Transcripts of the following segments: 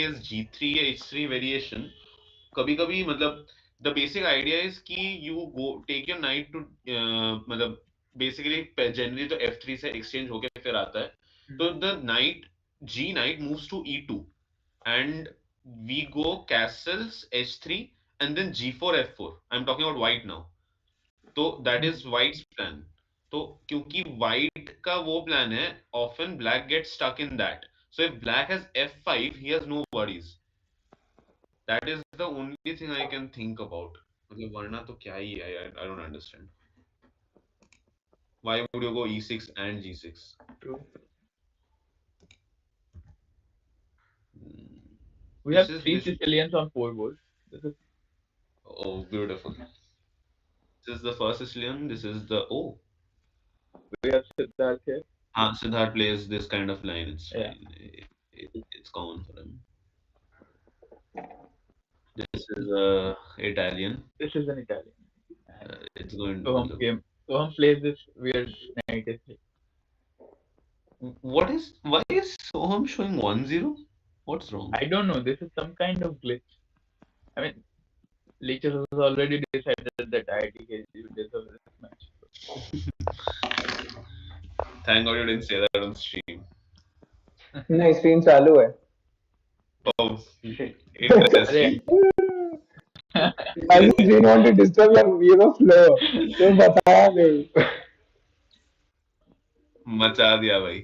plays g3 या h3 variation, कभी कभी मतलब the basic idea is कि you go take your knight to मतलब basically generally तो f3 से exchange होके फिर आता है, तो the knight moves to e2 and we go castles h3 and then g4 f4. I'm talking about white now. तो that is white's plan. तो क्योंकि white का वो plan है, often black gets stuck in that. So if black has f5, he has no worries. That is the only thing I can think about. मतलब वरना तो क्या ही है, I don't understand. Why would you go e6 and g6? True. Hmm. We This have is 3 this. Sicilians on 4 board. This is Oh, beautiful. This is the first Sicilian. This is the oh. we have Siddharth here. Siddharth plays this kind of line. It's Yeah. fine. It's common for him. This is Italian. This is an Italian. And It's going. Soham plays this weird knight h3. Why is Soham showing 1-0? What's wrong? I don't know. This is some kind of glitch. I mean, Lichess has already decided that IIT deserves this match. Thank God you didn't say that on stream. नहीं screen चालू है. Oh, interesting. I just didn't want to disturb your flow. तो बताया नहीं. मचा दिया भाई.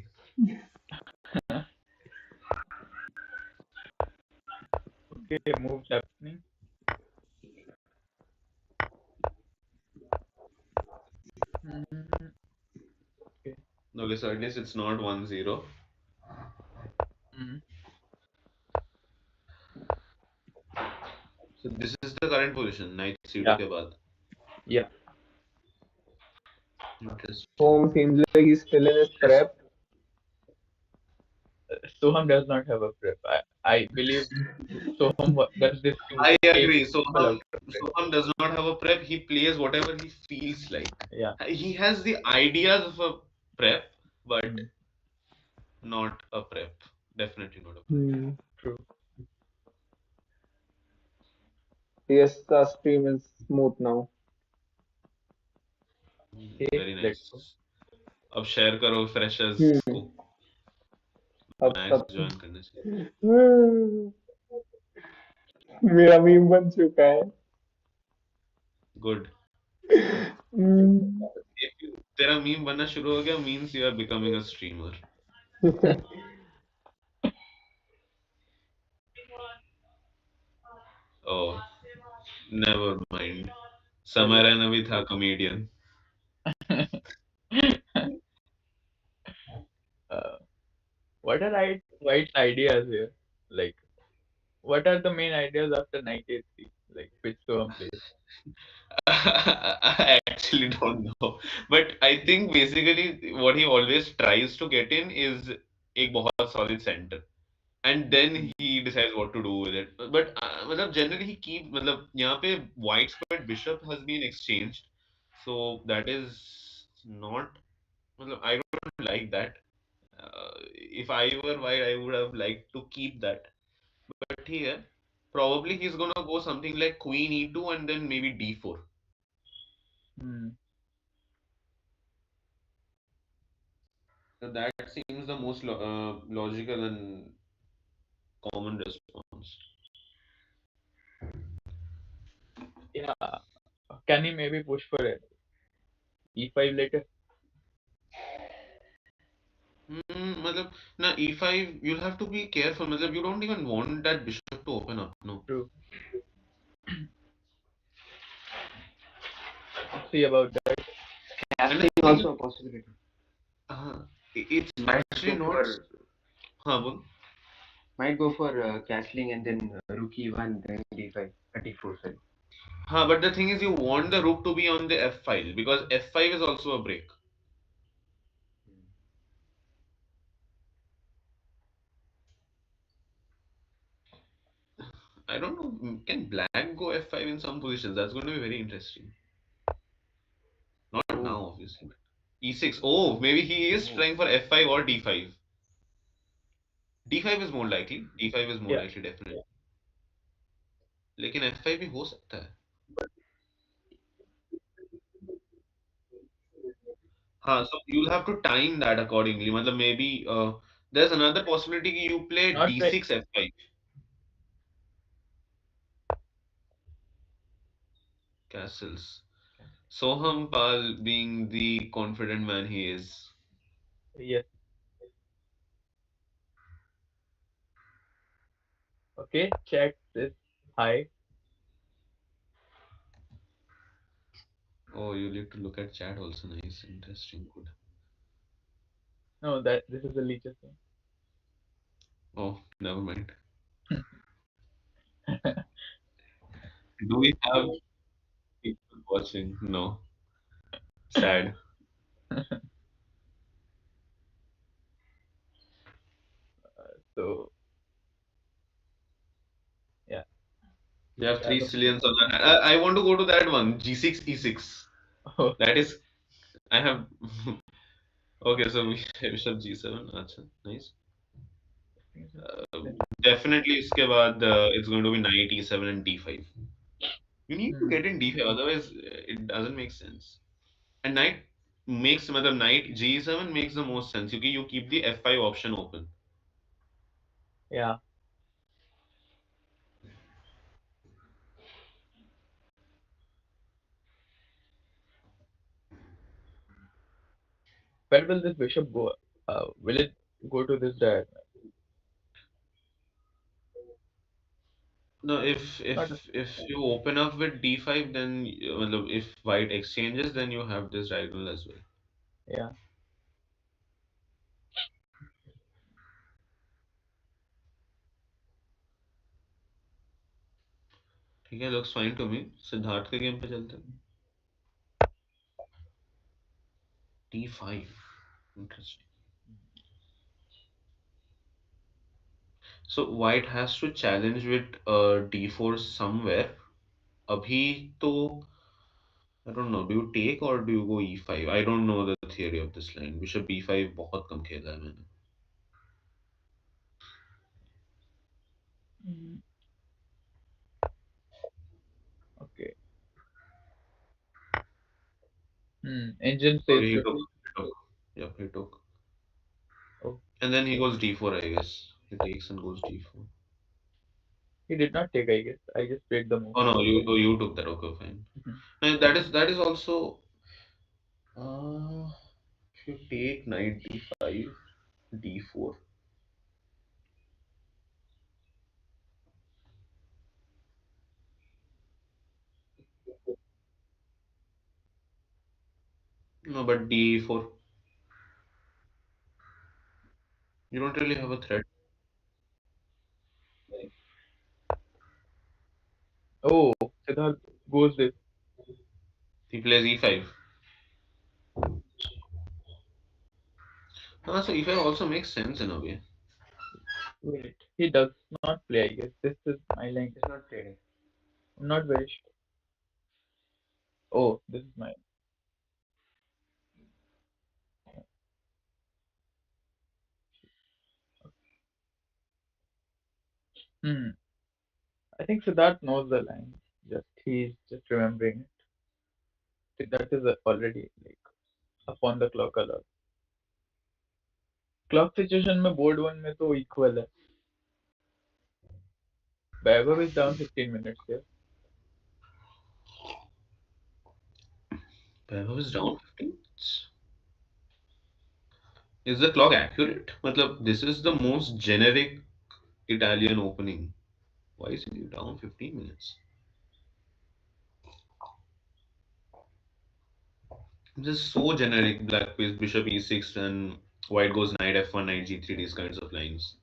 Okay, moves happening. Okay, so at least it's not 1-0. So this is the current position, knight c2 के बाद. Yeah. Home seems like he's still in his prep. Soham does not have a prep. I believe Soham does this. I agree. Soham does not have a prep. He plays whatever he feels like. Yeah. He has the ideas of a prep, but not a prep. Definitely not a prep. True. Yes, the stream is smooth now. Very nice. अब share करो freshers को. Match join करने से. मेरा meme बन चुका है. Good. तेरा मीम बनना शुरू हो गया means you are becoming a streamer. Oh, never mind. Samaran भी था comedian. What are White's ideas here? Like, what are the main ideas after knight a3? Like, which Soham plays? I actually don't know, but I think basically what he always tries to get in is एक बहुत solid center, and then he decides what to do with it. But मतलब generally he keep मतलब यहाँ पे white squared bishop has been exchanged, so that is not मतलब I don't like that. If I were white, I would have liked to keep that. But here, probably he's gonna go something like queen e2 and then maybe d4. So that seems the most logical and common response. Yeah. Can he maybe push for it? e5 later? मतलब ना e5 you'll have to be careful. मतलब you don't even want that bishop to open up. No. True. See about that. Castling also a possibility. It's actually not. बोल. Might go for castling and then rook e1 then d5 d4 sorry. But the thing is you want the rook to be on the f file because f5 is also a break. I don't know. Can black go f5 in some positions? That's going to be very interesting. Not now, obviously. E6. Oh, maybe he is trying for f5 or d5. D5 is more likely. D5 is more Yeah. likely definitely. लेकिन F5 भी हो सकता है. हाँ, so you'll have to time that accordingly. मतलब maybe there's another possibility कि you play Not very. D6 F5 castles. Soham Pal being the confident man he is. Yes. Okay. Chat this. Hi. Oh, you need to look at chat also. Nice, interesting, good. No, that this is a Lichess thing. Oh, never mind. Do we have people watching? No. Sad. So yeah. We have three Yeah. Sicilians on that. I want to go to that one. G6, E6. Oh, That is, I have. Okay, so we Bishop G7. Acha, nice. Definitely, इसके बाद it's going to be knight E7 and D5. You need to get in D5, otherwise it doesn't make sense. And knight makes, मतलब knight G7 makes the most sense क्योंकि you keep the F5 option open. Yeah. Where will this bishop go? Will it go to this diagonal? No, if Not. you open up with D5, then मतलब if white exchanges, then you have this diagonal as well. Yeah. ठीक है, looks fine to me. Siddharth के game पे चलते हैं. D5. Interesting. So white has to challenge with D4 somewhere. अभी तो I don't know. Do you take or do you go E5? I don't know the theory of this line. Bishop B5 बहुत कम खेला है मैंने. Okay. Engine says Okay, he this. took. He took. Yep, he took. Oh, And then he goes D4, I guess. He takes and goes D4. he did not take. I guess. I just played the move. Oh no, you took that. Okay, fine. And that is also if you take knight D5, D4. No, but D4. You don't really have a threat. Oh, Siddharth goes this. He plays E5. So E5 also makes sense in a way. Wait, he does not play. I guess this is my line. It's not trading. I'm not very sure. Oh, this is my. I think Siddharth knows the line. Just he's just remembering it. Siddharth is already like upon the clock a lot. Clock situation में board 1 में तो equal है. Vaibhav is down 15 minutes here. Vaibhav is down 15. Is the clock accurate? Matlab, this is the most generic Italian opening. Why is he down 15 minutes? This is so generic. Black plays bishop e6 and white goes knight f1, knight g3, these kinds of lines.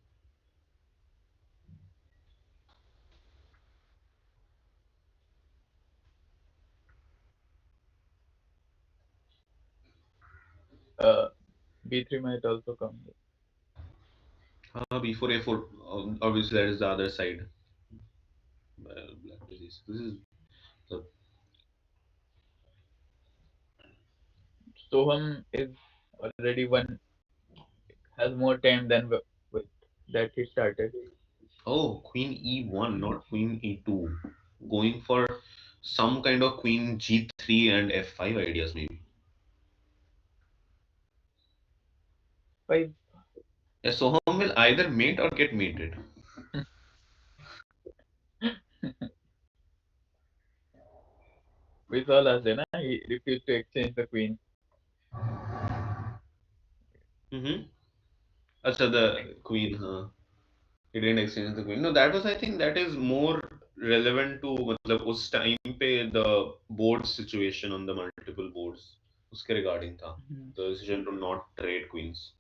B3 might also come here. B4, a4. Obviously, that is the other side. Black plays this is the Soham is already one has more time than with. that he started. Oh, Queen E1, not Queen E2. Going for some kind of Queen G3 and F5 ideas, maybe. Why? Yeah, Soham will either mate or get mated. We saw last day, na? He refused to exchange the queen. Mm-hmm. Acha, the Queen, huh? He didn't exchange the Queen. No, that was, I think, that is more relevant to मतलब उस time पे the board situation on the multiple boards उसके regarding था. Mhm. The decision to not trade queens.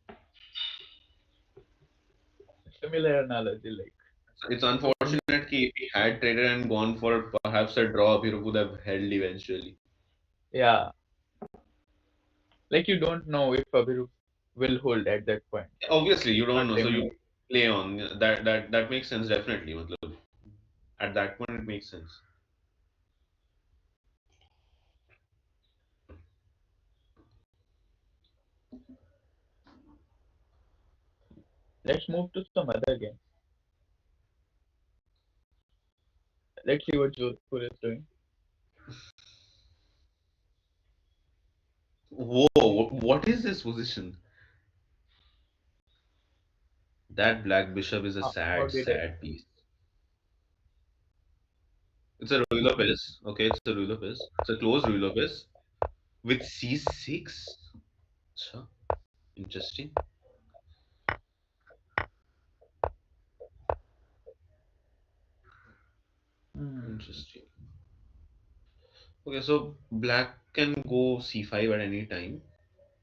Similar analogy, like. It's unfortunate कि if he had traded and gone for perhaps a draw, he would have held eventually. Yeah, like you don't know if Abhirup will hold at that point. Obviously, you don't Not know, so you remove. play on. That makes sense definitely. मतलब, at that point, it makes sense. Let's move to some other game. Let's see what Jodhpur is doing. Whoa, what is this position? That black bishop is a How sad, did I? sad piece. It's a ruler piece. Okay, it's a ruler piece. It's a closed ruler piece with c6. Acha, interesting. Hmm. Interesting. Okay, so black can go c5 at any time.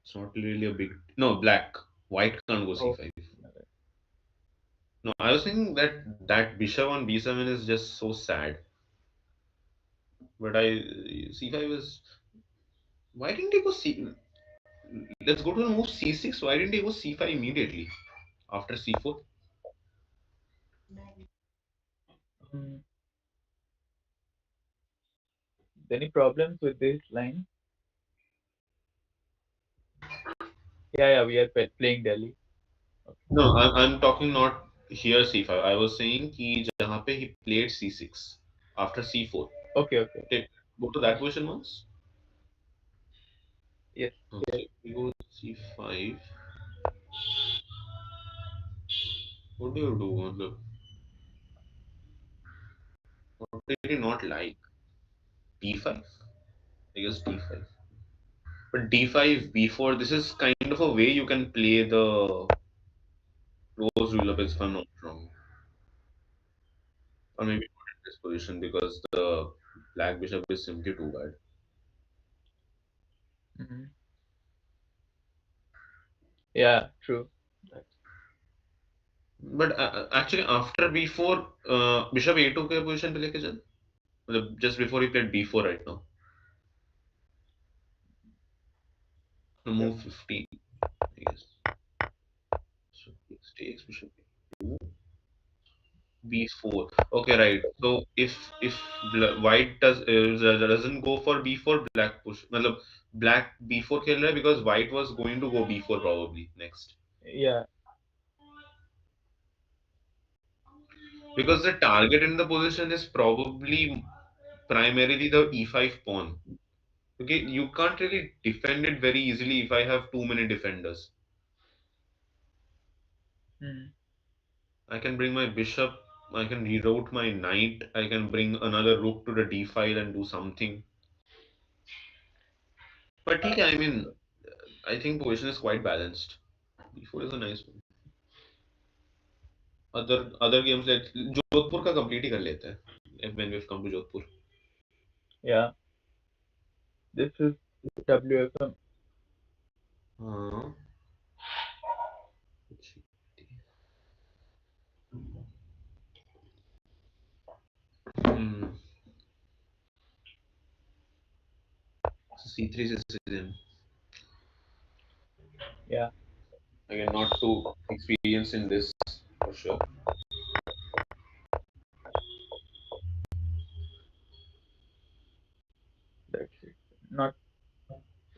It's not really a big. No, black. White can't go Oh, c5. No, I was thinking that that bishop on b7 is just so sad. But I c5 is. Why didn't he go c? Let's go to the move c6. Why didn't he go c5 immediately after c4? hmm. Any problems with this line? Yeah, we are playing Delhi. No, I'm talking not here c5. I was saying कि जहाँ पे he played c6 after c4. Okay. Okay, go to that position once. Yes. Okay, we go c5. What do you do? मतलब, what did he not like? d5? I guess d5. But d5, b4, this is kind of a way you can play the rose ruler if I'm not wrong. Or maybe not in this position because the black bishop is simply too bad. Hmm. Yeah, true. But actually after b4, bishop a2 के position पे लेके चल. मतलब just before he played b4 right now. No, Yep. move 15, I guess. So takes bishop b4. Okay, right. So if white doesn't go for b4, black push. मतलब black b4 खेल रहा है because white was going to go b4 probably next. Yeah. Because the target in the position is probably primarily the e5 pawn. Okay, you can't really defend it very easily if I have too many defenders. Hmm. I can bring my bishop, I can reroute my knight, I can bring another rook to the d file and do something. But yeah, I mean, I think position is quite balanced. b4 is a nice one. Other games like Jodhpur का complete ही कर लेते हैं when we've come to Jodhpur. Yeah. This is WFM. हाँ. Hmm. So c3 is Sicilian. Yeah. Again, not too experienced in this for sure. That's it. Not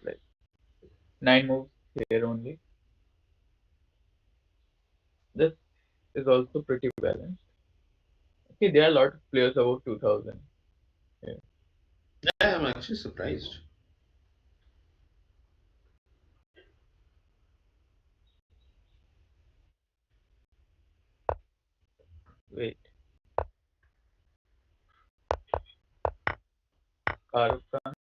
like 9 moves here only. This is also pretty balanced. Okay, there are a lot of players above 2000. Yeah. Yeah, I'm actually surprised. Wait, Kharagpur.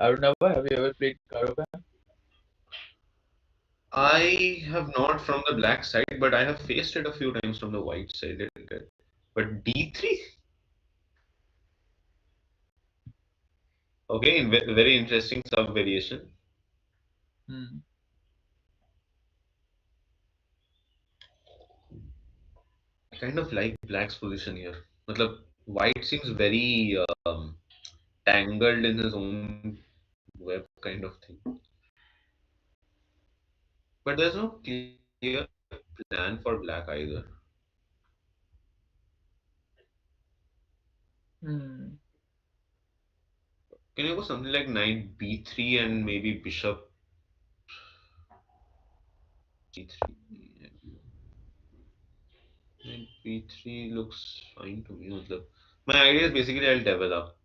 Arunava, have you ever played Kharagpur? I have not from the black side, but I have faced it a few times from the white side. But D3? Okay, very interesting sub variation. Hmm. I kind of like black's position here. Matlab, white seems very tangled in his own web kind of thing. But there's no clear plan for black either. Hmm. Can you go something like knight b3 and maybe bishop g3? Knight b3 looks fine to me. Matlab, my idea is basically I'll develop,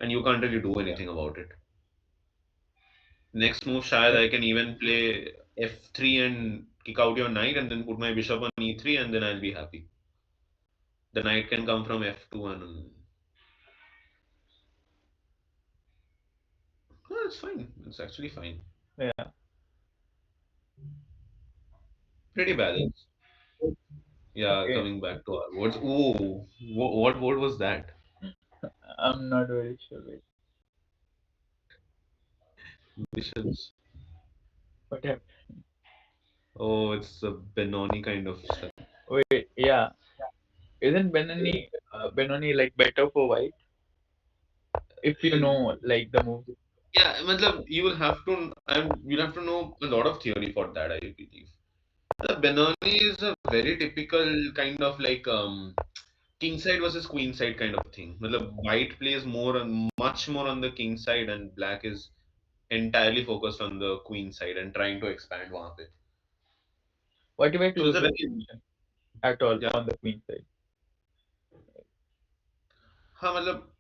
and you can't really do Yeah. anything about it. Next move, shayad Yeah. I can even play f3 and kick out your knight and then put my bishop on e3 and then I'll be happy. The knight can come from f2 and no, it's fine. It's actually fine. Yeah. Pretty balanced. Yeah, Okay. coming back to our words. Ooh, what word was that? I'm not very sure. Wait, Bishops. what happened? Oh, it's a Benoni kind of stuff. Wait, yeah. Isn't Benoni like better for white if you know like the move? Yeah, matlab, you will have to, and you'll have to know a lot of theory for that, I believe. The Benoni is a very typical kind of like king side versus queen side kind of thing. Matlab, white plays much more on the king side, and black is entirely focused on the queen side and trying to expand वहाँ पे. What if I So it's close a the very position at all yeah. on the queen side? हाँ मतलब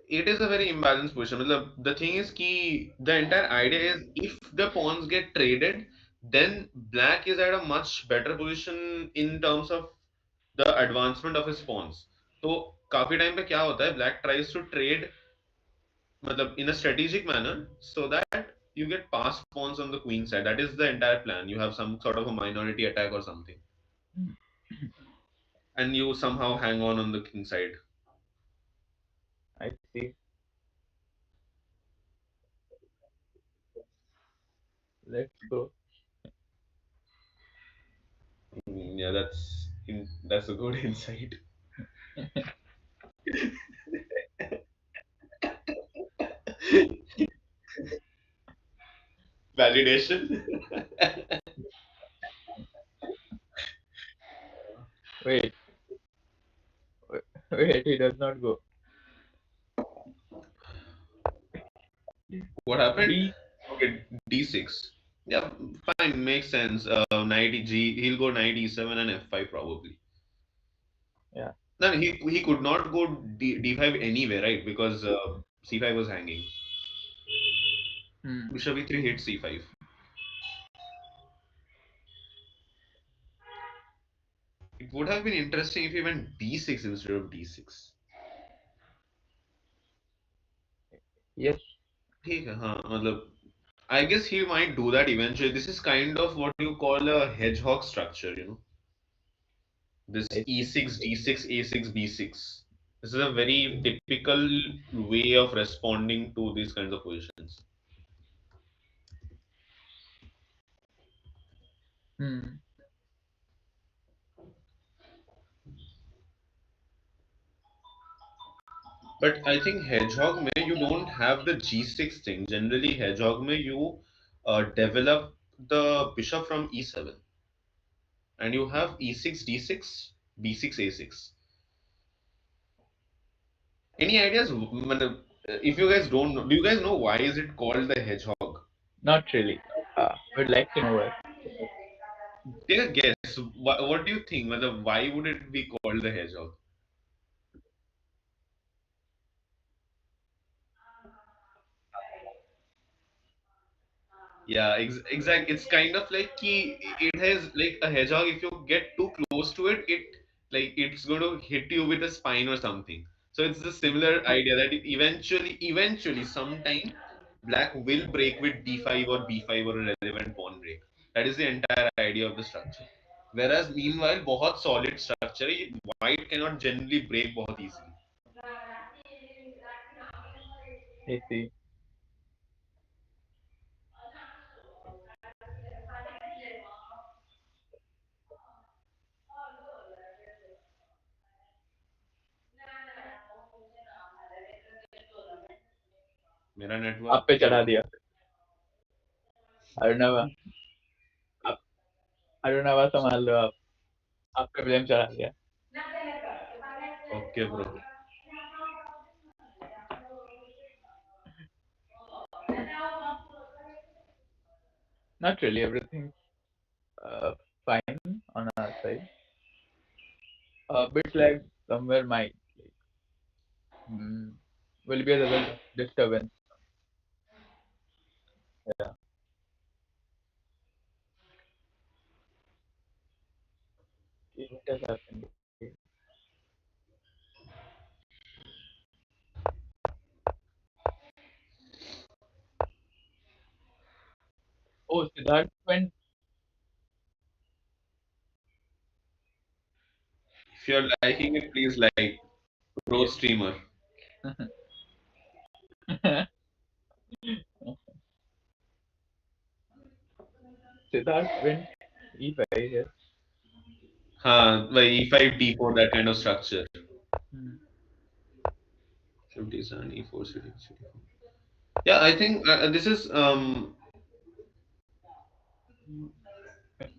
it is a very imbalanced position. मतलब the thing is कि the entire idea is if the pawns get traded, then black is at a much better position in terms of the advancement of his pawns. तो काफी time पे क्या होता है black tries to trade मतलब in a strategic manner so that you get passed pawns on the queen side. That is the entire plan. You have some sort of a minority attack or something, and you somehow hang on the king side. I see. Let's go. Yeah, that's a good insight. Validation. Wait, wait, he does not go. What happened? D. Okay, d6. Yeah, fine, makes sense. Knight g, he'll go knight e7 and f5 probably. Yeah. No, he could not go d5 anyway, right? Because c5 was hanging. Hmm. Bishop e3 hits c5. It would have been interesting if he went b6 instead of d6. Yes, ठीक है हाँ मतलब I guess he might do that eventually. This is kind of what you call a hedgehog structure, you know. This I see. e6, d6, a6, b6. This is a very typical way of responding to these kinds of positions. Hmm. But I think hedgehog mein you don't have the g6 thing. Generally, hedgehog mein you develop the bishop from e7 and you have e6, d6, b6, a6. Any ideas? If you guys don't know, do you guys know why is it called the hedgehog? Not really. Would like to know why. Take a guess. What do you think? Why would it be called the hedgehog? Yeah, exact. It's kind of like it has like a hedgehog. If you get too close to it, it's going to hit you with a spine or something. So it's the similar idea that eventually, sometime, black will break with d5 or b5 or a relevant pawn break. That is the entire idea of the structure. Whereas meanwhile, बहुत solid structure है, white cannot generally break बहुत easily. I see. मेरा आप network पे क्या चढ़ा हुआ? दिया अरुणव आप अरुणवा संभाल लो आप पे ब्लेम चढ़ा दिया Okay, bro. not really everything's fine on our side a bit like somewhere might mm, will be a little disturbance yeah what has happened oh Siddharth went If you're liking it, please like pro yes streamer. Siddharth went e5 here Like e5, d4, that kind of structure. Hmm. 57, e4, c4. Yeah, I think this is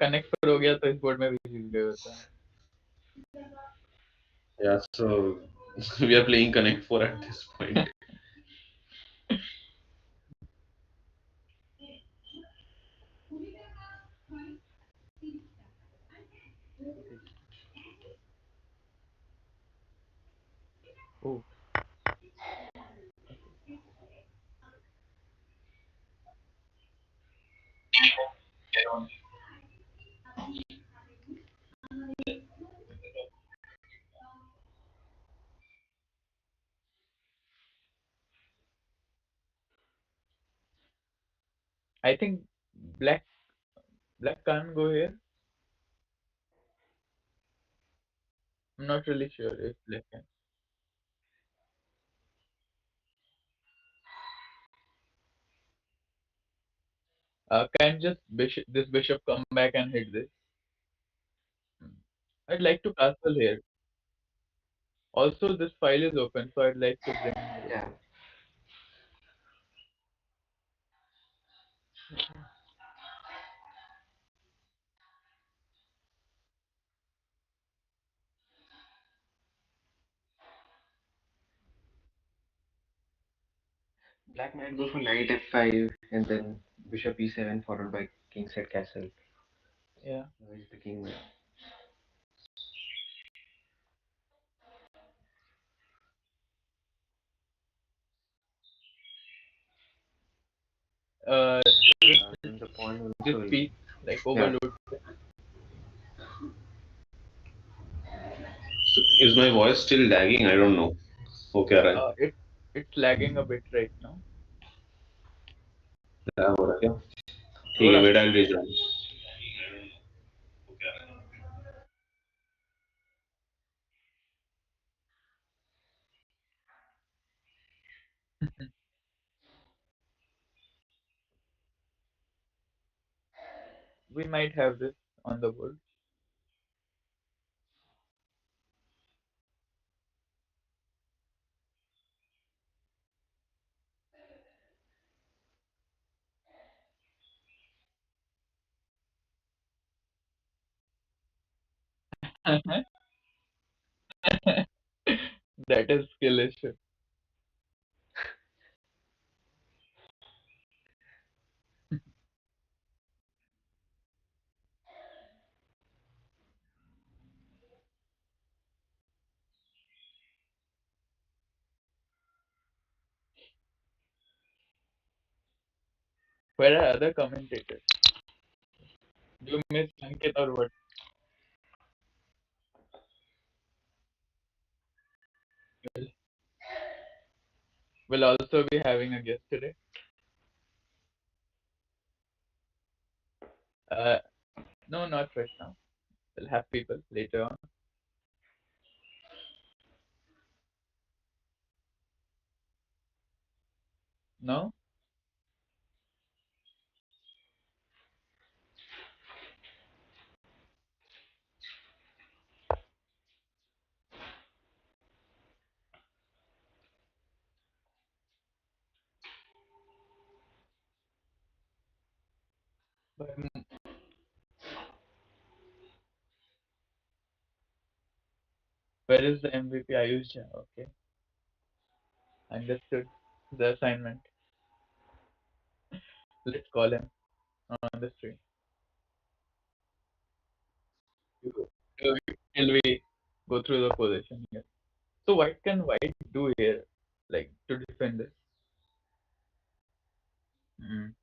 connect पर हो गया तो इस board में भी easily होता है yeah. So we are playing Connect 4 at this point. oh I think black black can't go here I'm not really sure if black can can just this bishop come back and hit this Hmm. I'd like to castle here also this file is open so I'd like to bring this Yeah. Black might go for knight f5 and then bishop e7 followed by kingside castle. yeah Where is the king? uh this Then the pawn will this also. piece like Yeah. overload So is my voice still lagging? I don't know. Okay, right. it's lagging a bit right now Lag हो रहा है क्या? ठीक है, थोड़ा wait, I'll rejoin. we might have this on the board that is skill issue Where are other commentators? Do you miss Ankit or what? We'll also be having a guest today. No, not right now. We'll have people later on. No? But, where is the MVP? Ayush? Okay, understood the assignment. Let's call him on the stream. Till we go through the position here. So what can White do here, like to defend this? Mm.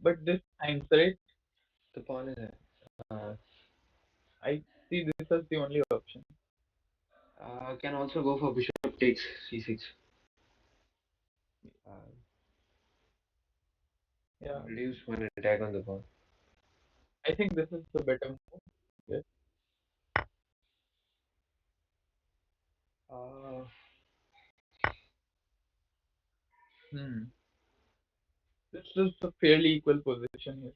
But this hangs, right? The pawn is I see this as the only option. can also go for bishop takes c6. Yeah, Leaves one attack on the pawn. I think this is the better move. Yes. Uh, Hmm. This is a fairly equal position here.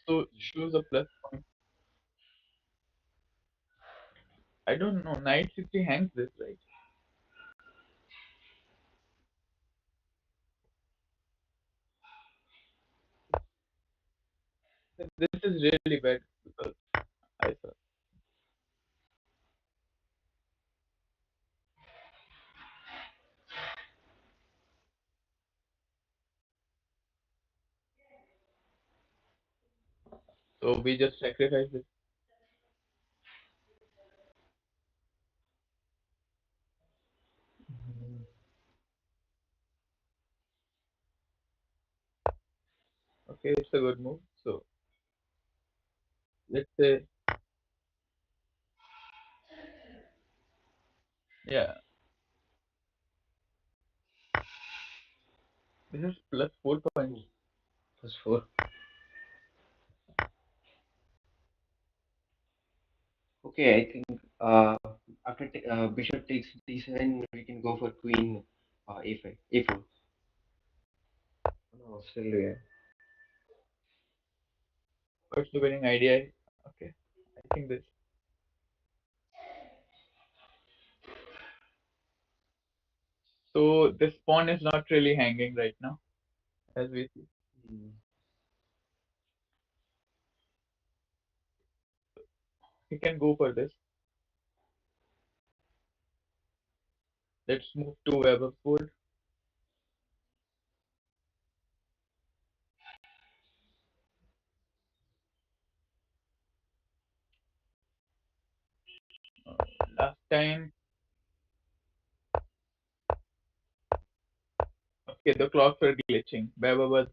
So shows a plus point. I don't know. Knight 60 hangs this, right? This is really bad because I saw. So we just sacrifice this. Okay, it's a good move. So let's say, yeah, this is plus 4 points. plus 4. Okay, I think after bishop takes d7, we can go for queen a5, a4. No, still yeah. What's the winning idea? Okay, I think this. So this pawn is not really hanging right now, as we see. We can go for this. Let's move to Weber board. Last time, okay, the clocks were glitching. Weber was.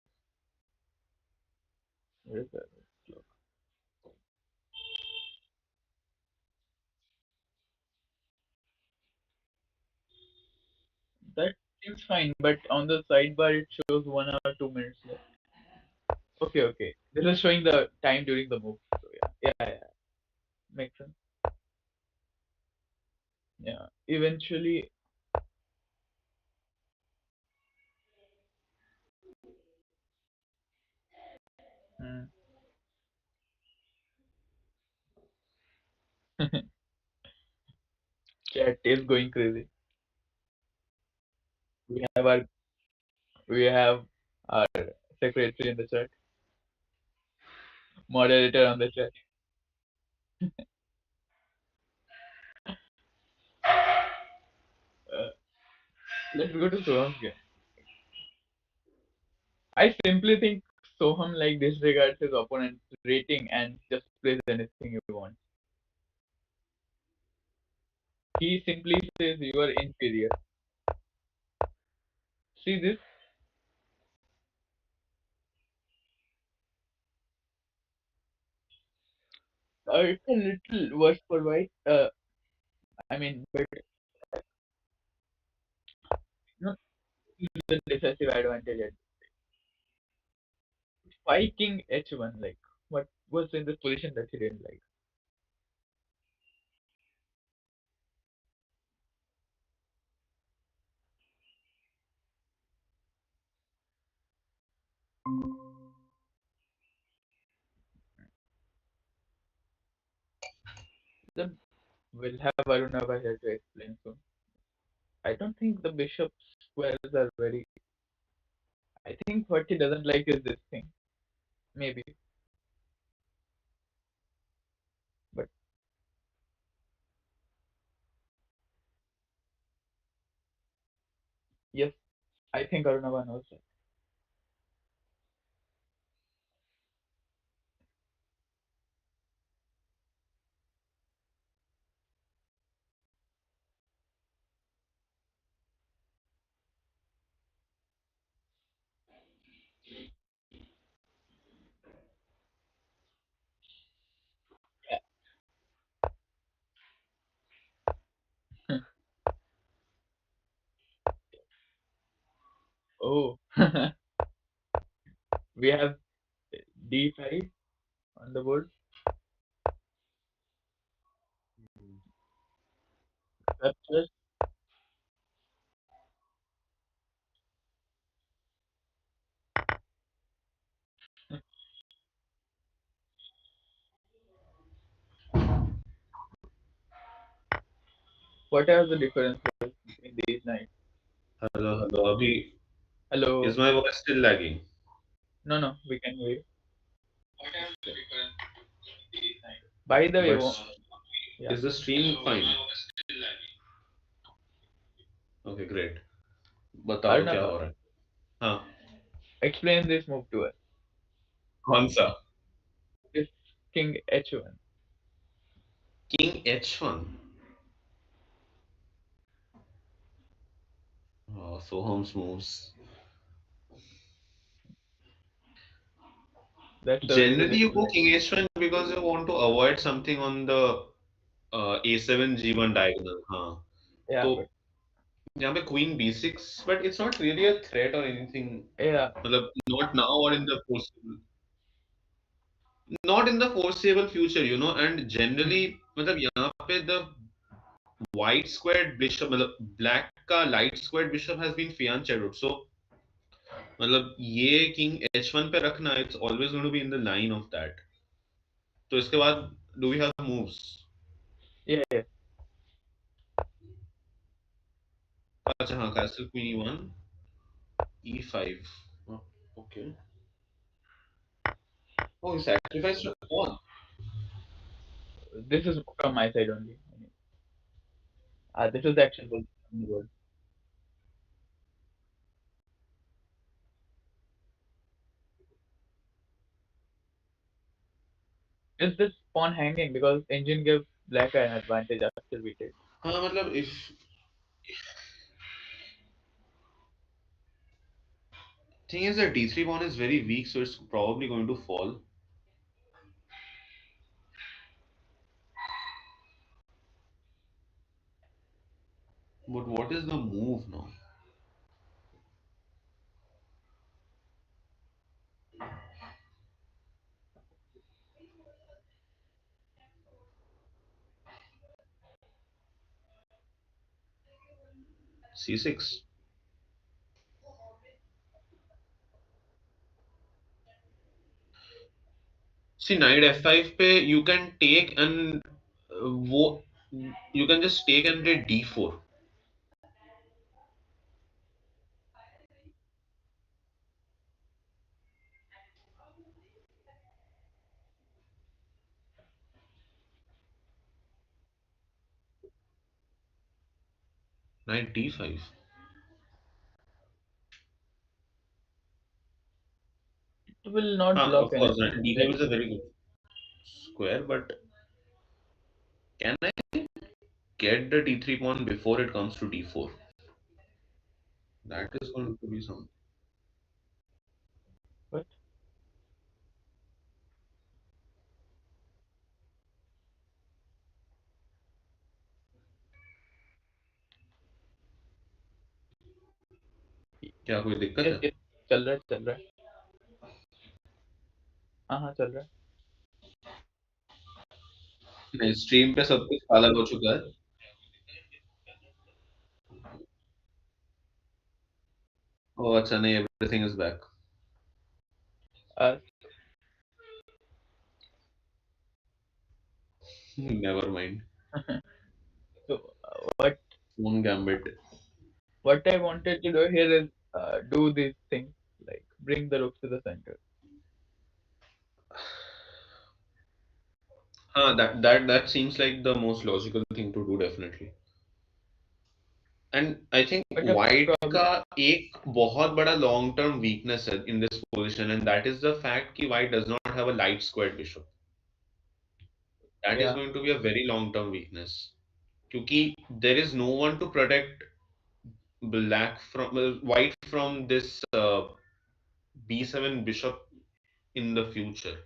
Where is that clock? That seems fine, but on the sidebar it shows 1 hour 2 minutes left. Okay, okay. This is showing the time during the move. So yeah. Makes sense. Yeah. Eventually, hmm. Chat is going crazy. We have our we have our secretary in the chat, moderator on the chat. Uh, Let's go to Soham's game. I simply think Soham like disregards his opponent's rating and just plays anything he wants. He simply says you are inferior. See this? It's a little worse for white. I mean, but not the decisive advantage. Why King H1? Like, what was in this position that he didn't like? Then we'll have Arunava here to explain soon. I don't think the bishop squares are very. I think what he doesn't like is this thing. Maybe. But yes, I think Arunava knows that. Yeah. Oh, we have D5 on the board. Captures. What are the differences between these knights? Hello, hello. Abhi, is Hello. my voice still lagging? No, no, we can wait. By the way, But yeah, is the stream fine? Okay, great. बता दो क्या Arnava, हो रहा है? हाँ, explain this move to us. कौन सा? This King H1. King H1. Oh, Soham's moves. That's the way to Generally, you go display. King H1 because you want to avoid something on the A7 G1 diagonal. हाँ, Yeah, तो but यहाँ पे Queen B6, but it's not really a threat or anything. yeah, मतलब not now or in the foreseeable, not in the foreseeable future, you know. And generally, मतलब यहाँ पे the white squared bishop, मतलब black का light squared bishop has been fianched shadowed. So मतलब ये king H1 पे रखना, it's always going to be in the line of that. तो इसके बाद do we have moves? yeah, yeah. अच्छा हाँ, castle queen E1, E5. Oh, okay. Oh, he sacrificed a pawn. This is from my side only. This is the actual position on the board. Is this pawn hanging because engine gave black an advantage after we did. हाँ मतलब if thing is that D3 pawn is very weak, so it's probably going to fall. But what is the move now? C6. See, knight F5 पे you can take and वो you can just take and play D4. Knight D5. will not Of block course, anything. D5 is a very good square, but can I get the D3 pawn before it comes to D4? That is going to be some. But क्या कोई दिक्कत yes, है? yes, चल रहा है. हाँ चल रहा है. नहीं, स्ट्रीम पे सब कुछ अलग हो चुका है. Oh, अच्छा नहीं, everything is back. Uh, Never mind. so what Phone gambit. I wanted to do here is do these things like bring the rooks to the center. That seems like the most logical thing to do, definitely. And I think But the white problem, का एक बहुत बड़ा long term weakness है in this position, and that is the fact कि white does not have a light squared bishop. That is yeah, going to be a very long term weakness. क्योंकि there is no one to protect black from white from this b7 bishop in the future.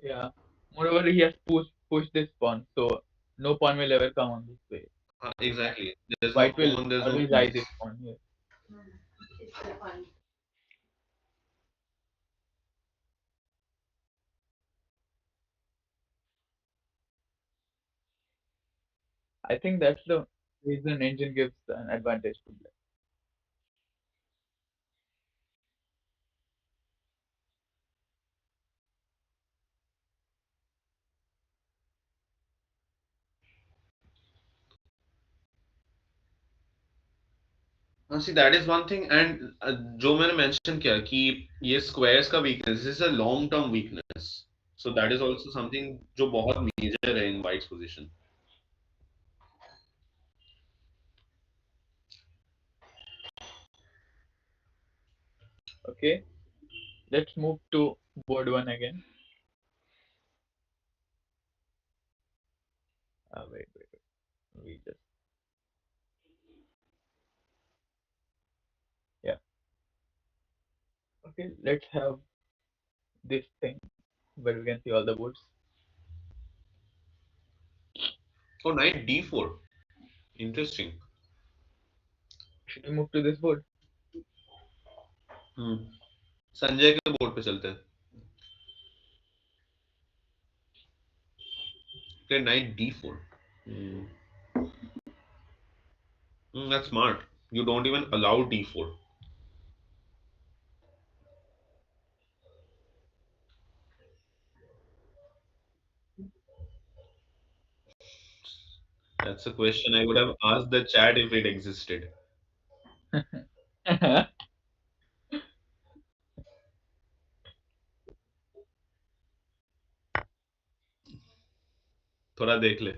yeah. Moreover, he has pushed this pawn, so no pawn will ever come on this way. Exactly. There's no White will pawn, there's no always eye piece. this pawn here. I think that's the reason engine gives an advantage to black. See, that is one thing, and जो मैंने mention किया कि ये squares का weakness, this is a long term weakness. So that is also something जो बहुत major है in white's position. Okay, let's move to board one again. Wait. We just yeah. Okay, let's have this thing where we can see all the boards. Oh, knight d4. Interesting. Should we move to this board? Sanjay के board पे चलते हैं. Okay, knight d4. That's smart. You don't even allow d4. That's a question I would have asked the chat if it existed. थोड़ा देख ले.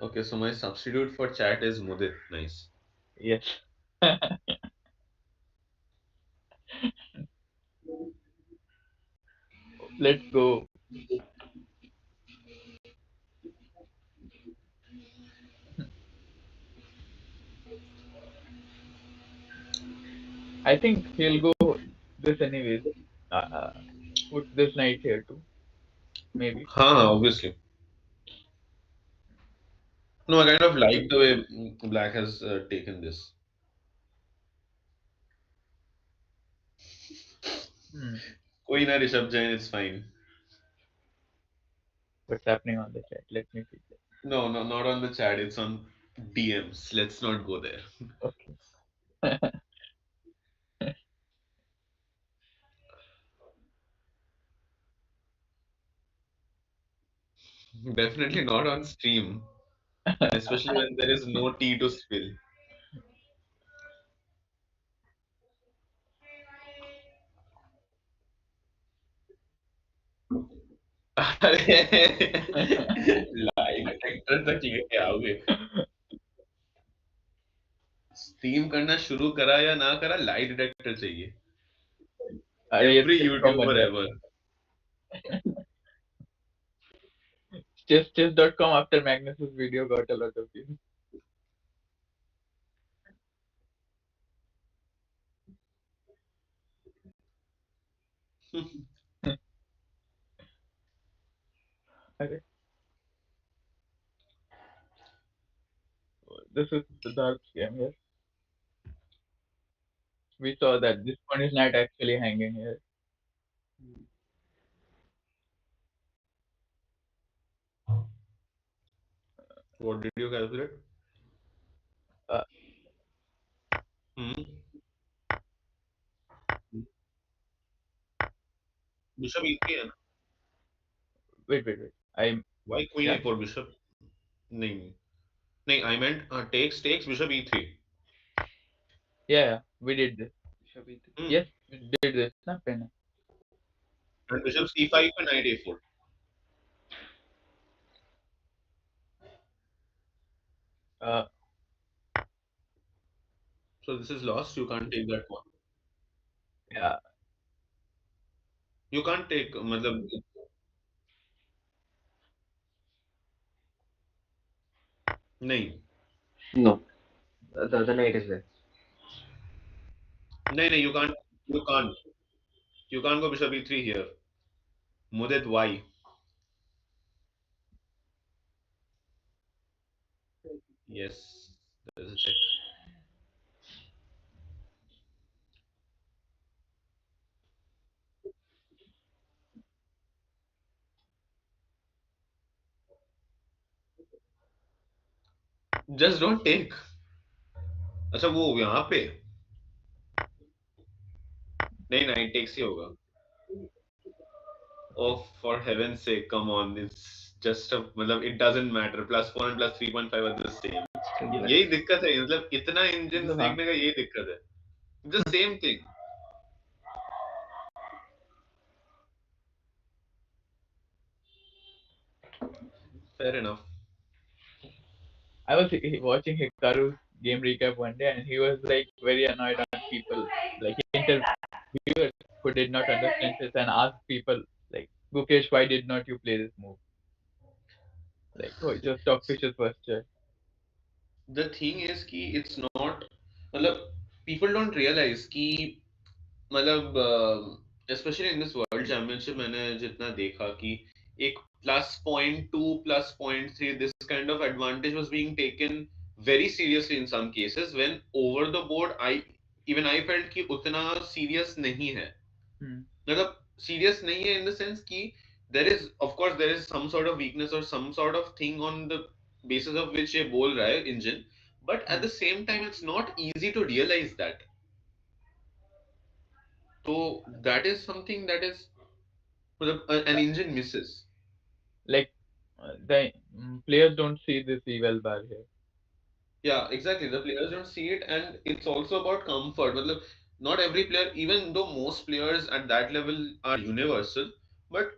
Okay, so my substitute for chat is Mudit. Nice. Yes. Let's go. I think he'll go this anyways. Put this knight here too. Maybe. Obviously. No, I kind of like the way Black has taken this. कोई ना Rishabh Jain, it's fine. What's happening on the chat? Let me see that. No, not on the chat. It's on DMs. Let's not go there. Okay. Definitely not on stream, especially when there is no tea to spill. अरे lie detector तक लेके आओगे. Stream करना शुरू करा या ना करा, लाई डिटेक्टर चाहिए. अरे ये Every sitcom बन YouTuber जाए. ever. Chess.com after Magnus's video got a lot of views. Okay. This is Siddharth's game here. We saw that this one is not actually hanging here. What did you calculate? Uh, Hmm. Bishop E3 है ना? wait. I'm Why Queen yeah A4 Bishop? नहीं नहीं, I meant takes Bishop E3. yeah we did this. Bishop E3. Hmm. Yes, we did this. Na pen. And Bishop C5 पे Knight A4. So this is lost. You can't take that one. Yeah. You can't take मतलब नहीं No, the other knight is there. नहीं, you can't go Bishop E3 here. Mudit Y. Yes, there is a check. Just don't take. अच्छा वो यहाँ पे नहीं, knight takes ही होगा. Oh, for heaven's sake, come on. It's just a मतलब it doesn't matter. +4 and +3.5 are the same. यही दिक्कत है, मतलब इतना इंजन हाँ. देखने का यही दिक्कत है. The same thing. Fair enough. I was watching Hikaru's game recap one day, and he was like very annoyed on people, like interviewers who did not understand this, and asked people like, Gukesh, why did not you play this move? Like, oh, just talk fishes first. The thing is कि it's not मतलब people don't realize कि मतलब especially in this world championship मैंने जितना देखा कि एक +0.2 +0.3 this kind of advantage was being taken very seriously in some cases when over the board I felt कि उतना serious नहीं है. मतलब serious नहीं है in the sense कि there is of course there is some sort of weakness or some sort of thing on the basis of which ये बोल रहा है engine, but at the same time it's not easy to realize that. So that is something that is an engine misses. Like, the players don't see this eval bar here. Yeah, exactly. The players don't see it, and it's also about comfort. मतलब not every player, even though most players at that level are universal, but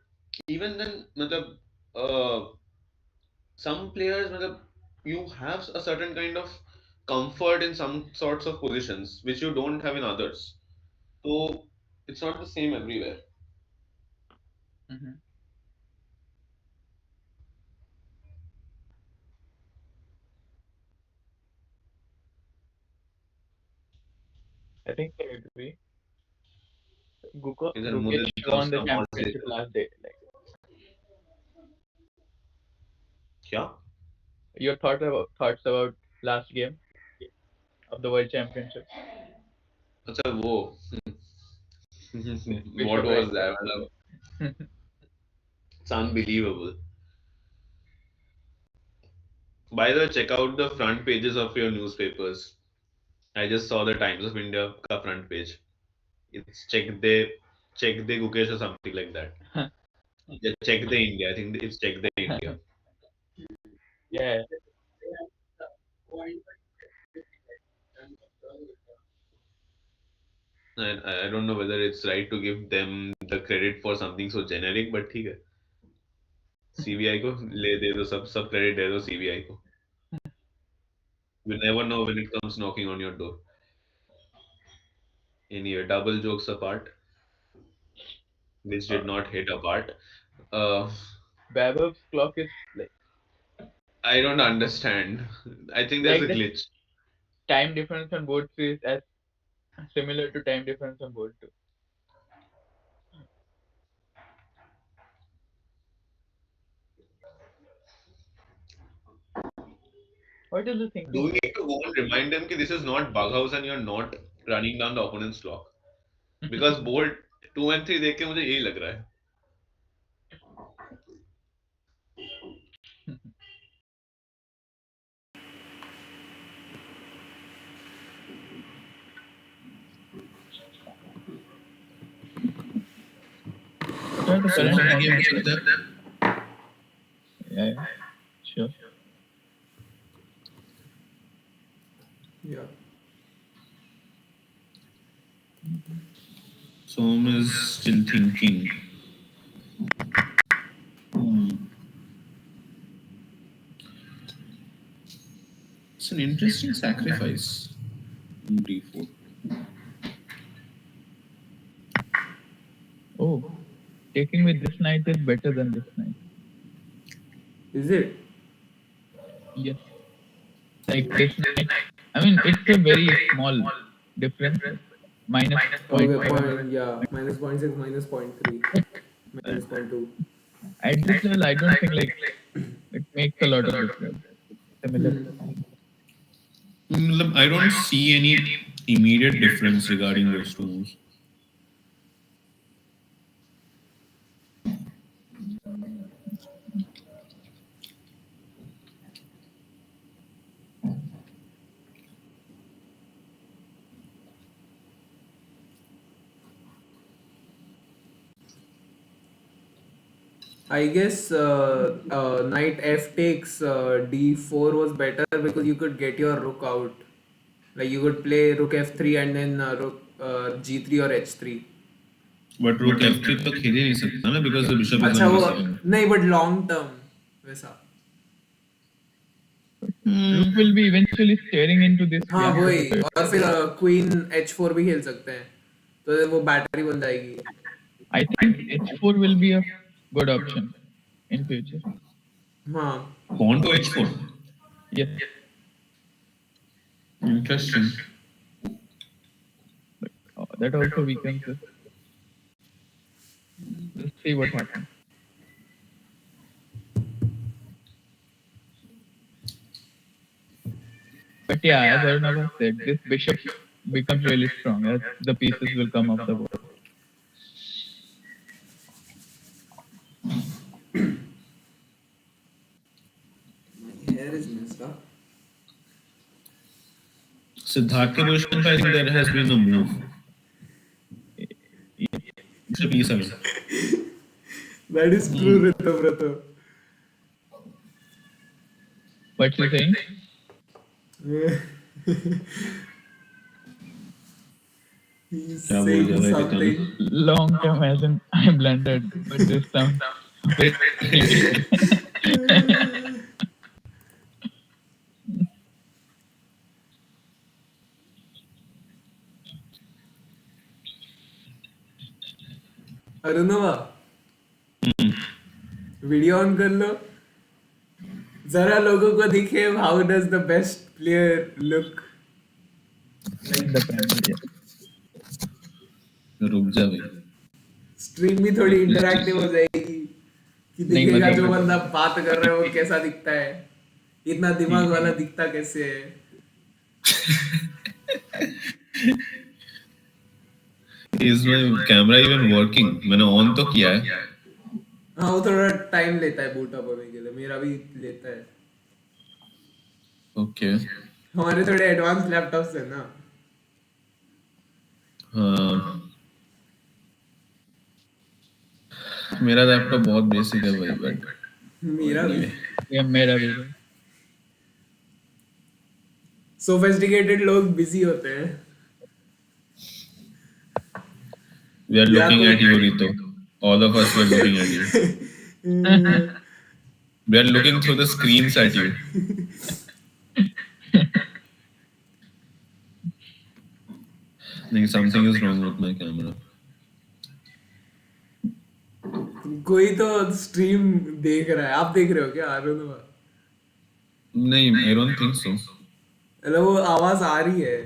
even then, मतलब some players, मतलब you have a certain kind of comfort in some sorts of positions which you don't have in others. So it's not the same everywhere. Mm-hmm. I think I agree. इधर Gukesh मुदत won comes the का मौज championship लेता. last day. Like, क्या? your thoughts about last game of the World Championship? अच्छा वो what Bishop was rank. that? मतलब it's unbelievable. By the way, check out the front pages of your newspapers. I just saw the Times of India ka front page. It's check the Gukesh or something like that. Yeah, check the India. I think it's check the India. Yeah. And I don't know whether it's right to give them the credit for something so generic, but ठीक है. CBI को ले दे दो, सब credit दे दो CBI को. You never know when it comes knocking on your door. Anyway, double jokes apart, which did not hit apart. Uh, Babov's clock is I don't understand. I think there's like a the glitch. time difference on board 3 is as similar to time difference on board 2. What is the Do thinking we there? need to go and remind them that this is not bug house and you're not running down the opponent's clock? Because board 2 and 3 देख के मुझे यही लग रहा है. What are the So current can I form? get with them? Yeah, sure. Yeah. Som is still thinking. It's an interesting sacrifice. D4. Oh, taking with this knight is better than this knight. Is it? Yes. Like this knight. I mean, it's a very small difference. Minus Okay, 0.5. yeah, minus 0.6, minus 0.3, minus 0.2. At this level, I don't think like it makes a lot of difference. Similar. I don't see any immediate difference regarding those two moves. I guess knight f takes d4 was better because you could get your rook out. Like you could play rook f3 and then rook g3 or h3. But rook f3 तो खेल ही नहीं सकता ना because the bishop is अच्छा on वो b7. नहीं, but long term वैसा. Rook will be eventually staring into this. हाँ blank वही, space. और फिर क्वीन h4 भी खेल सकते हैं, तो वो बैटरी बन जाएगी. I think h4 will be a good option in future. हाँ. Pawn to h4. Yes. Interesting. That also weakens this. Let's see what happens. But yeah, as Arnab said, this bishop becomes really strong as the pieces will come off the board. My hair is messed up. Siddharth के position पे I think there has been a move. Bishop e7. That is true, Rito. What's he saying? He's क्या बोल saying रहा है something. Long term as in I blundered, but this time. Arunava video on कर लो, जरा लोगों को दिखे how does the best player look. The panel, yeah. रुक जा भाई. स्ट्रीम भी थोड़ी इंटरैक्टिव हो जाएगी कि नहीं, दिखेगा मतलब- जो बंदा बात कर रहा है वो कैसा दिखता है, इतना दिमाग वाला दिखता कैसे है. Is my camera even working? मैंने on तो किया है. हाँ वो थोड़ा टाइम लेता है बूट अप होने के लिए, मेरा भी लेता है. Okay. हमारे थोड़े एडवांस लैपटॉप्स है ना. हाँ. मेरा लैपटॉप बहुत बेसिक है भाई, बट मेरा भी Yeah, मेरा भी. सोफिस्टिकेटेड लोग बिजी होते हैं. we are looking at you, Rito. All of us were looking at you. We are looking through the screens at you. नहीं, something is wrong with my camera. कोई तो स्ट्रीम देख रहा है, आप देख रहे हो क्या? अरुण? नहीं, I don't think so. मतलब वो आवाज आ रही है।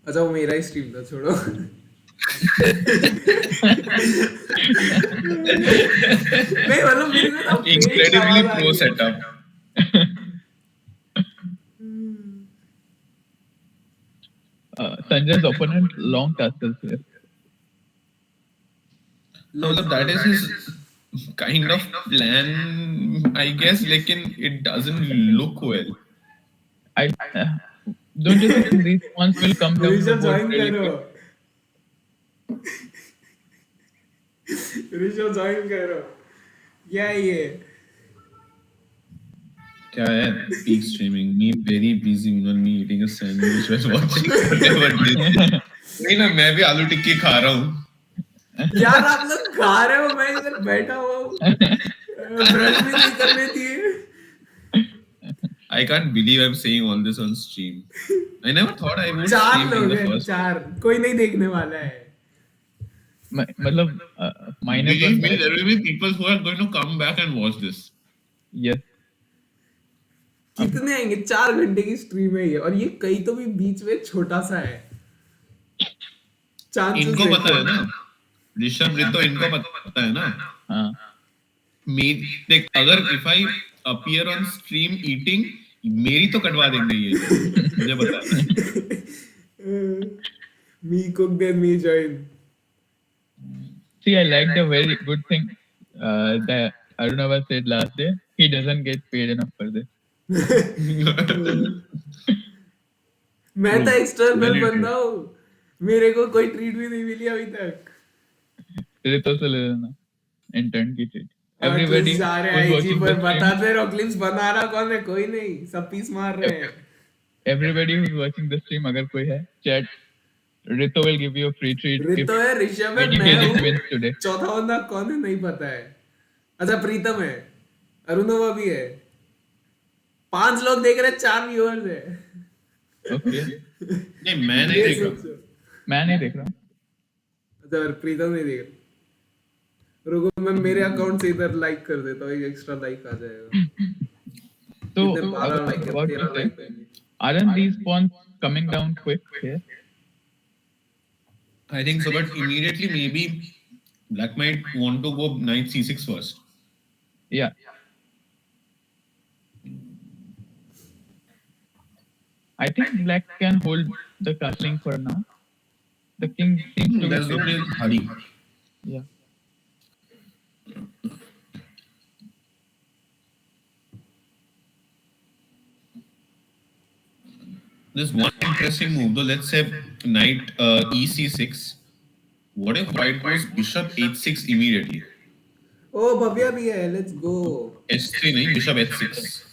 अच्छा वो मेरा ही स्ट्रीम था, छोड़ो। नहीं मतलब मेरे को ना Incredibly pro setup. Sanjay's opponent long castles here. मतलब that is his kind of plan, I guess, लेकिन it doesn't look well. I don't you think these pawns will come down the Rishabh board join really करो। quick? Rishabh join करो। क्या ये? क्या है? Peak streaming. Me very busy, me eating a sandwich while watching whatever this. नहीं ना, मैं भी आलू टिक्की खा रहा हूँ। यार आप लोग खा रहे हो, मैं इधर बैठा हुआ हूँ, ब्रश भी नहीं करने दिए। I can't believe I'm saying all this on stream. I never thought I would चार stream in लोग the हैं, first. चार, कोई नहीं देखने वाला है। मतलब minus Believe one me, minus. there will be people who are going to come back and watch this. Yes. कितने आएंगे? 4 घंटे की स्ट्रीम है ये, और ये कहीं तो भी बीच में छोटा सा है। Chances इनको देखो। पता है ना, ऋषभ रितो इनको पता है ना। हाँ। देख, अगर if I appear on stream eating, मेरी तो कटवा देंगे ये लोग, मुझे पता है। Me cook then me join. See, I liked a very good thing that Arunava said last day. He doesn't get paid enough for this. मैं तो एक्सटर्नल Very बंदा हूँ, मेरे को कोई ट्रीट भी नहीं मिली अभी तक। रितो से ले लेना इंटर्न की ट्रीट। Everybody Everybody जा रहे who's हैं आईजी watching पर, the stream, बताते रहो क्लिप्स बना रहा कौन है? कोई नहीं, सब पीस मार रहे हैं। everybody who's watching the stream, अगर कोई है, chat, Rito will give you a free treat if रितो है, ऋषभ है, 80 मैं kgs हूँ, wins today. चौथा बंदा कौन है नहीं पता है। अच्छा प्रीतम है, अरुणवा भी है, 5 लोग देख रहे हैं, 4 व्यूअर्स है। Okay. नहीं, मैं नहीं ये देख रहा। सोचो। मैं नहीं देख रहा हूँ। अच्छा प्रीतम नहीं देख रहा। रुको मैं मेरे अकाउंट से इधर लाइक कर देता हूँ, एक एक्स्ट्रा लाइक आ जाएगा। So, कितने 12 लाइक है, what do 13 you like say? है। Aren't these pawns coming down quick here? I think so, but immediately maybe Black might want to go knight c6 first. Yeah. I think Black can hold the castling for now. The king seems to be There's no safe. real hurry. Yeah. There's one interesting move though. Let's say knight e6. What if white goes bishop h6 immediately? ओ भव्या भी है, let's go. h3 नहीं, bishop h6.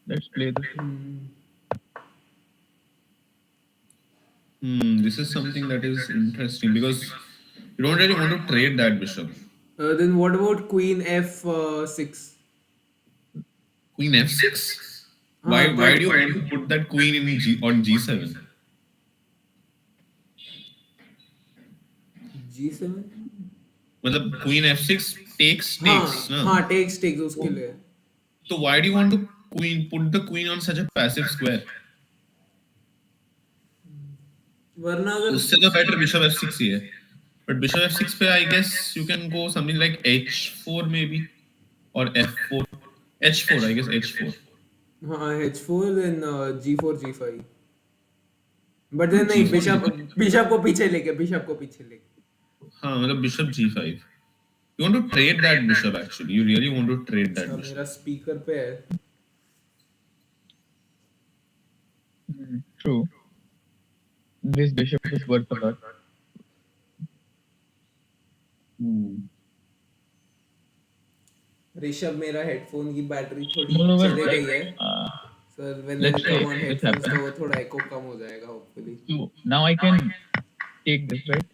Let's play this. This is something that is interesting because you don't really want to trade that bishop. Then what about queen f6? Queen f6. Why do you want to put that queen in on g7? g7? मतलब queen f6 takes ना? हाँ takes उसके लिए। So why do you want to put the queen on such a passive square? वरना अगर उससे तो better bishop f6 ही है. But bishop f6 पे I guess you can go something like h4 maybe or f4. h4 I guess h4. हाँ h4 then g4 g5. But then नहीं, bishop को पीछे लेके हाँ मतलब bishop g5. You want to trade that bishop actually. You really want to trade that bishop. मेरा speaker पे है। True. This bishop is worth a lot. Rishabh मेरा हेडफोन की बैटरी थोड़ी Moreover, चली गई है। So when I let's come say on this headphones happens. तो वो थोड़ा echo कम हो जाएगा hopefully। So now I can take this, right?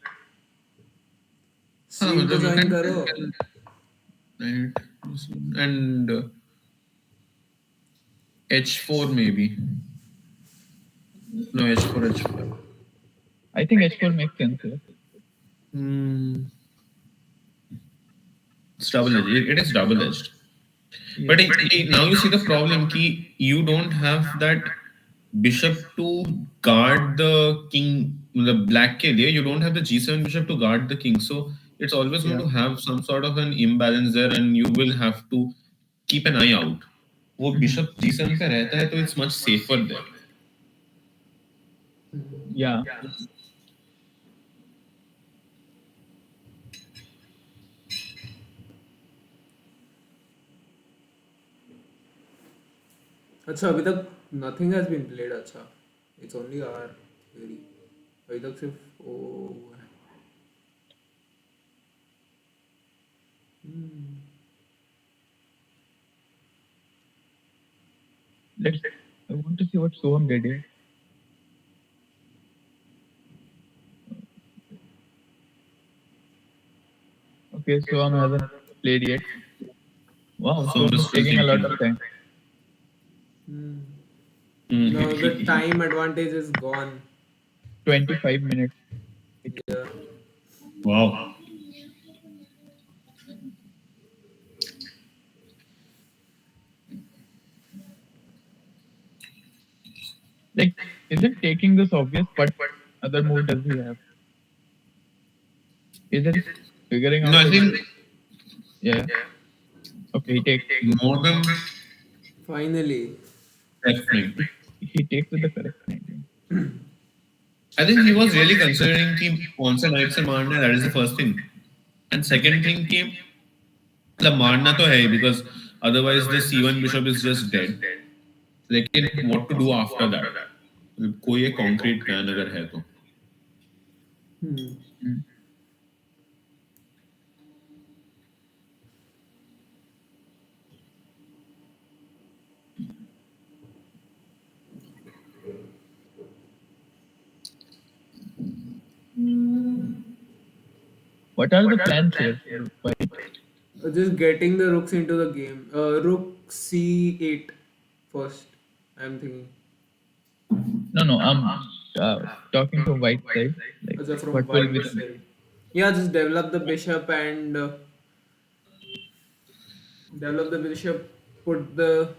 Stream तो join करो। And h4 maybe. No, h4, h5. I think h4 makes sense here. Hmm. It's double-edged. It is double-edged. Yeah. But now you see the problem key, you don't have that bishop to guard the king, the black ke liye, you don't have the g7 bishop to guard the king. So it's always going Yeah. to have some sort of an imbalance there, and you will have to keep an eye out. वो bishop g7 पे रहता है, तो it's much safer there. Yeah. अच्छा अभी तक nothing has been played. अच्छा it's only our theory. अभी तक सिर्फ वो है. I want to see what Soham did here. Okay, Soham hasn't played yet. Wow, So Soham is taking a lot of time. No, the time advantage is gone. 25 minutes. Yeah. Wow. Like, isn't taking this obvious? What other move does he have? Is it figuring out? No, I think Yeah. Okay, he takes. more than Finally. f9. He takes with the correct knight. I think he was really considering कि कौन सा knight से मारना है. That is the first thing. And second thing कि मतलब मारना तो है ही, because otherwise the c1 bishop is just dead. लेकिन what to do after that? कोई एक concrete plan अगर है तो. What are the plans here? Just getting the rooks into the game. Rook c8 first, I'm thinking. No, I'm talking from white side. Like, Also from what will white be the side. Yeah, just develop the bishop and put the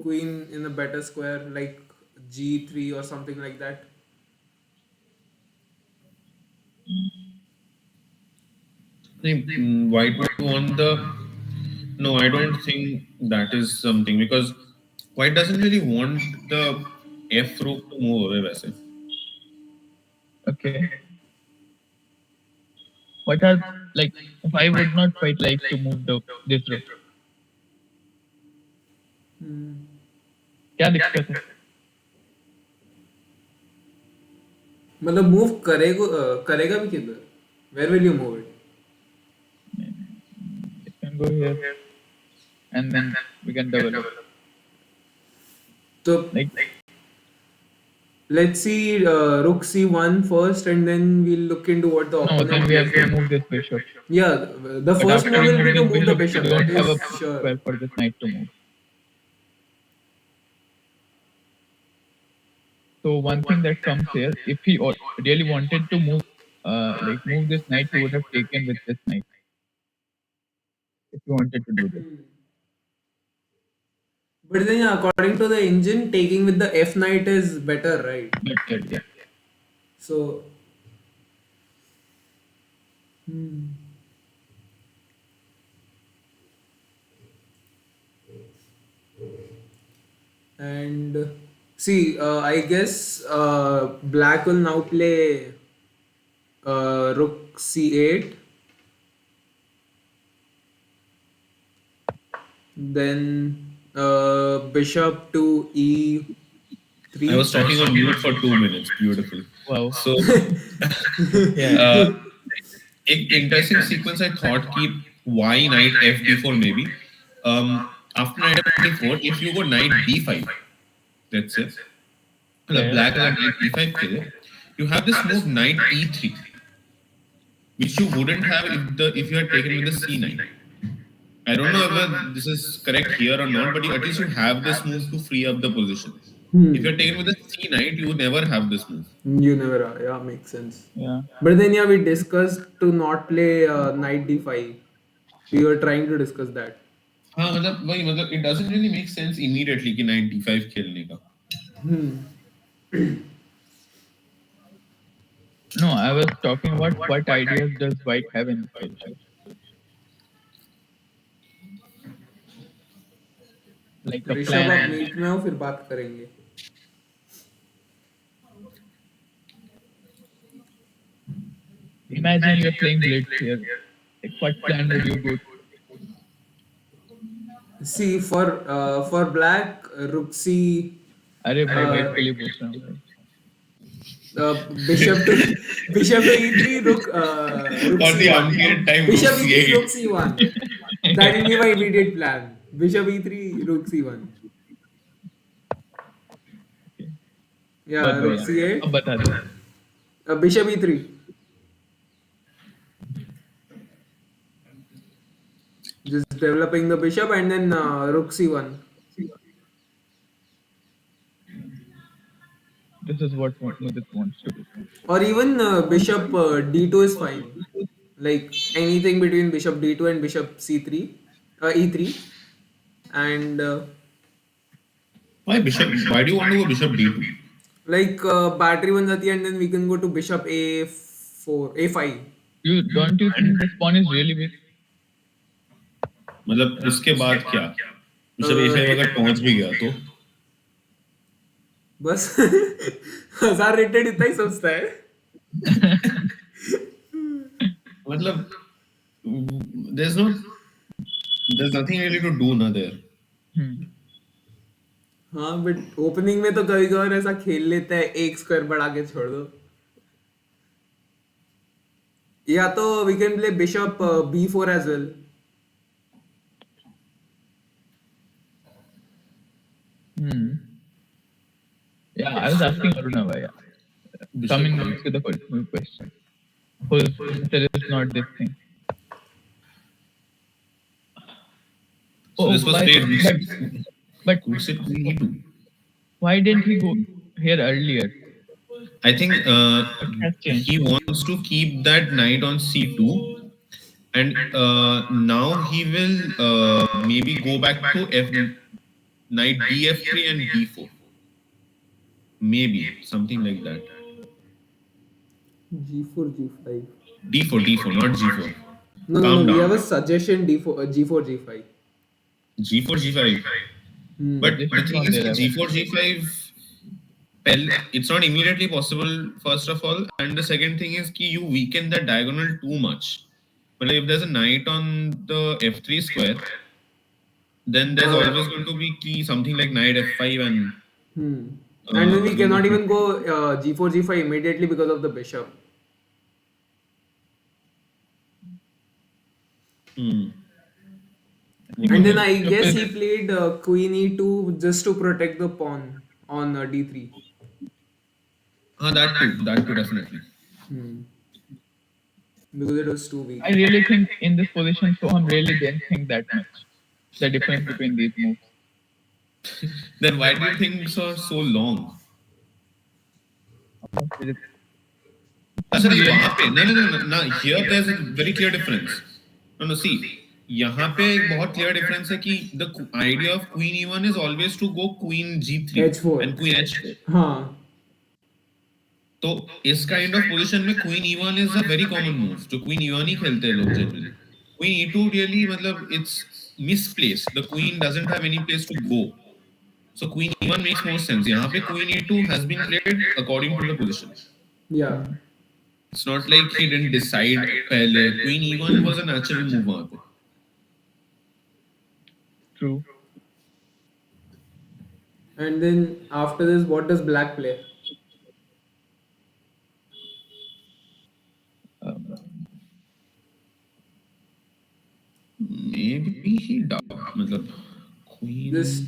queen in a better square like g3 or something like that. White would want the. No, I don't think that is something, because white doesn't really want the f rook to move away. वैसे. Okay. What are, like, if I would not quite like to move this rook? क्या दिक्कत है? मतलब move करेगा भी किधर? Where will you move it? It can go here, and then we can develop. So Like, let's see rook c1 first, and then we'll look into what the no, opponent then we have to plays. move this bishop. Yeah, the But first after move will be to removing move the we bishop. don't That have a is sure. square for this knight to move. So one thing that comes here, if he really wanted to move, move this knight, he would have taken with this knight. If he wanted to do this. But then, yeah, according to the engine, taking with the f knight is better, right? Better, yeah. So, and see, I guess black will now play rook c8. Then bishop to e3. I was talking on mute for 2 minutes. Beautiful. Wow. So, Yeah. एक interesting sequence I thought keep y knight f d4 maybe. After knight f d4, if you go knight d5, let's say, the Yeah. black and knight d5 खेले, you have this move knight e3, which you wouldn't have if you had taken with the c9. I don't know whether this is correct here or not, but at least you have this move to free up the position. If you're taken with a C knight, you would never have this move. You never are. Yeah, makes sense. Yeah. But then yeah, we discussed to not play knight d5. We were trying to discuss that. हाँ मतलब वही मतलब it doesn't really make sense immediately कि knight d5 खेलने का. No, I was talking about what ideas does white have in this position? Like a Rishabh आप plan. Meet में हो फिर बात करेंगे. Imagine you're playing blitz here. Like what plan would you go to? See, for black, rook c, अरे भाई white के लिए पूछ रहा हूँ भाई. bishop to bishop to e3, rook Or the c1. umpire time Bishop rook e3, c8. rook c1. That will be my immediate plan. Bishop e3, rook c1. Yeah, बता rook दो. c8. अब बता दो. Bishop e3. Just developing the bishop and then rook c1. This is what Mudit wants to do. Or even bishop d2 is fine. Like anything between bishop d2 and bishop c3, e3. And Why bishop? Why do you want to go bishop d2? like battery one jati and then we can go to bishop a4, a5. You don't you think this pawn is really weak? मतलब उसके बाद क्या? bishop a5 अगर पहुंच भी गया तो बस 1000 रेटेड इतना ही सोचता है. मतलब there's nothing really to do ना there. हाँ बट ओपनिंग में तो कभी कभार ऐसा खेल लेता है, एक स्क्वायर बढ़ा के छोड़ दो. या तो we can play bishop b4 as well. Yeah, I was asking Aruna bhai. Coming to the personal question. There is not this thing. So this was why, played. but Rook c2. why didn't he go here earlier? I think has changed? he wants to keep that knight on c2, and now he will maybe go back to knight df3 and d4. Maybe something like that. g4 g5. d4, not g4. No, Calm we down. have a suggestion d4 g4 g5. g4 g5. But This the is thing not is, there, g4 g5. It's not immediately possible, first of all, and the second thing is कि you weaken the diagonal too much. But if there's a knight on the f3 square, then there's always going to be key something like knight f5 and. And then we cannot even go g4 g5 immediately because of the bishop. And then I guess he played queen e2 just to protect the pawn on d3. That too, definitely. Because it was too weak. I really think in this position, Soham really didn't think that much. The difference between these moves. Then why do you think so long? Actually, no. Here there's a very clear difference. No, see. यहाँ पे एक बहुत clear difference है कि the idea of queen e1 is always to go queen g3 h4 and queen h4. हाँ. तो इस kind of position में queen e1 is a very common move. जो queen e1 ही खेलते हैं लोग generally. Queen e2 really मतलब it's misplaced. The queen doesn't have any place to go. So queen e1 makes more sense. यहाँ पे queen e2 has been played according to the position. Yeah. It's not like he didn't decide पहले. Queen e1 was a natural move वहाँ पे. True. And then after this, what does black play? Maybe he मतलब queen. This.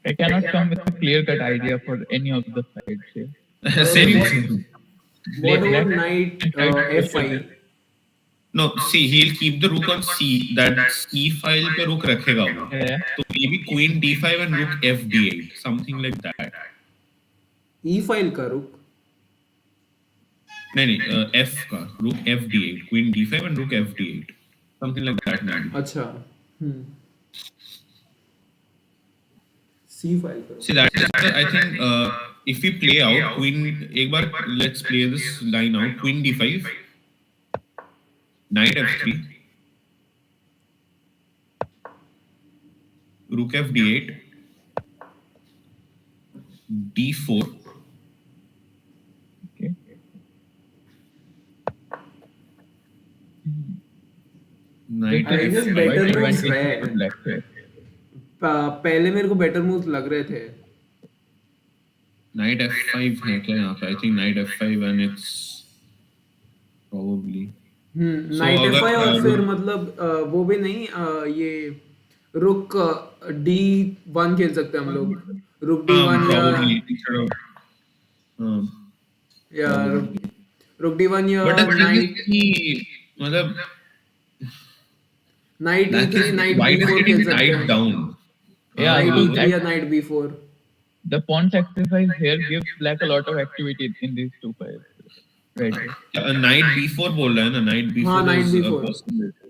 I cannot come with a clear-cut idea for any of the sides here. Same. What about knight f5? No, see, he'll keep the rook on C. That C file पे rook रखेगा वो. Yeah. So maybe queen d5 and rook f d8, something like that. E file का रुक. नहीं, f का rook f d8, queen d5 and rook f d8, something like that maybe. अच्छा. सी file का. See, that is I think if we play out queen, एक बार let's play this line out. Queen d5, knight f3, rook f d8, d4. Okay. Knight I guess f5. better White moves advantage रहे. for black here. पहले मेरे को better moves लग रहे थे. Knight f5 है क्या यहाँ पे? I think knight f5 and it's probably. Night अगर, f5 और फिर मतलब वो भी नहीं, ये रुक d1 खेल सकते हैं हम लोग. रुक d1 probably instead of, या probably. रुक d1 या But the thing night is कि मतलब night black e3 is night white is b4 getting खेल सकते tied हैं. down. Yeah, night so e3 that- या night b4. the pawn sacrifice here gives black a lot of activity in these two files. Right. Knight b4 बोल रहा है ना? Knight b4 हाँ, knight is a b4. possibility.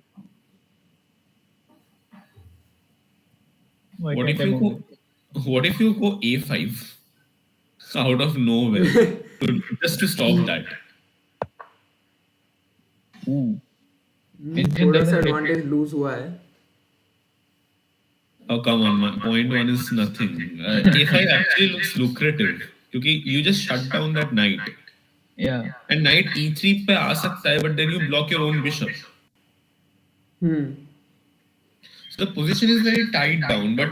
Why What can't if I you move go? What if you go a5 out of nowhere just to stop that? it? Ooh. Engine थोड़ा सा doesn't get advantage loose हुआ है. Oh come on, point one is nothing. A5 actually looks lucrative क्योंकि you just shut down that knight. Yeah. And knight e3 पे आ सकता है, but then you block your own bishop. So the position is very tight down, but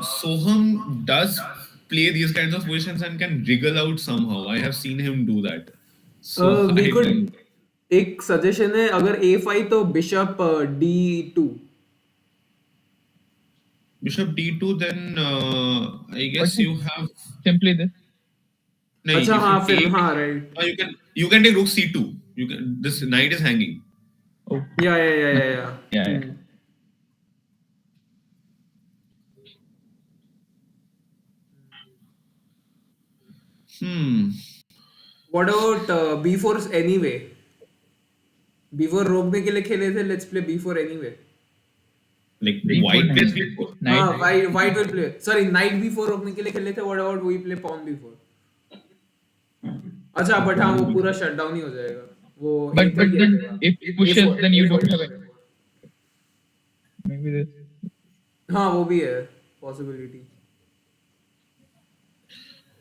Soham does play these kinds of positions and can wriggle out somehow. I have seen him do that. So we I could think एक suggestion है, अगर a5 तो bishop d2. bishop d2, then I guess What you have. simply this? नहीं, अच्छा if हाँ you फिर take, हाँ right. you can take rook c2. You can, this knight is hanging. Oh. या Yeah. What about b4 anyway? b4 रोकने के लिए खेले थे. Let's play b4 anyway. Like B4 white knight. plays b4. हाँ, Knight. white will play. Sorry, knight b4 रोकने के लिए खेले थे. What about we play pawn b4? अच्छा, but हाँ वो पूरा shutdown ही हो जाएगा. वो But A3 then खेलेगा. if he pushes, A4 then you A4 don't have it. Maybe this. हाँ वो भी है possibility.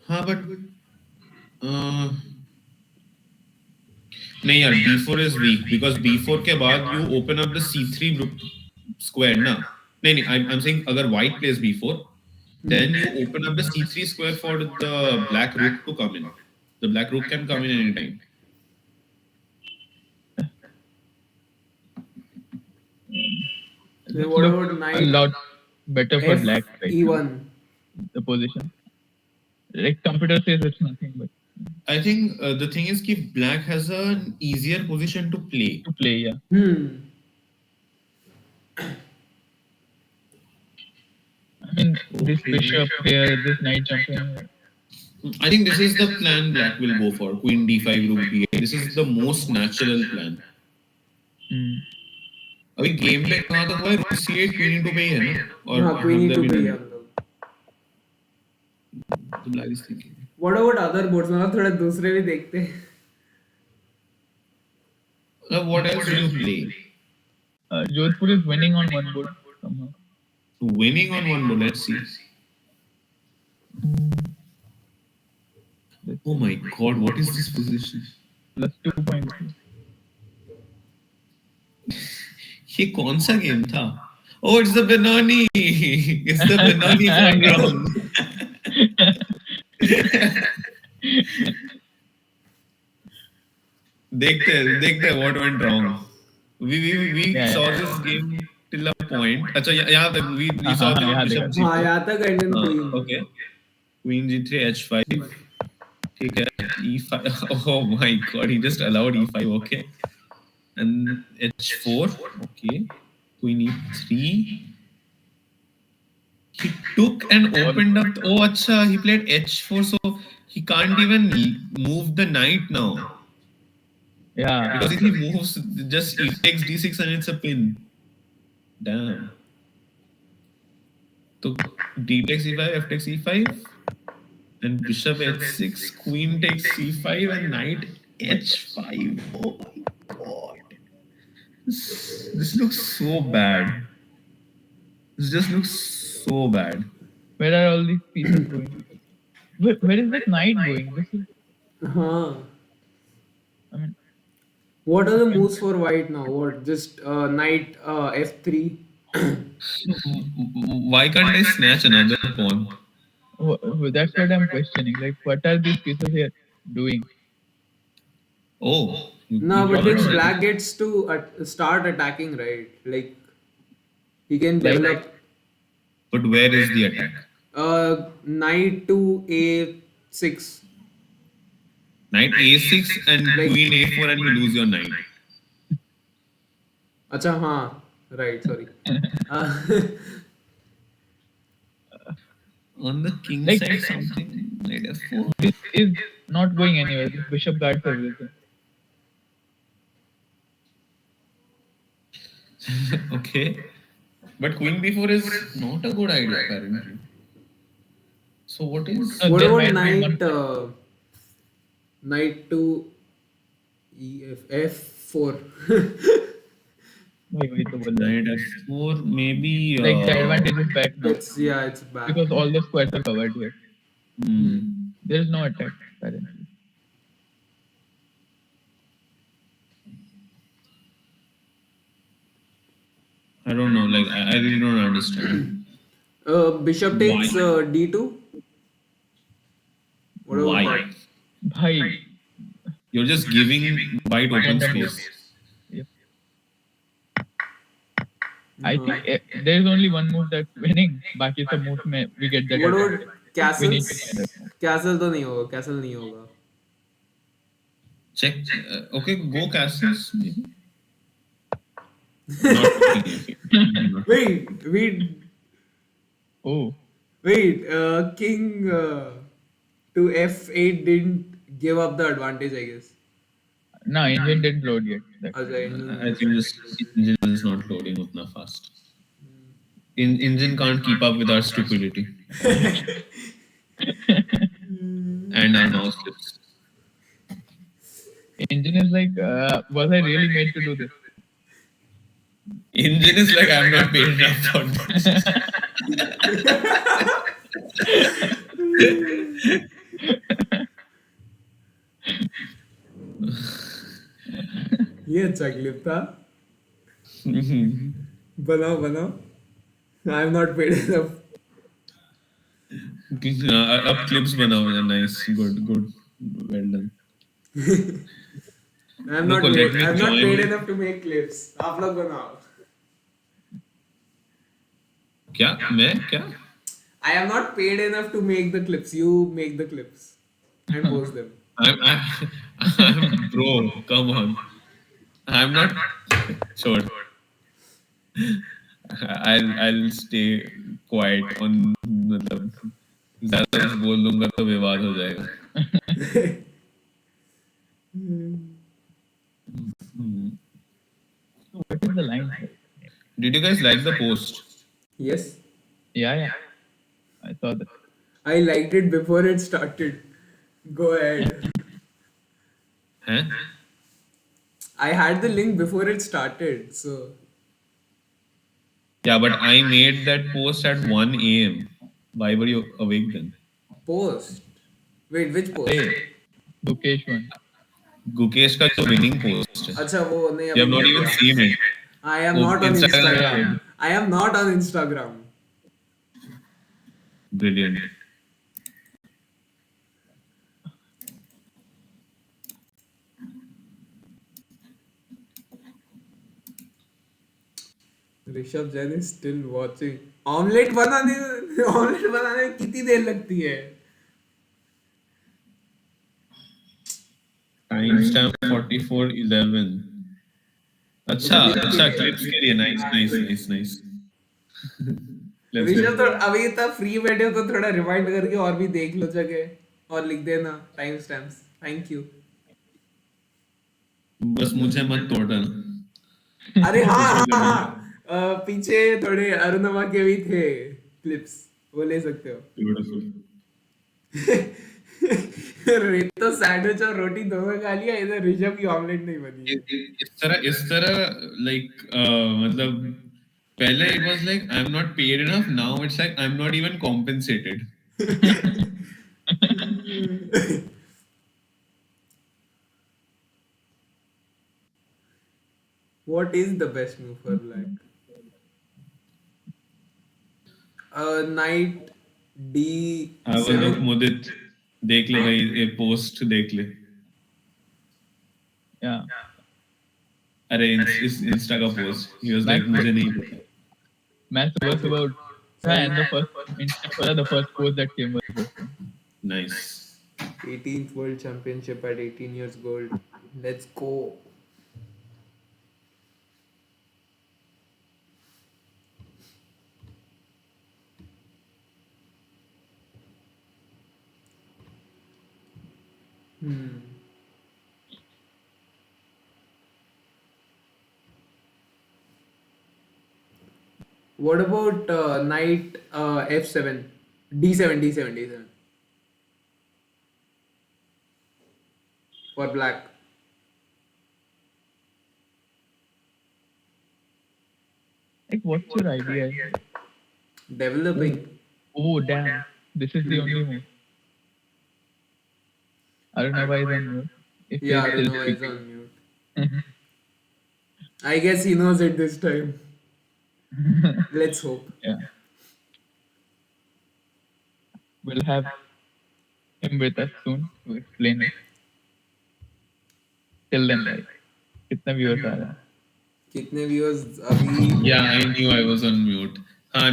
हाँ but नहीं यार, b4 is weak because b4 के बाद you open up the c3 square ना. नहीं I'm saying अगर white plays b4, then you open up the c3 square for the black rook to come in. The black rook can come in anytime. Then what about A knight lot better for black right now, e1? the position. Like computer says it's nothing, but I think the thing is कि black has an easier position to play. to play, yeah. I mean, this bishop here, this knight jumping here. I think this is the plan black will go for. Queen d5, rook d8. This is the most natural plan. अभी game पे कहाँ तक हुआ है? rook c8 queen into पे ही है ना? और हाँ queen हम into जब b भी- हम लोग. तो black is thinking. What about other boards? मतलब थोड़ा दूसरे भी देखते हैं. What else do you play? Jodhpur is winning on one board somehow. Winning on one board. Let's see. Oh my God! What is this position? Plus 2.2. ये कौन सा game था? Oh, it's the Benoni. It's the Benoni background. देखते हैं what went wrong. We Yeah, saw yeah. this game till a point. अच्छा यहाँ तक we हाँ, saw हाँ, the यहाँ bishop देखा. हाँ यहाँ तक and then queen. Okay. Queen g3 h5. ठीक है. e5. Oh my God! He just allowed e5. Okay. and h4. Okay. Queen e3. He took and opened up. Oh, acha, he played h4, so he can't even move the knight now. Yeah. Because if he moves, just e takes d6 and it's a pin. Damn. So d takes e5, f takes e5, and bishop h6, queen takes c5, and knight h5. Oh my god. This looks so bad. This just looks so bad. Where are all these pieces going? Where is that knight going? This is. Huh. I mean, What are the moves for white now? What? Just knight f3. Why can't I snatch another pawn? that's what I'm questioning. Like, what are these pieces here doing? Oh, No, but can't then snatch. black gets to start attacking, right? Like he can Like- develop But where is the attack? knight to a6. Knight a6 and Like- queen a4, and you lose your knight. Acha, हाँ, right. Sorry. On the king Like- side, something knight f4. This is not going anywhere. This bishop guards everything. Okay, but queen b4 is not a good idea apparently. So what is? No, What there about might be knight one- knight to f4? Wait, तो बोल रहा है. Knight f4, maybe. Like the advantage is back now It's back. because all the squares are covered here. hmm. There is no attack apparently. I don't know. Like I really don't understand. Bishop takes d2. What about Why? that? Bhai. You're just giving white open space. Yep. I think there is only one move that's winning. बाकी सब moves में we get that What about advantage. We need castles? to find that move. Castle तो नहीं होगा. Castle नहीं होगा. Check. Okay, go castles. Maybe. Not okay. Wait. Oh, King to f8 didn't give up the advantage, I guess. no, engine didn't load yet. That's I think this engine is not loading utna fast. Engine can't keep up with our stupidity and our mouse clicks. engine is like, was I really made to do this? Engine is like, I'm not paid enough for this. ये अच्छा clip था. बनाओ. I am not paid enough. अब clips बनाओ यार, nice, good, well done. I am not Look, let me paid join. enough to make clips. आप लोग बनाओ. क्या? I am not paid enough to make the clips. You make the clips and post them. I'm bro, come on. I'm not sure. I'll stay quiet on मतलब ज़्यादा कुछ बोल दूंगा तो विवाद हो जाएगा. What is the line? Did you guys like the post? Yes. Yeah. I saw that. I liked it before it started. Go ahead. Huh? I had the link before it started, so Yeah, but I made that post at 1 a.m. Why were you awake then? post. Wait, which post? Hey, Dukesh one. Gukesh का जो winning post है. अच्छा वो नहीं You have not even seen it. I am Oh, not on Instagram. Instagram. I am not on Instagram. Brilliant. Rishabh Jain is still watching. Omelette बनाने में कितनी देर लगती है? Timestamp 44:11. अच्छा अच्छा क्लिप्स के लिए nice nice nice nice let's go Rishabh तो अभी इतना फ्री बैठे हो तो थोड़ा रिमाइंड करके और भी देख लो जगह और लिख देना टाइम स्टैम्प्स। Thank you. बस मुझे मत तोड़ना अरे हाँ उसमें हाँ से भी हाँ पीछे थोड़े अरुणमा के भी थे क्लिप्स, वो ले सकते हो। ब्यूटीफुल रे तो सैंडविच और रोटी दोनों खा लिया, इधर ऋषभ की ऑमलेट नहीं बनी है। इस तरह लाइक मतलब पहले it was like I am not paid enough now it's like I am not even compensated What is the best move for black? Knight I was look D7. मुदित देख ले भाई ये पोस्ट देख ले Yeah. अरे इस इंस्टा का post he was मैं लाइक मुझे नहीं पता मैं सुबह सुबह उठा and the first Insta खोला, the first post that came was this one. Nice 18th World Championship at 18 years old. Let's go. Hmm. What about knight f7, d7, d7, d7 for black? Like, what's your idea? Developing. Oh damn, this is the only move. Arunava is on mute. If Yeah, he's I still know he's speaking. on mute. I guess he knows it this time. Let's hope. Yeah, we'll have him with us soon to explain it. Till then, like, कितने viewers आ रहे हैं? कितने viewers अभी? Yeah, I knew I was on mute.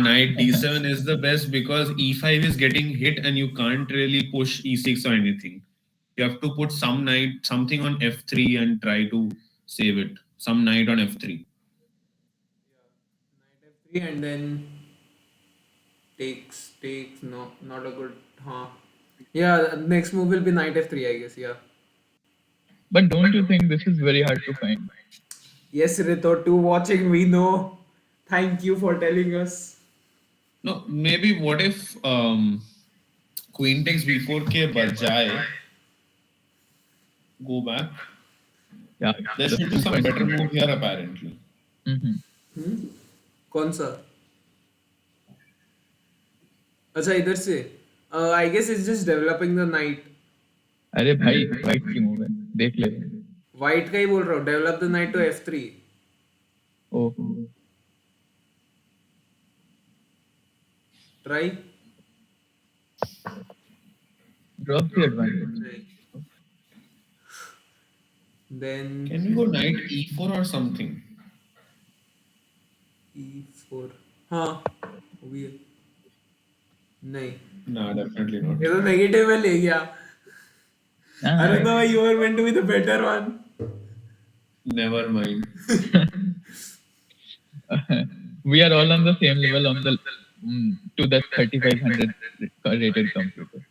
Knight d7 is the best because e5 is getting hit and you can't really push e6 or anything. You have to put some knight, something on f3 and try to save it. Some knight on f3. Knight f3 and then takes no, not a good. Huh. Yeah, next move will be knight f3, I guess. Yeah. But don't you think this is very hard to find? Yes, Rito, to watching, we know. Thank you for telling us. No, maybe what if queen takes b4 के बजाय go back? Yeah, There the should be some 2.0. better move here apparently. कौन सा? अच्छा इधर से. I guess it's just developing the knight. अरे भाई white की move है, देख ले. White का ही बोल रहा हूँ. Develop the knight to f3. Oh, Try. drop the advantage. Then Can we go knight e4 or something? e4. हाँ. भी नहीं. Nah, definitely not. ये तो नेगेटिव में ले गया. Ah, I don't know why you were meant to be the better one. Never mind. we are all on the same level on the to that 3500 rated computer.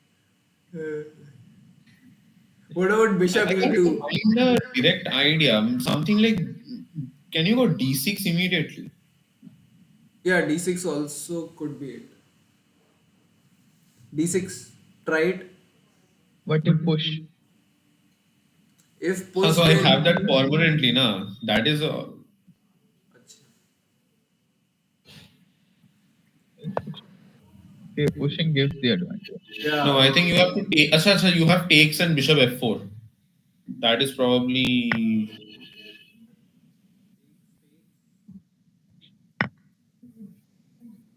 What about bishop I can't e2? find a direct idea. Something like, can you go d6 immediately? Yeah, d6 also could be it. d6. Try it. What if push? If push, So I then- have that permanently, na. That is a. अच्छा. Okay, pushing gives the advantage. Yeah. No, I think you have to take. Achha, you have takes and bishop f4. That is probably.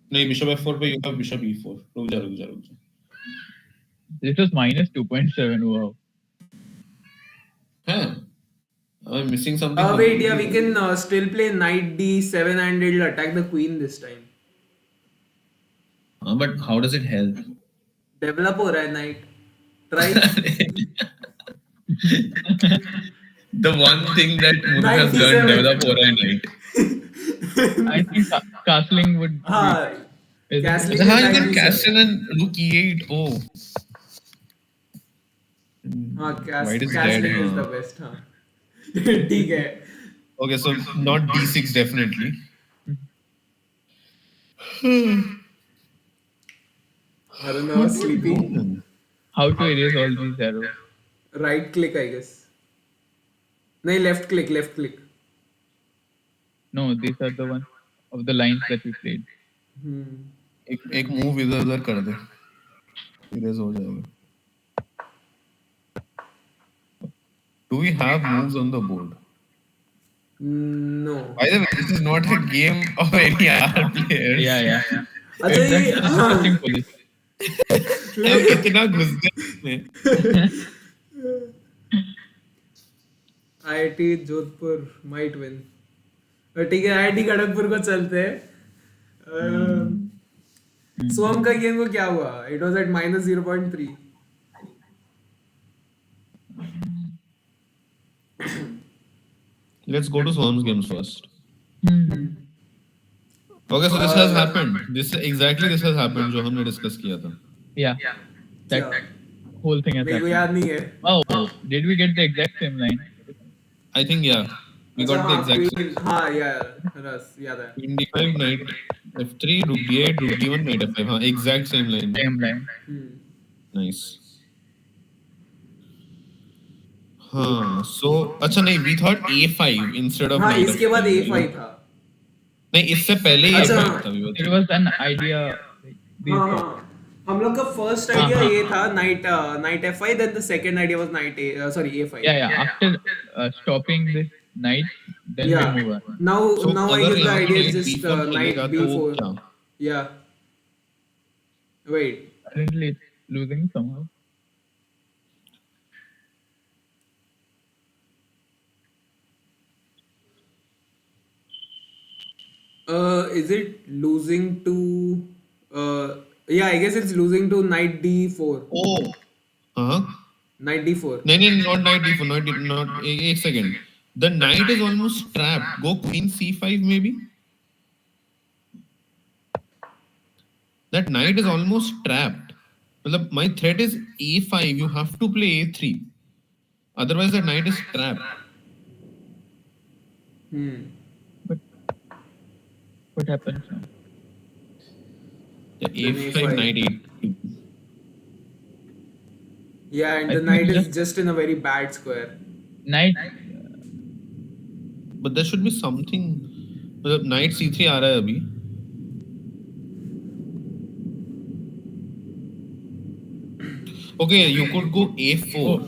No, bishop f4 पे you have bishop e4. रुक जा. This is minus 2.7. Wow. Huh? I'm missing something. Wait, yeah, we can still play knight d7 and it'll attack the queen this time. But how does it help? Develop हो रहा है knight. Try. The one thing that Murug has done, 97. develop over a night. I think castling would be. हाँ Is it? castling अच्छा, with हाँ, you knight can d7. castle and rook e8. Oh. हाँ White is dead. castling is the best. हाँ ठीक है. Okay, so not d6 definitely. Arun What was do you sleepy. do then? How to erase all these arrows? Right click I guess. नहीं left click. No, these are the ones of the lines that we played. एक move इधर उधर कर दे, erase हो जाएगा. Do we have moves on the board? No. By the way, this is not a game of any other players. Yeah. अच्छा It's ये just हाँ testing police. अब कितना घुस गए इसमें. IIT Jodhpur might win. ठीक है IIT खड़गपुर को चलते हैं. सोम का गेम को क्या हुआ? It was at -0.3. Let's go to Swam's games first. Okay, so this has happened. This has happened जो हमने discuss किया था. Yeah, that क्या? whole thing has मेरे को happened. याद नहीं है. Oh, did we get the exact same line? I think yeah, we got the exact. Queen, हाँ यार रस याद है. Queen d5, knight f3, rook d8, rook d1, knight f5. हाँ, exact same line. Same line. Nice. हाँ, so अच्छा नहीं, we thought a5 instead of हाँ knight इसके बाद f5. A5 था. नहीं, इससे पहले ही अच्छा, a5 था. It was an idea. These हाँ things. हम लोग का फर्स्ट आइडिया ये था knight f5 then the second idea was a5. Yeah. After stopping this knight, then Yeah. we move on. Now So I अगर guess the यहाँ idea is knight just b4 knight चलेगा तो b4. क्या? Yeah. Wait. Apparently, it's losing somehow. Is it losing to? Yeah, I guess it's losing to knight d4. Oh. हाँ. Knight d4. नहीं, not knight d4, not एक second. The knight is almost trapped. Go queen c5 maybe. That knight is almost trapped. मतलब my threat is a5. You have to play a3. Otherwise, the knight is trapped. But what happens now? The a5 knight a2. Yeah, and I the think knight it's is just in a very bad square. Knight. But there should be something. मतलब knight c3 आ रहा है अभी. Okay, you could go a4.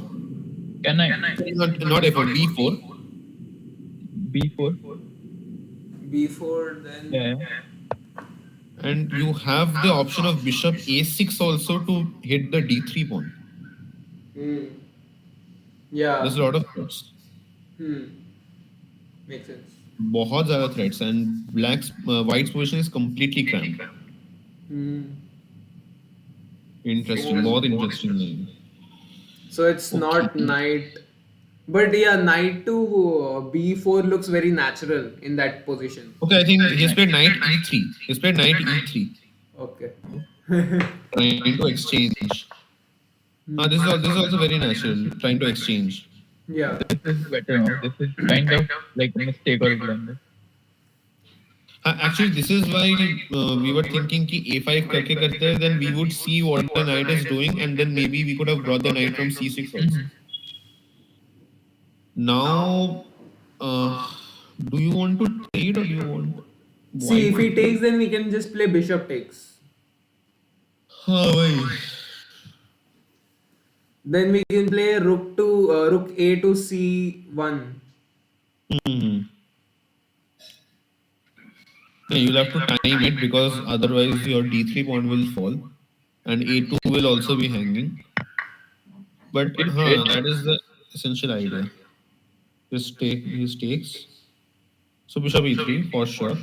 Can I? Not a4, b4. B4. b4 then. Yeah. And you have the option of bishop a6 also to hit the d3 pawn. Yeah. There's a lot of threats. Makes sense. बहुत ज़्यादा threats and white's position is completely cramped. Interesting, बहुत interesting line. So it's not knight, but yeah, knight to b4 looks very natural in that position. Okay, I think he's played knight e3. He's played knight e3. Okay. Trying to exchange. This is also very natural. Trying to exchange. Yeah. This is better now. This is kind of like a mistake or a blunder. Actually, this is why we were thinking कि a5 करके करते हैं, then we would see what the knight is doing, and then maybe we could have brought the knight from c6 also. Now, do you want to trade or do you want? See, if he takes, then we can just play bishop takes. हाँ भाई. Then we can play rook a to c1. Yeah, you'll have to time it because otherwise your d3 pawn will fall and a2 will also be hanging. But that is the essential idea. His takes. So bishop e3 for sure.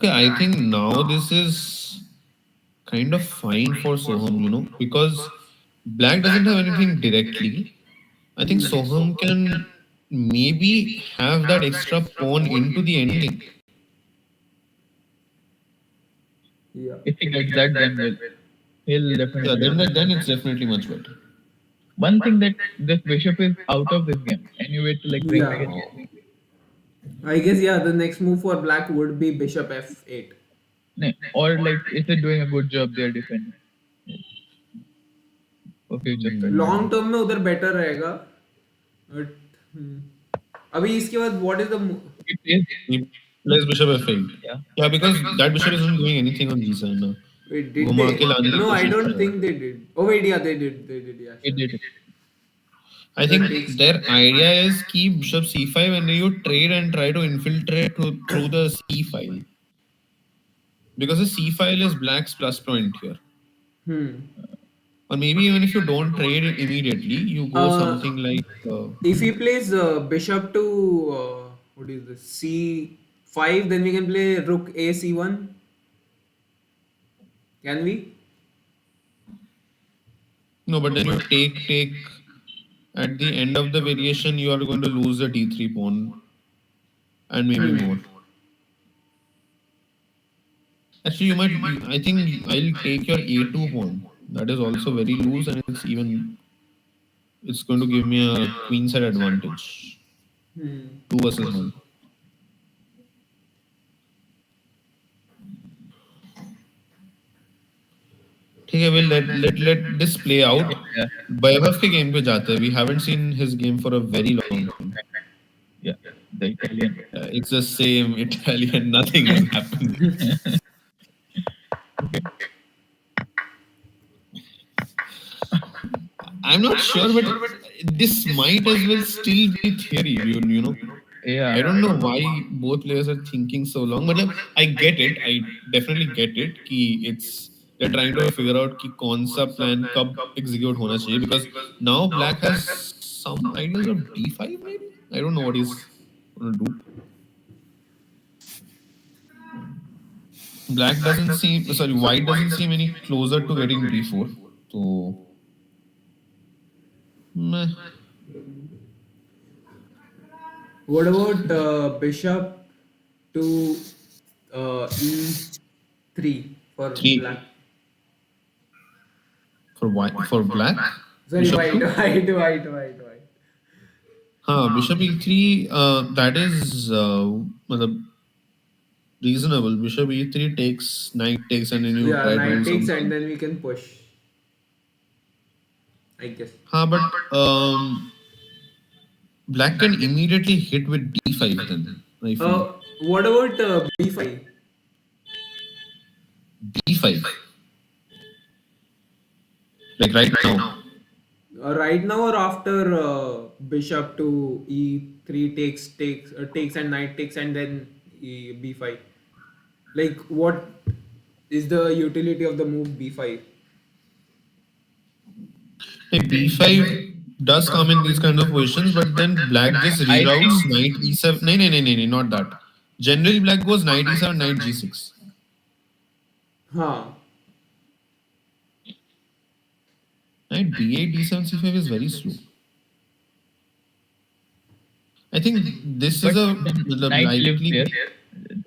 Okay, I think now this is kind of fine for Soham, because black doesn't have anything directly. I think Soham can maybe have that extra pawn into the ending. Yeah. If he gets that, then well, he'll Yeah, definitely then win. then it's definitely much better. One thing that this bishop is out of this game. Any way to like bring back Yeah. in here? I guess yeah, the next move for black would be bishop f8. No, or like is it doing a good job there defending for future threats? Hmm. Long term में उधर better रहेगा but अभी इसके बाद what is the It is, He plays bishop f8. yeah. Yeah, because that bishop isn't doing anything on g7 now. wait did घुमा they के लाने की no I कोशिश कर don't रहा है. think they did oh wait yeah they did yeah It sure did. I that think takes their idea is keep bishop c5 and then you trade and try to infiltrate through the c file. Because the c file is black's plus point here. hmm Or maybe even if you don't trade it immediately, you go uh something like if he plays bishop to what is this c5 then we can play rook a c1 can we no, but then you take at the end of the variation you are going to lose the d3 pawn and maybe more. Actually, you might. I think I'll take your a2 pawn. That is also very loose, and it's going to give me a queen side advantage. hmm 2 versus 1. ठीक है, we'll let this play out. Yeah, वैभव के game पे जाते हैं. We haven't seen his game for a very long time. yeah. The Italian. It's the same Italian. Nothing has happened. I'm not sure, but this might as well still be theory. You know. Yeah. I don't know why both players are thinking so long, but like, I get it. I definitely get it. कि it's they're trying to figure out कि कौन सा plan कब execute होना चाहिए, because now black has some ideas of d5 maybe. I don't know what he's gonna do. Black doesn't seem sorry. White doesn't seem any closer to getting d4. So meh. what about bishop to e3 for Three black for white for black. sorry Bishop white to white bishop e3. That is मतलब reasonable. Bishop e3 takes knight takes and then you yeah try to knight do takes something. and then we can push I guess But black can immediately hit with d5 then. I feel what about b5 b5 like right now. right now or after bishop to e3 takes and knight takes and then b5 like what is the utility of the move b5 Like b5 does come in these kind of positions, but then black just I reroutes think knight e7. No, not that. Generally, black goes knight e7, knight g6. huh Knight b8, d7, c5 is very slow. I think this but is a then knight lives likely. there.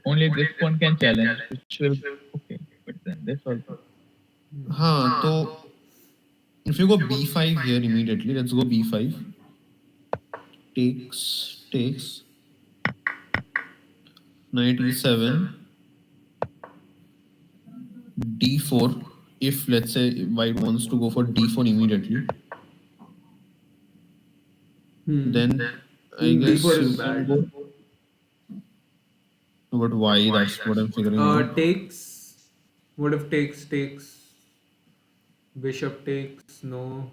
Only this one can challenge, which will okay. But then this also. हाँ तो if you go b5 here immediately, let's go b5. Takes knight e7, d4. If let's say white wants to go for d4 immediately, then I guess d4 you is can bad go. But why? That's what I'm figuring out. takes what if takes bishop takes no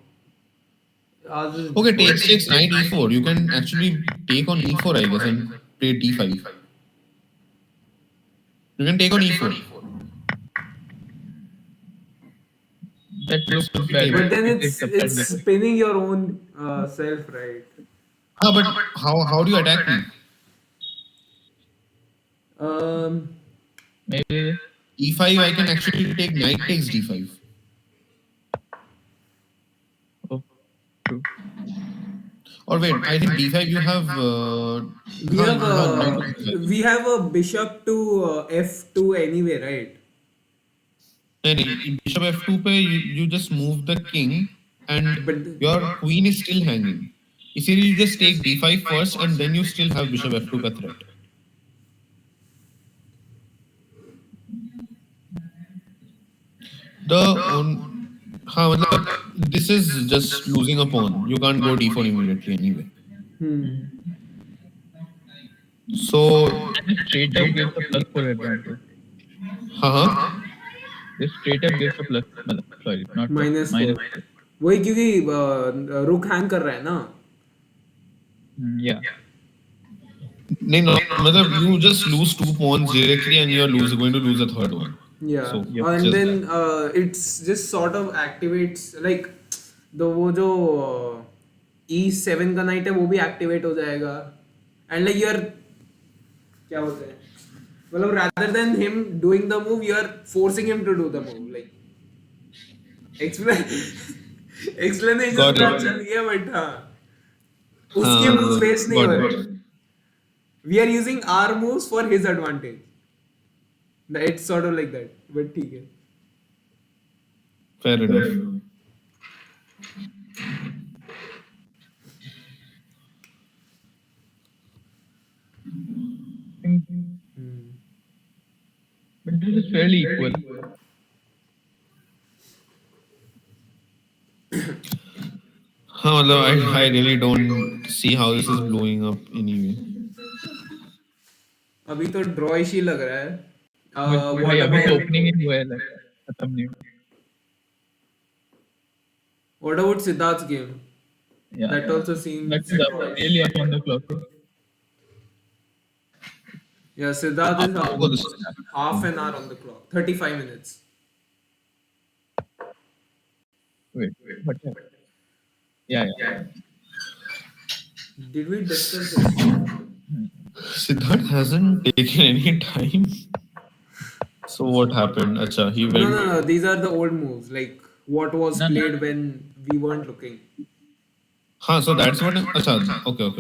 ours is Okay, takes knight e4. You can actually take on e4, I guess, and play d5. You can take on e4. That looks bad. but then It it's takes a it's bad spinning your own self right But how do you attack me? um maybe E5, I can actually take knight takes D5. Oh, true. Or wait, I think D5 you have. We have You have knight to D5. a bishop to f2 anyway, right? नहीं, bishop f2 पे you just move the king and But your queen is still hanging. इसीलिए you just take d5 first and then you still have bishop f2 का threat. The हाँ मतलब this is just losing a pawn. You can't go d4 immediately anyway. So This straight up gives a plus 4 advantage. हाँ This straight up gives a plus. Sorry, not minus minus 4 वही क्योंकि रुक hang कर रहा है ना. Yeah. नहीं मतलब you just lose 2 pawns directly and you're going to lose a third one. Yeah, So, and just then it's just sort of activates like वो जो E7 का knight है वो भी activate हो जाएगा and like you're क्या बोलते हैं मतलब rather than him doing the move you're forcing him to do the move like explanation Got it. चल गया but हाँ उसके moves waste नहीं हो got रहे. it. We are using our moves for his advantage. It's sort of like that, but ठीक है. Fair enough. But this is fairly equal. हाँ मतलब I really don't see how this is blowing up anyway. अभी तो ड्रॉइश ही लग रहा है. भाई अभी तो ओपनिंग ही हुआ है खत्म नहीं हुआ. What about Siddharth's game? Yeah. That also seems That's really up on the clock. Yeah, Siddharth is half an hour on the clock. 35 minutes. Wait, what? Yeah. Did we discuss this? Siddharth hasn't taken any time. So what happened? Acha, he went. No. These are the old moves. Like what was played when we weren't looking. हाँ, so that's what. Acha, okay.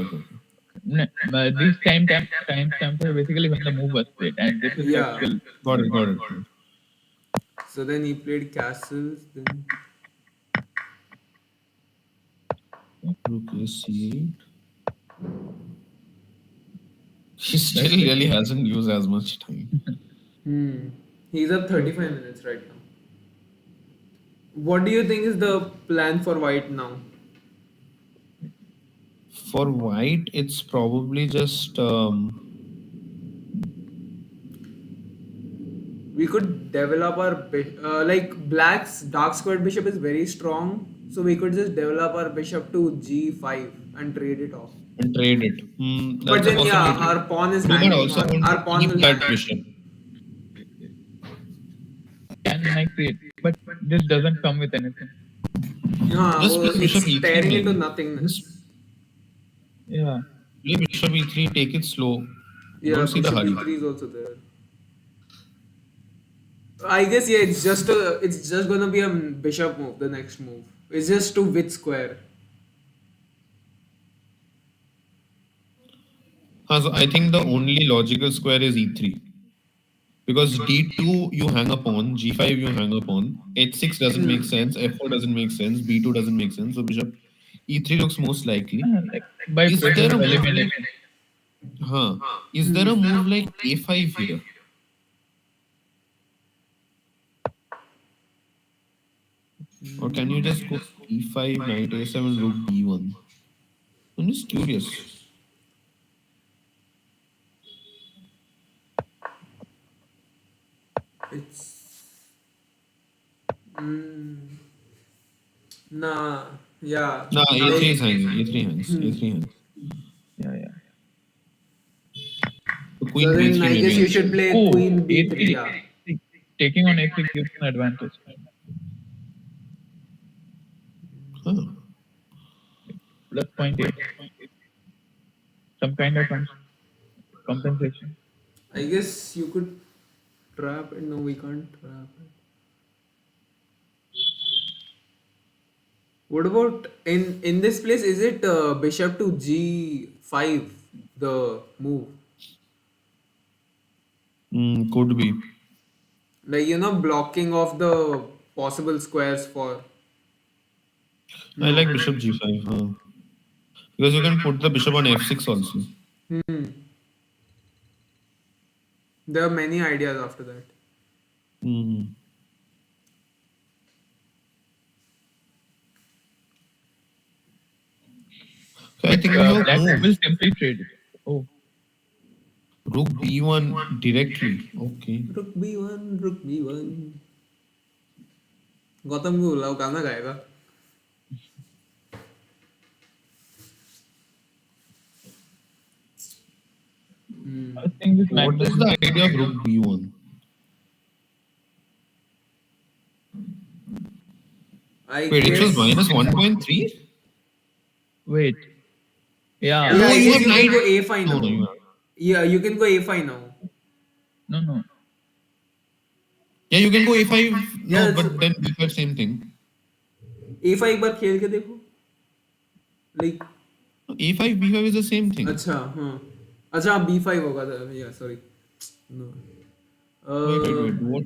These timestamps are basically when the move was played, and this is actual. Got it. So then he played castles. Then Rook A8. He still really hasn't used as much time. He's up 35 minutes right now. What do you think is the plan for White now? For White, it's probably just. We could develop our like Black's dark squared bishop is very strong, so we could just develop our bishop to G5 and trade it off. And trade it. But then our pawn is hanging. Also our pawn keep will that bishop. Can I create? But this doesn't come with anything. Just bishop it's E3 tearing maybe. into nothingness. Yeah. Play bishop E3, take it slow. Yeah, Don't see the bishop hurry. E3 is also there. I guess it's just gonna be a bishop move. The next move it's just to width square. So I think the only logical square is E3. Because D2 you hang up on, G5 you hang up on, H6 doesn't make sense, F4 doesn't make sense, B2 doesn't make sense, so bishop E3 looks most likely. Like by Is there a move elimination. Is there a move like A5 here? Or can you just go E5, knight A7, rook B1? I'm just curious. It's nah, yeah. Nah, A3 is hanging. A3 hangs. Yeah. So queen So then B3 I guess maybe. you should play queen B3. A3. Yeah. Taking on A3 gives an advantage. Plus 0.8. Some kind of compensation. I guess you could trap it. No, we can't trap it. What about in this place? Is it bishop to g5 the move? Could be. Like blocking of the possible squares for. I No. like bishop g5, huh? Because you can put the bishop on f6 also. There are many ideas after that. Hmm. So I think you Black move will simply trade it. Oh, rook b1 directly. Okay. रुक B1 Gautam को बुलाओ गाना गाएगा I think this knight What is the idea of rook b1? Wait, it was minus 1.3? Wait. Yeah. Yeah, Oh, I you guess have you can knight. go A5 No, now. no, you have. Yeah, you can go A5 now. No. Yeah, you can go a5. No, Yeah, but then b5 same thing. A5 एक बार खेल के देखो. Like a5, b5 is the same thing. अच्छा हाँ अच्छा B5 होगा था. Yeah, sorry. No. Wait. What?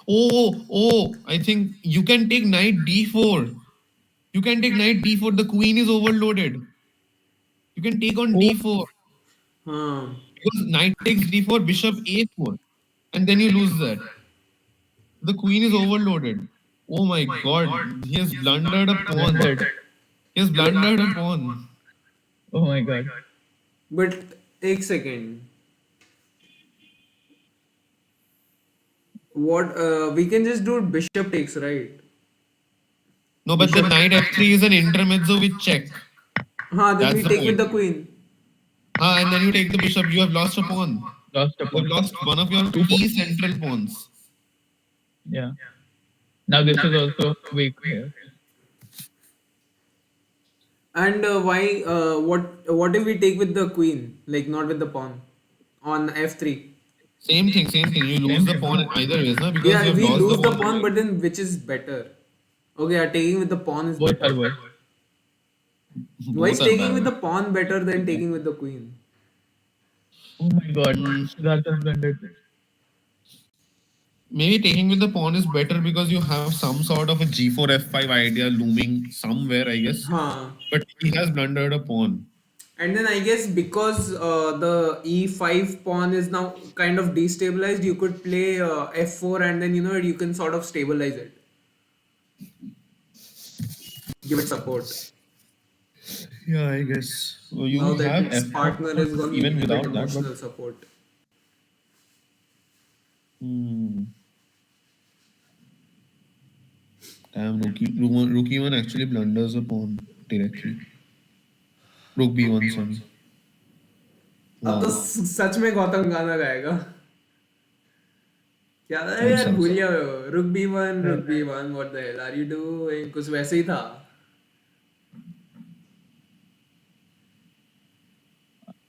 Oh, I think you can take knight d4. You can take knight d4. The queen is overloaded. You can take on d4. हाँ. Because knight takes d4, bishop a4. And then you lose that. The queen is overloaded. Oh my god. He has blundered a pawn. He has blundered a pawn. Oh my god. But एक second. What we can just do bishop takes, right? No, but the knight f3 is an intermezzo with check. हाँ, then That's we the take with point. the queen. And then you take the bishop. You have lost a pawn. Lost a You pawn. have lost one of your key central pawns. Yeah. Now this is also weak here. And why? What if we take with the queen, like not with the pawn, on f3? Same thing. You lose the pawn either ways, na? Because Yeah, you have we lost lose the the pawn. pawn, but then which is better? Okay, yeah, taking with the pawn is Both better. are worse. Why is Both are taking bad. with the pawn better than taking with the queen? Oh my god. Siddharth has blundered. Maybe taking with the pawn is better because you have some sort of a g4 f5 idea looming somewhere, I guess. Huh. But he has blundered a pawn. And then I guess because the e5 pawn is now kind of destabilized, you could play f4 and then you can sort of stabilize it. Give it support. Yeah, I guess. So you Now that have its f4 partner is gonna even give it without that. emotional But, support. damn, rook e1 actually blunders a pawn directly. Rook b1, sorry. अब तो सच में गौतम गाना गाएगा क्या था कौन यार सा? भूल गया रुक B1 what the hell are you doing कुछ वैसे ही था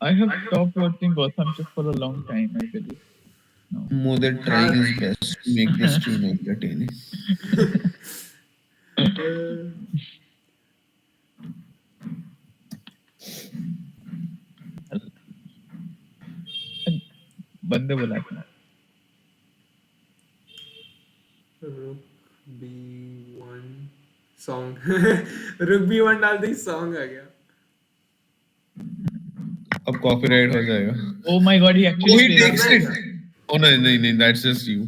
I have stopped watching Gotham just for a long time, I believe. No. More than trying his best to make this stream entertaining. बंदे बुलाते हैं रुक B1 सॉन्ग रुक B1 डाल the song आ गया अब copyright हो जाएगा. Oh my god, he actually Oh, he played takes it. it. Oh no, that's just you.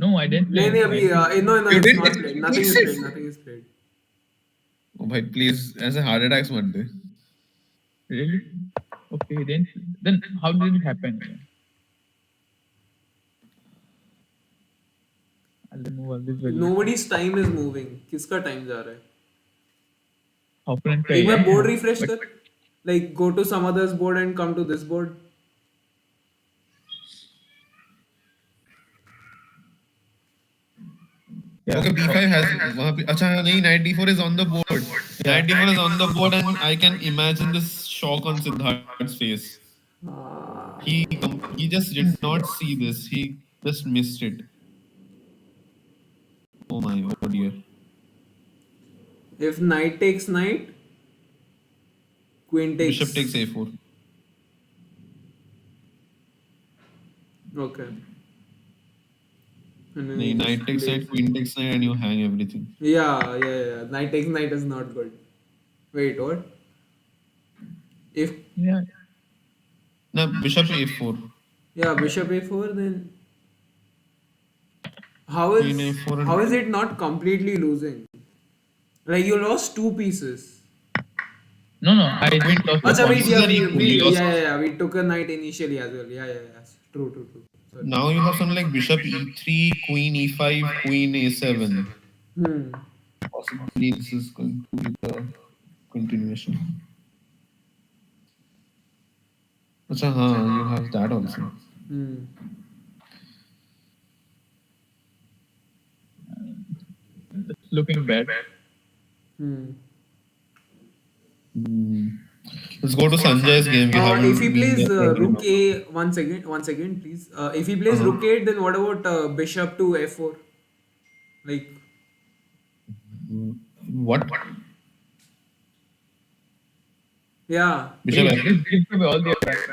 No, I didn't play नहीं it. अभी no You it's didn't not take played it? nothing is Takes played it? nothing is played Oh भाई please ऐसे heart attacks मत दे. Really? Okay, he didn't. Then how did it happen? I'll remove all these videos. nobody's time is moving किसका time जा रहा है Opponent का एक ही बार है. board refresh But- कर like go to some other's board and come to this board Yeah. Okay, b5 has वहाँ पे अच्छा नहीं knight d4 is on the board. Knight d4 is on the board and I can imagine this shock on Siddharth's face. He just did not see this. Just missed it. Oh my, oh dear. If knight takes knight, queen takes. Bishop takes a4. Okay. And then No, he knight just takes plays. knight, queen takes knight, and you hang everything. Yeah. Knight takes knight is not good. Wait, what? If Yeah. Now bishop a4. bishop a4, then Queen a4 how is it not completely losing? Like you lost two pieces. No, I didn't lost Acha, wait, pieces are equal. You lost- we took a knight initially as well. Yeah. True. Sorry. Now you have something like bishop e3, queen e5, queen a7. Possibly this is going to be the continuation. Acha, you have that also. It's looking bad. Let's go to Sanjay's game. We haven't If he been plays there for a very rook long. a, one second, please. If he plays rook a, then what about bishop to f4? Like, What? yeah, Bishop It f4. gives away all the attacks.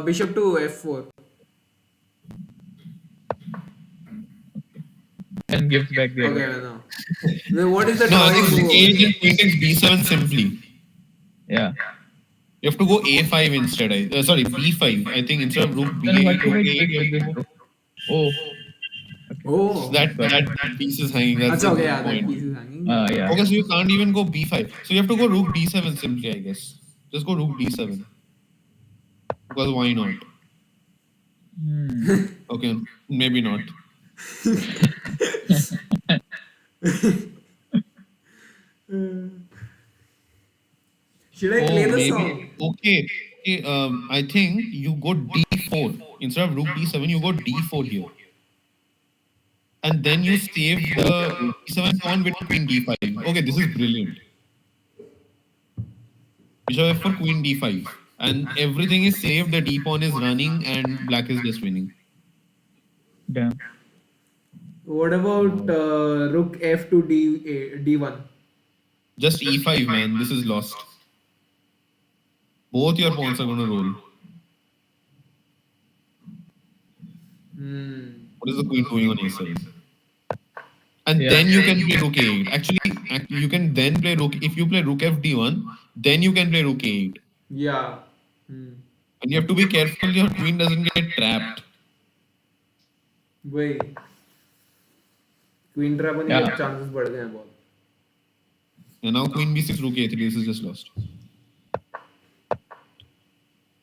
bishop to f4. And gives back the Okay, attack. now. Then what is the No, I think drawing rook move? a and queen takes b7 simply. Yeah. You have to go a5 instead. Sorry, b5. I think instead of rook Then b8, what do I rook do a8, you with have to this go. rook? Oh, That piece is hanging. That's Acha, the okay, that point. piece is hanging. Yeah. Okay, so you can't even go b5. So you have to go rook d7 simply, I guess. Just go rook d7. Because why not? Okay, maybe not. Should I play the maybe. song? Okay. I think you go d4. Instead of rook d7, you go d4 here. And then you save the d7 pawn with queen d5. Okay, this is brilliant. Bishop f4, queen d5. And everything is saved, the d pawn is running, and black is just winning. Damn. What about rook f to d1? Just e5, man. This is lost. Both your pawns are going to roll. What is the queen doing on a7? And then you can play rook a8. Actually, you can then play rook. If you play rook fd1, then you can play rook a8. Yeah. And you have to be careful your queen doesn't get trapped. वही queen trap होने के chances बढ़ गए हैं बहुत. And now queen b6, rook a3. This is just lost.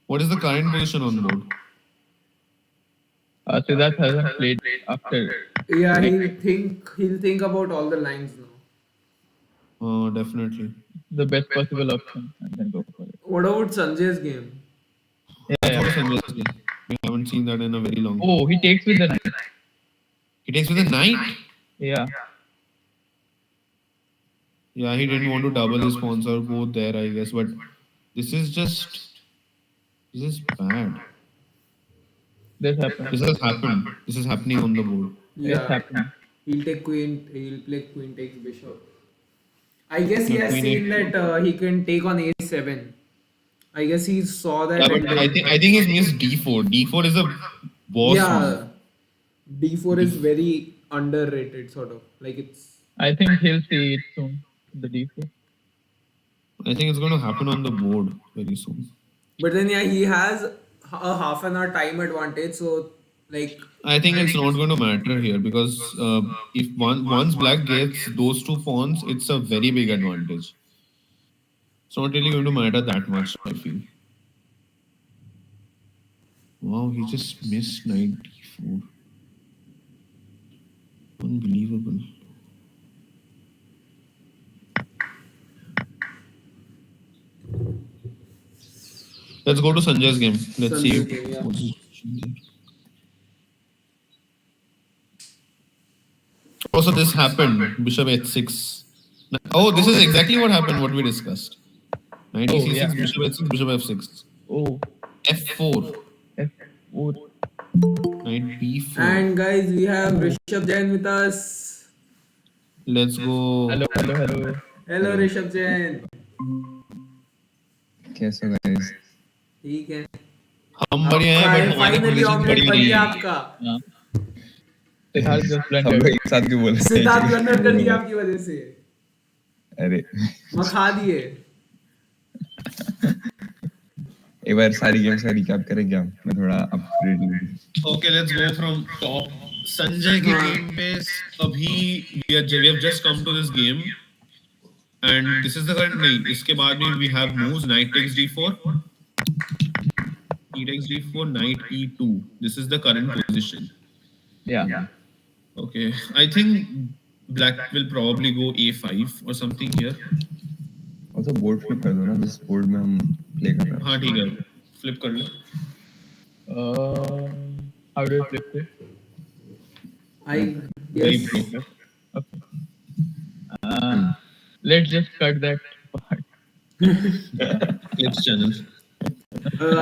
What is the current position on board? Siddharth hasn't played after. Yeah, he'll think about all the lines now. Oh, definitely. The best possible option and then go for it. What about Sanjay's game? Yeah. We haven't seen that in a very long time. Oh, he takes with the knight. He takes with a knight? Yeah. Yeah, he didn't want to double his pawns or go there, I guess. But this is bad. This happens. This has happened. This is happening on the board. Yeah, It's happening. he'll play queen takes bishop. I guess he No, has queen seen eight. that he can take on a7. I guess he saw that. Yeah, and but then- I think he's missed d4. D4 is a boss move. yeah, d4 is very underrated, sort of. Like it's. I think he'll see it soon. The d4. I think it's going to happen on the board very soon. But then he has a half an hour time advantage, so like. I think it's not going to matter here because if once black gets those two pawns, it's a very big advantage. It's not really going to matter that much, I feel. Wow, he just missed knight d4. Unbelievable. Let's go to Sanjay's game. Let's see. Sanjay's game, yeah. What's his position there. Also, this happened. Bishop h6. Oh, this is exactly what happened. What we discussed. Knight e6, yeah. bishop h6, bishop f6. Oh, f4. F4. Knight b4. And guys, we have Rishabh Jain with us. Let's go. Hello. Hello Hello. Rishabh Jain. कैसे हो guys? ठीक है. हम बढ़िया हैं but हमारी finally position omelette बढ़िया बन नहीं गया है. आपका. हाँ. सिद्धार्थ just हम blundered. लोग एक साथ क्यों बोल रहे हैं? सिद्धार्थ ब्लंडर कर दिया आपकी वजह से. अरे मखा दिए. एक बार सारी गेम्स का रिकैप करें क्या? मैं थोड़ा अपग्रेड लूं. Okay, let's go from top. Sanjay के गेम पे अभी we have just come to this game and this is the current नहीं इसके बाद में we have moves knight takes d4 e takes d4 knight e2. This is the current position. Yeah. Okay, I think black will probably go a5 or something here. Also board flip कर दो ना, जिस board में हम play कर रहे हैं. हाँ ठीक है, flip कर लो. How do you flip it? I guess. Okay. Let's just cut that part. Clips channel.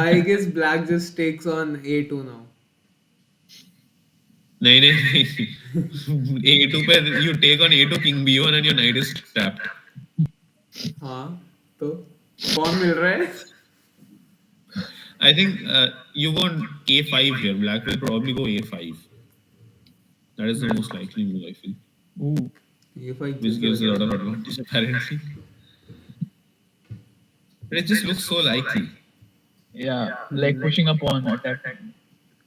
I guess black just takes on a2 now. नहीं a2 पे you take on a2 king b1 and your knight is trapped. हाँ तो कौन मिल रहा है? I think you go on a5 here. Black will probably go a5. That is the most likely move, I feel. Ooh. Which gives a lot of advantage, apparently. But it just looks so likely. Yeah, like pushing a pawn attack.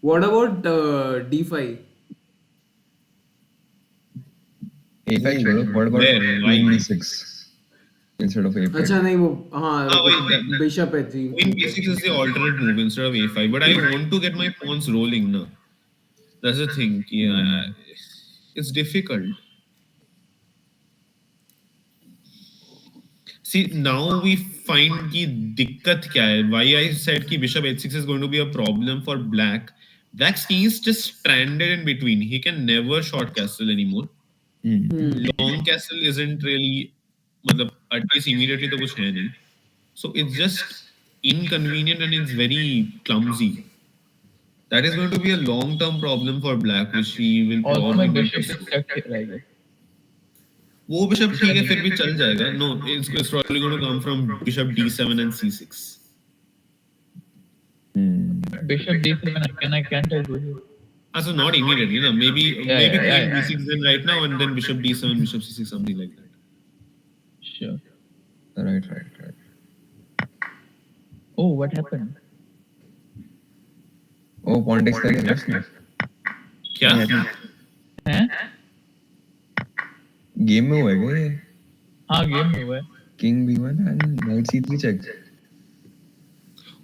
What about d5? A5 छोड़ो, what about Where? Why? queen d6 instead of a5? अच्छा नहीं वो हाँ wait, bishop है जी. Queen b6 is the alternate move instead of a5. But I want to get my pawns rolling now. That's the thing. Yeah, it's difficult. See, now we find कि दिक्कत क्या है. Why I said कि bishop h6 is going to be a problem for black. Black's king is just stranded in between. He can never short castle anymore. Long castle isn't really, मतलब at least immediately तो कुछ है नहीं. So it's just inconvenient and it's very clumsy. That is going to be a long-term problem for black, which he will Also, my probably bishop is stuck here, I guess. वो bishop ठीक है फिर भी चल जाएगा. No, it's probably going to come from bishop d7 and c6. Bishop d7, can't I do here? So not immediately, no. Maybe Yeah. queen b6 then right now and then bishop d7, bishop c6, something like that. Sure. Right. Oh, what happened? Oh, pawn takes कर लिया उसने. क्या? हैं? Game में हुआ है क्या ये? हाँ, game में हुआ है. King b1 and knight c3 check.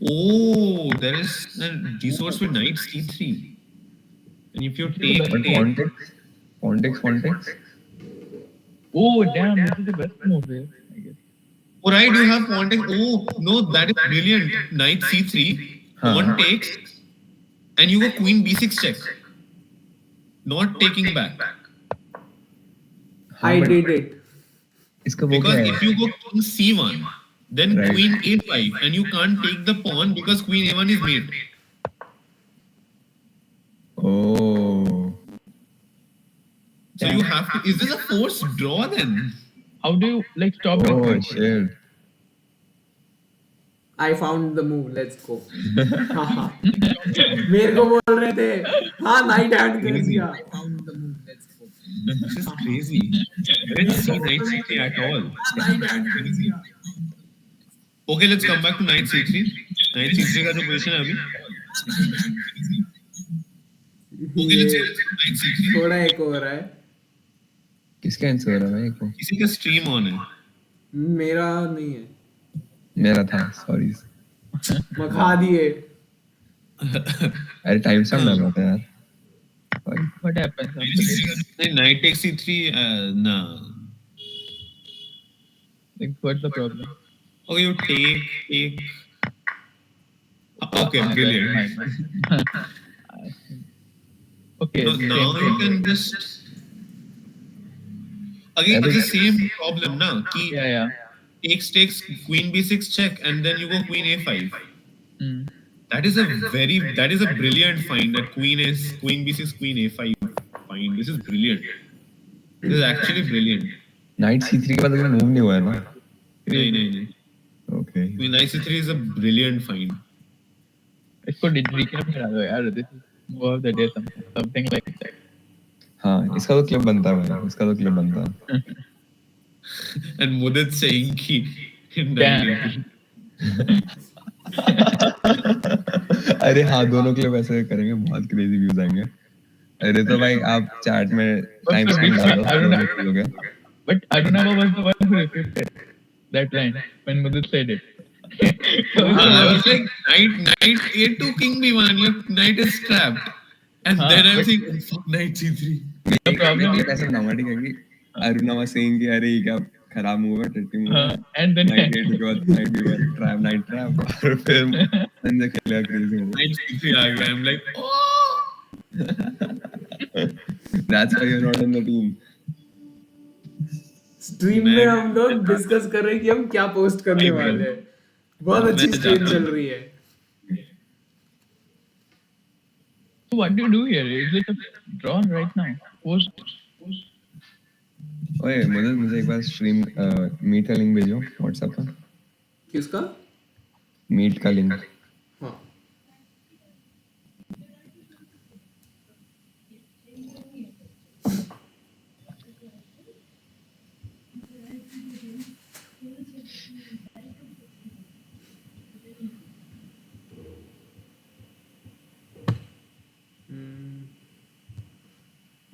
Oh, there is a resource with knight c3. And if you take But pawn takes. Oh, damn, this is the best move here, I guess. Oh, right, you have pawn take. Oh, no, that is brilliant. Knight c3, pawn takes, and you go queen b6 check. Not taking back. I did it. इसका वो क्या Because है? if you go king c1, then Right. queen a5, and you can't take the pawn because queen a1 is mate. Oh. So you have to. Is this a forced draw then? How do you like stop it? Oh shit. I found the move. Let's go. मेरे को बोल रहे थे हाँ night hand कर दिया. I found the move. Let's go. This is crazy. I didn't see knight c3 at all. Night hand कर दिया. Okay, let's come back to knight c3. Knight c3 का जो position है अभी. Okay, let's see knight c3. थोड़ा एक हो रहा है. किसका आंसर हो रहा है भाई को? किसी का stream on है. मेरा नहीं है. मेरा था, सॉरी. मखा दिए. अरे टाइम स्टैम्प लगा था यार. What happens after this? नहीं, knight takes c3. Nah. Like, what's the problem? Okay, you take. Okay, brilliant. Okay. So now you can just. Again, it's the same problem now. Ki Yeah. takes queen b6 check and then you go queen a5. That is a brilliant find. That queen b6 queen a5 find. This is brilliant. This is actually brilliant. Knight c3 के बाद अभी move नहीं हुआ है ना? नहीं. Okay. Queen knight c3 is a brilliant find. इसको recap करा दो यार. This is move of the day, something like that. हाँ, इसका तो क्लिप बनता है. इसका तो क्लिप बनता है. And Mudit saying कि अरे हाँ, दोनों क्लिप ऐसे करेंगे, बहुत क्रेजी व्यूज आएंगे. अरे तो भाई आप चैट में टाइम स्पेंड डालो. But Arunava was the one who repeated that line when Mudit said it. I was like, knight a2 king b1, your knight is trapped. And then I'm saying, fuck knight c3. The problem is ऐसा बनाऊंगा, ठीक है, कि Aruna was saying कि अरे ये क्या खराब मूव है, टट्टी मूव है. and then Knight a2 के बाद knight b1 trap, knight trap, और फिर संजय खेलेगा क्रेजी मूव. Knight c3 आ गया. I'm like, oh. That's why you're not in the team. Stream में हम लोग डिस्कस कर रहे हैं कि हम क्या पोस्ट करने वाले हैं. बहुत अच्छी स्ट्रीम चल रही है. So what do you do here? Is it a draw right now? Post. ओए मुझे एक बार स्ट्रीम मीट का लिंक भेजो व्हाट्सएप पर. किसका? मीट का लिंक. हाँ.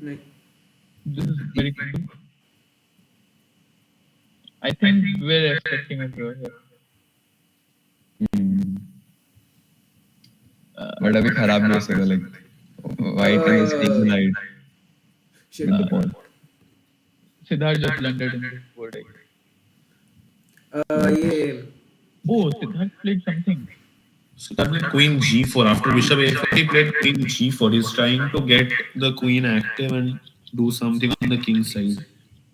नहीं. This is very cool. I think we're expecting a draw here. But अभी खराब भी हो सकता है. Like white can stick knight Shit. With the pawn. Siddharth just blundered in this board. ये Oh, Siddharth played something. So that played queen g4 after bishop a4. He played queen g4. He's trying to get the queen active and do something on the king side.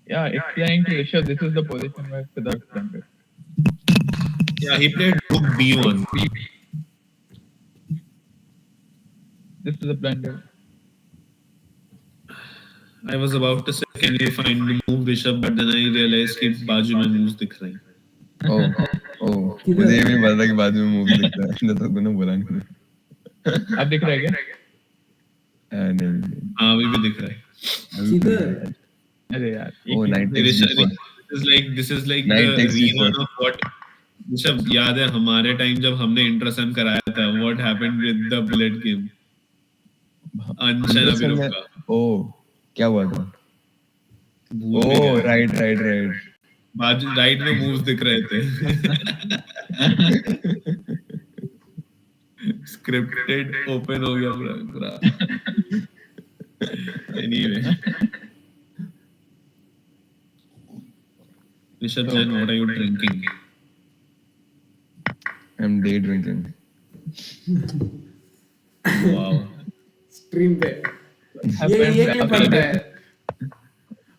Yeah, explaining to Rishabh, this is the position where Siddharth blundered. Yeah, he played rook b1. This is a blunder. I was about to say, can you find the move bishop, but then I realized कि बाजू में moves दिख रहे हैं. ओह मुझे ये भी नहीं पता कि बाजू में मूव दिखता है. तो तूने बोला नहीं. अब दिख रहा है क्या? नहीं. हाँ अभी भी दिख रहा है. किधर? अरे यार. ओह night takes g4. This is like Knight the takes rerun g4. of what. Rishabh याद है हमारे टाइम जब हमने इंटरसेम कराया था. What happened with the bullet game? Anshan अभिरुप का. ओह क्या हुआ था? Oh right. बाजू राइट में मूव्स दिख रहे थे. स्क्रिप्टेड ओपन हो गया पूरा. Anyway. Rishabh Jain, what are you drinking? I'm day drinking. Wow. Stream पे ये क्या बनता है?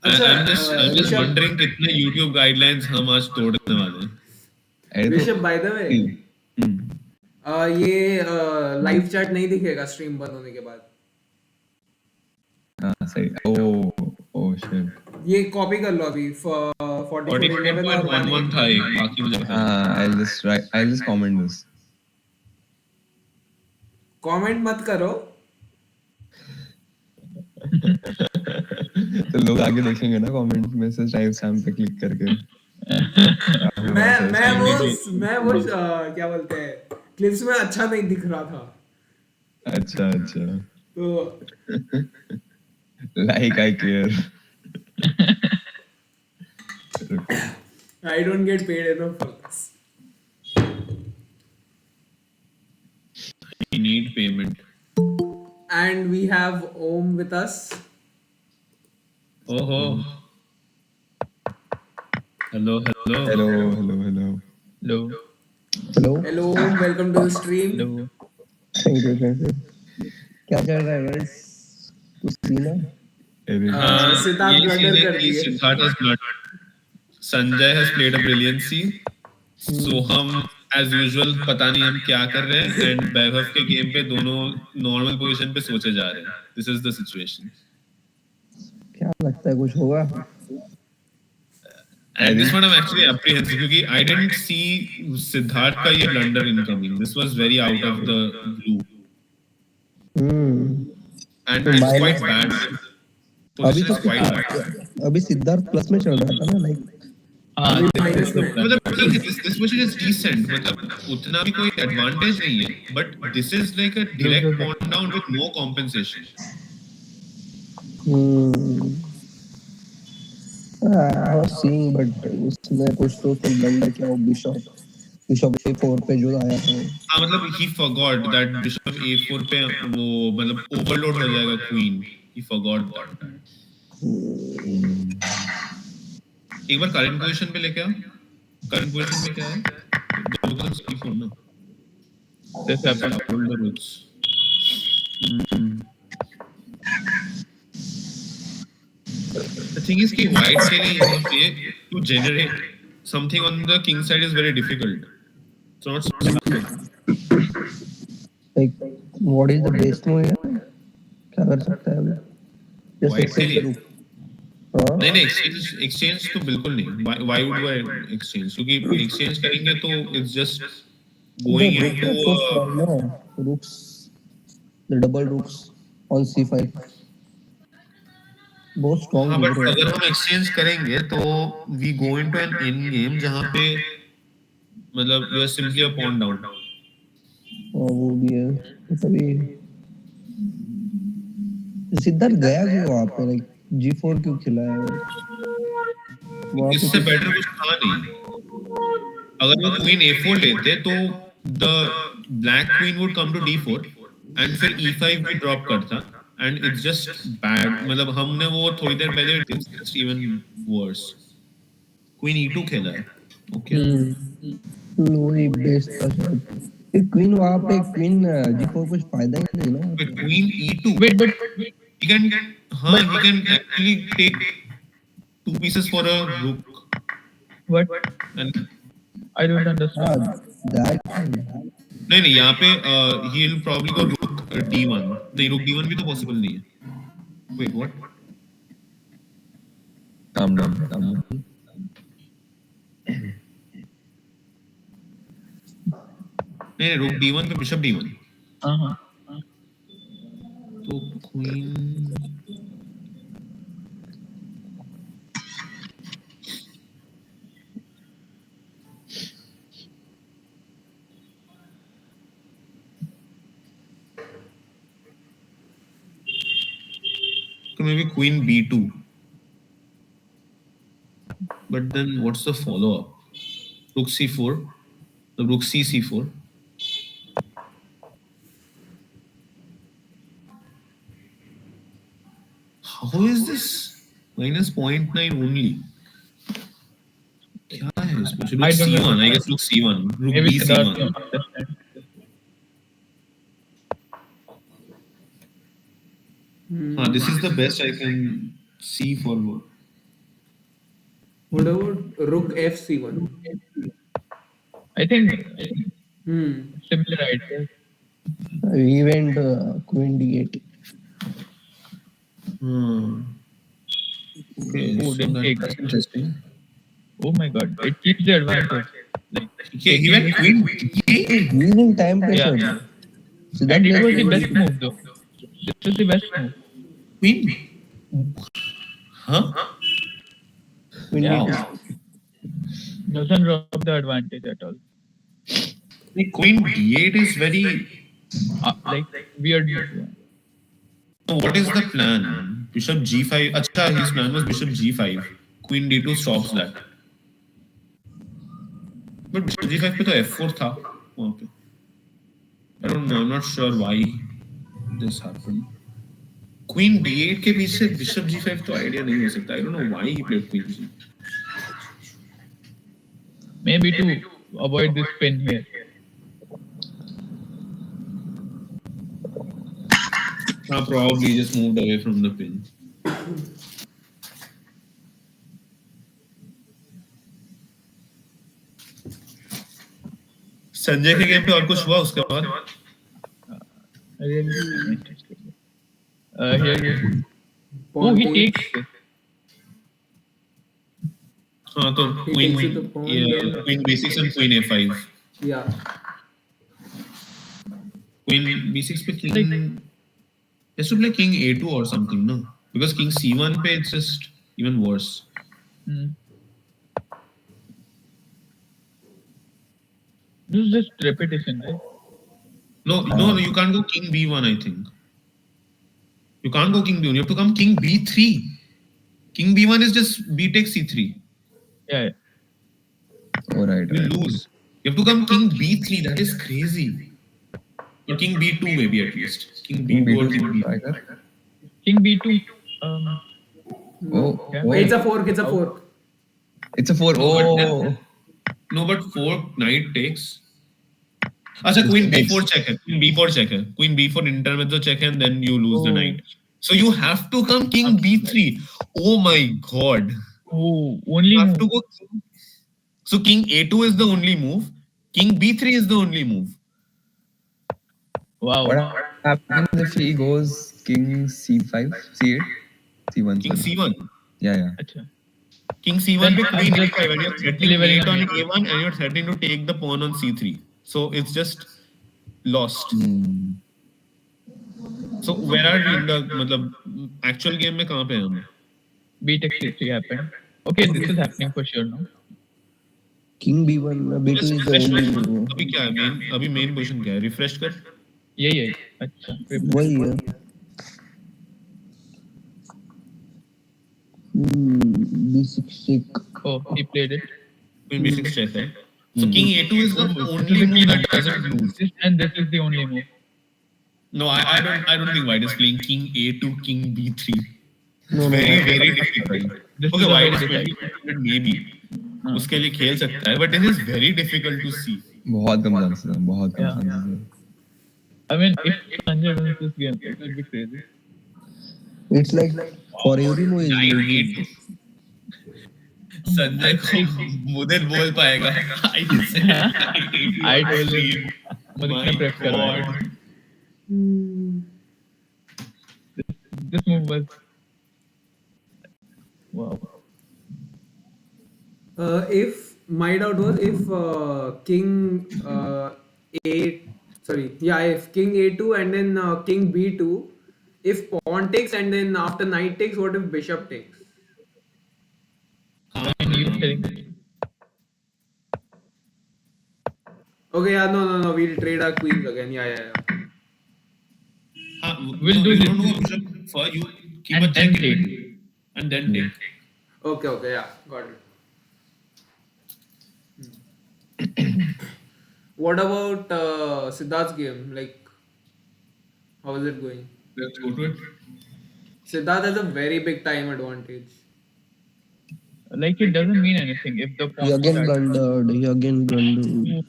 I'm just wondering कितने YouTube guidelines हम आज तोड़ने वाले हैं. ऋषभ बाय द वे ये लाइव चैट नहीं दिखेगा स्ट्रीम बंद होने के बाद. हाँ सही. Oh shit. ये कॉपी कर लो अभी 44 और 1 था एक. बाकी मुझे I'll just comment this. Comment मत करो. तो लोग आगे देखेंगे ना कमेंट में से टाइम स्टैम्प पे क्लिक करके. मैं वो क्या बोलते हैं क्लिप्स में अच्छा नहीं दिख रहा था. अच्छा तो like I care. I don't get paid enough for this. We need payment. And we have Om with us. Oh. Hello. Hello. Hello Om, welcome to the stream. Hello. Thank you क्या चल रहा है guys? कुछ scene है? Siddharth blunder कर दिए. Siddharth has blundered. Sanjay has played a brilliancy. Soham as usual पता नहीं हम क्या कर रहे हैं एंड वैभव के गेम पे दोनों नॉर्मल पोजीशन पे सोचे जा रहे हैं. This is the situation. क्या लगता है कुछ होगा? And this one I'm actually apprehensive क्योंकि I didn't see सिद्धार्थ का ये blunder incoming. This was very out of the blue. And तो it's quite माइनस bad. अभी Position तो is quite bad. अभी सिद्धार्थ प्लस में चल रहा था ना, लाइक हाँ, अभी this माइनस is the में है। plan. मतलब ठीक है, this position is decent. मतलब उतना भी कोई advantage नहीं है. But this is like a direct pawn down with no compensation. I was seeing, but उसने कुछ तो ब्लंडर किया, वो बिशप A4 पे जो आया था वो। हाँ मतलब he forgot that bishop A4 पे वो मतलब overload हो जाएगा queen. He forgot that. एक बार current position पे लेके आओ. Current position में क्या है? Double C4 ना. This happened. Hold the rooks. The thing is कि white के लिए यहाँ पे to generate something on the king side is very difficult. It's not so simple. Like what is the best move है, क्या कर सकता है अभी? जस्ट White के लिए एक्सेप्ट। हाँ, नहीं नहीं exchange तो बिल्कुल नहीं. Why would I exchange? क्योंकि exchange करेंगे तो it's just going the into rooks are so strong, no? Rooks, the double rooks on C5 बहुत स्ट्रॉन्ग हाँ दिख बट रहे हैं। अगर हम exchange करेंगे तो we go into an end game जहाँ पे मतलब we are simply a pawn down. वो भी है, तभी सिद्धार्थ गया क्यों वहाँ पे, लाइक G4 क्यों खिलाया वो? वहाँ पे इससे कुछ बेटर कुछ था नहीं. अगर वो क्वीन A4 लेते तो the black queen would come to D4 and फिर E5 भी ड्रॉप करता एंड इट्स जस्ट बैड. मतलब हमने वो थोड़ी देर पहले it's just even worse. Queen E2 खेला है. ओके वही बेस्ट था शायद। फिर क्वीन वहाँ पे क्वीन G4 कुछ फायदा ही नहीं ना। But queen E2 Wait, but he can he can actually take two pieces for a rook what? and I don't understand. हाँ, that नहीं यहाँ पे he will probably go rook D1. नहीं rook D1 भी तो possible नहीं है. Wait what? Calm down, calm down. नहीं rook D1 पे bishop D1 Uh-huh. तो queen तो maybe queen B2. But then what's the follow up? Rook C4, the rook C4. How is this minus 0.9 only? क्या है इसमें? Rook I don't C1, know. I guess rook C1, rook Maybe B Siddharth C1. don't understand. This is the best I can see for what. What about rook FC1? I think Hmm. similar idea. we went Queen D8. Okay, Oh, so didn't take that's it. interesting. Oh my god, it gives the advantage. Like Okay, he went queen D8. Using time pressure. yeah, Siddharth and it was the played best move though. This was the best move. Queen? Huh? Queen Wow. D8. Doesn't rob the advantage at all. The queen D8 is very. Like weird. So what is the plan? Bishop G5. Acha, his plan was Bishop G5. Queen D2 stops that. But Bishop G5 पे तो F4 था वहाँ पे. I don't know. I'm not sure why this happened. Queen D8 के पीछे Bishop G5 तो idea नहीं हो सकता. I don't know why he played Queen G. Maybe to avoid this pin here. Probably just moved away from the pin. Sanjay के game पे और कुछ हुआ उसके बाद? Really interesting. Here. Oh, Pawn he takes. takes this. हाँ तो He queen takes with the pawn. Then queen b6 and queen a5. yeah. Queen b6 पे king has to play king a2 or something, no? Because king c1 पे it's just even worse. Hmm. This is just repetition, right? No, you can't go king b1, I think. You can't go king b1. You have to come king b3. King b1 is just b takes c3. Yeah. Oh, right. You lose. You have to come king b3. That is crazy. Or king b2 maybe at least.King b2 or king b3. King b2. Oh, Yeah. oh, It's a fork. It's a fork. it's a 4. Oh, No, but fork knight takes. अच्छा queen b4 check है. Queen b4 check है. Queen b4 intermezzo check है and then you lose the knight. So you have to come king b3. Oh my god. Oh, only You have move. to go. So king a2 is the only move. King b3 is the only move. Wow. what happens if he goes king c5, c8, c1? King sorry. c1. Yeah. Achha. King c1 पे Then queen I'm a5 and you're threatening delivering mate on on a1 and you're threatening to take the pawn on c3. So it's just lost. So where are we in the मतलब actual game में कहाँ पे हैं हम? B takes c3 happened. Okay, this is happening for sure now. King b1, b2 Just is the refresh only कर. move. अभी क्या है main? अभी main position क्या है? Refresh कर. Yeah. Achha. वही है. b6 check. Oh, he played it. Queen b6 check है. So king a2 is the only move that doesn't lose. And this is the only move. No, I don't think white is playing king a2, king b3. No, Very difficult. This Okay, is a white very is 20% maybe. उसके लिए खेल सकता है, but this is very difficult to see. बहुत कम chances है, बहुत कम chances है. I mean, if Sanjay wins this game, it will be crazy. It's like Forerino is Knight losing. a2. Sanjay को मुझे बोल पाएगा. I told him. मुझे कितना prep कर रहा है. This move was wow. If my doubt was if if king a2 and then king b2, if pawn takes and then after knight takes, what if bishop takes? And you telling me. Okay, yeah, no, we'll trade our queens again. Yeah. We'll do you this. don't know bishop first. You keep And a check then in take. and then take. Okay, yeah, got it. What about Siddharth's game? Like, how is it going? Let's go to it. Siddharth has a very big time advantage. Like it doesn't mean anything if the pawn He again starts- blundered. He again blundered.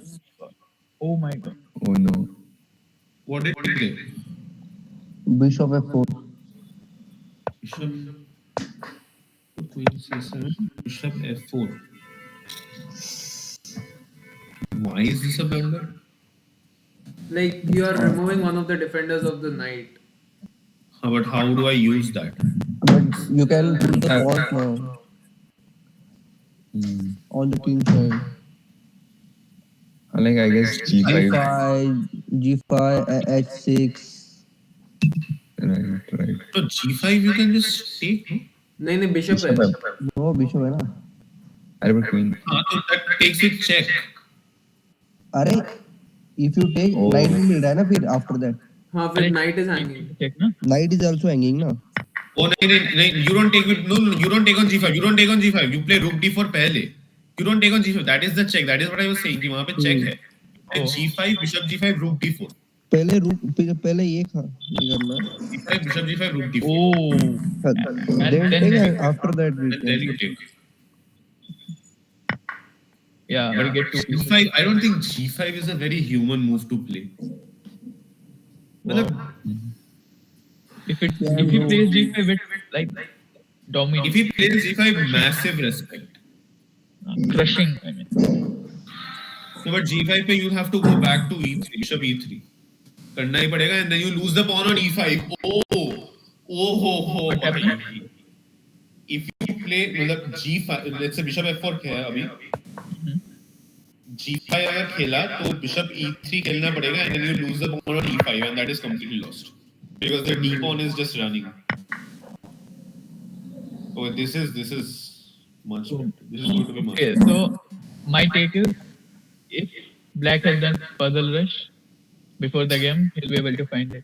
Oh my god. Oh no. What did he play? Bishop f4. Bishop. Queen c7. Bishop f4. Why is this a blunder? Like, you are removing one of the defenders of the knight. But how do I use that? But you can put the pawn now on the king side. Like I guess g5. G5, h6. Right. So g5 you can just take, no? नहीं bishop है. No, bishop है ना. अरे but queen. हाँ तो that takes with check. अरे, if you take knight will मिल रहा है ना फिर after that. हाँ फिर knight is hanging. Check na? Knight is also hanging ना. Oh नहीं, you don't take with you don't take on g5. You don't take on g5. You play rook d4 पहले. You don't take on g5. That is the check. That is what I was saying कि वहाँ पे check है. g5 bishop g5 rook d4. पहले ये करना. g5 bishop g5 rook d4. Oh. Then then take after that we And then you take. Yeah, but you get two pieces. g5. I don't think g5 is a very human move to play. मतलब If he plays g5, it's like dominant. if he plays g5, massive respect. Crushing, I mean. No, but g5 पे you'll have to go back to e3, bishop e3. करना ही पड़ेगा, and then you lose the pawn on e5. Oh ho What भाई. happened? If you play मतलब g5, let's say bishop f4 है अभी. g5 अगर खेला तो bishop e3 खेलना पड़ेगा, and then you lose the pawn on e5, and that is completely lost because the d pawn is just running. Oh, this is much better. This is going to be much Okay, better. so my take is, if Black has done puzzle rush before the game, he'll be able to find it.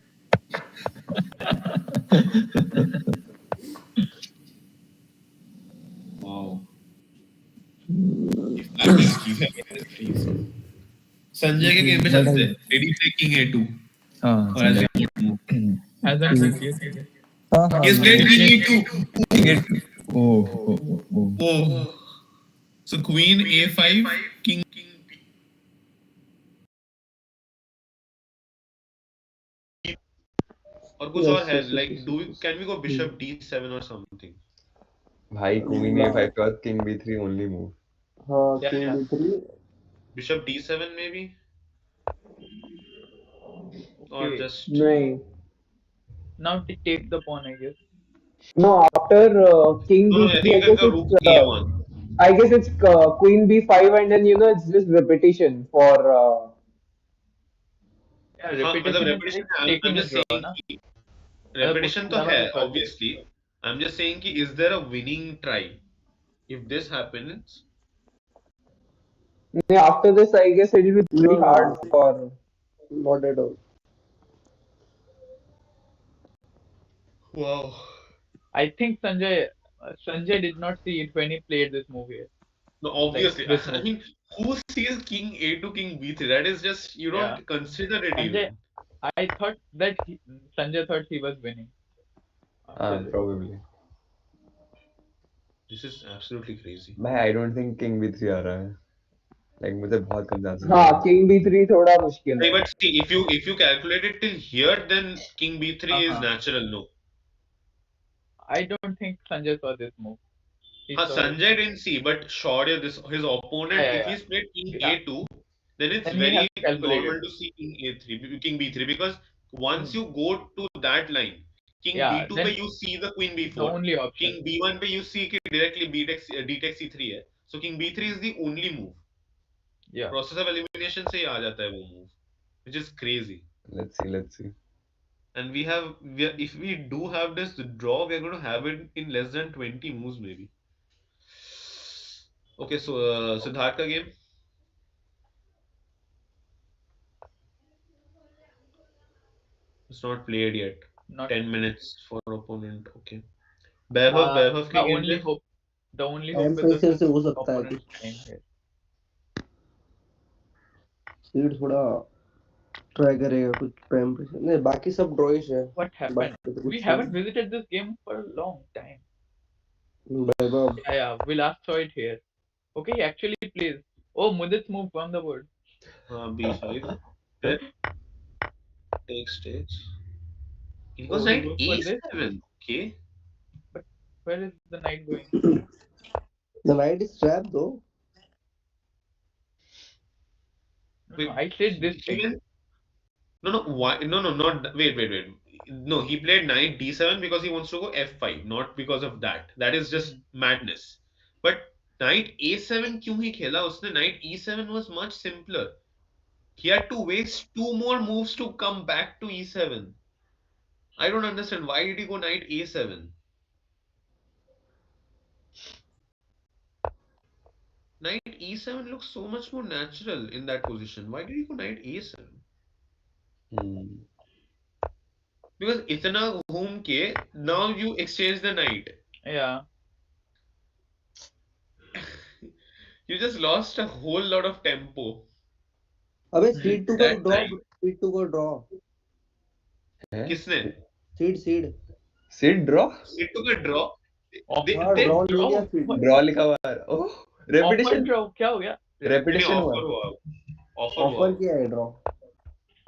Wow. If Black is g5, please. Sanjay के game पे चलते हैं. Did he play king a2? हाँ Or has he not moved? Hasn't played yet. हाँ हाँ He has played king e2. Oh. So queen a5, king. और कुछ और है, like can we go bishop d7 or something? भाई queen a5 के बाद king b3 only move. हाँ Yeah, king yeah. b3 Bishop d7 maybe, or Okay. just नहीं. Now to take the pawn, I guess. No, after king no, b3, I I guess think it's rook a1. I guess it's queen b5, and then it's just repetition for. Yeah, हाँ मतलब repetition is repetition like है, I'm taking a just draw, saying ना? कि repetition तो है मतलब obviously. I'm just saying कि is there a winning try if this happens? Yeah, after this, I guess it will be pretty hard for. not at all. Wow. I think Sanjay did not see it when he played this move here. No, obviously. Like this I move. mean, who sees king a2, king b3? That is just, you Yeah. don't consider it Sanjay, even. I thought that Sanjay thought he was winning. After this. Probably. This is absolutely crazy. भाई I don't think king b3 आ रहा है. Like मुझे बहुत कम chances हाँ, लग रहे हैं. king b3 थोड़ा मुश्किल Hey, है. but see, if you calculate it till here, then king b3 is natural, no? I don't think Sanjay saw this move. He saw Sanjay didn't see, but sure, his opponent, Yeah, if yeah. he's played king Yeah. a2, then it's Then he has very calculated. normal to see king a3, king b3, because once you go to that line, king Yeah, b2 then पे you see the queen the b4, only option. king b1 पे you see कि directly d takes c3 है, so king b3 is the only move. Yeah. Process of elimination से ही आ जाता है वो move, which is crazy. Let's see. And if we do have this draw, we are going to have it in less than 20 moves maybe. Okay, so Siddharth ka game. It's not played yet. Not 10 minutes for opponent. Okay. Vaibhav the के game only पे? hope M is that pressure से the हो सकता है opponent कुछ. playing here. Seed थोड़ा try करेगा कुछ prime pressure. नहीं बाकी सब ड्रॉइश है. What happened? बाकी तो कुछ We haven't visited this game for a long time. Vaibhav. Yeah, we last saw it here. Okay, he actually plays. Oh, Mudit's move on the board. B5. Takes. He Oh, goes he knight goes for this. A7. Okay. But where is the knight going? The knight is trapped though. No, I said this thing. No, why? No, not wait. No, he played knight d7 because he wants to go f5, not because of that. That is just madness. But knight a7 क्यों ही खेला उसने? Knight e7 was much simpler. He had to waste 2 more moves to come back to e7. I don't understand. Why did he go knight a7? Knight e7 looks so much more natural in that position. Why did he go knight a7? Because इतना घूम के now you exchange the knight. Yeah. You just lost a whole lot of tempo. अबे seed two का That draw. time. Seed two का draw. किसने? Seed draw. It took a draw. हाँ, They draw ले लिया सीड. ड्रॉ लिखा हुआ है. ओह रेपिटेशन. draw क्या हो गया? रेपिटेशन ऑफर हुआ. हुआ. ऑफर किया है ड्रॉ.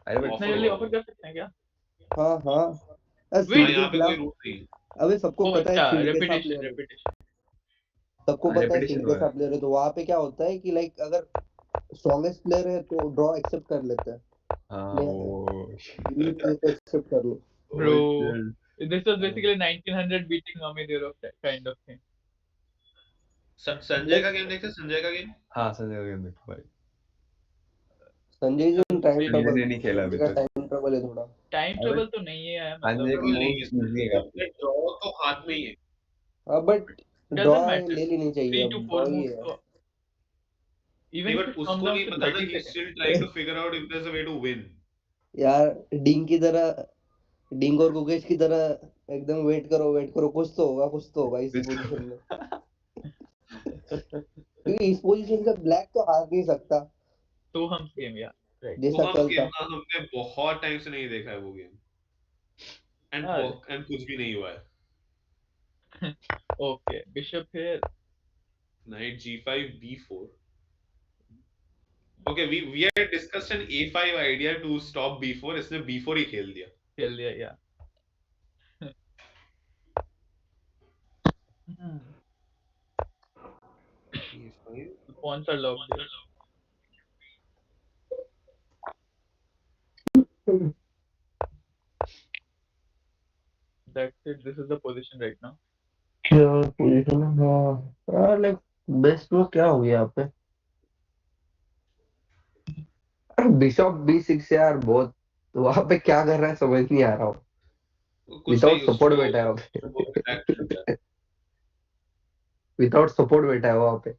अरे इतना जल्दी ऑफर कर सकते हैं क्या? हाँ. हाँ, यहाँ पे कोई रूल नहीं. अबे सबको पता है सीड के साथ रेपिटेशन. सबको पता है Repetition सीड के हुआ है. साथ ले रहे तो वहां पे क्या होता है कि लाइक अगर स्ट्रॉन्गेस्ट प्लेयर है तो ड्रॉ एक्सेप्ट कर लेते हैं. हाँ प्लेयर वो वीक है तो एक्सेप्ट कर लो. Bro, this was basically 1900 beating Mami Dero kind of thing. Sanjay का गेम देखते हैं, संजय का गेम. हाँ संजय का गेम देखो भाई. Sanjay ji time Sanjay trouble. ने नहीं खेला अभी तक. टाइम ट्रबल है थोड़ा. टाइम ट्रबल तो नहीं है यार, संजय मतलब का नहीं, मोस्ट इजी है काफी. ड्रॉ तो हाथ में ही है. But draw doesn't matter. ले लेनी चाहिए. 3 अब to ड्रॉ 4 ही moves है. तो even नहीं, if बट it comes उसको down नहीं to पता ना, 30 he is seconds. still trying to figure out if there's a way to win. यार डिंग की तरह, डिंग और गुकेश की तरह एकदम वेट करो, कुछ तो होगा इस पोजीशन में. क्योंकि इस पोजीशन से ब्लैक तो हार नहीं सकता. तो हम गेम यार, right. जैसा तो हम चलता. गेम हमने बहुत टाइम से नहीं देखा है वो गेम. एंड कुछ भी नहीं हुआ है. Okay, bishop here. Knight g5 b4. Okay, we had discussed an a5 idea to stop b4. इसने b4 ही खेल दिया. खेल दिया, yeah. a5. The pawns are locked there. That's it. This is the position right now. क्या position है? हाँ like best में क्या हो गया यहाँ पे? बिशॉप b6 यार, बहुत वहां पे क्या कर रहा है समझ नहीं आ रहा हूँ. कुछ विदाउट नहीं, सपोर्ट उसको बैठा है वहाँ वो attack करता है. पे. विदाउट सपोर्ट बैठा है वहां पे.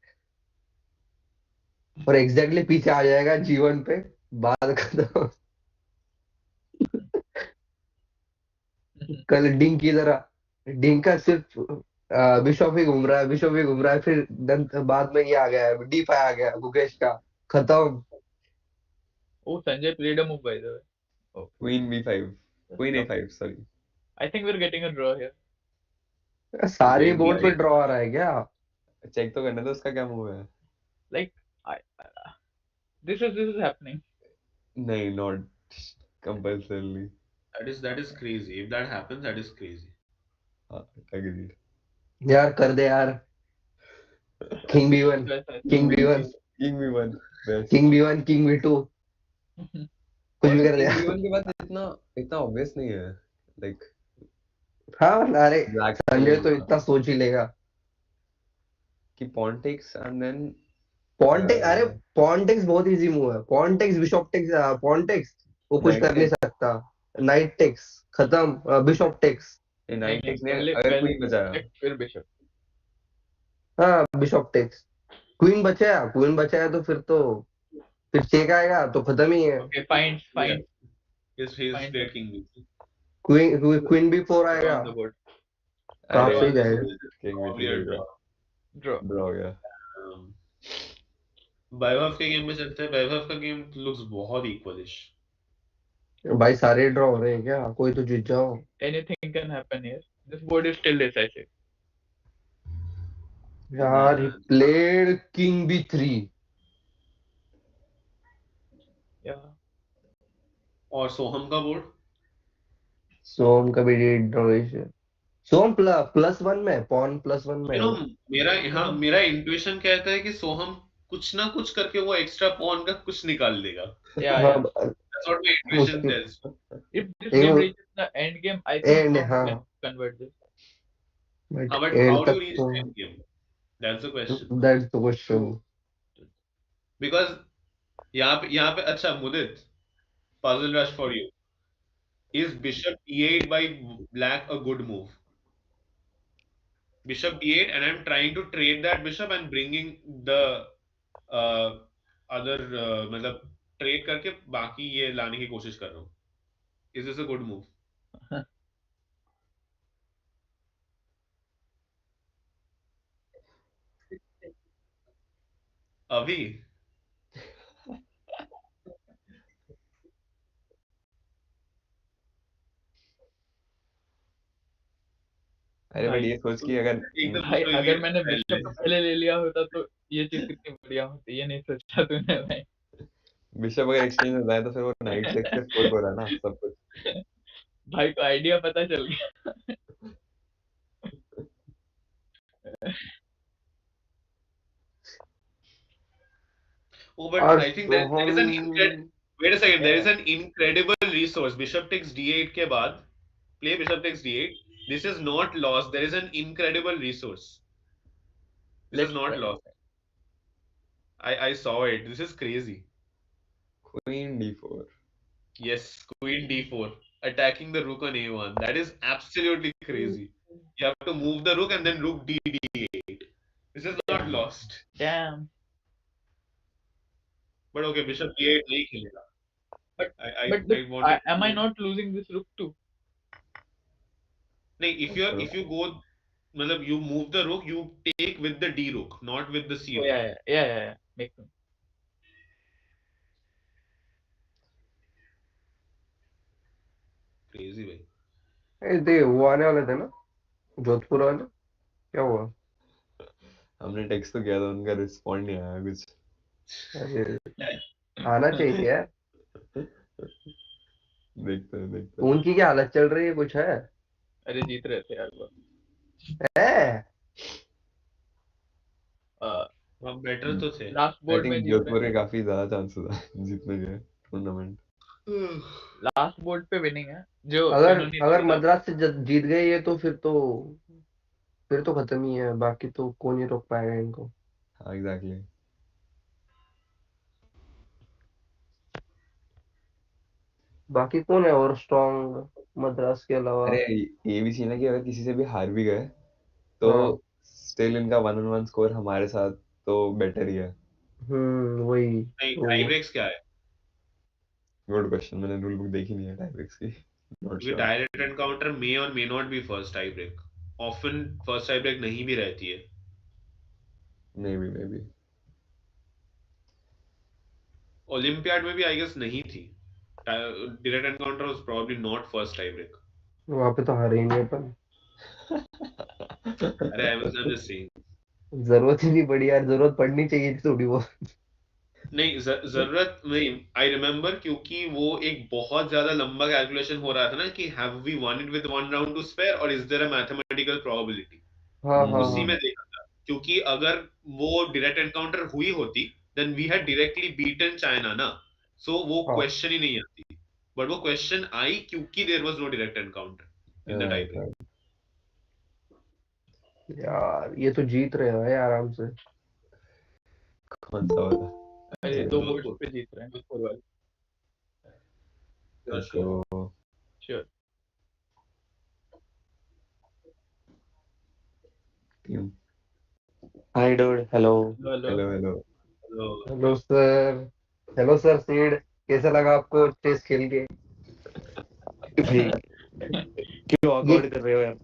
और एग्जैक्टली पीछे आ जाएगा जीवन पे. बात खत्म. कल डिंग की तरह. डिंग का सिर्फ बिशॉप ही घूम रहा है, फिर बाद में ये आ गया, d5 आ गया गुकेश का. खत्म. Oh, Sanjay played a move by the way. Oh, Queen b5. Queen a5 sorry. I think we're getting a draw here. सारे Queen बोर्ड पे b5. ड्रॉ आ रहा है क्या? चेक तो करने दो उसका क्या मूव है. Like, this is happening. नहीं not compulsorily. That is crazy. If that happens, that is crazy. हाँ agreed. यार कर दे यार. King b1, king b1, King b1 best. King b1, king b2, कुछ भी कर दे. King b1 के बाद इतना obvious नहीं है. Like हाँ अरे black संजय तो इतना सोच ही लेगा. कि pawn takes and then अरे pawn takes बहुत इजी मूव है. pawn takes bishop takes, pawn takes वो कुछ Knight कर नहीं सकता. नाइट टेक्स खत्म. Bishop takes. नाइट टेक्स ने पहले अगर क्वीन बचाया. फिर बिशप. हाँ बिशॉप टेक्स. क्वीन बचाया तो फिर चेक आएगा तो खत्म ही है. Okay, fine. He's Fine. played king b3. Queen b4 आएगा. On the board. काफी अरे जाएगा. King Probably a b3 draw. Draw. Draw हो गया. वैभव के गेम में चलते हैं. वैभव का गेम लुक्स बहुत इक्वलिश. भाई सारे ड्रॉ हो रहे हैं क्या? कोई तो जीत जाओ. Anything can happen here. This board is still decisive. यार he played king b3. Yeah. और सोहम का बोर्ड. सोम का भी ड्रॉ. सोम +1 में, पॉन +1 में. मेरा इंट्यूशन कहता है कि सोहम कुछ ना कुछ करके वो एक्स्ट्रा पॉन का कुछ निकाल देगा. Yeah. That's what my intuition tells. If this game reaches the end game, I think we can convert this. But how do you reach the end game? That's the question. That's the question. Because यहाँ पे अच्छा मुदित, puzzle rush for you. Is bishop e8 by black a good move? Bishop d8 and I'm trying to trade that bishop and bringing the other मतलब trade करके बाकी ये लाने की कोशिश कर रहा हूँ. Is this a good move? अभी अरे बट ये सोच कि अगर भाई अगर मैंने बिशप पहले ले लिया होता तो ये चीज कितनी बढ़िया होती. ये नहीं सोचा तूने भाई. बिशप अगर एक्सचेंज हो जाए तो फिर वो नाइट 6 पे फोल्ड हो रहा है ना सब कुछ. भाई को आइडिया पता चल गया. Oh, but और I think there is an हम wait a second. There is Yeah. an incredible resource. Bishop takes d8 के बाद play bishop takes d8. This is not lost. There is an incredible resource. This is Let's not try. lost. I saw it. This is crazy. Queen d4. Yes, queen d4, attacking the rook on a1. That is absolutely crazy. You have to move the rook and then rook d8. This is not lost. Damn. But okay, bishop d8 नहीं खेलेगा. But I I but I wanted am I to. not losing this rook too? नहीं, if you go, मतलब you move the rook, you take with the d rook, not with the c Oh rook. yeah. Makes sense. Crazy भाई. ये वो आने वाले थे ना जोधपुर वाले क्या हुआ हमने टेक्स्ट तो किया था, उनका रिस्पॉन्ड नहीं आया कुछ. अरे आना चाहिए यार देखते हैं. उनकी क्या हालत चल रही है कुछ है अरे जीत रहे थे यार वो. हम बेटर तो थे. लास्ट आई बोर्ड में थिंक जीत जोधपुर रहे के हैं. काफी ज्यादा चांसेस है जीतने के टूर्नामेंट. लास्ट बोर्ड पे विनिंग है जो अगर इन्होंने अगर जीता. मद्रास से जीत गए ये तो फिर तो खत्म ही है बाकी तो कौन ही रोक पाएगा इनको हाँ एग्जैक्टली. बाकी कौन है और स्ट्रॉन्ग मद्रास के अलावा अरे ये भी सीन है कि अगर किसी से भी हार भी गए तो हाँ स्टिल इनका 1-on-1 स्कोर हमारे साथ तो बेटर ही है. वही नहीं, तो टाई ब्रेक्स क्या है? गुड क्वेश्चन, मैंने रूल बुक देखी नहीं है टाई ब्रेक्स की. नॉट क्योंकि श्योर. डायरेक्ट एनकाउंटर मे और may not be first tie break. Often first tie break नहीं भी रहती है. May be. ओलंपियाड में भी आई गेस नहीं थी. Direct encounter was probably not first tie break. वहां पे तो हारे ही नहीं अपन अरे आई वाज जस्ट सेइंग. जरूरत ही नहीं पड़ी यार जरूरत पड़नी चाहिए थी थोड़ी बहुत नहीं, जरूरत नहीं. आई रिमेम्बर, क्योंकि वो एक बहुत ज्यादा लंबा कैलकुलेशन हो रहा था ना कि have we won it with one round to spare और is there a mathematical probability. हाँ उसी में हम्म. देखा था. क्योंकि अगर वो डायरेक्ट एनकाउंटर हुई होती then we had directly beaten China ना. सो वो हाँ क्वेश्चन ही नहीं आती. बट वो क्वेश्चन आई क्योंकि there was no direct encounter in the tie break. Right. यार ये तो जीत रहे हैं आराम से कौन सा वाला? अरे दो बोर्ड जोधपुर. पे जीत रहे हैं जोधपुर वाले. Let's Sure. go. Sure. Team. Hi dude, hello. Hello. Hello. So, hello sir seed कैसा लगा आपको चेस खेल के भाई क्यों ये awkward कर रहे हो यार?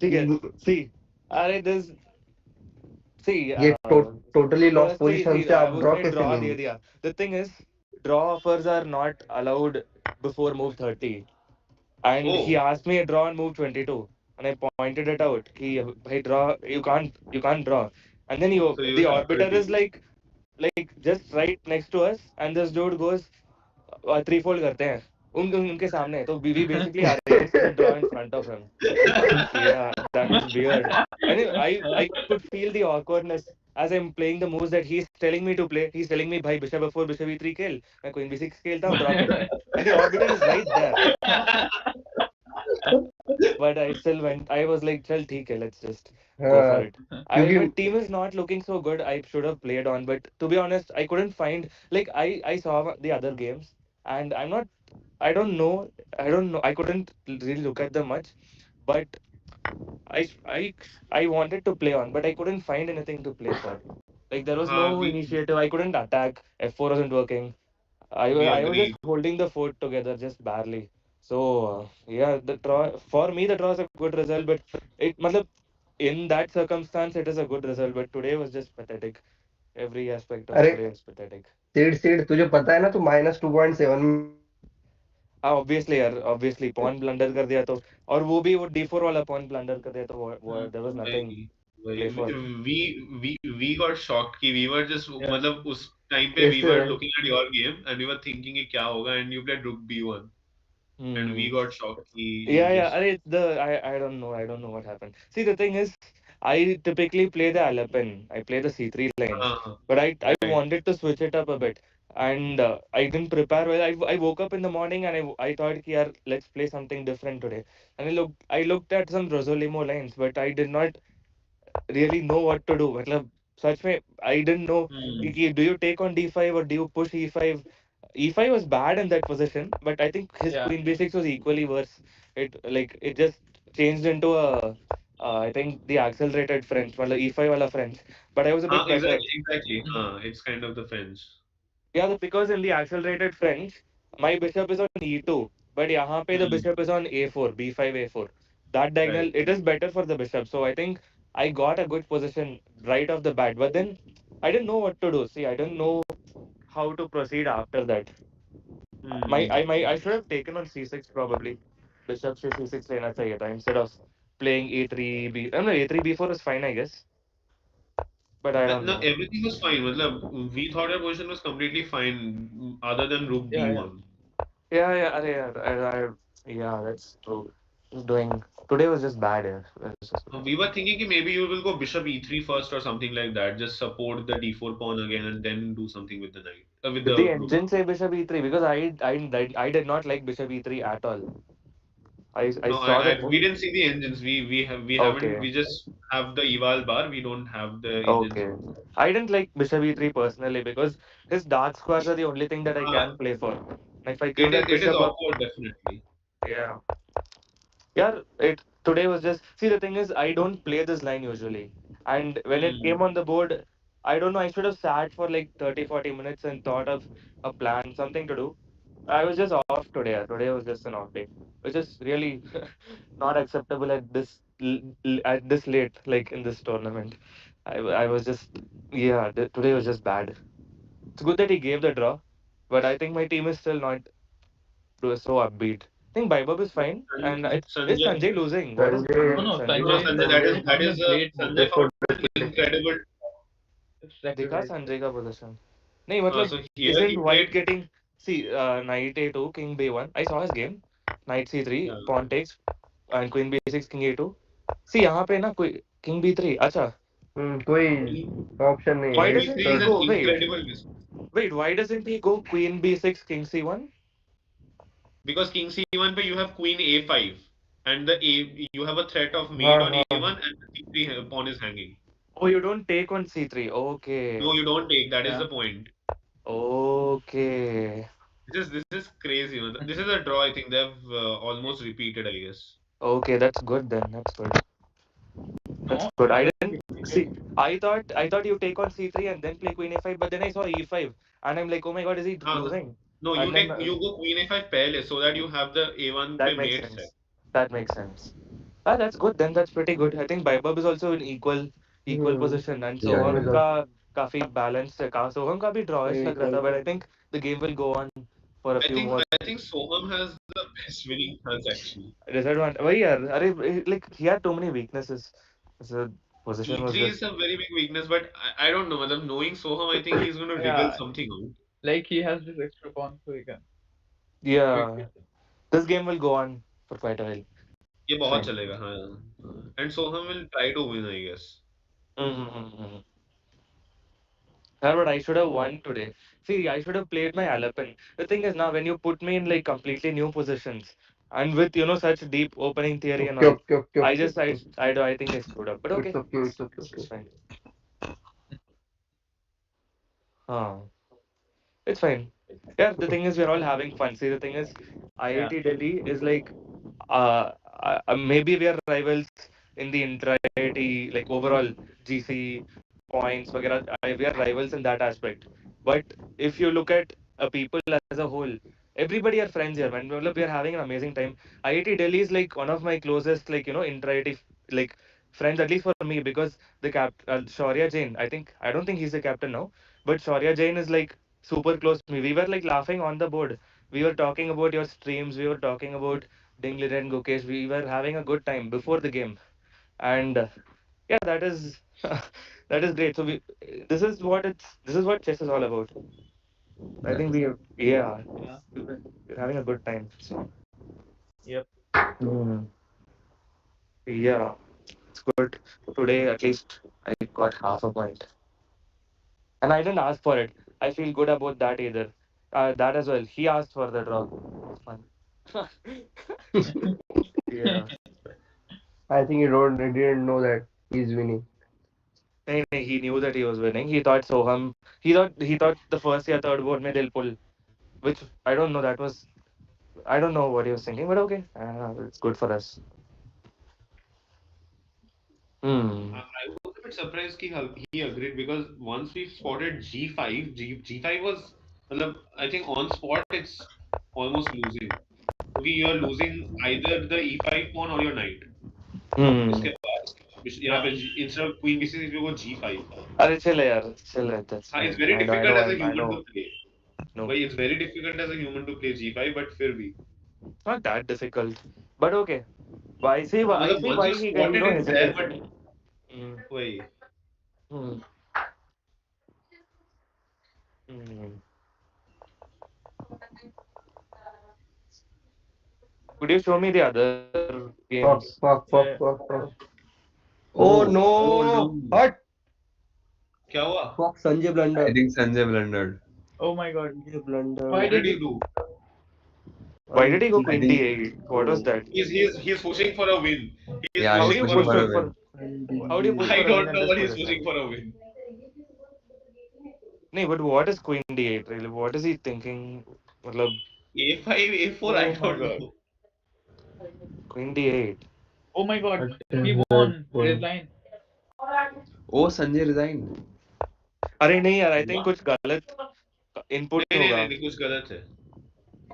ठीक है. See, अरे this see ये totally lost firstly position see से आप ड्रॉ उसने कैसे draw दे लेंगे दिया. The thing is, draw offers are not allowed before move 30, and he oh, asked me a draw on move 22, and I pointed it out. कि भाई draw you can't draw, and then so you the have orbiter is 22. like just right next to us, and this dude goes three fold करते हैं उनके सामने तो we basically arranged to draw in front of him. Yeah, that was weird. And I could feel the awkwardness as I'm playing the moves that he's telling me to play. He's telling me भाई bishop f4 bishop e3 खेल, मैं queen b6 खेलता हूँ, draw करते हैं, and the orbiter is right there. But I still went. I was like, चल ठीक है, let's just go for it. My क्योंकि team is not looking so good. I should have played on, but to be honest, I couldn't find, like, I saw the other games, and I don't know. I couldn't really look at them much, but I I I wanted to play on, but I couldn't find anything to play for. Like there was no we initiative. I couldn't attack. F4 wasn't working. we I was just agreed. holding the fort together just barely. So yeah, the draw for me the draw is a good result, but it matlab, in that circumstance it is a good result. But today was just pathetic. Every aspect of अरे today is pathetic. Seed seed तुझे पता है ना तू -2.7 Obviously यार, obviously pawn blunder कर दिया तो, और वो d4 वाला pawn blunder कर दिया तो there was nothing वही to play for. we got shocked कि we were just, Yeah. मतलब उस टाइम पे we ऐसे were looking at your game and we were thinking कि क्या होगा, and you played rook b1 and we got shocked कि you Yeah. just. Arey, I don't know what happened. See, the thing is, I typically play the Alpen. I play the C3 lines, Uh, but I right. wanted to switch it up a bit, and I didn't prepare well. I woke up in the morning and I thought, yeah, let's play something different today. And I looked at some Rosolimo lines, but I did not really know what to do. मतलब सच में I didn't know Hmm. do you take on d5 or do you push e5? E5 was bad in that position, but I think his Yeah. queen b6 was equally worse. It just changed into a I think the accelerated French, मतलब e5 wala French, but I was a bit better. Exactly, exactly. Mhm. It's kind of the French. Because in the accelerated French, my bishop is on e2, but यहाँ पे the Hmm. bishop is on a4, b5, a4. That diagonal, Right. it is better for the bishop. So I think I got a good position right off the bat. But then I didn't know what to do. See, I didn't know how to proceed after that. Hmm. I should have taken on c6 probably. Bishop से c6 लेना चाहिए था instead of playing a3, b. I don't know, a3, b4 is fine, I guess. But I don't No, know. everything was fine. Matlab, we thought our position was completely fine, other than rook Yeah, yeah. d1. Yeah, अरे यार, yeah, that's true. Just doing today was just bad. Yeah. It was just bad. We were thinking कि maybe you will go bishop e3 first or something like that. Just support the d4 pawn again and then do something with the knight, with Did the the rook. engine say bishop e3? Because I did not like bishop e3 at all. I No, saw the we move. didn't see the engines. We haven't. Okay, We just have the eval bar. We don't have the engines okay. on. I didn't like bishop e3 personally because his dark squares are the only thing that I Ah, can play for. If I give that it is bishop up, awkward definitely. yeah. Yeah, it today was just see the thing is I don't play this line usually. And when it Hmm. came on the board, I don't know, I should have sat for like 30-40 minutes and thought of a plan, something to do. I was just off today. Today was just an off day, which is really not acceptable at at this late, like in this tournament. I was just today was just bad. It's good that he gave the draw, but I think my team is still not so upbeat. I think Baibab is fine, And and is Sanjay, Sanjay losing? What is Sanjay, No, no, Sanjay no, Sanjay doing? Sanjay, Sanjay that found a is great move. Sanjay found an incredible. It's दिखा sacrifice. Sanjay का position नहीं मतलब So here isn't he white played. getting see knight a2 king b1 I saw his game knight c3 Yeah. pawn takes and queen b6 king a2 see यहाँ पे ना कोई king b3 अच्छा कोई King, option नहीं why है King doesn't b3 he is sir. an go incredible miss wait why doesn't he go queen b6 king c1 because King c1 पे you have Queen a5 and you have a threat of हाँ mate on हाँ a1 and the c3 pawn is hanging. oh you don't take on c3 No, okay you don't take. That is Yeah. the point. okay This is crazy. Man. This is a draw. I think they've almost repeated. I guess. okay that's good then that's good that's No, good it I doesn't didn't repeat it. see I thought you take on c3 and then play queen a5 but then I saw e5 and I'm like oh my god is he Uh, losing no, and then you go Queen a5 पहले so that you have the a1 that पे makes mate set. sense. That makes sense. Ah, that's good. Then that's pretty good. I think Baibab is also in equal position, and Yeah, Yeah. Soham मिला का काफी balanced है. Soham का भी drawish लग रहा था, but I think the game will go on for a few more. I think Soham has the best winning chance actually. Disadvantage. वही यार, अरे like he had too many weaknesses. The position was e3 just is a very big weakness, but I don't know. मतलब knowing Soham, I think he's going to wriggle Yeah, something out. like he has this extra pawn, so he can yeah. quickly. This game will go on for quite a while. ये It's बहुत fine. चलेगा हाँ. And Soham will try to win, I guess. Mm-hmm. But I should have won today. See, I should have played my Alapan. The thing is now when you put me in like completely new positions and with such deep opening theory and okay all, okay okay I okay just I think I screwed up. But it's okay, okay it's okay it's okay fine. It's fine. Yeah, the thing is, we're all having fun. See, the thing is, Yeah. IIT Delhi is like, maybe we are rivals in the intra IIT, like overall GC points, वगैरह, we are rivals in that aspect. But if you look at people as a whole, everybody are friends here, man. मतलब we are having an amazing time. IIT Delhi is like one of my closest, like, intra IIT, like, friends, at least for me, because the Shaurya Jain, I don't think he's the captain now, but Shaurya Jain is like super close to me. We were like laughing on the board. We were talking about your streams. We were talking about Dingley and Gukesh. We were having a good time before the game, and yeah, that is that is great. So this is what chess is all about. I think Yeah. we're having a good time. So Yep. mm, yeah, It's good. Today, at least, I got half a point. And I didn't ask for it. I feel good about that either. That as well. He asked for the draw. Fun. Yeah. I think he didn't know that he's winning. He knew that he was winning. He thought Soham. He thought the first या third board में they'll pull, which I don't know. That was I don't know what he was thinking, but okay, it's good for us. Hmm. I was a bit surprised he agreed because once we spotted G5, G5 was, matlab, I think on spot it's almost losing. Okay, you are losing either the E5 pawn or your knight. Hmm. इसके बाद यहाँ पे instead of queen b6 if you go G5. अरे chill है यार, chill है. That's हाँ, it's fine. very I know. I difficult know. as a I human know. to play. No, But it's very difficult as a human to play G5, but फिर भी. not that difficult. But okay. I see. I मतलब see once why you he spotted it's there, hesitated. but Hmm. वही. Hmm. Hmm. Could you show me the other Fuck, games? fuck, fuck, Yeah. fuck, fuck. Oh Oh, no! no. Hut! क्या हुआ? Fuck, Sanjay I blundered. think Sanjay blundered. Oh my god. Sanjay blundered. Why What did did he he? do? Why did he go I queen think d8? What was that? He's pushing for a win. He's yeah, How he's do pushing you for pushing a push for win. a for? win. How do you push I for a win don't in know, this but he's position? pushing for a win. No, but what is queen d8 really? What is he thinking? मतलब, A5, A4, I Oh my don't god. know. queen d8. Oh my god. What He is that won. one? Resign. Oh, Sanjay resigned. अरे नहीं यार, I think What? कुछ गलत input नहीं नहीं होगा. नहीं नहीं, कुछ गलत है.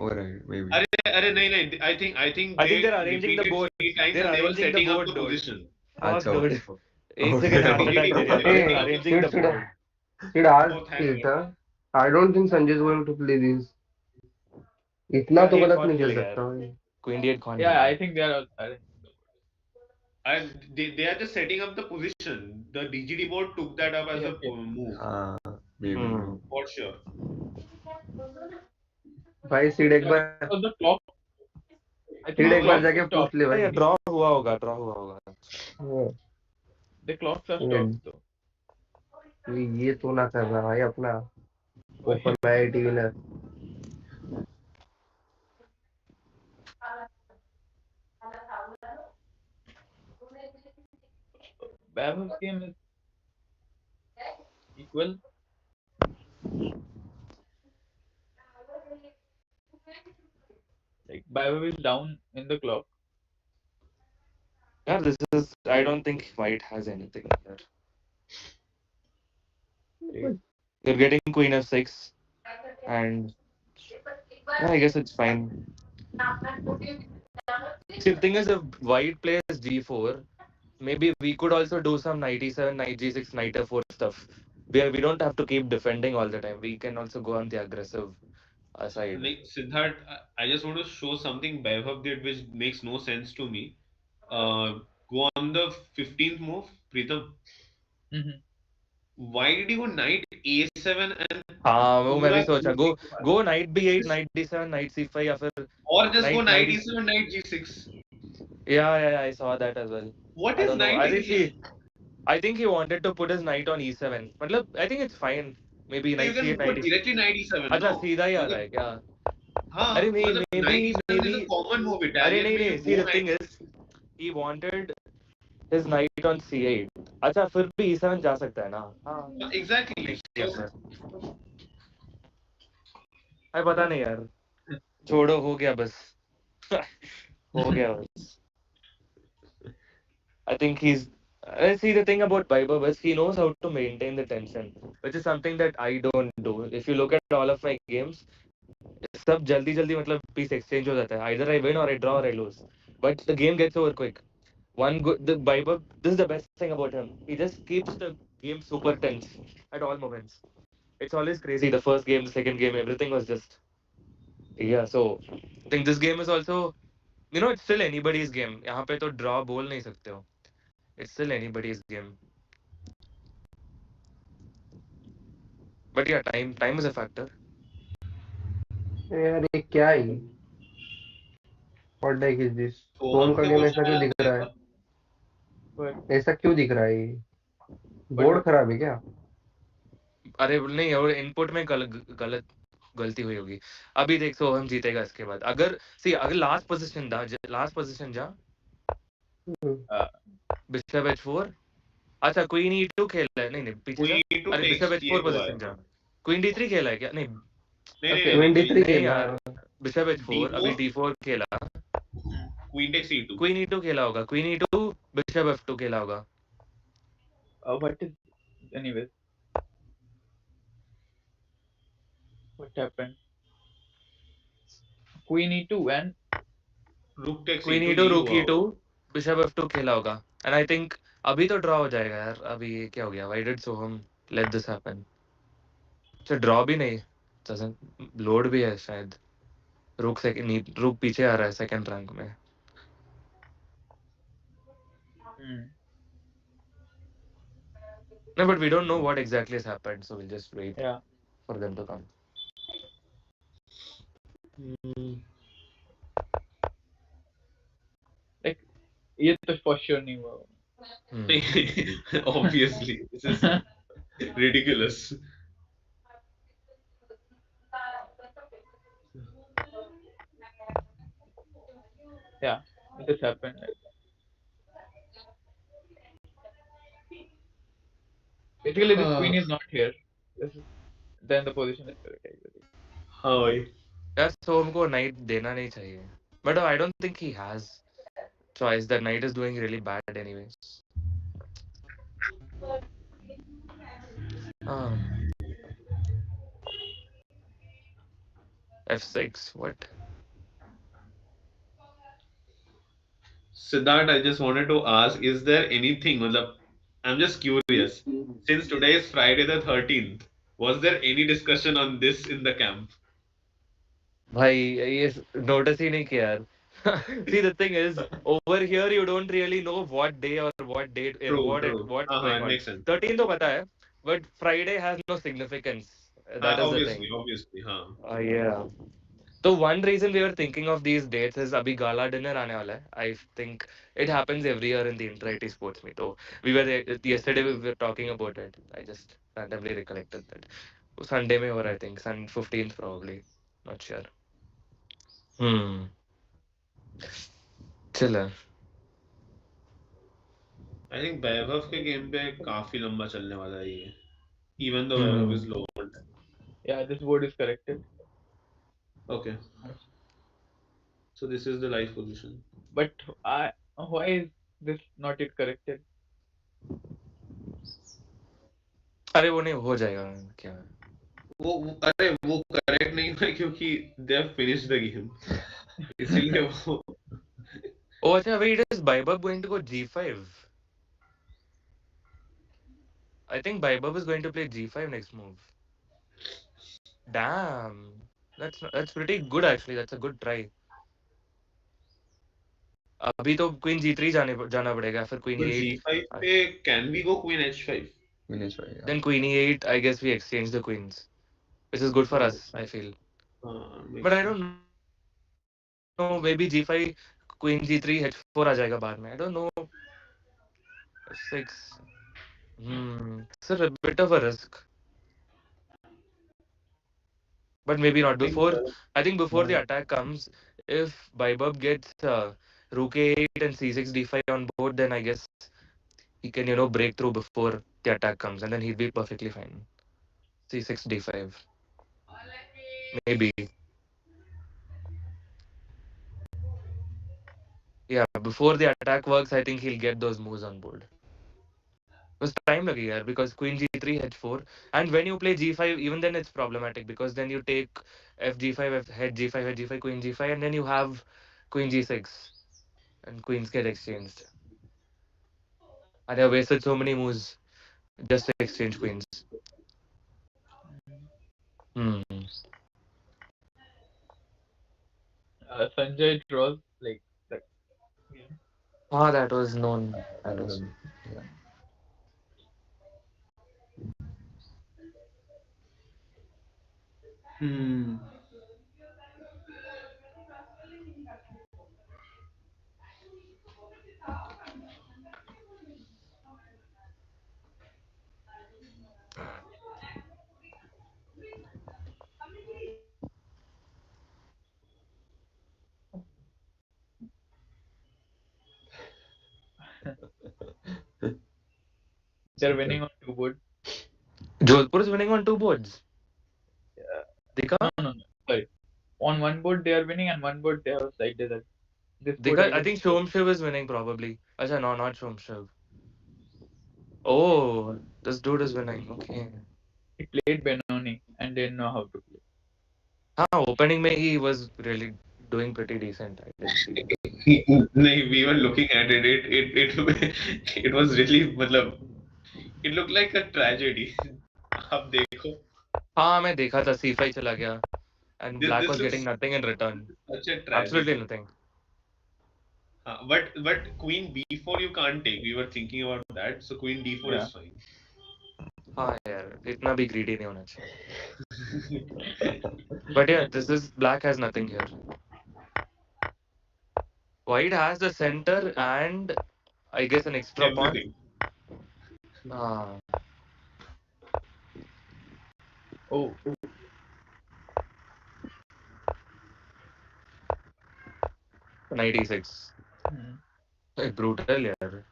Oh, right, maybe. अरे अरे नहीं नहीं, I think I they think they're arranging the repeated boards. 3 times They're and they were arranging the setting up board, the dude. position. Fuck, Acha, dude. okay. एक Okay, second heart okay. attack दे रही है. They're They're Hey, setting up the arranging the should board. ask Oh, thank it, God. huh? I don't think Sanjay is going to play this. इतना तो D8 गलत कौन नहीं खेल खेलेगा सकता यार? भाई. Queen d8 कौन Yeah, खेलेगा? I think they are arranging the They are just setting up the position. The DGD board took that up as a board. Yep, yep. move Maybe. Hmm. for sure. भाई seed एक Yeah, bar because the clock. I think seed the हाँ एक बार वही. clocks जाके are पूछ stopped. ले अरे भाई. ड्रॉ हुआ होगा, ड्रॉ हुआ होगा. हाँ, The clocks are ये stopped though. ये तो ना कर रहा भाई अपना Why? Open IIT winner. Babel's game is equal. Like Babel is down in the clock. Yeah, this is. I don't think white has anything here. Great. They're getting queen f6, and yeah, I guess it's fine. See, the thing is, if white plays g4, maybe we could also do some knight e7, knight g6, knight f4 stuff. We don't have to keep defending all the time. We can also go on the aggressive side. Like Siddharth, I just want to show something Vaibhav did which makes no sense to me. Go on the 15th move, Pritham. Mm-hmm. Why did you go knight a7 and हाँ वो मैं पूरा भी सोचा e6? go knight b8 Just, knight d7 knight c5 या फिर or just go knight knight knight e7, knight g6. yeah, I saw that as well. What I is don't know. knight e? I think he wanted to put his knight on e7. मतलब I think it's fine. Maybe You knight can c8 go knight e7. directly knight e7, अच्छा no? सीधा ही आ रहा मतलब, है क्या? हाँ, अरे नहीं मतलब knight maybe e7 is a common move. अरे Italian नहीं में you नहीं. See go the knight. thing is he wanted his knight on c8. अच्छा फिर भी e7 जा सकता है ना? हाँ. Exactly. Yes So sir. अरे पता नहीं यार. छोड़ो हो गया बस. हो गया बस. I think he's. I see the thing about Baiba is he knows how to maintain the tension, which is something that I don't do. If you look at all of my games, सब जल्दी जल्दी मतलब piece exchange हो जाता है. Either I win or I draw or I lose. But the game gets over quick. The Baiba. This is the best thing about him. He just keeps the game super tense at all moments. It's always crazy. The first game, the second game, everything was just yeah. So I think this game is also. It's still anybody's game. यहाँ पे तो draw बोल नहीं सकते हो. It's still anybody's game. But yeah, time is a factor. यार ये क्या है? What deck is this? सोहम सोम का का गेम क्वेश्चन ऐसा क्यों आया दिख रहा है? But ऐसा क्यों दिख रहा है ये? But बोर्ड खराब है क्या? अरे नहीं, और इनपुट में गलती हुई होगी। अभी देख सोहम जीतेगा इसके बाद। अगर अगर लास्ट पोजीशन जा uh, बिशप h4। अच्छा क्वीन e2 खेला है, नहीं नहीं पीछे जा। क्वीन E2 अरे टेक्स बिशप h4 D8 हुआ है। पोजीशन जा। क्वीन d3 खेला है क्या? नहीं नहीं नहीं okay. अभी ट्वेंटी कोई थ्री नहीं। नहीं खेला। यार, बिशप h4 अभी D4 d4 खेला। Queen takes E2। Queen e2 खेला होगा, क्वीन e2 बिशप f2 खेला होगा। What is anyways? What happened? Queen e2 and रुक टेक्स क्वीन E2 e2 यही रूक हुआ e2 होगा। बिशप f2 खेला होगा। एंड आई थिंक अभी तो ड्रॉ हो जाएगा यार। अभी ये क्या हो गया? Why did Soham let this happen? अच्छा ड्रॉ भी नहीं, लोड भी है शायद। रुक पीछे आ रहा है सेकंड रैंक में। No, but we don't know what exactly has happened, so we'll just wait yeah, for them to come. like ये तो for sure नहीं हुआ। Obviously this is ridiculous. Yeah, it just happened. Basically, this queen is not here. Then the position is correct. Actually. हाँ भाई। यार सोहम को night देना नहीं चाहिए, but I don't think he has choice. The knight is doing really bad anyways. f6 what? Siddharth, I just wanted to ask, is there anything, मतलब, I'm just curious. Since today is Friday the 13th, was there any discussion on this in the camp? भाई ये notice ही नहीं किया यार। See the thing is, over here you don't really know what day or what date True, true. what's हाँ, going it on. makes sense. 13 तो पता है, but Friday has no significance. हाँ, That is the obviously, thing. obviously, हाँ. Yeah. So one reason we were thinking of these dates is अभी gala dinner आने वाला है. I think it happens every year in the Inter IIT sports meet. So yesterday we were talking about it. I just randomly recollected that. Sunday में हो रहा है, I think. 15th probably. Not sure. चल है। I think वैभव के game पे काफी लंबा चलने वाला है ये. Even though Vaibhav is low. Yeah, this board is corrected. Okay. So this is the live position. But why is this not yet corrected? अरे वो नहीं हो जाएगा क्या? अरे वो करेक्ट नहीं हुआ क्योंकि they have finished the game. इसीलिए वो. Oh अच्छा, wait, is Vaibhav going to go g5? I think Vaibhav is going to play g5 next move. Damn, that's pretty good actually. That's a good try. अभी तो queen g3 जाना पड़ेगा, फिर queen तो e8. g5 पे can we go queen h5? Queen h5, yeah. Then queen e8. I guess we exchange the queens, which is good for us. I feel. But I don't know. Maybe g5, queen g3, h4 आ जाएगा बाद में. I don't know. f6. It's a bit of a risk. But maybe not before. I think before the attack comes, if Vaibhav gets rook a8 and c6 d5 on board, then I guess he can break through before the attack comes, and then he'll be perfectly fine. c6 d5 maybe. Yeah, before the attack works, I think he'll get those moves on board. Because time लगेगा यार, because queen g3 h4, and when you play g5, even then it's problematic because then you take f g5 head g5 head g5 queen g5, and then you have queen g6 and queens get exchanged. And I wasted so many moves just to exchange queens. Sanjay draws like that. Yeah. That was known. That was. Yeah. They're winning on two boards. Jodhpur is winning on two boards. Yeah. Dika? No. Sorry. On one board they are winning, and one board they have side desert. This board, Dika, I I guess. think Shomshiv is winning probably. Acha, no, not Shomshiv. Oh, this dude is winning. Okay. He played Benoni and didn't know how to play. Opening Mein he was really doing pretty decent. I did see that. we were looking at it. It was really, मतलब, it looked like a tragedy. अब देखो. मैं देखा था C5 चला गया and black This was looks getting nothing in return. such a Absolutely tragedy. nothing. But Queen B4 you can't take. We were thinking about that. So Queen D4 Yeah. is fine. यार इतना भी greedy नहीं होना चाहिए. But yeah, black has nothing here. White has the center and I guess an extra pawn. Everything. Oh. Knight E6. Brutal, yaar.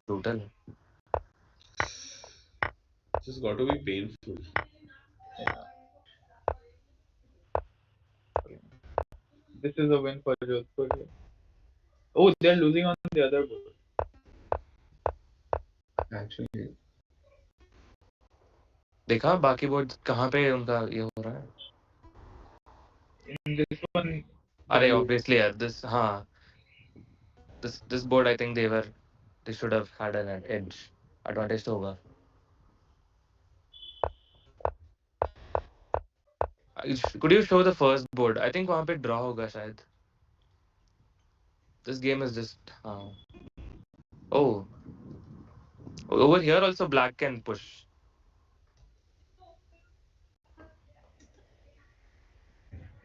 Brutal. This has got to be painful. Yeah. This is a win for Jodhpur. Oh, they're losing on the other board. Actually, देखा बाकी board कहाँ पे उनका ये हो रहा है? In this one. अरे obviously यार this board I think they should have had an edge advantage तो होगा. Could you show the first board? I think वहाँ पे draw होगा शायद. This game is just oh, over here also black can push.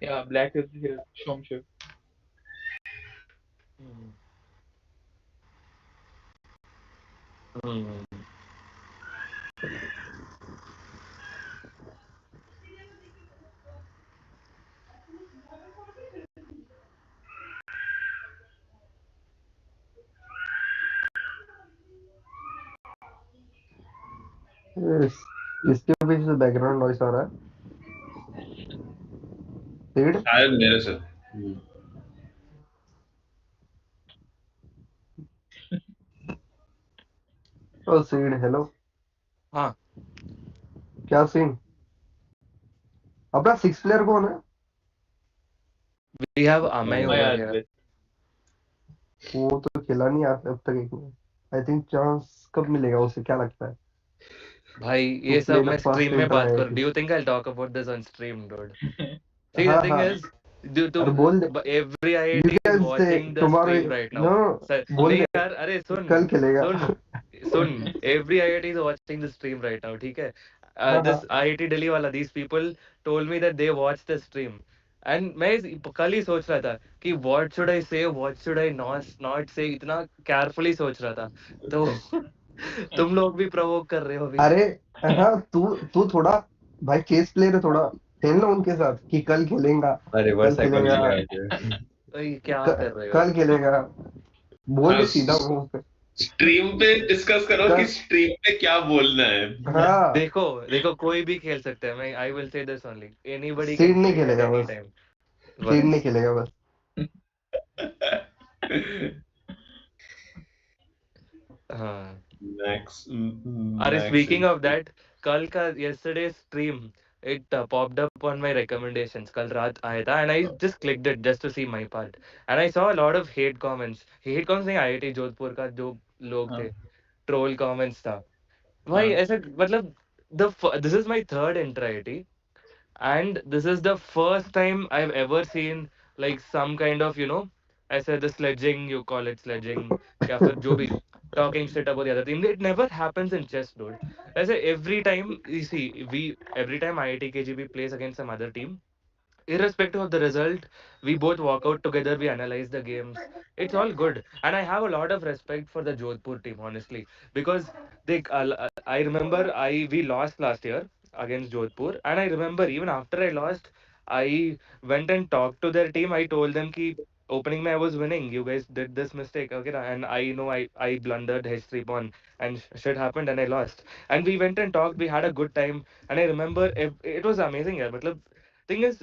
Yeah, black is here. Shomshiv. इसके पीछे से background noise आ रहा है. Seed? शायद मेरे से. Oh, Seed, hello. हाँ. क्या सीन? अपना 6 प्लेयर कौन है? We have Amay My over Advait. here. वो तो खेला नहीं अब तक एक में. आई थिंक चांस कब मिलेगा उसे, क्या लगता है? भाई ये To सब play the मैं first स्ट्रीम में Inter बात कर. IIT. Do you think I'll talk about this on stream, dude? See, the हाँ thing हाँ. is, अरे बोल दे. every You IIT is can say watching the tomorrow. stream right now. No, बोल नहीं दे. यार, अरे कल खेलेगा. सुन. Every IIT is watching the stream right now, ठीक है? हाँ This हाँ. IIT Delhi वाला, these people told me that they watched the stream. And मैं कल ही सोच रहा था कि what should I say, what should I not say, इतना carefully सोच रहा था. तो तुम लोग भी provoke कर रहे हो अभी. अरे हाँ, तू थोड़ा भाई चेस प्लेयर है, थोड़ा खेल लो उनके साथ कि कल खेलेगा. रिवर्स कल खेलेगा. क्या कर रहे हो? कल खेलेगा. बोल दे सीधा मुंह पे. स्ट्रीम पे डिस्कस करो कि स्ट्रीम पे क्या बोलना है. हाँ. देखो कोई भी खेल सकता है. मैं I will say this only. Anybody seed नहीं खेलेगा बस. टाइम. सीड नहीं खेलेगा बस. हाँ. अरे स्पीकिंग ऑफ दैट, कल का yesterday stream it popped up on my recommendations. कल रात आया था and I just clicked it just to see my part and I saw a lot of hate comments नहीं. IIT जोधपुर का जो लोग थे, troll comments था भाई. ऐसे मतलब this is my third Inter IIT and this is the first time I've ever seen like some kind of ऐसे the sledging, you call it sledging या फिर जो भी talking shit about the other team. It never happens in chess, dude. ऐसे every time you see every time IIT KGB plays against some other team, irrespective of the result, we both walk out together, we analyze the games. It's all good. And I have a lot of respect for the Jodhpur team, honestly, because I remember we lost last year against Jodhpur, and I remember even after I lost, I went and talked to their team. I told them ki opening me, I was winning. You guys did this mistake, okay? And I know I blundered H3 pawn, and shit happened, and I lost. And we went and talked. We had a good time, and I remember it was amazing. Yeah, matlab, thing is,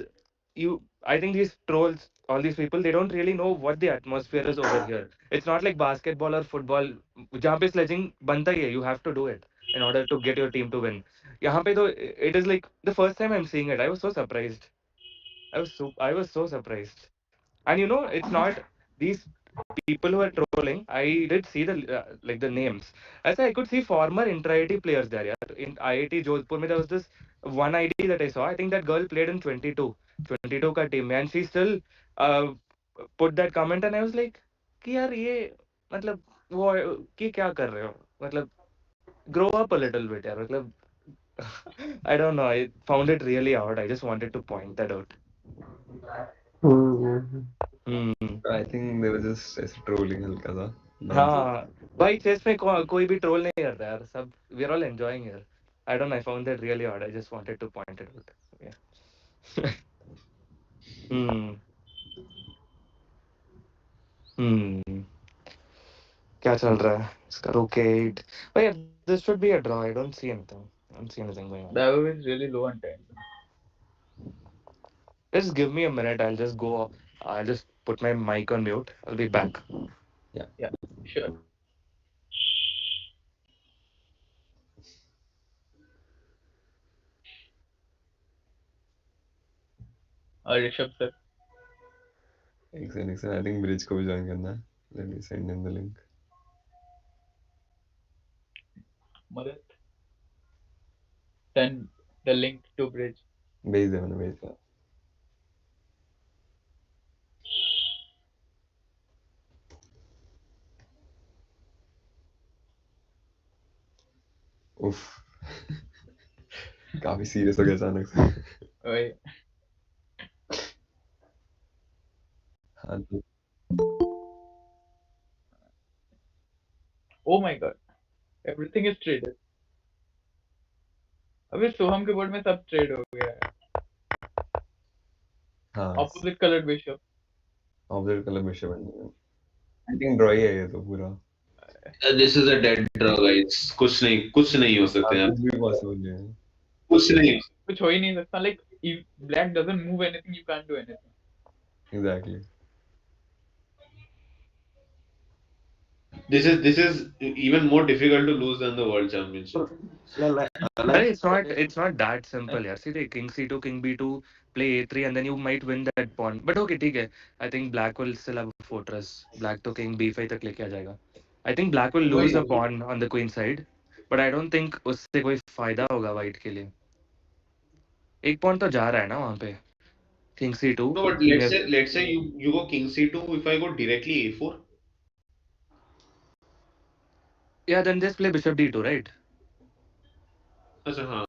I think these trolls, all these people, they don't really know what the atmosphere is over here. It's not like basketball or football. जहाँ पे sledging बनता ही है, you have to do it in order to get your team to win. यहाँ पे तो it is like the first time I'm seeing it. I was so surprised. I was so surprised. And it's not these people who are trolling. I did see the like the names. As I could see former Inter IIT players there. Yeah. In IIT Jodhpur, mein, there was this one ID that I saw. I think that girl played in 22 ka team, and she still uh, put that comment, and I was like, कि यार ये मतलब वो कि क्या कर रहे हो मतलब grow up a little bit यार मतलब I don't know. I found it really odd. I just wanted to point that out. Hmm, Hmm. I think they were just trolling हल्का सा. हाँ भाई चेस में कोई भी ट्रोल नहीं करता यार सब we are all enjoying here I don't know I found that really odd I just wanted to point it out hmm hmm क्या चल रहा है इसका रोके 8 भाई this should be a draw I don't see anything I don't see anything going on That is really low on time. Just give me a minute I will just go I just put my mic on mute I will be back Yeah, sure. Rishabh sir. एक second I think Bridge को भी join करना है. Let me send him the link. Madad. Send the link to bridge. भेज दे मैंने भेज दिया. उफ. काफी सीरियस हो गया अचानक से. Wait. हाँ तो Oh my god. Everything is traded. अबे सोहम के बोर्ड में सब ट्रेड हो गया है. हाँ. Opposite colored bishop. Opposite color bishop बन गया. I think draw ही है ये तो पूरा. This is a dead draw guys, कुछ नहीं हो सकते हाँ, यार, कुछ भी possible है. कुछ नहीं. कुछ हो ही नहीं सकता. Like if black doesn't move anything, you can't do anything. Exactly. This is even more difficult to lose than the world championship. But it's not that simple यार see king c2 king b2 play a3 and then you might win that pawn but okay ठीक है I think black will still have a fortress black तो king b5 तक लेके आ जाएगा I think black will lose a pawn on the queen side but I don't think उससे कोई फायदा होगा white के लिए एक pawn तो जा रहा है ना वहाँ पे king c2 No, but king let's say you go king c2. If I go directly a4, yeah then just play bishop d2 right अच्छा हाँ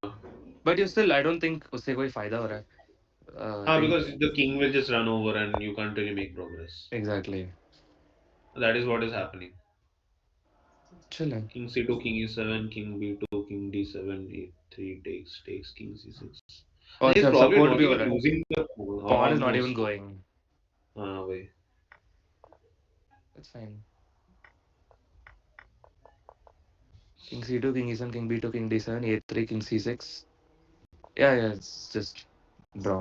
but you still I don't think उससे कोई फायदा हो रहा है I हाँ, think because the king will just run over and you can't really make progress. exactly That is what is happening. chill है King c2, king e7, king b2, king d7, e3 takes king c6. और He's अच्छा probably support not भी हो even रहा है losing the pawn is not even almost. going हाँ वही. that's fine King c2, king e7, king b2, king d7, a3, king c6. Yeah, yeah, it's just draw.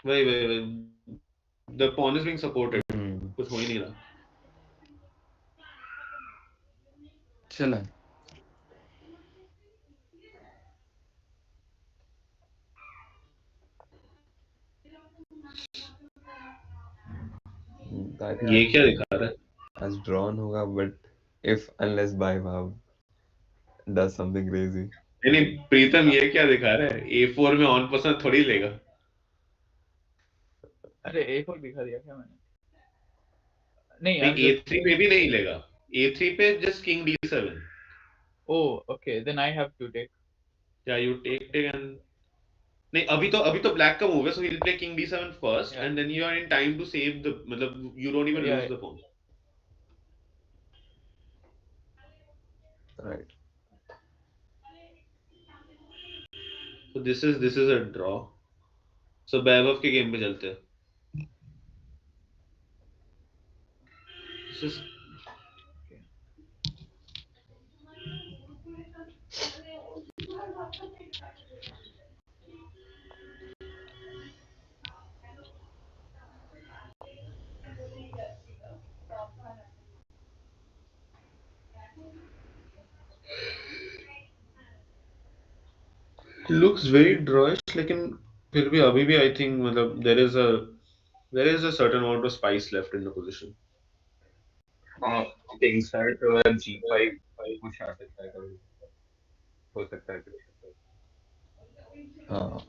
वही. The pawn is being supported. Hmm. कुछ हो ही नहीं रहा. Chill है. I think ये क्या दिखा रहा है? as drawn होगा but if unless Vaibhav does something crazy. नहीं प्रीतम ये क्या दिखा रहा है? A4 में ऑन पसंद थोड़ी लेगा. अरे a4 दिखा दिया क्या मैंने? नहीं नहीं I'm just A3 पे भी नहीं लेगा. A3 पे just king d7. oh okay then I have to take Yeah, you take and नहीं अभी तो ब्लैक का मूव है, so he'll play king d7 first yeah and then you are in time to save the मतलब you don't even yeah lose the pawn. Right. So this is a draw. So वैभव के game पे चलते हैं. just looks very drawish, लेकिन फिर भी अभी भी I think मतलब there is a certain amount of spice left in the position. King star तो अब G5 कुछ आ सकता है कभी हो सकता है कुछ हाँ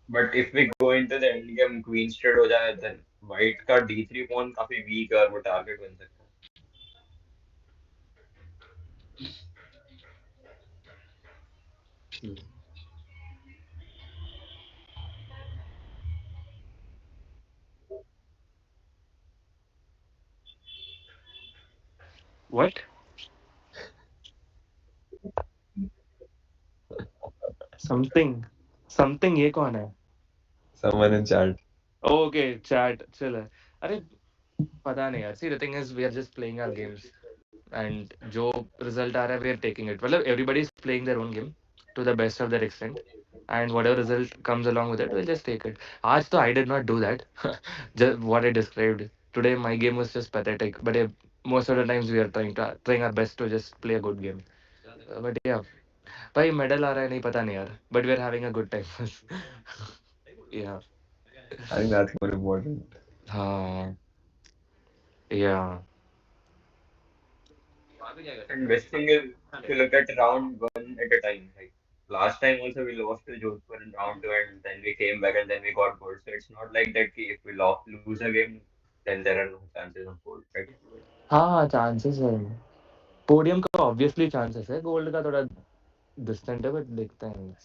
but if we go into the end game queen straight हो जाए देन वाइट का D3 पॉन काफी वीक है और वो टारगेट बन सकता है What? Something. Something ये कौन है? someone in chat Okay, chat. चल है. अरे पता नहीं यार. See, the thing is, we are just playing our games, and जो result आ रहा है, we are taking it. मतलब everybody is playing their own game to the best of their extent, and whatever result comes along with it, we'll just take it. आज तो I did not do that. Just what I described. Today my game was just pathetic, but most of the times we are trying our best to just play a good game. But yeah, भाई medal आ रहा है नहीं पता नहीं यार. But we are having a good time. Yeah. I think that's more important हाँ. Yeah. and best thing is to look at round one at a time like last time also we lost to Jodhpur in round two and then we came back and then we got gold so it's not like that कि if we lose a game then there are no chances of gold right हाँ chances है podium का obviously chances है gold का थोड़ा distant है but देखते हैं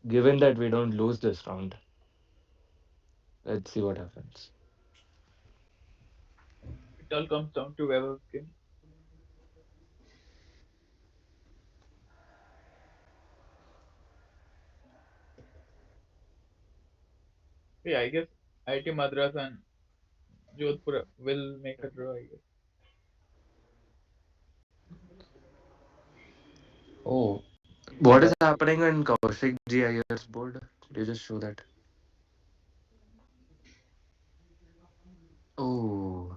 given that we don't lose this round let's see what happens It all comes down to whoever can. Yeah, I guess IIT Madras and Jodhpur will make a draw, I guess. oh what is happening in Kaushik ji is board you just show that oh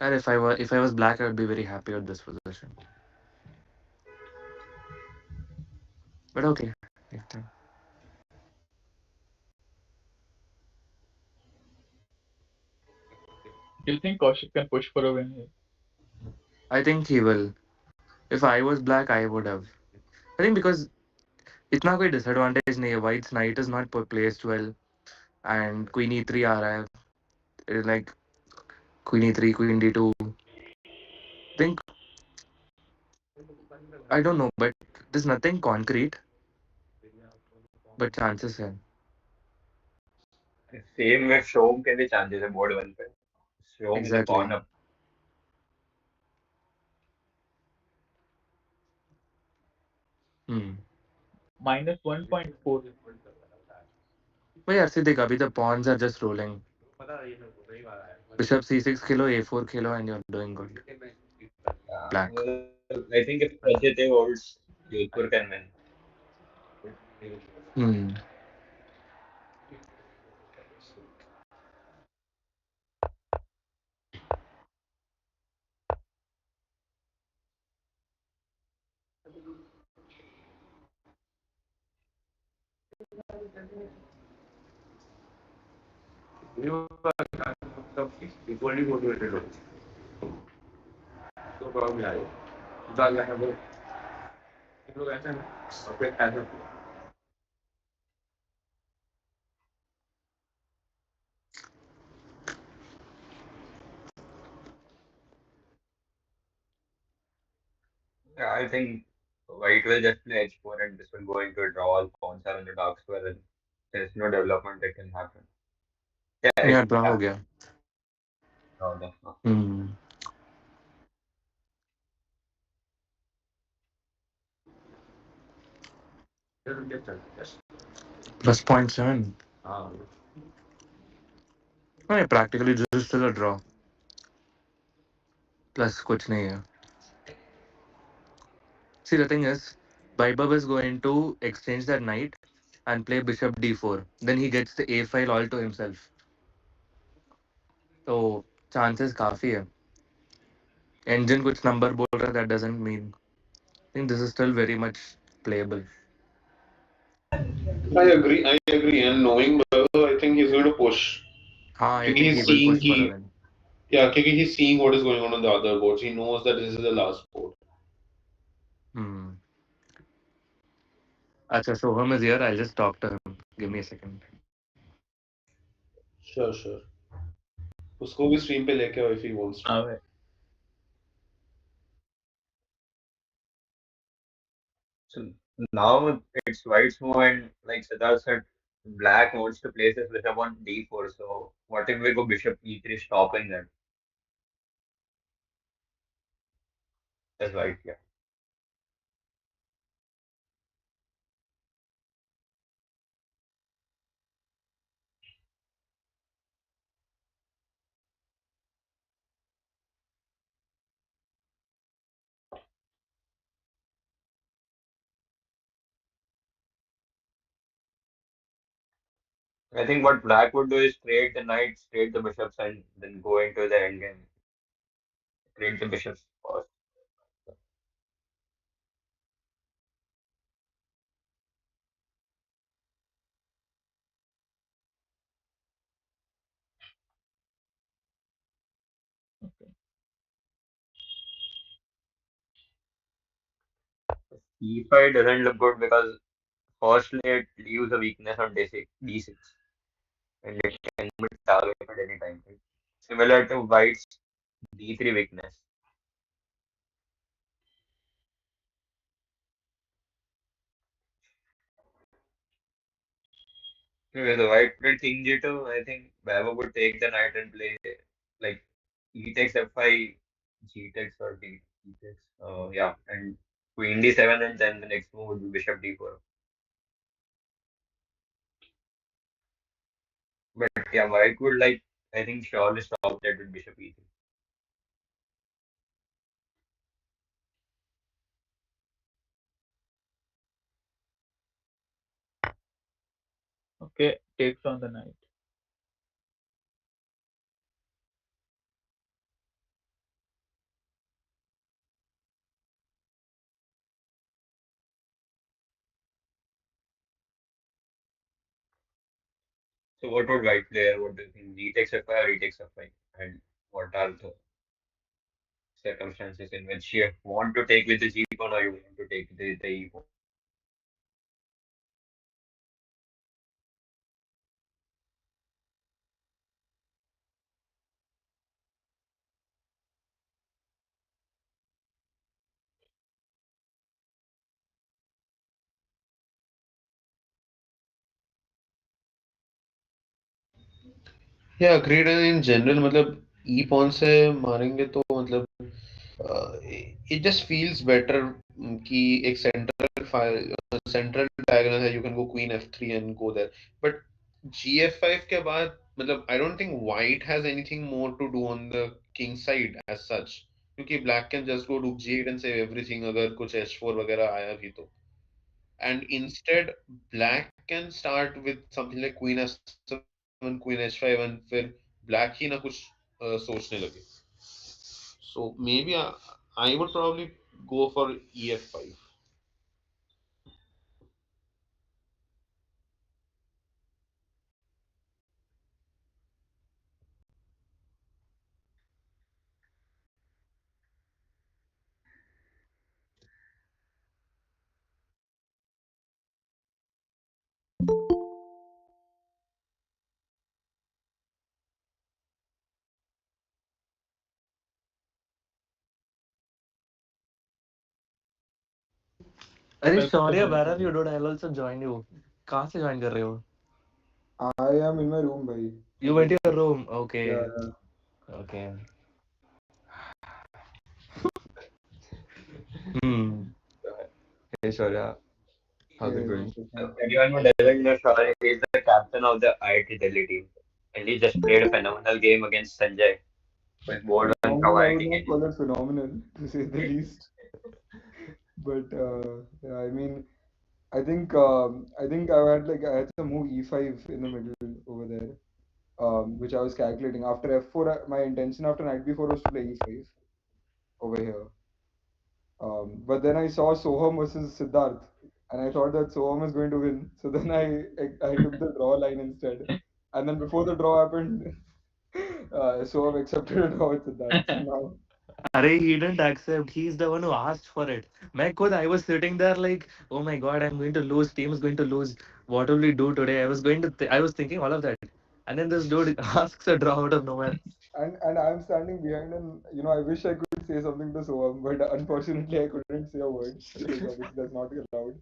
यार if I was black I would be very happy with this position but okay देखते हैं Do you think Kaushik can push for a win here? I think he will if I was black I would have I think because इतना कोई disadvantage नहीं है whites night is not placed well and queen E3 आ रहा है like queen E3 queen D2 think I don't know but there's nothing concrete but chances है same with Shom के भी chances है board one पे Shom is a exactly pawn up hmm Minus 1.4. but यार see देख अभी the pawns are just rolling bishop C6 Khelo A4 Khelo and you're doing good black I think if Prachite holds Jodhpur can win hmm yeah, I think White will just play H4 and this will go into a draw all pawns are in the dark square and there's no development that can happen yeah यार it draw हो yeah गया no, no. hmm +0.7. नहीं, practically this is still a draw. Plus कुछ नहीं है. See, the thing is, Vaibhav is going to exchange that knight and play bishop d4. Then he gets the a file all to himself. So chances काफी है. Engine कुछ number बोल रहा है, that doesn't mean. I think this is still very much playable. I agree. I agree. And knowing Bhairav, I think he's going to push. हाँ, I क्योंकि think he he's will seeing push for a win. क्योंकि he's seeing what is going on the other boards. He knows that this is the last board. अच्छा, Soham is here. I'll just talk to him. Give me a second. Sure, sure. उसको भी stream पे लेके आओ if he wants to. हाँ भाई. So now it's white's move, and like Siddharth said, black wants to place his bishop on d4. So what if we go bishop e3, stopping that? That's white, yeah. I think what black would do is trade the knights, trade the bishops, and then go into the endgame. Trade the bishops first. E5 doesn't look good because firstly it leaves a weakness on d6, and it can be targeted at any time. Right? Similar to white's d3 weakness. With the white played king g2, I think Baba would take the knight and play like e takes f5, g takes or d takes. Yeah, and queen d7, and then the next move would be bishop d4. But yeah, white would like, I think, surely stop that with bishop e3. Okay, takes on the knight. So what would white play? What do you think? G takes f5 or e takes f5? And what are the circumstances in which you want to take with the g pawn or you want to take the e pawn? Yeah, agreed. And in general, मतलब e pawn से मारेंगे तो मतलब it just feels better कि एक central diagonal है, you can go queen f3 and go there. But gf5 के बाद मतलब I don't think white has anything more to do on the king side as such. क्योंकि black can just go rook g8 and save everything अगर कुछ h4 वगैरह आया भी तो. And instead black can start with something like queen f7 queen h5 and फिर black ही ना कुछ सोचने लगे. So maybe I would probably go for ef5. अरे मेरे को तो शौर्य, मिल where गया. have you dude? I'll also join you. कहाँ से join कर रहे हो? I am in my room, bhai. You went to your room. Okay. Yeah. Okay. Hey Shorya. How's it Yeah, going? Prashant. Everyone who doesn't know Shaurya, he is the captain of the IIT Delhi team. And he just played a phenomenal game against Sanjay, who is board one from Phenomenal, I would IIT not KG. call it phenomenal, to say the least. But yeah, I mean, I think I had some move e5 in the middle over there, which I was calculating. After f4, my intention after knight b4 was to play e5 over here. But then I saw Soham versus Siddharth, and I thought that Soham is going to win. So then I took the draw line instead. And then before the draw happened, Soham accepted a draw with Siddharth. So now, Arey, he didn't accept. He's the one who asked for it. I was sitting there like, oh my god, I'm going to lose. Team is going to lose. What will we do today? I was thinking all of that. And then this dude asks a draw out of nowhere. and I'm standing behind, and I wish I could say something to Soham, but unfortunately I couldn't say a word because obviously that's not allowed.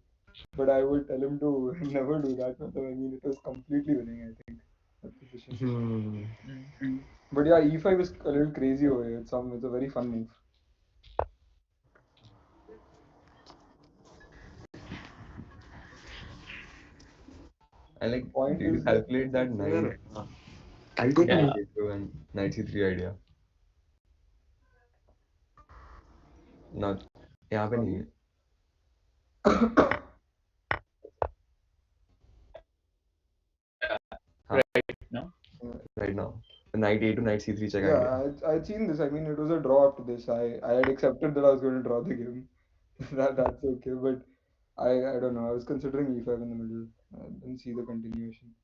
But I would tell him to never do that. I mean, it was completely winning, I think, that position. Hmm. But yeah, e5 is a little crazy over here. It's a very fun move. And like, Point did you is that calculate that knight I'll take Yeah. a c2 and knight c3 idea? Not यहाँ पे नहीं sorry. है. हाँ, Right now. right now. The knight a to knight c3 check idea. Yeah, I'd seen this. I mean, it was a draw after this. I had accepted that I was going to draw the game. That's okay. But I don't know. I was considering e5 in the middle. I didn't see the continuation.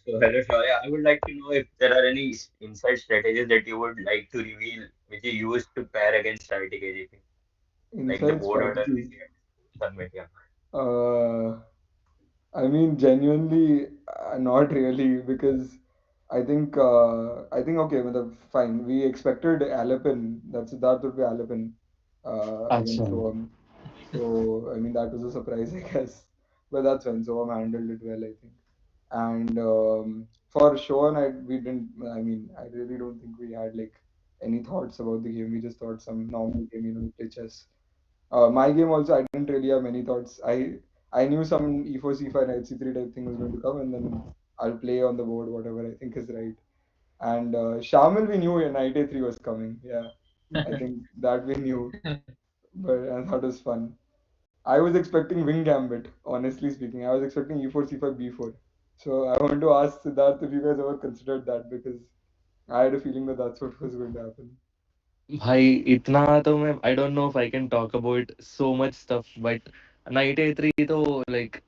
So hello Shaurya, I would like to know if there are any inside strategies that you would like to reveal which you used to pair against IIT KG, like the Inside board order we strategies. see at Summit, yeah. Uh, I mean, genuinely, not really, because I think okay, fine. We expected Alapin, that Siddharth would be Alapin against Acha. Soham. So I mean, that was a surprise, I guess. But that's fine. Soham handled it well, I think. And for Sean, we didn't. I mean, I really don't think we had like any thoughts about the game. We just thought some normal game, play chess. My game also, I didn't really have many thoughts. I knew some e4 c5 knight c3 type thing was going to come, and then I'll play on the board whatever I think is right. And Shamil, we knew knight a3 was coming. Yeah, I think that we knew, but and that was fun. I was expecting wing gambit. Honestly speaking, I was expecting e4 c5 b4. So I want to ask Siddharth if you guys ever considered that, because I had a feeling that that's what was going to happen. भाई इतना तो मैं I don't know if I can talk about so much stuff, but Night A3 तो like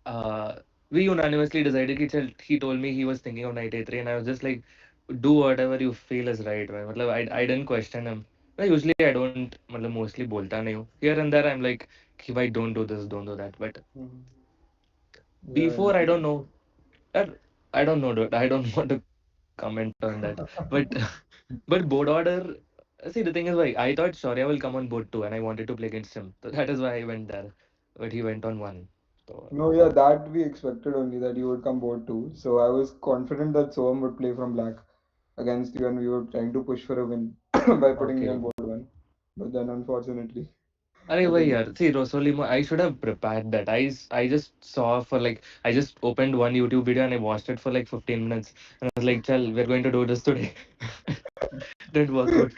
uh we unanimously decided कि चल he told me he was thinking of Night A3 and I was just like do whatever you feel is right man. मतलब I didn't question him. Well, usually I don't मतलब mostly बोलता नहीं हूँ. Here and there I'm like कि भाई don't do this, don't do that. But Mhm. before I Yeah. don't know. That I don't know, dude. I don't want to comment on that. But but board order. See, the thing is, like, I thought Shaurya will come on board too, and I wanted to play against him. So that is why I went there. But he went on one. So No, yeah, that we expected only that you would come board too. So I was confident that Soham would play from black against you, and we were trying to push for a win by putting me on okay. board one. But then, unfortunately, Arey, I why think yaar? See, Rosolimo, I should have prepared that. I just saw for like, I just opened one YouTube video and I watched it for like 15 minutes. And I was like, chal, we're going to do this today. Didn't work out.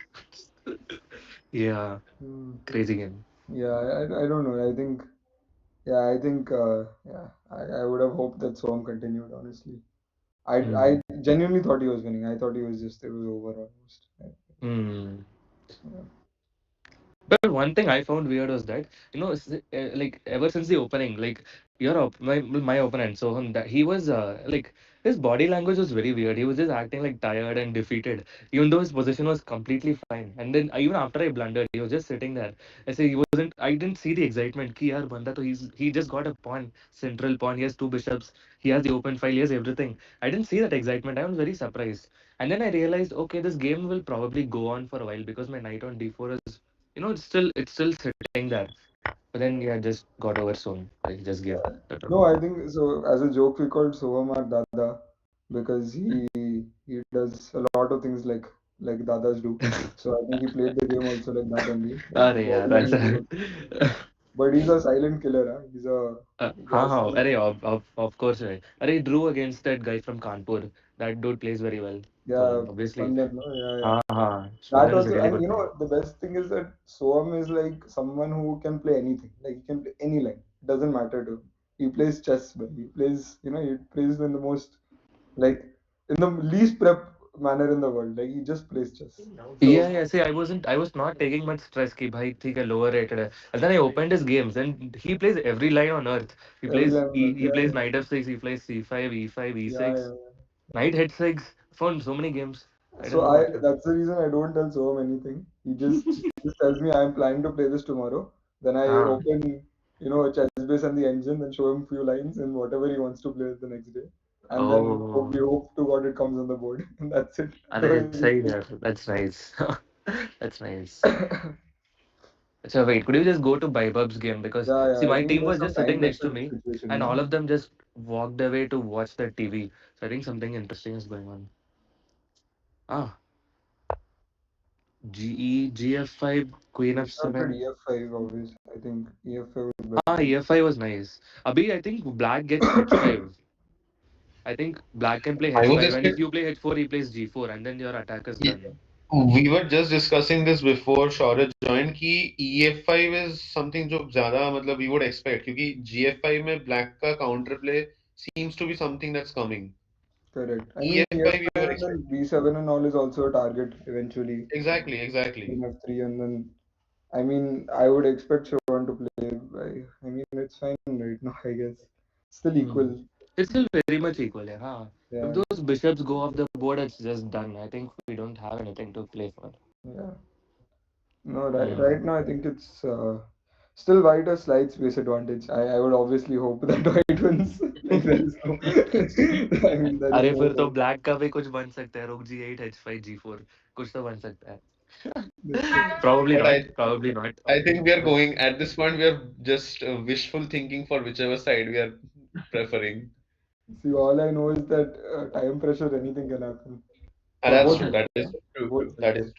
Yeah, Hmm. crazy game. Yeah, I don't know. I would have hoped that Soham continued. Honestly, Hmm. I genuinely thought he was winning. I thought it was over almost. Hmm. Yeah. But one thing I found weird was that like ever since the opening, like my opponent, so that he was like his body language was very weird. He was just acting like tired and defeated, even though his position was completely fine. And then even after I blundered, he was just sitting there. I say he wasn't. I didn't see the excitement. Ki yaar banda to he just got a pawn, central pawn. He has two bishops. He has the open file. He has everything. I didn't see that excitement. I was very surprised. And then I realized, okay, this game will probably go on for a while because my knight on d4 is it's still sitting there. But then yeah, just got over soon. Like just give that No, up. I think so. As a joke, we called Soham our Dada because he does a lot of things like Dadas do. So I think he played the game also like that only. Like Arey yeah, bowling that's and everything. But he's a silent killer. Huh? He has हाँ some, अरे of course right. अरे drew against that guy from Kanpur. That dude plays very well. yeah, So obviously Spandar, no? Yeah. हाँ That Spandar is a also, really and good player. the best thing is that Soham is like someone who can play anything. Like he can play any line. Doesn't matter to him. He plays chess, but he plays, he plays in the most like in the least prep manner in the world. Like he just plays chess. Yeah, So yeah. See, I was not taking much stress. कि भाई ठीक है lower rated है. And then I opened his games, and he plays every line on earth. every line, He yeah, plays knight f6. He plays c5, e5, yeah, e6, yeah. knight h6. Found so many games. I So didn't know what to do. that's the reason I don't tell Soham anything. He just tells me I'm planning to play this tomorrow. Then I Ah. open, chess base and the engine and show him few lines and whatever he wants to play the next day. And then Oh. we hope to God it comes on the board. And that's it. अरे सही है. That's nice. That's nice. So wait, could you just go to Baibab's game? Because Yeah, see, yeah. I my think team there's was some just time sitting next to pressure me, situation, and all no? of them just walked away to watch the TV. So I think something interesting is going on. Ah, GF5, Queen We should have played F7. EF5 always. I think EF5 was Ah, better. EF5 was nice. Abhi, I think Black gets H5. I think Black can play I was H5, and if expect you play H4, he plays G4, and then your attack is Yeah, done. we were just discussing this before Shaurya joined कि EF5 is something जो ज़्यादा मतलब we would expect क्योंकि GF5 में black का counter play seems to be something that's coming. Correct. I mean, EF5 we EF5 were and then expecting. B7 and all is also a target eventually. Exactly, exactly. Queen F3 and then I mean, I would expect Shogun to play. I mean, it's fine right now, I guess. Still Hmm. equal. It's still very much equal, yeah. Huh? If Yeah, those bishops go off the board, it's just done. I think we don't have anything to play for. yeah. No, Hmm. right now I think it's still white has slight space advantage. I would obviously hope that white wins. Like there is no, I mean, there is अरे no फिर तो doubt. Black का भी कुछ बन सकता है रुक G8 H5 G4 कुछ तो बन सकता है That's true. probably But not probably not I think we are going at this point we are just wishful thinking for whichever side we are preferring. See, all I know is that time pressure, anything can happen And for that's both true. sides. That Huh? is true. Both True. That sides. is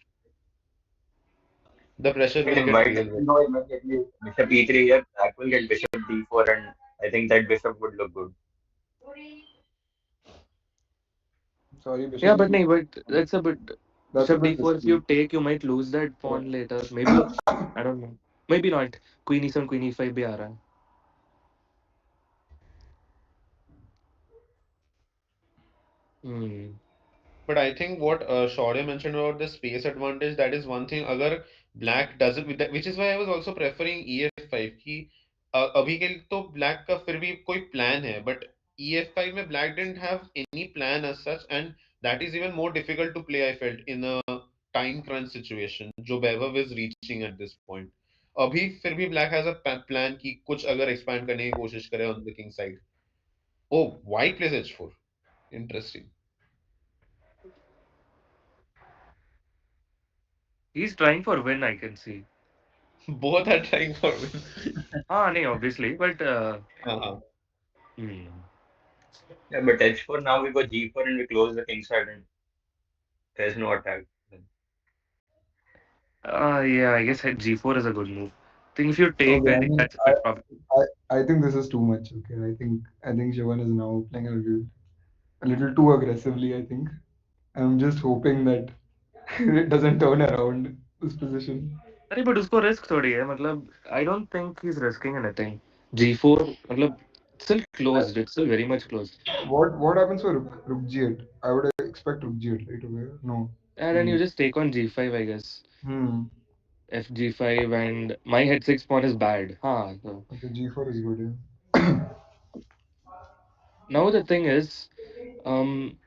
the pressure I will mean, get white real. doesn't know it might get me bishop e3 here. Black will get bishop d4, and I think that bishop would look good. Sorry, Bishop yeah but E3. नहीं but that's a bit That's a bishop bit D4 if you risky. take you might lose that Yeah. pawn later maybe I don't know maybe not Queen E7 Queen E5 भी आ रहा है hmm. But I think what Shaurya mentioned about the space advantage, that is one thing. अगर black doesn't, with that, which is why I was also preferring EF5 कि अभी के लिए तो black का फिर भी कोई plan है, but EF5 में black didn't have any plan as such, and that is even more difficult to play. I felt in a time crunch situation, जो Vaibhav is reaching at this point. अभी फिर भी black has a plan कि कुछ अगर expand करने की कोशिश करे on the king side. Oh, white plays H4. Interesting. he's trying for win I can see Both are trying for win. ah नहीं obviously but Uh-huh. hmm. Yeah, but h4 now we go g4 and we close the king side and there's no attack. Yeah I guess G4 is a good move I think if you take Okay, I I think mean, that's a bit profit I think this is too much. Okay, I think Shivan is now playing a little too aggressively. I think I'm just hoping that it doesn't turn around this position. अरे but उसको risk थोड़ी है मतलब I don't think he is risking anything G4 मतलब still I, closed it's still very much closed what happens for Rook G8? I would expect Rook G8 right away. No, and then you maybe. just take on G5 I guess Hmm. FG5 and my head 6 pawn is bad huh so Okay, G4 is good. Yeah. now the thing is um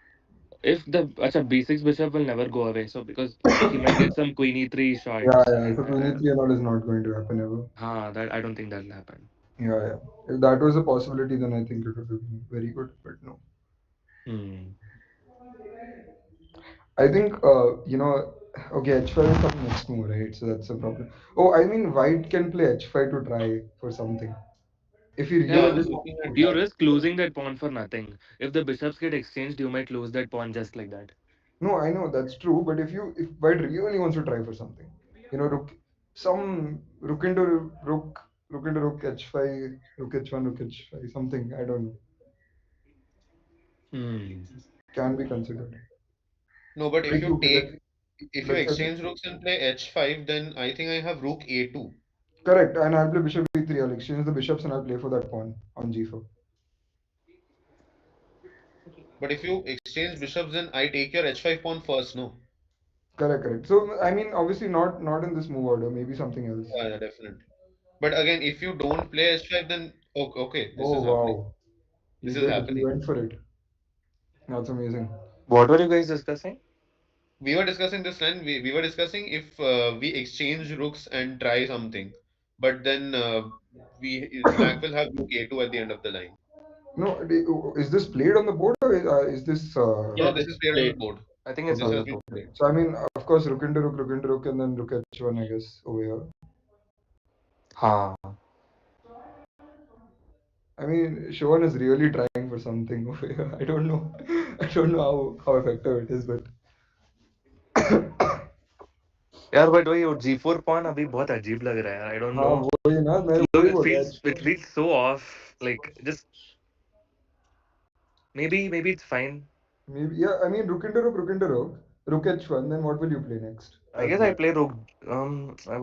if the acha B6 bishop will never go away so because he might get some Queen E3 Yeah, shots yeah. So and Queen E3 and all is not going to happen ever. that I don't think that'll happen Yeah, yeah. If that was a possibility, then I think it would have been very good. But no. hmm. I think Okay, h5 is some next move, right? So that's a problem. Oh, I mean, white can play h5 to try for something. If he Yeah, I really was wants looking to at push You it. that. risk losing that pawn for nothing. If the bishops get exchanged, you might lose that pawn just like that. No, I know that's true, but if white really wants to try for something, some rook into rook h5, rook h1, rook h5, something, I don't know, Hmm. can be considered. No, but if Like, you okay, take, if you let's say, exchange rooks and play h5, then I think I have rook a2. correct, and I'll play bishop e3, I'll exchange the bishops and I'll play for that pawn on g4. But if you exchange bishops, then I take your h5 pawn first, no? Correct, correct. So, I mean, obviously not in this move order, maybe something else. Yeah, yeah, definitely. But again, if you don't play h5, then okay, this Oh, is happening. wow. This You is did, you happening. went for it. That's amazing. What were you guys discussing? We were discussing this line. We were discussing if we exchange rooks and try something, but then black will have rook a2 at the end of the line. No, is this played on the board or is this Yeah, Yes, this it's is played on the played. board. I think it's This on has the been board. played. So I mean, of course, rook into rook, and then rook h1, I guess, over here. Ha. I mean, Showan is really trying for something over here. I don't know. I don't know how effective it is, but यार but वही G4 pawn अभी बहुत अजीब लग रहा है यार. I don't हाँ know. वही ना मैं Look, वही बोल रहा it h1. feels so off. Like just maybe it's fine. Maybe yeah. I mean, rook into rook h1. Then what will you play next I as guess I black? play rook.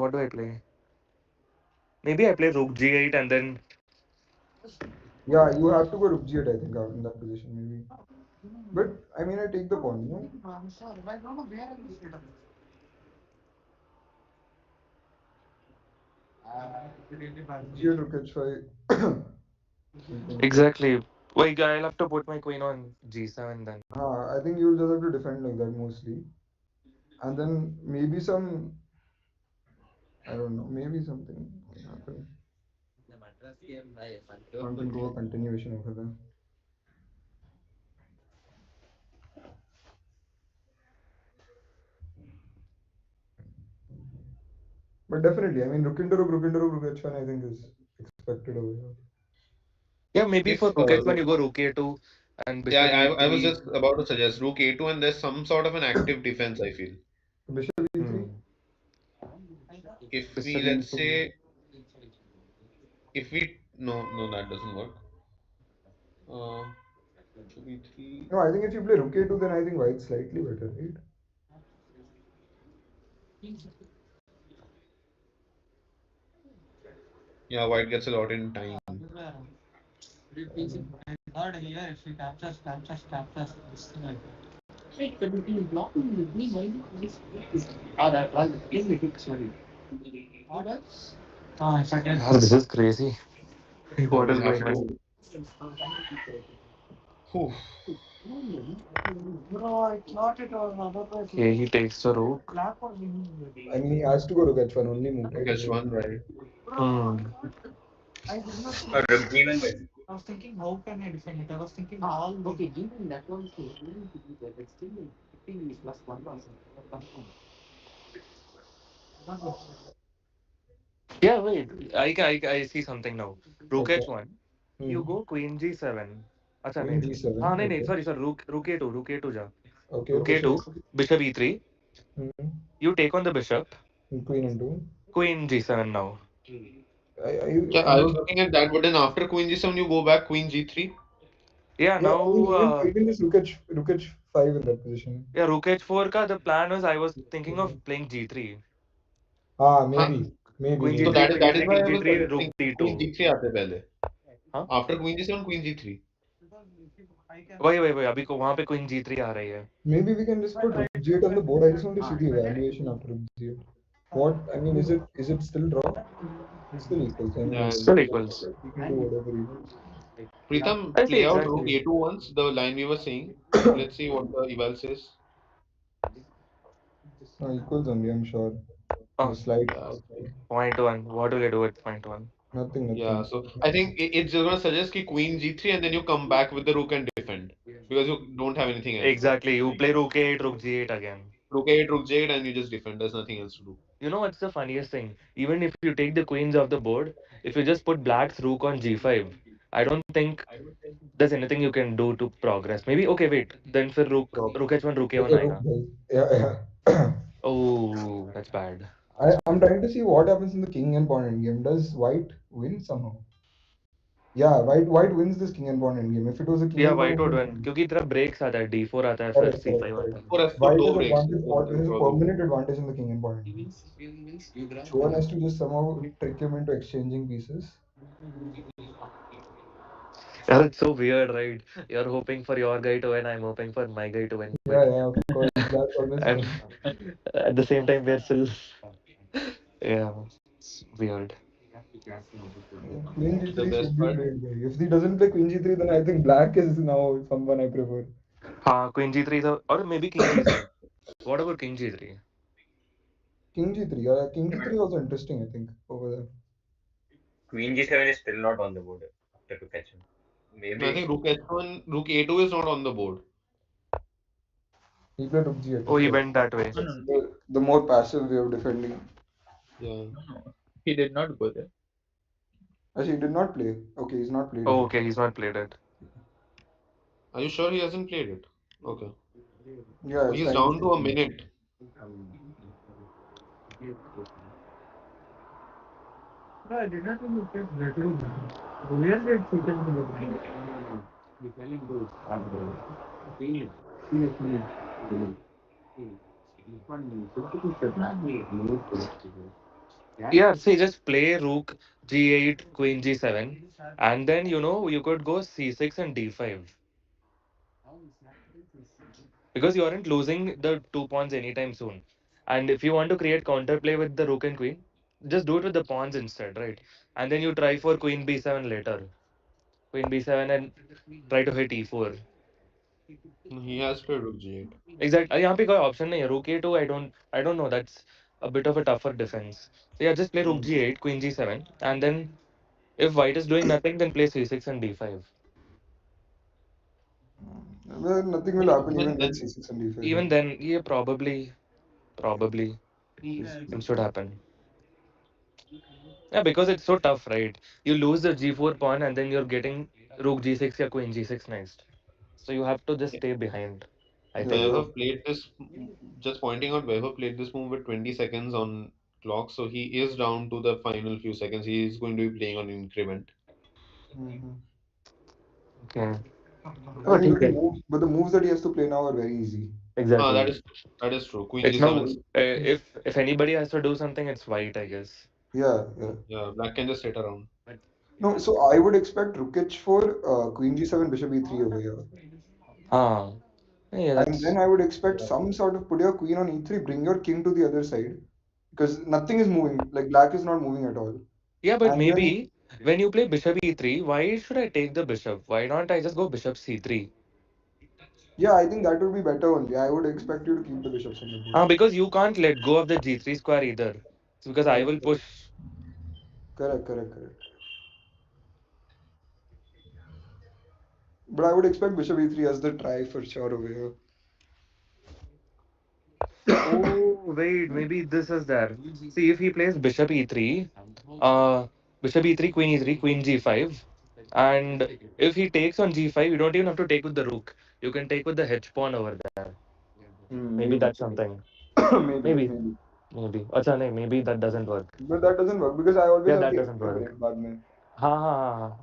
What do I play? Maybe I play rook G8 and then Yeah, you have to go rook g8, I think, out in that position maybe. But I mean, I take the pawn. No, g8 rook h5. Something. exactly. Wait, I'll have to put my queen on G7 then. I think you'll just have to defend like that mostly, and then maybe I don't know, maybe something can happen. One can go a continuation over there. But definitely, I mean, rook into rook h1, I think is expected over here. Yeah, maybe If for rook h1 you go rook a2 and yeah, bishop I was e3. just about to suggest rook a2, and there's some sort of an active defense, I feel. Bishop e3. Hmm. If we, Bishop let's e2. say, if we no, that doesn't work. Bishop e3. No, I think if you play rook a2, then I think white's slightly better, right? Yeah, white gets a lot in time. Yeah, this is crazy. Yeah, What is we'll going have on? to. Whew. Okay, he takes the rook. I mean, he has to go rook h1, only move, Rook right? h1, Otherwise, right? Hmm. Rook g1 then. Yeah, wait. I see something now. Rook okay. h1. You go queen g7. अच्छा Queen नहीं. g7, हाँ नहीं okay. sorry rook a2 जा. Okay, Rook a2 bishop e3. hmm. You take on the bishop. Queen into. Queen g7 now. Yeah, I I was mean, looking at that, but then after queen g7, you go back queen g3. Yeah, yeah, I mean, now even just rook h5 in that position. yeah, rook h4 ka the plan was I was thinking of playing g3. हाँ, Queen so g3 that is queen why I was g3 rook suggesting queen d2. g3 आते पहले. हाँ After queen g7, queen g3. वही अभी को वहां पे queen g3 आ रही है. Maybe we can just put rook g8 on the board. I just want to see the evaluation after rook g8. What I mean is it still draw? It's still equals. I mean, Yeah, Still equals. we can do whatever you want. Pritam, I see play out rook exactly. a2 once, the line we were saying. Let's see what the eval says. No, equals only, I'm sure. Oh, The slide. Yeah, point one. What will I do with point one? yeah. Nothing. So I think it's just gonna suggest ki queen g3, and then you come back with the rook and defend because you don't have anything else. Exactly. You play rook a8, rook g8 again. rook 8, rook j8, and you just defend. There's nothing else to do. You know what's the funniest thing? Even if you take the queens off the board, if you just put black's rook on g5, I don't think there's anything you can do to progress. Maybe okay, wait. Then for Prob- rook h1, rook a1 Okay, rook आएगा. plays. Yeah. Oh, that's bad. I'm trying to see what happens in the king and pawn endgame. Does white win somehow? Yeah, white wins this king and pawn endgame. If it was a king Yeah, and pawn white would endgame, win. क्योंकि तेरा breaks आता है d4 आता है फिर correct, correct, c5 correct. आता है. F4, F4, White no has breaks. advantage, There's nothing has a probably. permanent advantage in the king and pawn endgame. Showan has to just somehow trick him into exchanging pieces. Yeah, it's so weird, right? You're hoping for your guy to win. I'm hoping for my guy to win Yeah, quick. yeah, of course. That's always And fun. at the same time, we're still, yeah, it's weird. Yeah, Queen The g3 best should be part. played. If he doesn't play Queen g3, then I think black is now someone I prefer. हाँ, queen g3 or maybe king g7. What about king g3? King g3, yeah, King g3 also interesting, I think, over there. Queen G7 is still not on the board after to catch him. No, I think Maybe rook h1, rook a2 is not on the board. He played rook g8, Oh, of he course. went that way. No, no, no, The more passive way of defending. Yeah. no. He did not go there. Actually, he did not play. Okay, he's not played Oh, yet. okay, he's not played it. Are you sure he hasn't played it? Okay. Yeah, Oh, it's he's kind of down to a tricky. minute. Yeah, see, just play rook g8, queen g7, and then you could go c6 and d5 because you aren't losing the 2 pawns anytime soon. And if you want to create counterplay with the rook and queen, just do it with the pawns instead, right? And then you try for queen b7 later. Queen b7 and try to hit e4. He has played rook g8. Exactly. यहाँ पे कोई option नहीं है. Rook a2, I don't know. That's a bit of a tougher defense. So yeah, just play rook Hmm. g8, queen g7, and then if white is doing nothing, then play c6 and d5. Well, nothing will happen Even even with then, c6 and d5, Even right? then, yeah, probably, things should happen. Yeah, because it's so tough, right? You lose the g4 pawn, and then you're getting rook g6 or queen g6 next. So you have to just stay behind, I Yeah, think. yeah. Vaibhav played this, just pointing out, Vaibhav played this move with 20 seconds on clock, so he is down to the final few seconds. He is going to be playing on increment. Hmm. Okay. I Oh, think, okay. but the moves that he has to play now are very easy. Ah, Exactly. that is true. Queen It's now g7. if anybody has to do something, it's white, I guess. Yeah, yeah. Yeah, black can just sit around. No, so I would expect rook h4, queen g7, bishop e3 over here. Ah, yeah, And that's then I would expect some sort of put your queen on e3, bring your king to the other side. Because nothing is moving. Like black is not moving at all. yeah, but And then, maybe when you play bishop e3, why should I take the bishop? Why not I just go bishop c3? yeah, I think that would be better only. I would expect you to keep the bishops on the board. Because you can't let go of the g3 square either. It's because I Correct, will push. correct, correct, correct, correct. But I would expect bishop e3 as the try for sure over here. Oh, wait, maybe this is there. See, if he plays bishop e3, uh, bishop e3, queen e3, queen g5, and if he takes on g5, you don't even have to take with the rook. You can take with the hedge pawn over there. Maybe Maybe. that's something. Maybe, Maybe, maybe. maybe. Acha, nahi, maybe that doesn't work. But that doesn't work because I always Yeah, have that the doesn't extra work. break बाद में.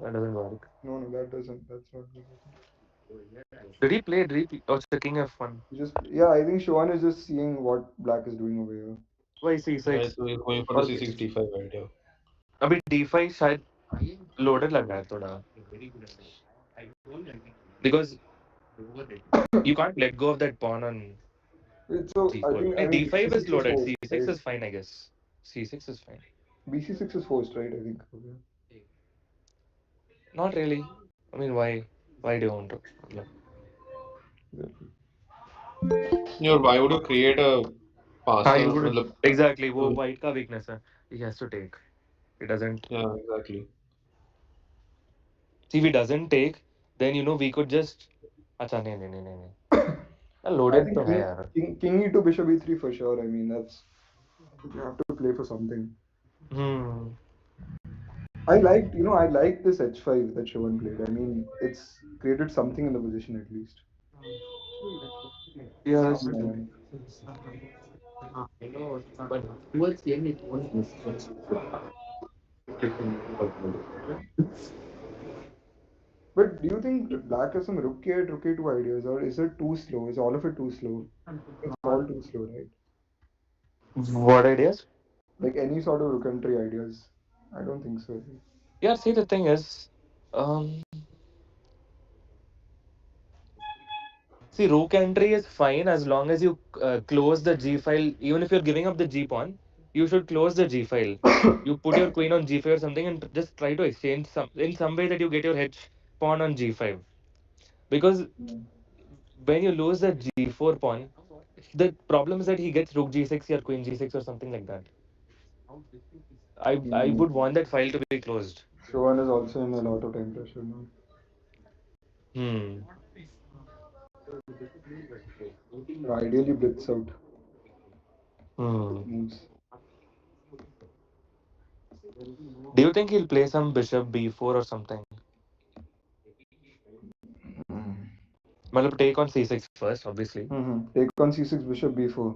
That doesn't work. No, no, that doesn't. That's not good. Did he play? Oh, checking F1. Yeah, I think Showan is just seeing what black is doing over here. Why Yeah, C6? so he's going for the और c6 d5 idea. अभी D5 शायद loaded लग रहा है थोड़ा because you can't let go of that pawn on So G4. I Hey, think D5 is BC6 is loaded. forced, C6 right? is fine, I guess. C6 is fine. BC6 is forced, right? I think. Okay. Not really. I mean, why? Why do you want to? Why would you create a हाँ, passer? you would मतलब, exactly. वो white का weakness है. He has to take. He doesn't. yeah, exactly. See, if he doesn't take, then we could just. अच्छा नहीं नहीं नहीं नहीं नहीं. I लोडेड think तो है यार. king e2 bishop e3 for sure. I mean, that's you have to play for something. Hmm. I liked this h5 that Shivan played. I mean, it's created something in the position at least. Yeah, that's Some true. dynamic. But do you think black has some rook a8, rook a2 ideas, or is it too slow? Is all of it too slow? It's all too slow, right? What ideas? Like any sort of rook entry ideas? I don't think so. Yeah, see, the thing is, um, see, rook entry is fine as long as you close the g file. Even if you're giving up the g pawn, you should close the g file. You put your queen on g5 or something and just try to exchange some way that you get your h pawn on g5. Because Mm. when you lose the g4 pawn, the problem is that he gets rook g6 or queen g6 or something like that. I Mm. would want that file to be closed. Shivan is also in a lot of time pressure now. Hmm. Ideally blitz out Hmm. moves. Do you think he'll play some bishop b4 or something? Mm. Well, take on c6 first, obviously. Take on c6, bishop b4.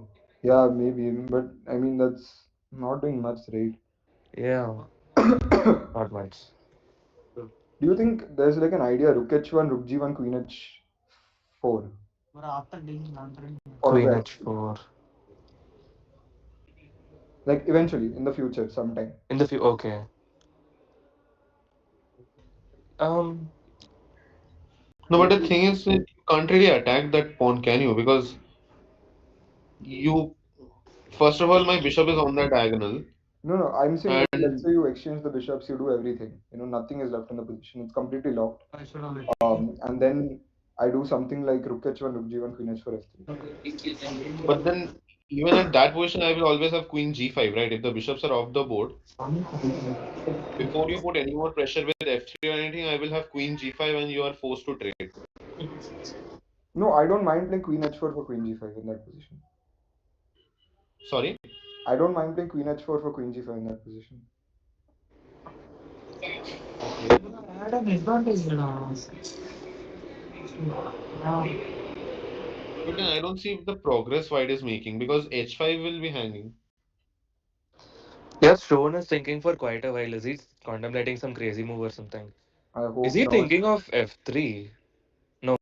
Yeah, maybe, but I mean that's not doing much, right? Yeah, not much. Do you think there's like an idea rook h1, rook g1, queen h4 for Queen the h4. like eventually in the future sometime? In the okay. Um, No, but the thing is, that you can't really attack that pawn, can you? Because you, first of all, my bishop is on that diagonal, No, I'm saying like let's and say you exchange the bishops, you do everything. Nothing is left in the position. It's completely locked. And then I do something like rook h1, rook g1, queen h4, f3. but then even at that position, I will always have queen g5, right? If the bishops are off the board, before you put any more pressure with f3 or anything, I will have queen g5, and you are forced to trade. No, I don't mind playing queen h4 for queen g5 in that position. Sorry. I don't mind playing queen h4 for queen g5 in that position. But then I don't see the progress White is making because h5 will be hanging. yeah, Stone is thinking for quite a while. Is he contemplating some crazy move or something? I Is hope he not. thinking of f3? No.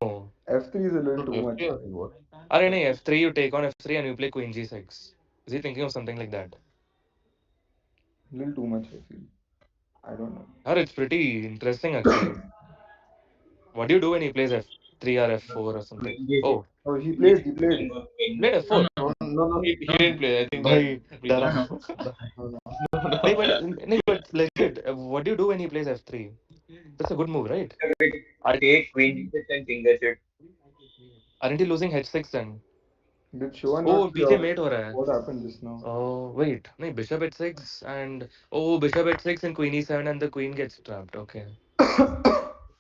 f3 is a little No, too much. f3 or what? Are any f3? You take on f3 and you play queen g6. Is he thinking of something like that? A little too much, I feel. I don't know. Or it's pretty interesting actually. What do you do when he plays f3 or f4 or something? Queen G6. Oh, Oh, he Queen played. G6 He is played. king of queen. played f4. No, he didn't play. I think that Bhai, Preetham. डरा. No, no. नहीं, but legit. What do you do when he plays f3? That's a good move, right? So we I take queen G6 and king H8. aren't you losing h6 then? Did Shivan Oh, not see पीछे mate हो रहा है. what happened just now? Oh, wait. No, bishop h6 and bishop h6 and queen e7 and the queen gets trapped. Okay.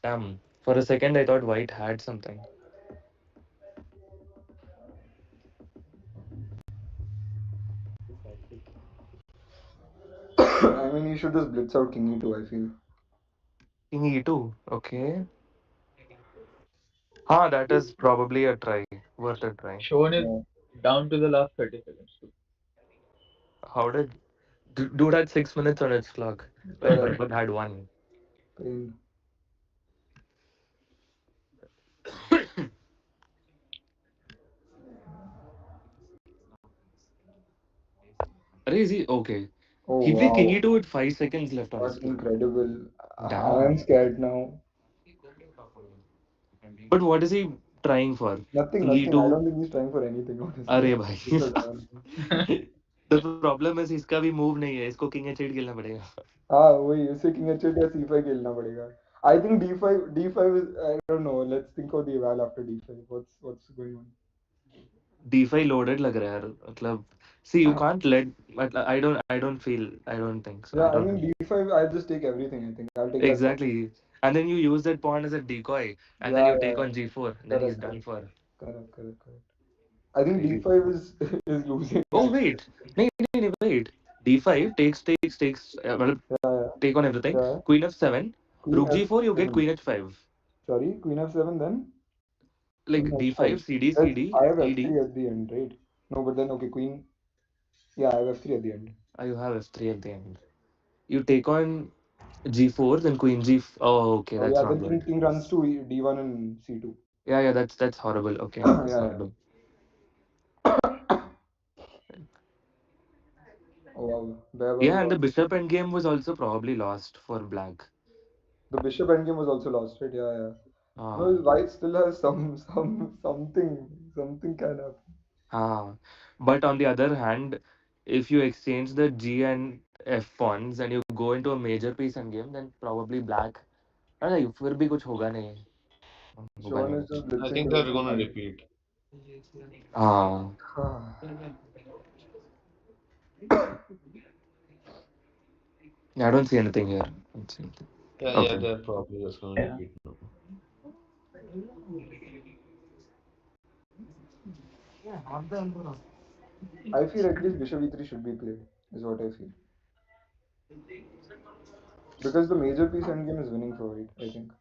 Damn. For a second, I thought white had something. I mean, he should just blitz out king e2, I feel. King e2. Okay. That is probably a try. Worth a try. Sean is Yeah. down to the last 30 seconds. How did dude had 6 minutes on its clock when Correct. Bhagat had one? Pain. Are is he okay? Oh, He played king wow. e2 with 5 seconds left on his That's clock. incredible. I am Damn. scared now. But what is he trying for? Nothing, King nothing. I e2. don't think he's trying for anything, honestly. अरे This भाई. is done. The problem is इसका भी move नहीं है. इसको king h8 खेलना पड़ेगा. हाँ वही उसे किंग h8 या c5 खेलना पड़ेगा. I think d5 is I don't know. Let's think of the eval after d5. What's going on? d5 loaded लग रहा है यार. मतलब see you can't let. But I don't think so. Yeah, I I don't mean think. d5. I'll just take everything. I think I'll take that pawn. Exactly. And then you use that pawn as a decoy, and then Yeah, you yeah, take yeah. on g4. Then he's Correct, done correct, for. correct, correct, correct. I think Crazy. d5 is is losing Oh actually. wait, no, no, no, wait. D5 takes. Well, Yeah, take on everything. yeah. Queen f7. Queen Rook g4. You get f7. queen h5. Sorry, queen f7, then Like queen d5, h5. cd, Yes, cd, I have ed. f3 at the end, right? No, but then okay, queen. Yeah, I have f3 at the end. You have f3 at the end. You take on g4, then queen g. Oh, okay, Oh that's yeah, not then good. king runs to d1 and c2. Yeah, yeah, that's horrible. Okay, Yeah, that's yeah. horrible. Oh wow, where were we Yeah, and the on? bishop endgame was also probably lost for black. The bishop endgame was also lost, right? Yeah, yeah. Ah, No, white still has something can happen. ah. But on the other hand, if you exchange the g and f pawns and you go into a major piece endgame, then probably black. अरे फिर भी कुछ होगा नहीं. होगा Sean नहीं. is just I blitzing think to the they're full gonna height. repeat. Ah, yeah, I don't see anything here. Don't see anything. Yeah, Okay. they're probably just gonna Yeah. repeat now. I feel at least bishop e3 should be played, is what I feel. Because the major piece endgame is winning for white, I think.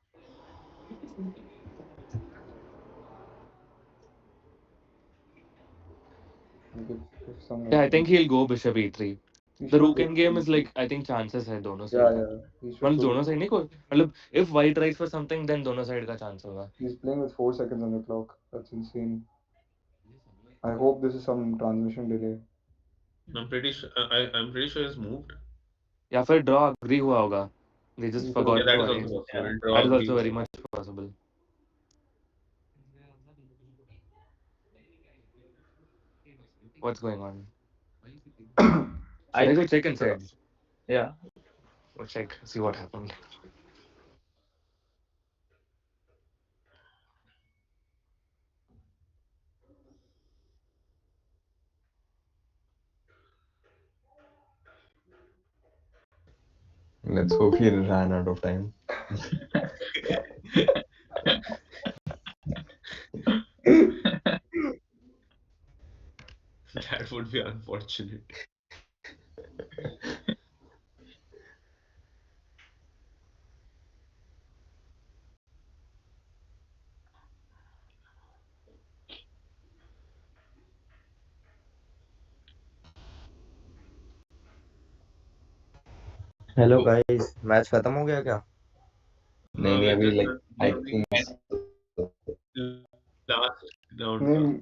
Like if some Yeah, I think exchange. he'll go bishop e3. He The should rook go endgame bishop is e3. like I think chances है दोनों Yeah, side का. yeah. He should मतलब go दोनों bishop. side नहीं कोई मतलब if white tries for something then दोनों side का chance होगा. He's playing with 4 seconds on the clock. That's insane. I hope this is some transmission delay. I'm pretty sure it's moved. या फिर draw agree हुआ होगा. They just He could Yeah, forgot that to is also. also arrange. Yeah. possible. That Draw is also agrees. very much possible. What's going on? Should I I go think. check inside? Yeah. Go check, see what happened. Let's hope he ran out of time. That would be unfortunate. Hello Oh, guys, match खत्म हो गया क्या? नहीं नहीं with अभी this like I think last round का. Name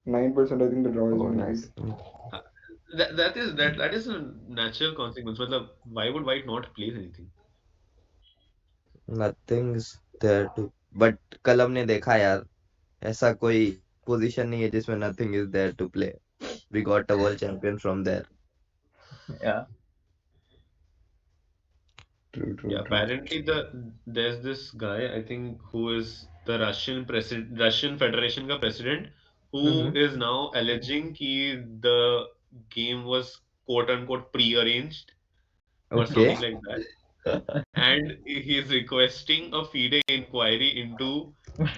9%. I think the draw is Oh, winning nice. it. Uh, that is a natural consequence. मतलब why would white not place anything? Nothing's there to. But कल हमने देखा यार, ऐसा कोई position नहीं है जिसमें nothing is there to play. We got a world champion from there. Yeah. Yeah, true. apparently there's this guy I think who is the Russian Federation का president who Mm-hmm. is now alleging कि the game was quote unquote pre-arranged or Okay. something like that, and he is requesting a FIDE inquiry into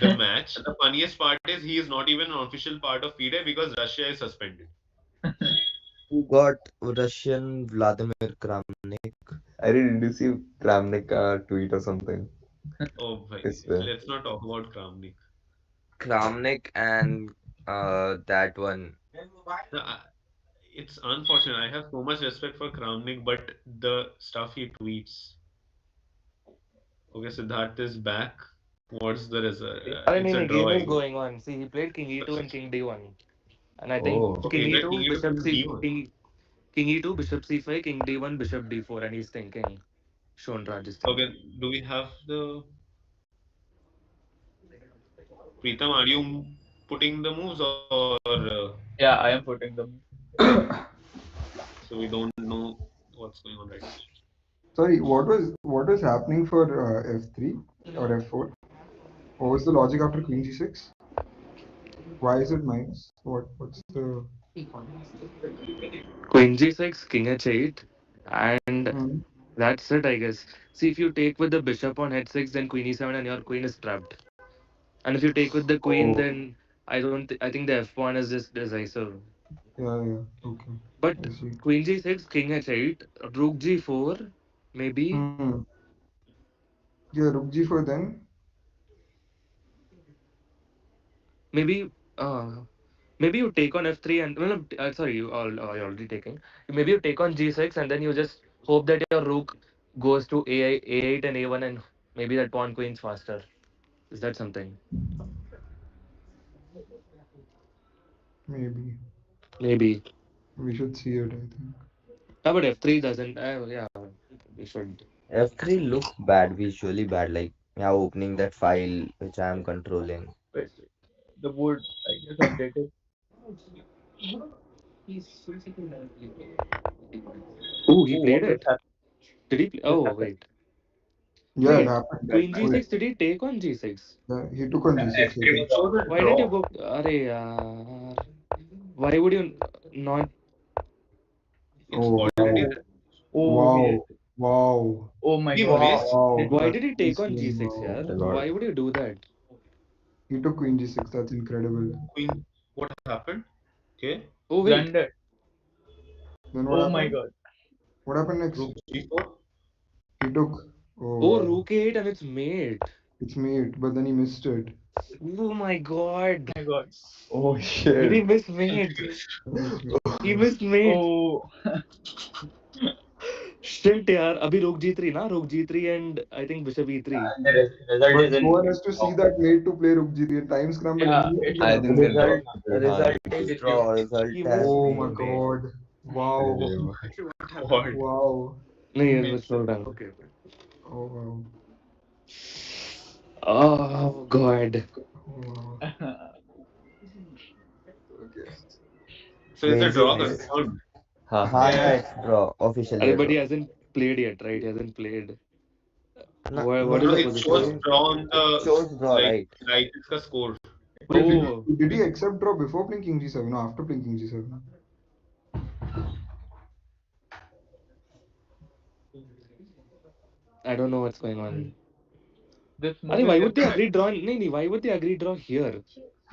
the match. The funniest part is he is not even an official part of FIDE because Russia is suspended. Who got Russian Vladimir Kramnik? I did you see Kramnik tweet or something? Oh, bhai, Is there? let's not talk about Kramnik. Kramnik and that one. No, it's unfortunate. I have so much respect for Kramnik, but the stuff he tweets. Okay, Siddharth is back. What's the result? अरे It's नहीं a नहीं draw, game I is guess. going on. See, he played king e2 and king d1, and I think Oh, Okay, king he played e2 king into bishop king c d1. king e2 bishop c5 king d1 bishop d4, and he's thinking. Sean Raj is Okay, thinking. do we have the Pritam? Are you putting the moves or Yeah, I am putting them. so we don't know what's going on right now? Sorry, what was happening for f3 or f4? What was the logic after queen g6? Why is it minus? What's the Queen g6, king h8, and Hmm. that's it, I guess. See, if you take with the bishop on h6, then queen e7, and your queen is trapped. And if you take with the queen, Oh, then I think the f1 is just decisive. yeah, yeah. Okay, But I see. queen g6, king h8, rook g4, maybe. Hmm. Yeah, rook g4 then. Maybe uh maybe you take on f3 and well, sorry, you're already taking. Maybe you take on g6 and then you just hope that your rook goes to a8 and a1 and maybe that pawn queen's faster. Is that something? Maybe Maybe. we should see it, I think. Yeah, but f3 doesn't. Yeah, we should. F3 looks bad, visually bad. Like, yeah, opening that file which I am controlling. Wait. The board, I guess, updated. Oh, he Oh, played what just it. happened? Did he play? Just Oh, happened. wait. Yeah, it Wait. happened. That Queen match. Wait, g6. Did he take on g6? yeah, he took on g6, I think. F3 was also a Why didn't you draw. go? Arey, yaar. Why would you not? It's Oh, already wow. Oh, oh, he Wow. did. Wow. Oh my he God. missed Did Wow. Why miss. did he That's take on insane. g6 Wow. here? The Lord. Why would you do that? He took queen g6. That's incredible. queen. What happened? Okay, Oh, wait. Blunder. Then what Oh my happened? God. What happened next? rook g4. He took. Oh, Oh, wow. rook 8 and it's mate. It's mate, but then he missed it. Oh my god. My God. Oh Did he shit. miss mate? He missed mate. He missed mate. Oh, Shit, yaar. Abhi rook g3 na? Rook g3 and I think bishop e3. And the result But is no in one has to see that mate to play rook g3. Time scramble yeah. immediately It's can I happen. think the draw. result हाँ, result ये is भी draw. Result He has missed Oh my been mate. made. god. Wow. अरे भाई. God. Wow. No, He yeah, missed let's slow it. down. Oh wow. Oh god. Oh wow. Okay. So is the Crazy draw miss. confirmed? हाँ हाँ हाँ, yeah, हाँ it's draw. Officially Arey, a but he draw. hasn't played yet, right? He hasn't played. No, What no, is No, the it shows position? it, draw on it the shows draw, like right? Lichess score. Wait, Oh, did he accept draw before playing king g7 or after playing king g7? I don't know what's going on. This Arey, move why is would they just. agree draw? No, no, why would they agree draw here?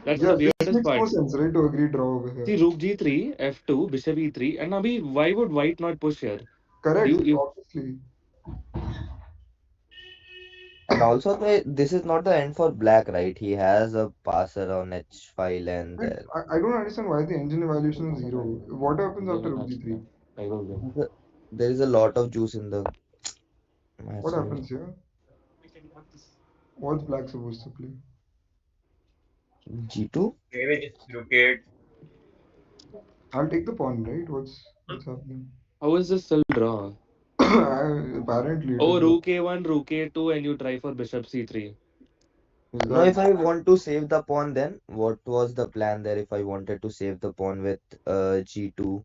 That's Yeah, the this weirdest makes no part. sense, right? To agree draw over here. See, rook g3, f2, bishop e3, and Abhi, why would white not push here? Correct, You obviously. And also, this is not the end for black, right? He has a passer on H file, and Wait, I don't understand why the engine evaluation is 0. What happens after rook g3? there is a lot of juice in the match, What right? happens here? What's black supposed to play? G2? maybe just rook 8. I'll take the pawn, right? What's happening? How is this still draw? Apparently it Oh, is draw. rook a1, rook a2, and you try for bishop c3. Is Now, that if I want to save the pawn, then what was the plan there if I wanted to save the pawn with G2?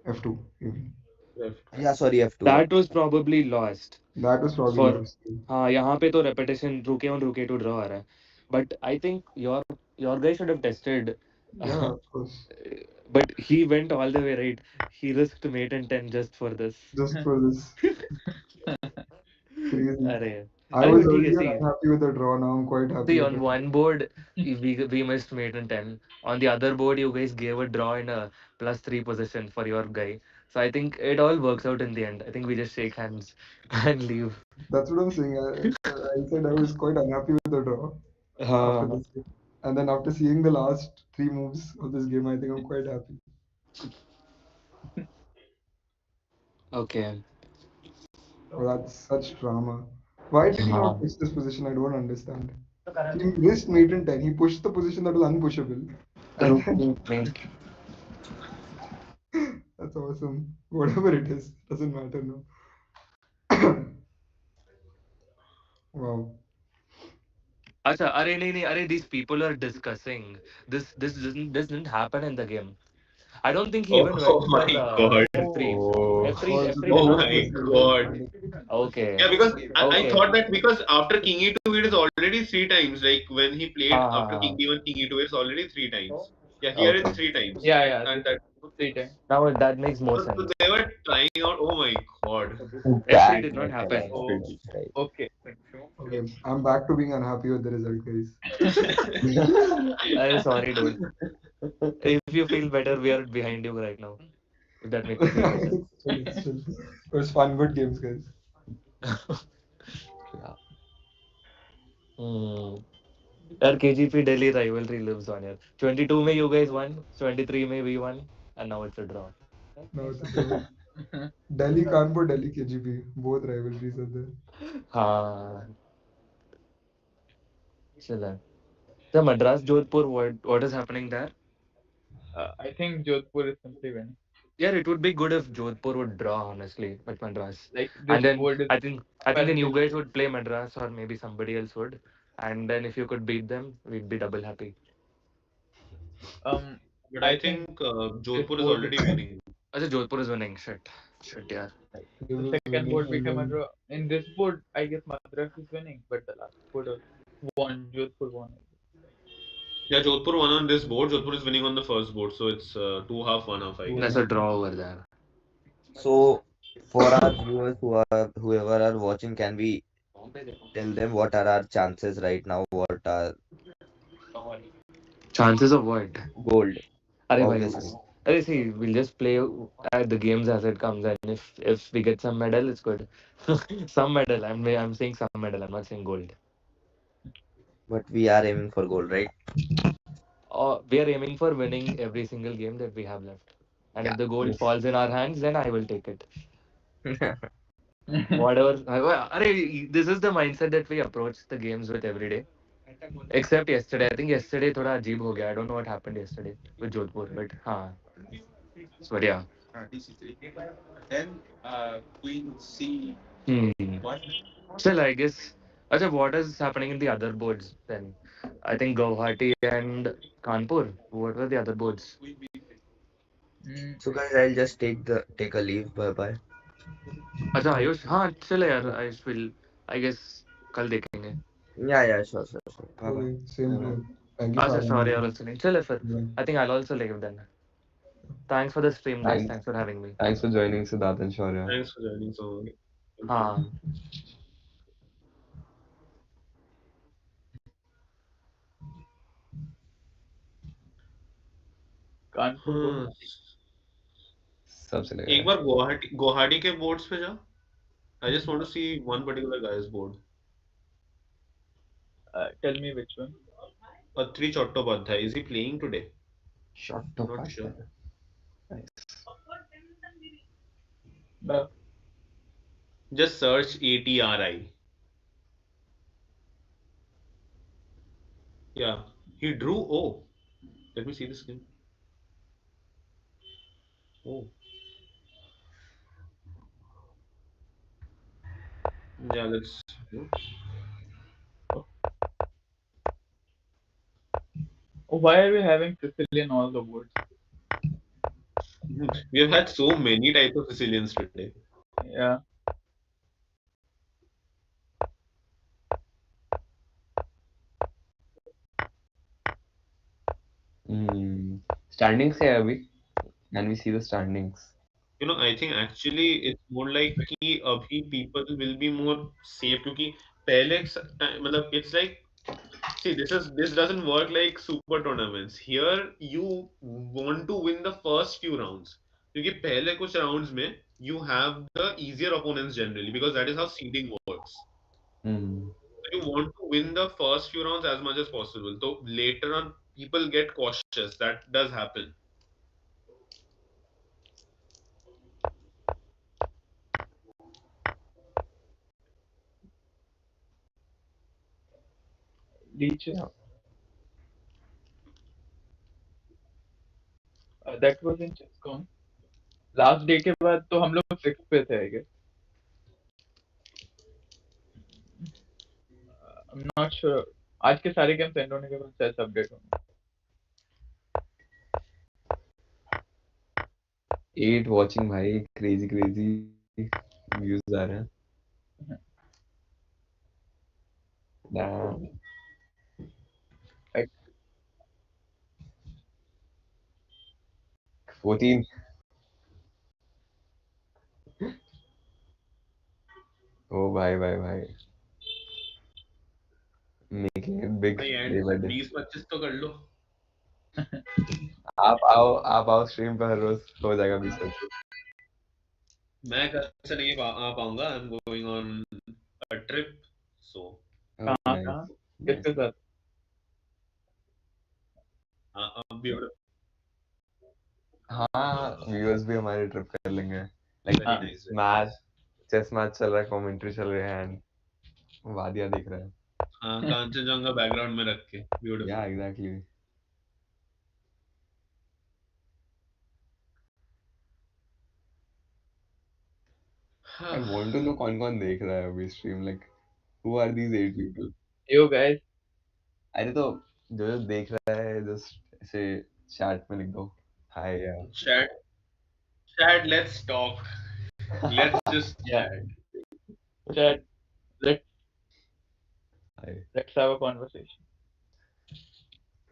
f2 even? Left. Yeah, sorry, F2. That was probably lost. That was probably For lost. हाँ यहाँ पे तो repetition rook a1 rook a2 draw आ रहा है. But I think your guy should have tested. Yeah, of course. But he went all the way right. He risked mate and 10 just for this. Just for this. Crazy. अरे I अरे was but ठीक है earlier see. unhappy with the draw. Now I'm quite happy See, with on it. one board, we missed mate and 10. On the other board, you guys gave a draw in a +3 position for your guy. So I think it all works out in the end. I think we just shake hands and leave. That's what I'm saying. I said I was quite unhappy with the draw after Uh, this game. And then after seeing the last 3 moves of this game, I think I'm quite happy. okay. Oh, that's such drama. Why did he not push this position? I don't understand. He missed mate and 10. He pushed the position that was unpushable. And Rook then mate. that's awesome. Whatever it is, doesn't matter now. Wow. Acha, arey, nahi, nahi, arey, these people are discussing. This didn't happen in the game. I don't think he Oh, even oh went for my God. F3. Oh, F3, Also, F3 this did Oh is not my happen. this God. Okay. Yeah, because I Okay. thought that because after King E2 it is already 3 times. Like when he played after King Ah, D1, King E2 it's already 3 times. Yeah, here it's okay. 3 times. Yeah, yeah. And This that 3 times. Now that makes more so sense. they were trying out. Oh my God. F3 that did not makes happen. sense. Oh, Right. okay. Okay, I'm back to being unhappy with the result, guys. I'm sorry, dude. If you feel better, we are behind you right now. If that makes you feel better. It was fun, good games, guys. Hmm. Our KGP Delhi rivalry lives on here. 22 May you guys won, 23 May we won, and now it's a draw. Now it's a draw. Delhi Kanpur, Delhi KGP, both rivalries are there. हाँ चला the Madras Jodhpur what is happening there? I think Jodhpur is simply winning. Yeah, it would be good if Jodhpur would draw honestly with Madras, Like and this then board is I think then you apparently guys would play Madras or maybe somebody else would, and then if you could beat them, we'd be double happy. um But I I think think this Jodhpur is board is already winning. अच्छा Jodhpur is winning. Shit yeah. like They the was second winning board and became a then draw. In this board, I guess Madras is winning, but the last board won. Jodhpur won. Yeah, Jodhpur won on this board. Jodhpur is winning on the first board, so it's 2-1, 1-1, I That's guess. a draw over there. So for our viewers whoever are watching, can we tell them what are our chances right now? What are Chances of what? gold? अरे भाई Obviously. अरे see we'll just play the games as it comes, and if we get some medal it's good. Some medal. I'm saying some medal. I'm not saying gold. But we are aiming for gold, right? We are aiming for winning every single game that we have left. And Yeah. if the gold Yes. falls in our hands, then I will take it. Whatever. This is the mindset that we approach the games with every day. Except yesterday. I think yesterday thoda ajeeb ho gaya. I don't know what happened yesterday with Jodhpur, but हाँ. But yeah. Hmm. Still, I guess. Acha, what is happening in the other boards then? I think Guwahati and Kanpur. What were the other boards? Mm, So guys, I'll just take a leave. Bye bye. अच्छा आयुष हाँ चले यार Ayush will I guess कल देखेंगे. Yeah, yeah, sure. Bye bye. okay, same Bye bye. here. Thank you for अच्छा having me sorry यार again. also नहीं चले फिर. Bye. I think I'll also leave then. Thanks for the stream guys. Thanks, Thanks for having me. thanks for joining, Siddharth and Shaurya. Thanks for joining. So, हाँ. Kanpur board. हाँ, सब चलेगा एक बार गुवाहाटी के boards पे जा. I just want to see one particular guy's board. Tell me which one. Patri Chattopadhyay. Is he playing today? Shut I'm up. not sure. Nice. No. Just search ATRI. Yeah, he drew. Oh, let me see this game. Oh, yeah, let's. Oh, why are we having Sicilian all the boards? We have had so many types of Sicilians today. Yeah. Standings है अभी. Can we see the standings? I think actually it's more like कि अभी people will be more safe क्योंकि पहले मतलब it's like see this doesn't work like super tournaments. Here you want to win the first few rounds क्योंकि पहले कुछ rounds में you have the easier opponents generally because that is how seeding works. Hmm. So you want to win the first few rounds as much as possible. So later on people get cautious. That does happen. Lichess. Yeah. That was in ChessCon. Last day के बाद तो हम लोग 6 पे थे I guess. I am not sure. आज के सारे गेम्स एंड होने के बाद शायद अपडेट होंगे. 8 watching भाई, crazy views आ रहे हैं. Damn. Like, 14. Oh भाई. बर्थडे 20-25 तो कर लो। आप आओ स्ट्रीम पे हर रोज हो जाएगा 20-25। मैं कल से नहीं आ पाऊंगा, I am going on a trip, so कहाँ नाइस कहाँ किसके साथ? ब्यूटीफुल, हाँ व्यूअर्स भी हमारे ट्रिप कर लेंगे। Like very nice. Match chess match चल रहा है, कमेंट्री चल रही है एंड वादियाँ दिख रहे हैं। हाँ, कांचनजंगा बैकग्राउंड में रख के, या beautiful. Exactly. I want to know कौन कौन देख रहा है अभी stream, like who are these 8 people. Yo guys, अरे तो जो जो देख रहा है जस्ट ऐसे चैट में लिख दो हाय यार। Chat, chat, let's talk. Let's just या chat. Chat, let's hi, have a conversation.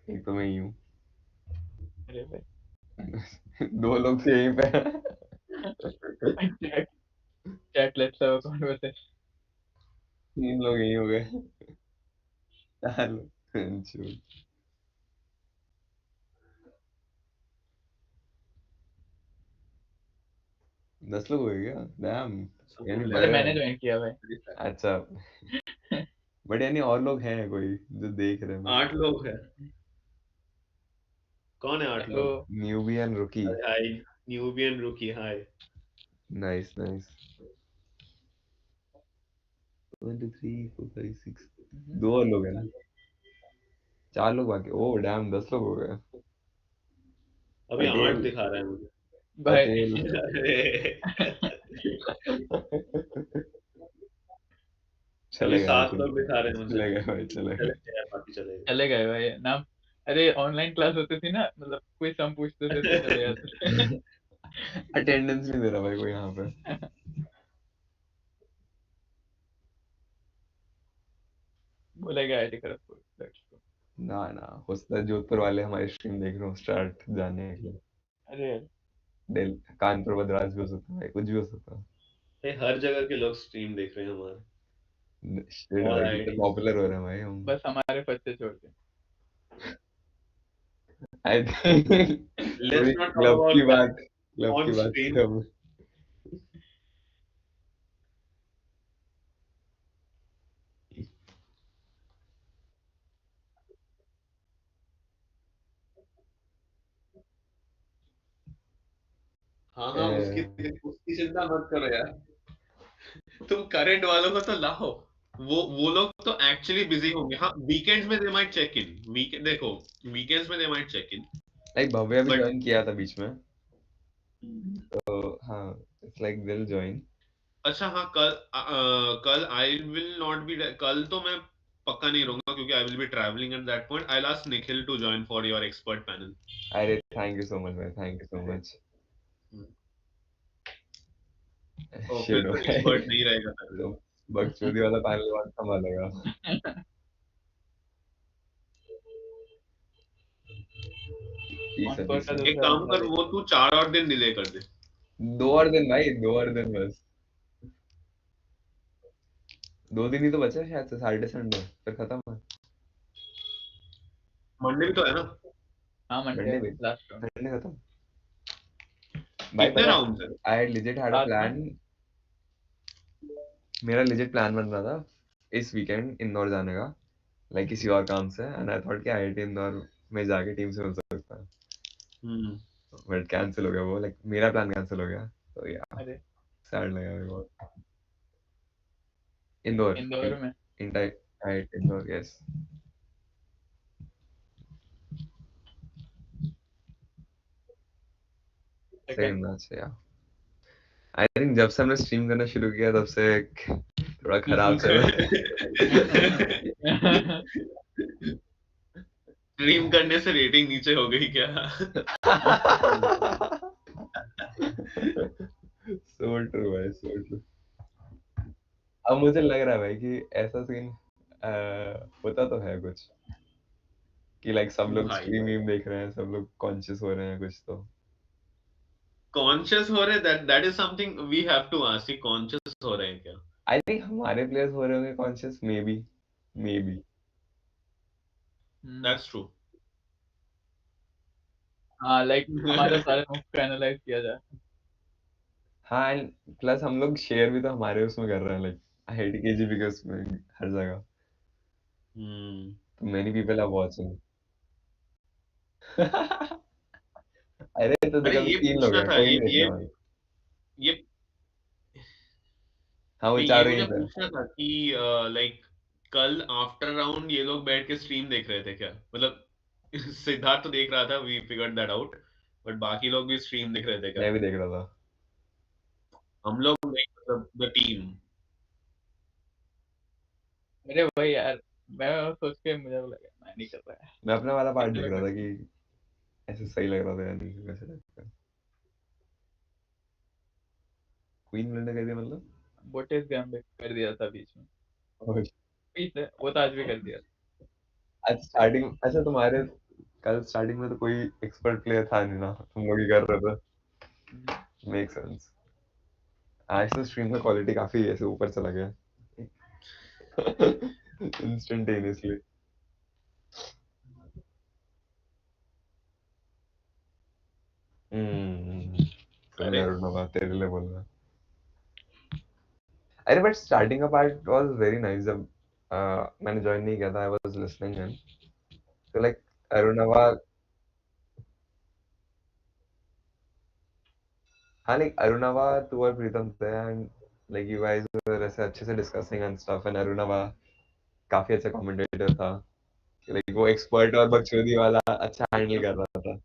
एक तो मैं ही हूँ। अरे भाई, दो लोग थे यहीं पे। Chat chat, let's have a conversation. 3 लोग यहीं हो गए। 4 लोग। चूत। 10 लोग हो गए क्या? डैम। यानी Support बढ़ अरे level. रहा मैंने है। ज्वाइन किया भाई। अच्छा बट यानी और लोग हैं कोई जो देख रहे हैं? 8 लोग हैं। कौन है 8 हेलो, लोग? न्यूबी एंड रुकी। हाय, न्यूबियन रूकी, हाय। Nice nice. 1 2 3 4 5 6 दो और लोग हैं ना, 4 लोग बाकी। ओ डैम 10 लोग हो गए। अभी 8 पटेल दिखा रहा है मुझे। भाई पटेल। अरे, अभी चलेगा 7 ऐसे, लोग दिखा रहे हैं मुझे। चलेगा भाई चलेगा। चलेंगे यार, बाकी चलेगा। चले गए भाई नाम। अरे ऑनलाइन क्लास होती थी ना, मतलब कोई सम पूछते थे तो चले जाते थे। अटेंडेंस नहीं दे रहा भाई कोई यहाँ पे। बोलेगा आईआईटी खड़गपुर, लेट्स गो। ना ना हो सकता है जोधपुर वाले हमारी स्ट्रीम देख रहे हो स्टार्ट जाने के लिए। अरे यार, कानपुर मद्रास भी हो सकता है भाई, कुछ भी हो सकता भाई हर जगह के लोग स्ट्रीम देख रहे हैं हमारे, है। शिट और भाई कितने आईआईटी। पॉपुलर हो रहे हैं भाई हम। बस हमारे बच्चे छोड़ के। आई थिंक लेट्स थोड़ी not talk about that club की ऑन बात स्ट्रीम। कम। हाँ हाँ, उसकी चिंता मत करो यार, तुम करंट वालों को तो लाओ। वो लोग तो एक्चुअली बिजी होंगे। हाँ, वीकेंड्स में they might check in, weekend देखो, वीकेंड्स में they might check in, like Bhavya भी बट ज्वाइन किया था बीच में, तो हाँ इट्स लाइक दिल ज्वाइन। अच्छा हाँ, कल आई विल नॉट बी, कल तो मैं पक्का नहीं रहूंगा क्योंकि I will be travelling at that point. I last Nikhil to join for your expert panel. अरे थैंक यू सो मच भाई, थैंक यू सो मच। और फिर शिट तो भाई एक्सपर्ट नहीं रहेगा पैनल। तो बकचोदी वाला पैनल बहुत संभालेगा। पीस है कॉन्कोर पीस का है। एक दूसरा काम बंदा कर, देख। वो तू 4 और दिन डिले कर दे। 2 और दिन भाई, 2 और दिन बस। 2 दिन ही तो बचा है शायद से, सैटरडे संडे फिर खत्म है। मंडे भी तो है ना। हाँ मंडे मंडे भी लास्ट राउंड। संडे खत्म। भाई कितने पता है राउंड है? आई लिजिट हैड अ 7 ना? प्लान। मेरा लिजिट प्लान बन रहा था इस वीकेंड इंदौर जाने का, लाइक किसी और काम से, एंड आई थॉट कि आईआईटी इंदौर में जाके टीम से मिल सकता है, बट कैंसिल हो गया वो, लाइक मेरा प्लान कैंसिल हो गया, तो या अरे सैड लगा मेरे को। इंदौर इंदौर में आईआईटी इंदौर, यस। सही सेकंड। मैच है यार। आई थिंक जब से हमने स्ट्रीम करना शुरू किया तब से थोड़ा खराब चल रहा स्ट्रीम करने से रेटिंग नीचे हो गई क्या? है। सो ट्रू भाई, सो ट्रू। अब मुझे लग रहा है भाई कि ऐसा सीन होता तो है कुछ, कि लाइक सब लोग भाई स्ट्रीम देख रहे हैं, सब लोग कॉन्शियस हो रहे हैं कुछ तो। कॉन्शियस हो रहे, that is something we have to ask, conscious हो रहे हैं क्या? आई थिंक हमारे प्लेयर्स हो रहे होंगे conscious, may be, may be. That's true. हाँ लाइक हमारे सारे मूव को एनालाइज किया जाए. हाँ एंड प्लस हम लोग शेयर भी तो हमारे उसमें कर रहे हैं लाइक आईआईटी केजीपी के उसमें हर जगह हम्म. तो मेनी पीपल आर वाचिंग. अरे तो देख अरे अभी ये 3 लोग पूछना हैं था, कोई नहीं देखने वाला. ये हाँ वो नहीं, ये चारों मुझे यहीं पे. पूछना था कि लाइक कल आफ्टर राउंड ये लोग बैठ के स्ट्रीम देख रहे थे क्या? मतलब सिद्धार्थ तो देख रहा था, we figured that out, but बाकी लोग भी स्ट्रीम देख रहे थे क्या? मैं भी देख रहा था. हम लोग नहीं, मतलब द टीम. अरे भाई यार मैं सोच के मुझे लगा मैं नहीं कर रहा है. मैं अपना वाला पार्ट कितने देख में रहा कर था कि ऐसे सही लग रहा था या नहीं वैसे टाइप का. क्वीन ब्लंडर कर दिया मतलब. बोटेस गैम्बिट कर दिया था बीच में. और बीच में वो तो आज भी कर दिया. आज स्टार्टिंग अच्छा तुम्हारे कल स्टार्टिंग में तो कोई एक्सपर्ट प्लेयर था नहीं ना तुम लोग ही कर रहे थे. Make sense. आज तो स्ट्रीम का क्वालिटी काफी ऐसे ऊपर चला गया इंस्टेंटेनियसली. सुन अरे रहा हूँ तेरे लिए बोल रहा. अरे बट स्टार्टिंग का पार्ट वाज वेरी नाइस जब मैंने ज्वाइन नहीं किया था. आई वाज लिसनिंग एंड तो लाइक अरुणवा. हाँ लाइक अरुणवा तू और प्रीतम थे and like you guys were ऐसे अच्छे से discussing and stuff and Arunava काफी अच्छा कमेंटेटर था. लाइक वो एक्सपर्ट और बकचोदी वाला अच्छा हैंडल कर रहा था.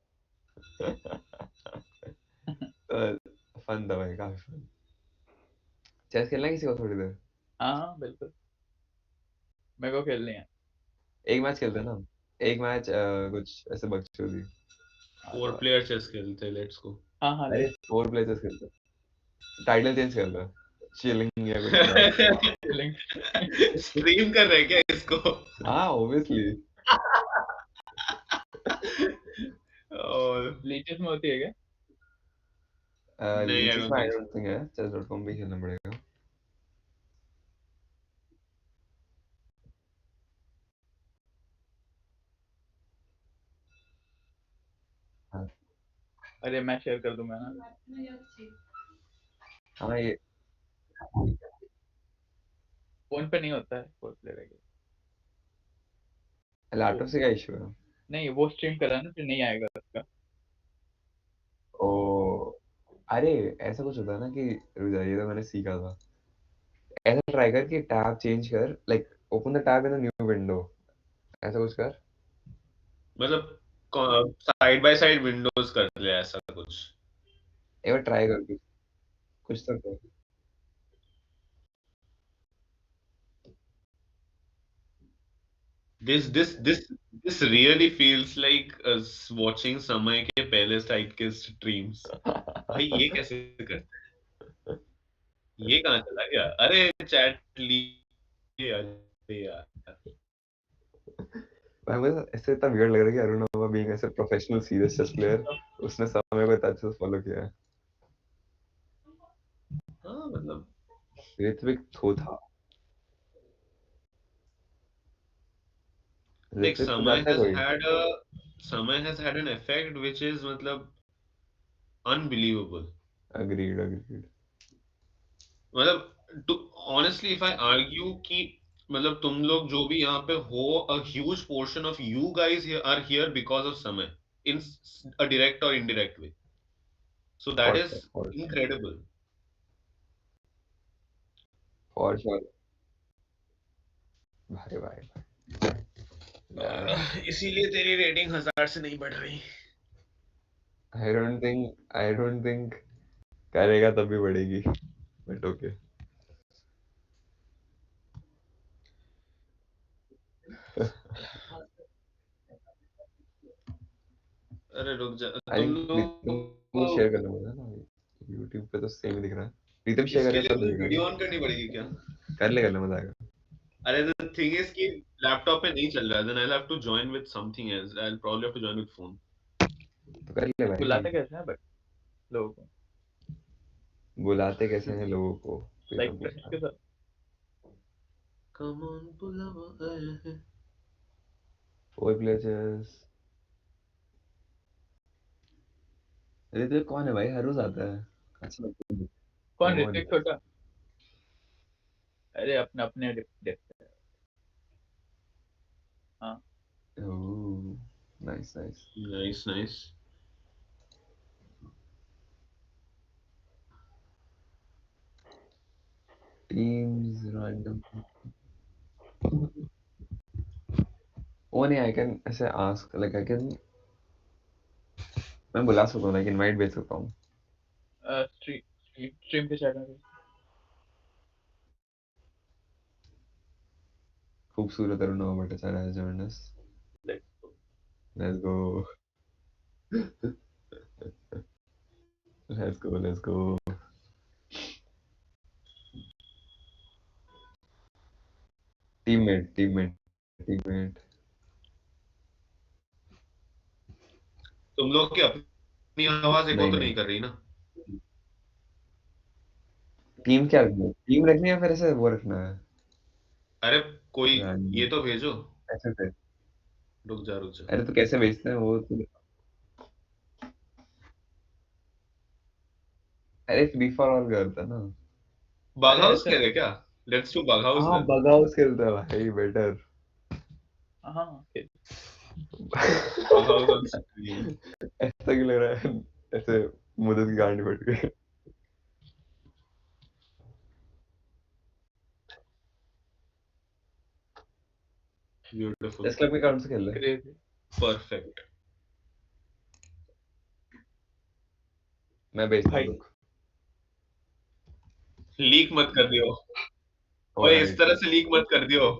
तो फन था भाई काफी फन. चेस खेलना है किसी को थोड़ी देर. हाँ बिल्कुल मेरे को खेलनी है. एक मैच खेलते हैं ना. एक मैच कुछ ऐसे बकचोदी. 4 प्लेयर चेस खेलते, लेट्स गो. हाँ हाँ अरे ले. 4 प्लेयर्स खेलते हैं. टाइटल चेंज खेलते हैं. चिलिंग या कुछ ऐसा. स्ट्रीम कर रहे हैं क्या इसको? हाँ ऑब्वियसली. और लीचेस में होती है क्या? नहीं, आई लीचेस डोंट में I think don't so. Think है. chess.com पे खेलना पड़ेगा. हाँ अरे मैं शेयर कर दूंगा ना. हाँ ये फोन पे नहीं होता है 4 प्लेयर के. लैपटॉप से क्या इशू है. नहीं वो स्ट्रीम करा ना फिर नहीं आएगा उसका. ओ अरे ऐसा कुछ होता है ना कि रुक जा ये तो मैंने सीखा था. ऐसा ट्राई कर कि टैब चेंज कर like open the tab in a new window. ऐसा कुछ कर. मतलब साइड बाय साइड विंडोज कर ले, ऐसा कुछ. एक बार ट्राई कर कुछ कुछ तो कर. This really feels like us watching समय के पहले टाइप के स्ट्रीम्स. भाई ये कैसे करते हैं? ये कहाँ चला गया? अरे चैट लिए अरे यार. भाई मुझे ऐसे इतना वियर्ड लग रहा है कि अरुणवा बीइंग ऐसे प्रोफेशनल सीरियस चेस प्लेयर उसने समय को इतना अच्छे से फॉलो किया है. हाँ मतलब ऋत्विक थोथा. देख, ऋत्विक को जानता है कोई. समय has had an effect which is मतलब unbelievable. Agreed agreed. मतलब to honestly if I argue कि मतलब तुम लोग जो भी यहाँ पे हो, a huge portion of you guys here are here because of समय in a direct or indirect way. So that for is sure for sure incredible. For sure. भाई भाई भाई. इसीलिए तेरी रेटिंग 1000 से नहीं बढ़ रही. आई डोंट थिंक करेगा तब भी बढ़ेगी बट ओके. अरे रुक जा, आई तुम थिंक लोग प्रीतम को शेयर को करना पड़ेगा ना. यूट्यूब पे तो सेम ही दिख रहा है. प्रीतम शेयर इसके करे लिए तब तो दिखेगा वीडियो ना. ऑन करनी पड़ेगी क्या? कर ले मजा आएगा. अरे द थिंग इज कि लैपटॉप पे नहीं चल रहा है, then I have to join with something else. I will probably have to join with phone. तो कर ले भाई. बुलाते कैसे हैं बट लोगों को बुलाते कैसे हैं लोगों को. लाइक प्रीतम फ्रेंड्स पूछता के है. साथ. कम ऑन बुलावा आया है. 4 player chess. ऋतिक कौन है भाई? हर रोज आता है। अच्छा लगता है। कौन कौन? ऋतिक छोटा? अरे अपने अपने देखते हैं। हाँ oh, nice nice. Nice nice. Teams random. Oh नहीं, I can ऐसे ask like I can. मैं बुला सकता हूँ, like invite भेज सकता हूँ। स्ट्रीम के चैनल पे। खूबसूरत Arunav Bhattacharya has joined us. Let's go. Let's go. Let's go. Teammate, teammate, teammate. तुम लोग की अपनी आवाज इको नहीं तो नहीं। नहीं कर रही ना? टीम क्या रखना है? टीम रखनी है, फिर ऐसे वो रखना है अरे कोई ये random. तो भेजो। ऐसे से। रुक जा रुक जा। अरे तो कैसे भेजते हैं वो तो? अरे फ्री फॉर ऑल करता है ना। बग अरे हाउस ऐसा कह रहे क्या? लेट्स डू बग हाउस हाँ, देन। बग हाउस खेलता है भाई, बेटर। हाँ okay. Bug house on stream. ऐसा क्यों लग रहा है? ऐसे मदद की गांड पड़ गई। ब्यूटीफुल। चेस क्लब के अकाउंट से खेल ले। Crazy. परफेक्ट। मैं भेजता हूँ, भाई रुक। लीक मत कर दियो। ओए इस ऑलराइट। तरह से लीक मत कर दियो।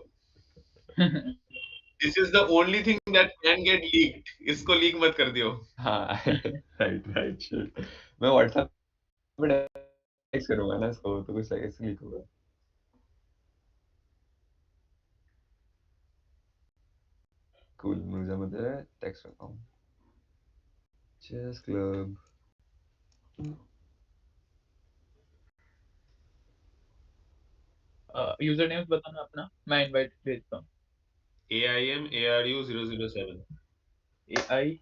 This is the only thing that can get leaked. इसको लीक मत कर दियो। हाँ राइट राइट शिट। मैं व्हाट्सएप पे टेक्स्ट करूंगा ना इसको, तो कुछ ऐसे लीक होगा। कूल, मुझे मुझे टेक्स्ट करता हूँ। Chess club. यूजर नेम्स बताना अपना, मैं इनवाइट भेजता हूँ। AIMARU007 AI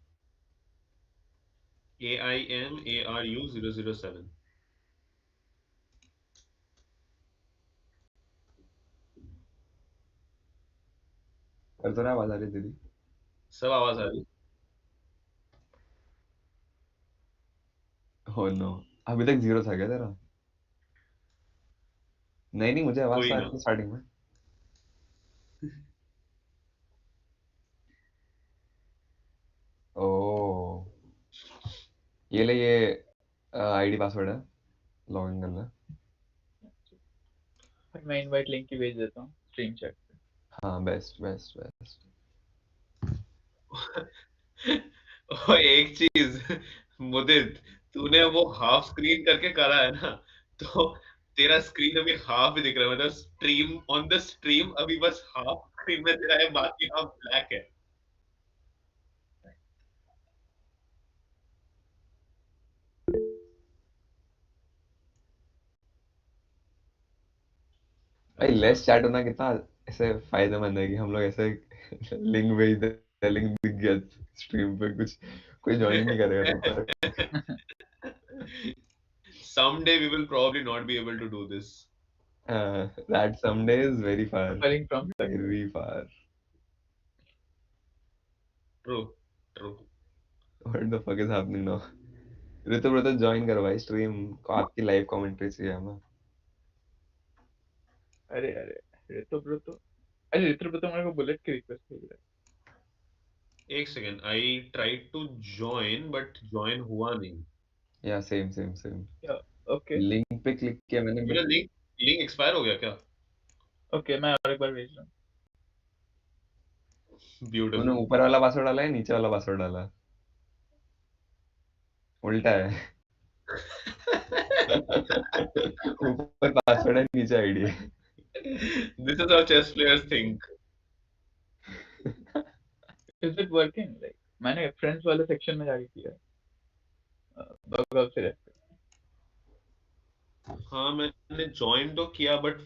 AIMARU007। कर तो ना, आवाज आ रही तेरी? सब आवाज आ रही। हो नो, अभी तक जीरो था क्या तेरा? नहीं नहीं, मुझे आवाज कोई तो आ ना। रही थी स्टार्टिंग में। ओ, ये ले, ये आईडी पासवर्ड है, लॉगिन करना। मैं इनवाइट लिंक ही भेज देता हूँ स्ट्रीम चैट पे। हाँ, बेस्ट बेस्ट बेस्ट। और एक चीज मुदित, तूने वो हाफ स्क्रीन करके करा है ना, तो तेरा स्क्रीन अभी हाफ ही दिख रहा है। मतलब स्ट्रीम ऑन द स्ट्रीम अभी बस हाफ स्क्रीन में तेरा है, बाकी हाफ ब्लैक है। भाई अच्छा लेस चैट होना कितना ऐसे फायदेमंद है कि हम लोग ऐसे लिंक भेज दे, लिंक दिख गया स्ट्रीम पे, कुछ कोई ज्वाइन नहीं करेगा तब तक। Someday we will probably not be able to do this. That someday is very far, suffering from success. very far. True, true. What the fuck is happening now? Ritu brother join करो भाई stream को, आपकी live commentary चाहिए हमें। अरे अरे ऋतु ब्रतो, अरे ऋतु ब्रतो मेरे को बुलेट की रिक्वेस्ट भेज रहा एक second, I tried to join but join हुआ नहीं। या सेम सेम सेम। है। ओके लिंक पे क्लिक किया मैंने, मेरा बट लिंक लिंक एक्सपायर हो गया क्या? ओके, मैं और एक बार भेज रहा हूँ। तूने ब्यूटीफुल। ऊपर वाला पासवर्ड डाला है, नीचे वाला पासवर्ड डाला है? उल्टा है। ऊपर पासवर्ड है, नीचे आईडी है। This is how chess players think. Is it working? Like मैंने फ्रेंड्स वाले सेक्शन में जाके किया, बग से left पे। हाँ मैंने ज्वाइन तो किया बट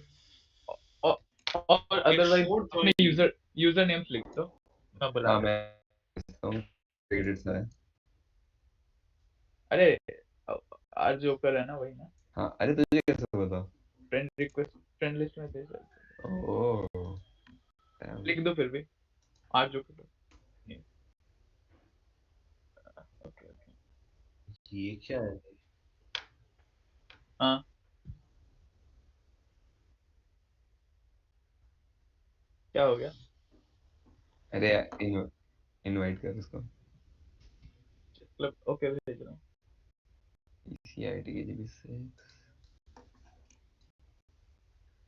और इट अदरवाइज शोड अपने ज्वाइन। यूजर नेम्स लिख दो, मैं बुला हाँ रहा मैं समझता हूँ क्रेडिट्स है। अरे आज जोकर है ना वही ना हाँ अरे तुझे कैसे पता? फ्रेंड रिक्वेस्ट फ्रेंड लिस्ट में थे सर ओह damn. लिख दो फिर भी आज जोकर ओके ओके ये क्या है? हाँ क्या हो गया अरे इनवाइट कर उसको। मतलब ओके भेज रहा हूँ IIT के जीबी से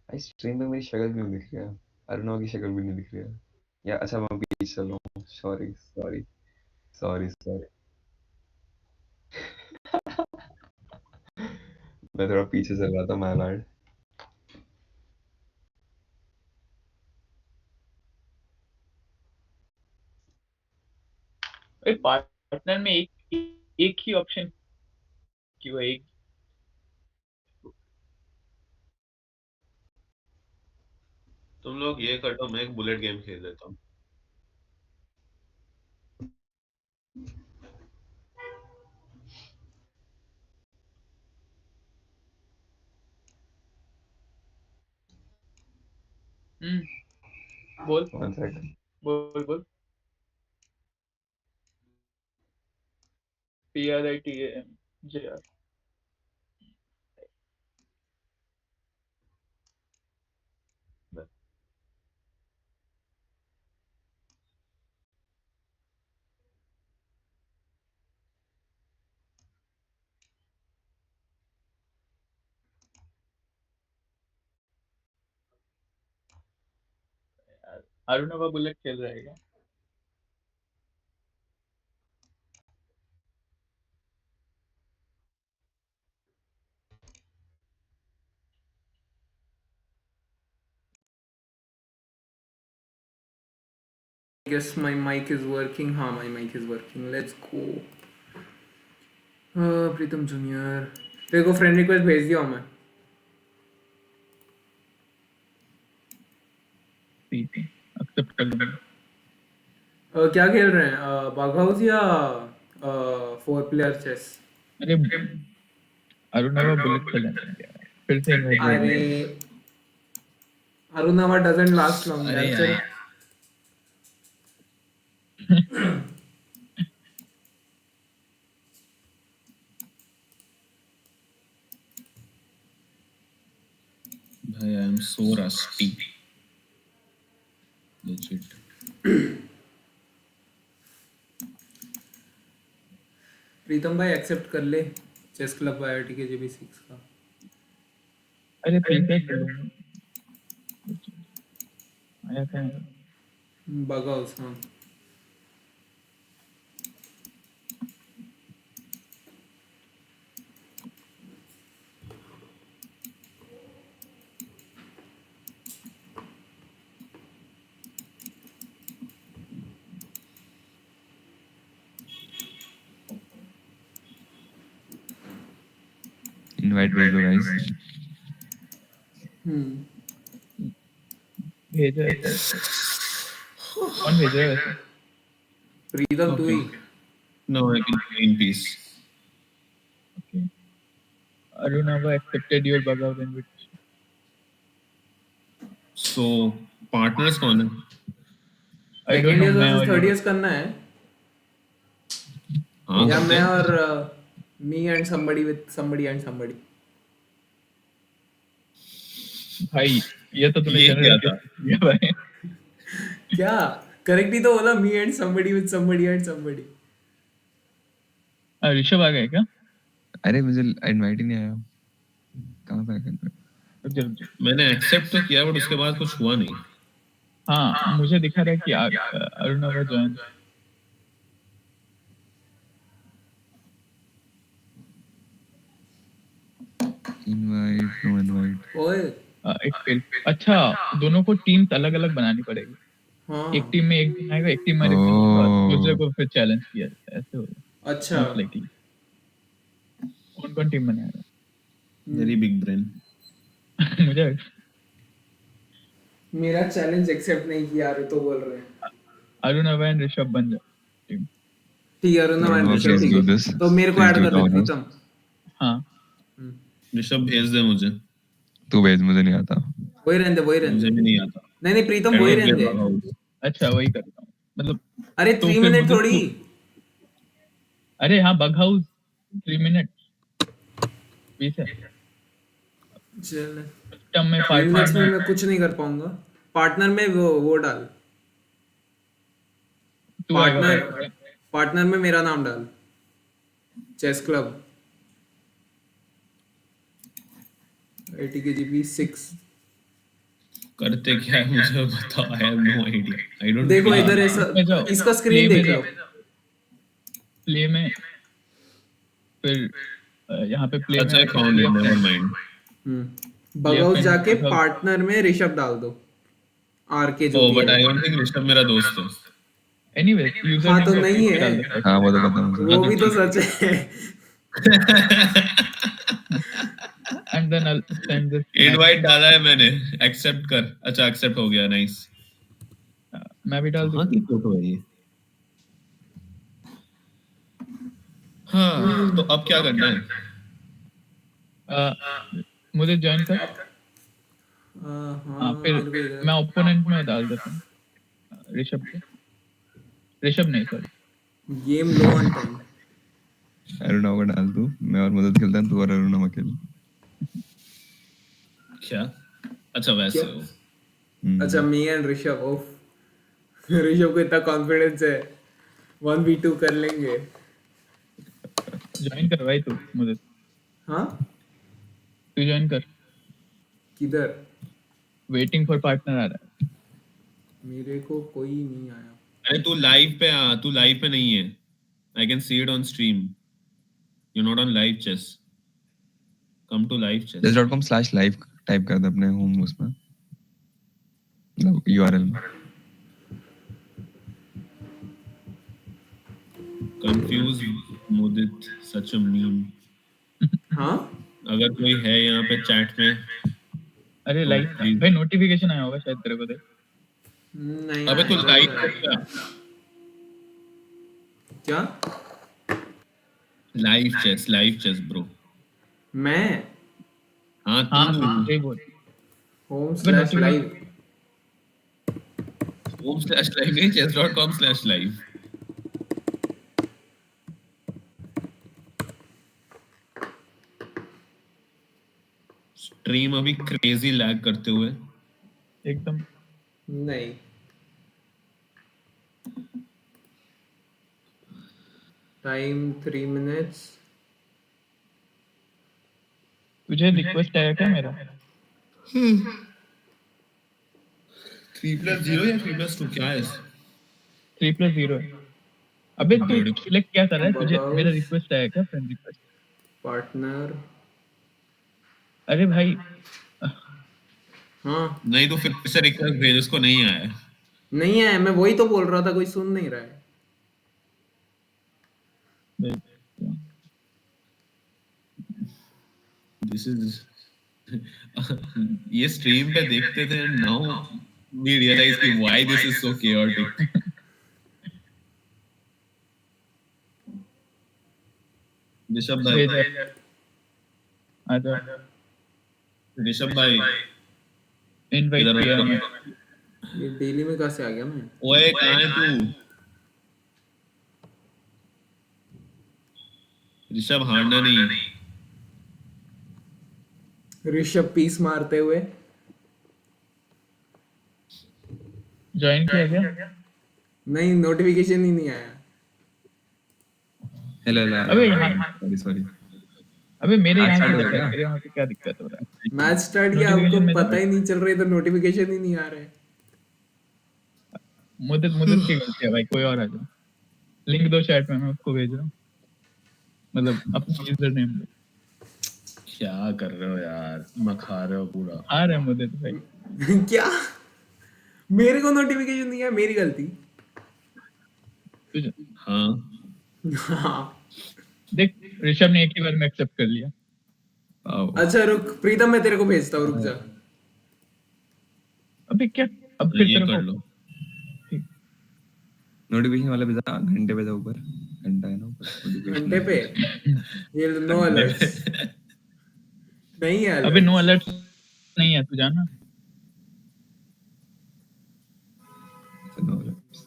भाई स्ट्रीम पे मेरी शक्ल क्यों दिख रही है? अरुणा की शक्ल भी नहीं दिख रही है। या अच्छा मैं पीछे चल रहा हूँ, सॉरी सॉरी सॉरी सॉरी। मैं थोड़ा पीछे चल रहा था, माय बैड। पार्टनर में एक ही ऑप्शन क्यों है एक तुम लोग ये करो, मैं एक बुलेट गेम खेल लेता हूँ। बोल वन सेकंड। बोल PRITAMJR अरुणवा बुलेट खेल रहा है क्या I guess my mic is working. हाँ, my mic is working. Let's go. Pritam junior, तेरे को फ्रेंड रिक्वेस्ट भेज दिया हूँ मैं। ठीक है एक्सेप्ट कर लूंगा क्या खेल रहे हैं, बाग हाउस या 4 player चेस? अरे अरुणवा बुलेट खेलना फिर से इनवाइट कर अरे अरुणावा डजंट लास्ट लॉन्ग यार, चल। भाई I am so rusty legit. प्रीतम भाई एक्सेप्ट कर ले चेस क्लब IIT के JB6 का। अरे प्रीपेड कर लूंगा आया क्या बाग हाउस, हाँ। इनवाइट भेज दो गाइस। भेजा है कौन भेज रहा है वैसे प्रीतम तू ही। No, I can play in peace. okay Arunava accepted your bug out invitation So partners कौन है? I don't second know year मैं वर्सेस और थर्ड ईयर करना है हाँ या करते मैं हैं। और मी and somebody with somebody and somebody। भाई ये तो तूने ये क्या जनरल था? किया भाई क्या करेक्ट ही तो बोला, me and somebody with somebody and somebody। Rishabh आ गया क्या अरे मुझे इनवाइट ही नहीं आया, कहाँ पे है? रुक जा। मैंने एक्सेप्ट तो किया बट उसके बाद कुछ हुआ नहीं। हाँ मुझे दिखा रहा है कि Arunava join invite no invite. ओए एक फेल अच्छा दोनों को टीम्स अलग अलग बनानी पड़ेगी हाँ एक टीम में एक दिन आएगा एक टीम में दूसरे को फिर चैलेंज किया जाता है ऐसे होगा अच्छा। मोस्ट लाइकली कौन कौन टीम बनाएगा वेरी बिग ब्रेन। मुझे मेरा चैलेंज एक्सेप्ट नहीं किया रे तो बोल रहे हैं। अरुणव एंड ऋषभ बन जाए टीम। ठीक है, अरुणव एंड ऋषभ, Please ठीक do है, this. तो मेरे को Please ऐड do कर the दे honors. प्रीतम। हाँ ऋषभ भेज दे मुझे। तू भेज, मुझे नहीं आता। वही रहने दे, वही रहने मुझे दे। भी नहीं आता। नहीं प्रीतम, I वही don't रहने play दे। Bughouse. अच्छा वही करता हूँ, मतलब अरे तो 3 फिर मिनट मुझे थोड़ी। अरे हाँ बग हाउस 3 मिनट 20 है। चल सिस्टम में 3 मिनट्स में पार्टनर मैं कुछ नहीं कर पाऊंगा। पार्टनर में वो डाल, तू आएगा पार्टनर भाई। पार्टनर में मेरा नाम डाल, चेस क्लब IIT KGP 6। करते क्या है मुझे बताओ। I have no idea. I don't देखो play. इधर ऐसा, इसमें जाओ, इसका प्ले स्क्रीन में देख जाओ, लो। प्ले में, फिर यहाँ पे प्ले में अच्छा, I found it. Never mind. बगहाउस जाके Bug House। पार्टनर में ऋषभ डाल दो, आर के जो Oh, भी but I है। don't think ऋषभ मेरा दोस्त है। एनीवे यूजर हाँ नेम तो को नहीं डाल है, दे first। हाँ वो तो पता है मुझे। वो भी तो सच है। And then I send this invite डाला है मैंने, एक्सेप्ट कर। अच्छा एक्सेप्ट हो गया, नाइस। मैं भी डाल दूँ। कहाँ की फोटो है ये? हाँ तो अब क्या करना है? मुझे ज्वाइन कर। हाँ फिर मेरे को इधर मैं ओपोनेंट में डाल देता हूँ ऋषभ को। ऋषभ नहीं sorry, game low on time. Aruna को डाल दूं, मैं और मदद खेलता हूँ, तू और अरुणा अकेले। क्या? अच्छा वैसे क्या? हो। अच्छा मी एंड ऋषभ, ओफ ऋषभ को इतना कॉन्फिडेंस है, 1v2 कर लेंगे। ज्वाइन कर भाई तू मुझे, हाँ तू ज्वाइन कर। किधर? वेटिंग फॉर पार्टनर आ रहा है। मेरे को कोई नहीं आया। अरे तू लाइव पे आ, तू लाइव पे नहीं है। I can see it on stream. You not on live chess. Come to live chess. chess.com/live type कर दे अपने होम उसमें, URL में। Confuse Mudit, such a meme. हाँ अगर कोई है यहाँ पे चैट में, अरे तो लाइव please- भाई नोटिफिकेशन आया होगा शायद तेरे को देख। नहीं अबे तू आया, लाइव रुक क्या? क्या? Live chess bro. मैं हाँ हाँ तू सही बोल। home/live। home/live नहीं, chess.com/live। स्ट्रीम अभी क्रेजी लैग करते हुए एकदम नहीं, टाइम 3 मिनट्स। तुझे रिक्वेस्ट आया क्या मेरा? 3+0 या 3+2 क्या है? 3+0 है। अबे तू सिलेक्ट क्या कर रहा है? तुझे Bug मेरा House, रिक्वेस्ट आया क्या, फ्रेंड रिक्वेस्ट? पार्टनर। अरे भाई हाँ नहीं तो फिर से रिक्वेस्ट भेज, उसको नहीं आया। नहीं है, मैं वही तो बोल रहा था, कोई सुन नहीं रहा है। दिस इज ये स्ट्रीम पे देखते थे, नाउ वी रियलाइज कि why this is so chaotic। Rishabh भाई, आजा ऋषभ भाई इनवाइट इधर किया हो। मैं। ये डेली में कहाँ से आ गया मैं? ओए कहाँ है तू? ऋषभ हारना नहीं। ऋषभ पीस मारते हुए। ज्वाइन किया क्या? नहीं, नोटिफिकेशन ही नहीं आया। हेलो अबे यहाँ सॉरी। अबे मेरे यहाँ start से हो दिक्कत, गया? मेरे यहाँ से क्या दिक्कत हो रहा है? मैच स्टार्ट किया, आपको Notification में पता ना- ही नहीं चल रहा है, तो नोटिफिकेशन ही नहीं आ रहा है। मुदत की गलती है भाई, कोई और आ जाओ। लिंक दो चैट में, मैं उसको भेज रहा हूँ, मतलब अपना यूजर नेम दो। क्या कर रहे हो यार, मखा रहे हो पूरा। आ रहा है मुदत भाई। क्या? मेरे को नोटिफिकेशन नहीं आया, मेरी गलती। तुझे हाँ हाँ। देख ऋषभ ने एक ही बार में एक्सेप्ट कर लिया। अच्छा रुक प्रीतम, मैं तेरे को भेजता हूँ, रुक जा। अबे क्या, अब फिर ये तेरे कर को लो। नोटिफिकेशन वाला भेजा, घंटे पे जा ऊपर, घंटा है ना ऊपर, notification घंटे पे ये नो अलर्ट्स नहीं है अबे नो अलर्ट्स। अलर्ट नहीं है, तू जाना। No alerts.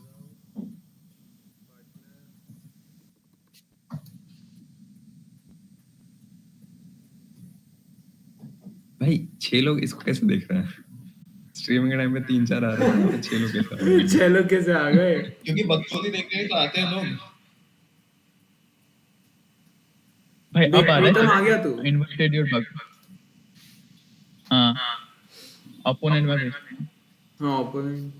भाई 6 लोग इसको कैसे देख रहे हैं? स्ट्रीमिंग के टाइम पे 3-4 आ रहे हैं, 6 लोग कैसे आ रहे हैं? 6 लोग कैसे आ गए? क्योंकि बकचोदी देखने ही तो आते हैं लोग। भाई अब आ प्रीतम रहा आ है, गया तू? Invited your bug. हाँ अपोनेंट में भेजते हैं। हाँ ओपोनेंट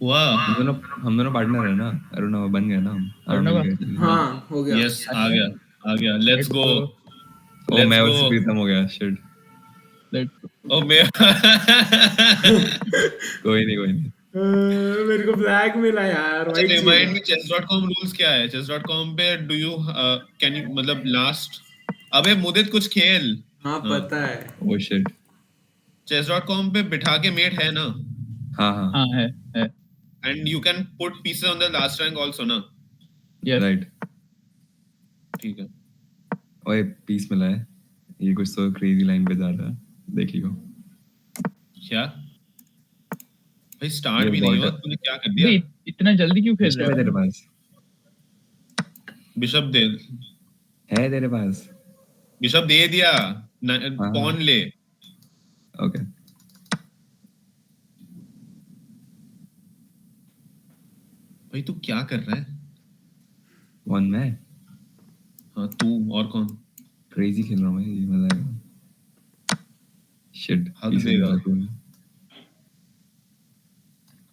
हुआ। हम दोनों पार्टनर है ना, अरुण बन गए ना हम। अरुण मिल गए। हाँ हो गया। यस आ गया लेट्स गो। ओ मैं और प्रीतम हो गया, शिट। ओ मैं कोई नहीं। मेरे को ब्लैक मिला यार। अच्छा white remind me chess.com rules क्या है? chess.com पे डू यू कैन यू मतलब लास्ट अबे मुदित कुछ खेल। हाँ पता है। Oh shit. chess.com पे बिठा के मेट है ना? हाँ है and you can put pieces on the last rank also ना? Yes right. ठीक है। ओए पीस मिला है, ये कुछ तो क्रेजी लाइन पे जा रहा है, देखियो। क्या भाई स्टार्ट भी नहीं हुआ, तूने क्या कर दिया? इतना जल्दी क्यों खेल रहा है? तेरे पास बिशप दे है, तेरे पास बिशप दे दिया, पॉन ले। ओके भाई तू क्या कर रहा है? कौन मैं? हाँ तू और कौन? क्रेजी खेल रहा हूँ मैं, ये मजा आएगा। शिट हग देगा।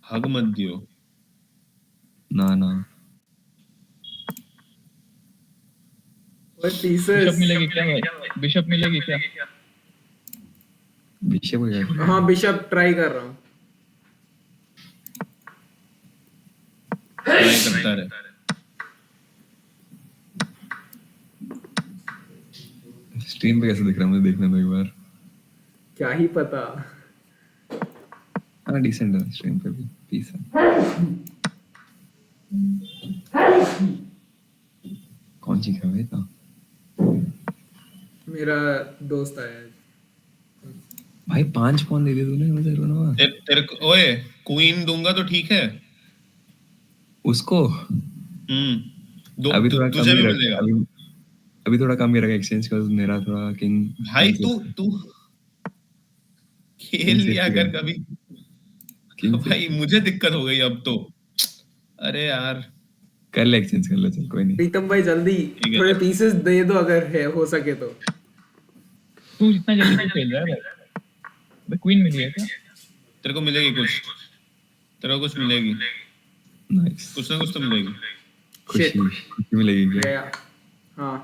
हग मत दियो ना। बिशप मिलेगी क्या भाई? बिशप मिलेगी क्या? बिशप हो गया। हाँ बिशप ट्राई कर रहा हूँ। ट्राई करता रहे। स्ट्रीम पे कैसे दिख रहा है मुझे, देखने दो एक बार। क्या ही पता। हाँ डिसेंट है स्ट्रीम पे भी, पीस है। कौन सी खेल रहा था? मेरा दोस्त आया है। भाई 5 पॉन दे दिए तूने मुझे रोना। तेरे को ओए क्वीन दूंगा तो ठीक है उसको। अभी थोड़ा तुझे भी मिलेगा। अभी थोड़ा कम ही रखा एक्सचेंज का, मेरा थोड़ा किंग। भाई तू खेल लिया कर कभी। भाई मुझे दिक्कत हो गई अब तो। अरे यार कर ले एक्सचेंज, कर ले, चल कोई नहीं। प्रीतम भाई जल्दी थोड़े पीसेस दे दो अगर है हो सके तो। तू इतना जल्दी क्यों खेल रहा है भाई? क्वीन मिली है क्या? तेरे को मिलेगी कुछ, तेरे को कुछ मिलेगी। नाइस। कुछ ना कुछ तो मिलेगी। खुशी मिलेगी क्या? हाँ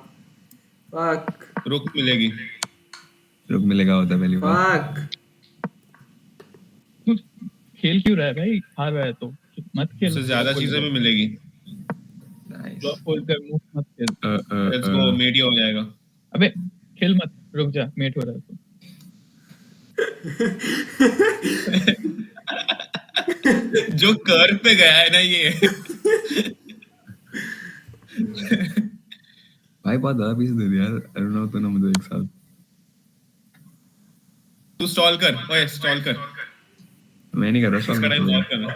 फक। रुक मिलेगी। रुक मिलेगा होता पहली बार। फक। खेल क्यों रहा है भाई? हार रहा है तो मत खेल। उससे ज्यादा चीजें भी मिलेगी। नाइस। ब्लॉक होल्ड कर, मूव मत खेल। लेट्स गो, मेट ही हो जाएगा। अबे खेल मत, रुक जा, मेट हो रहा है तो। जो कर्व पे गया है ना ये। भाई बहुत ज्यादा पीस दे दिया यार, अरुण तो ना मुझे एक साथ। तू स्टॉल कर, ओए स्टॉल कर। मैं नहीं कर रहा इसका टाइम बहुत कम है।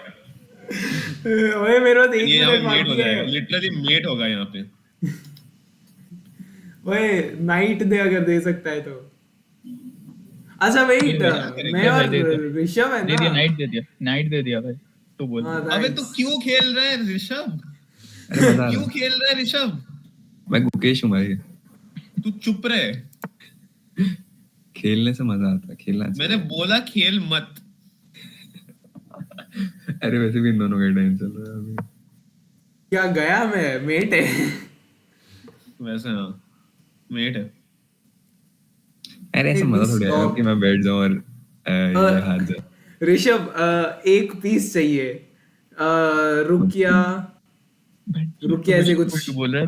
ओए मेरे पास 1 ये मिनट मेट हो बाकी जाएगा, है। लिटरली मेट होगा यहाँ पे। ओए नाइट दे अगर दे सकता है तो। अच्छा वेट, मैं और ऋषभ है ना? दे दिया, नाइट दे दिया भाई, तू बोल। अबे तू क्यों खेल रहा है ऋषभ? क्यों खेल रहा है ऋषभ? मैं गुकेश हूँ भाई। तू चुप रहे। खेलने से मजा आता है, खेलना चाहिए। मैंने बोला खेल मत। अरे वैसे भी इन दोनों का टाइम चल रहा है अभी। क्या गया मैं? मेट है वैसे हाँ मेट है। अरे ऐसा मजा थोड़ी आएगा कि मैं बैठ जाऊं और ये हार जाए। ऋषभ एक पीस चाहिए। रुकिया ऐसे कुछ बोल रहा है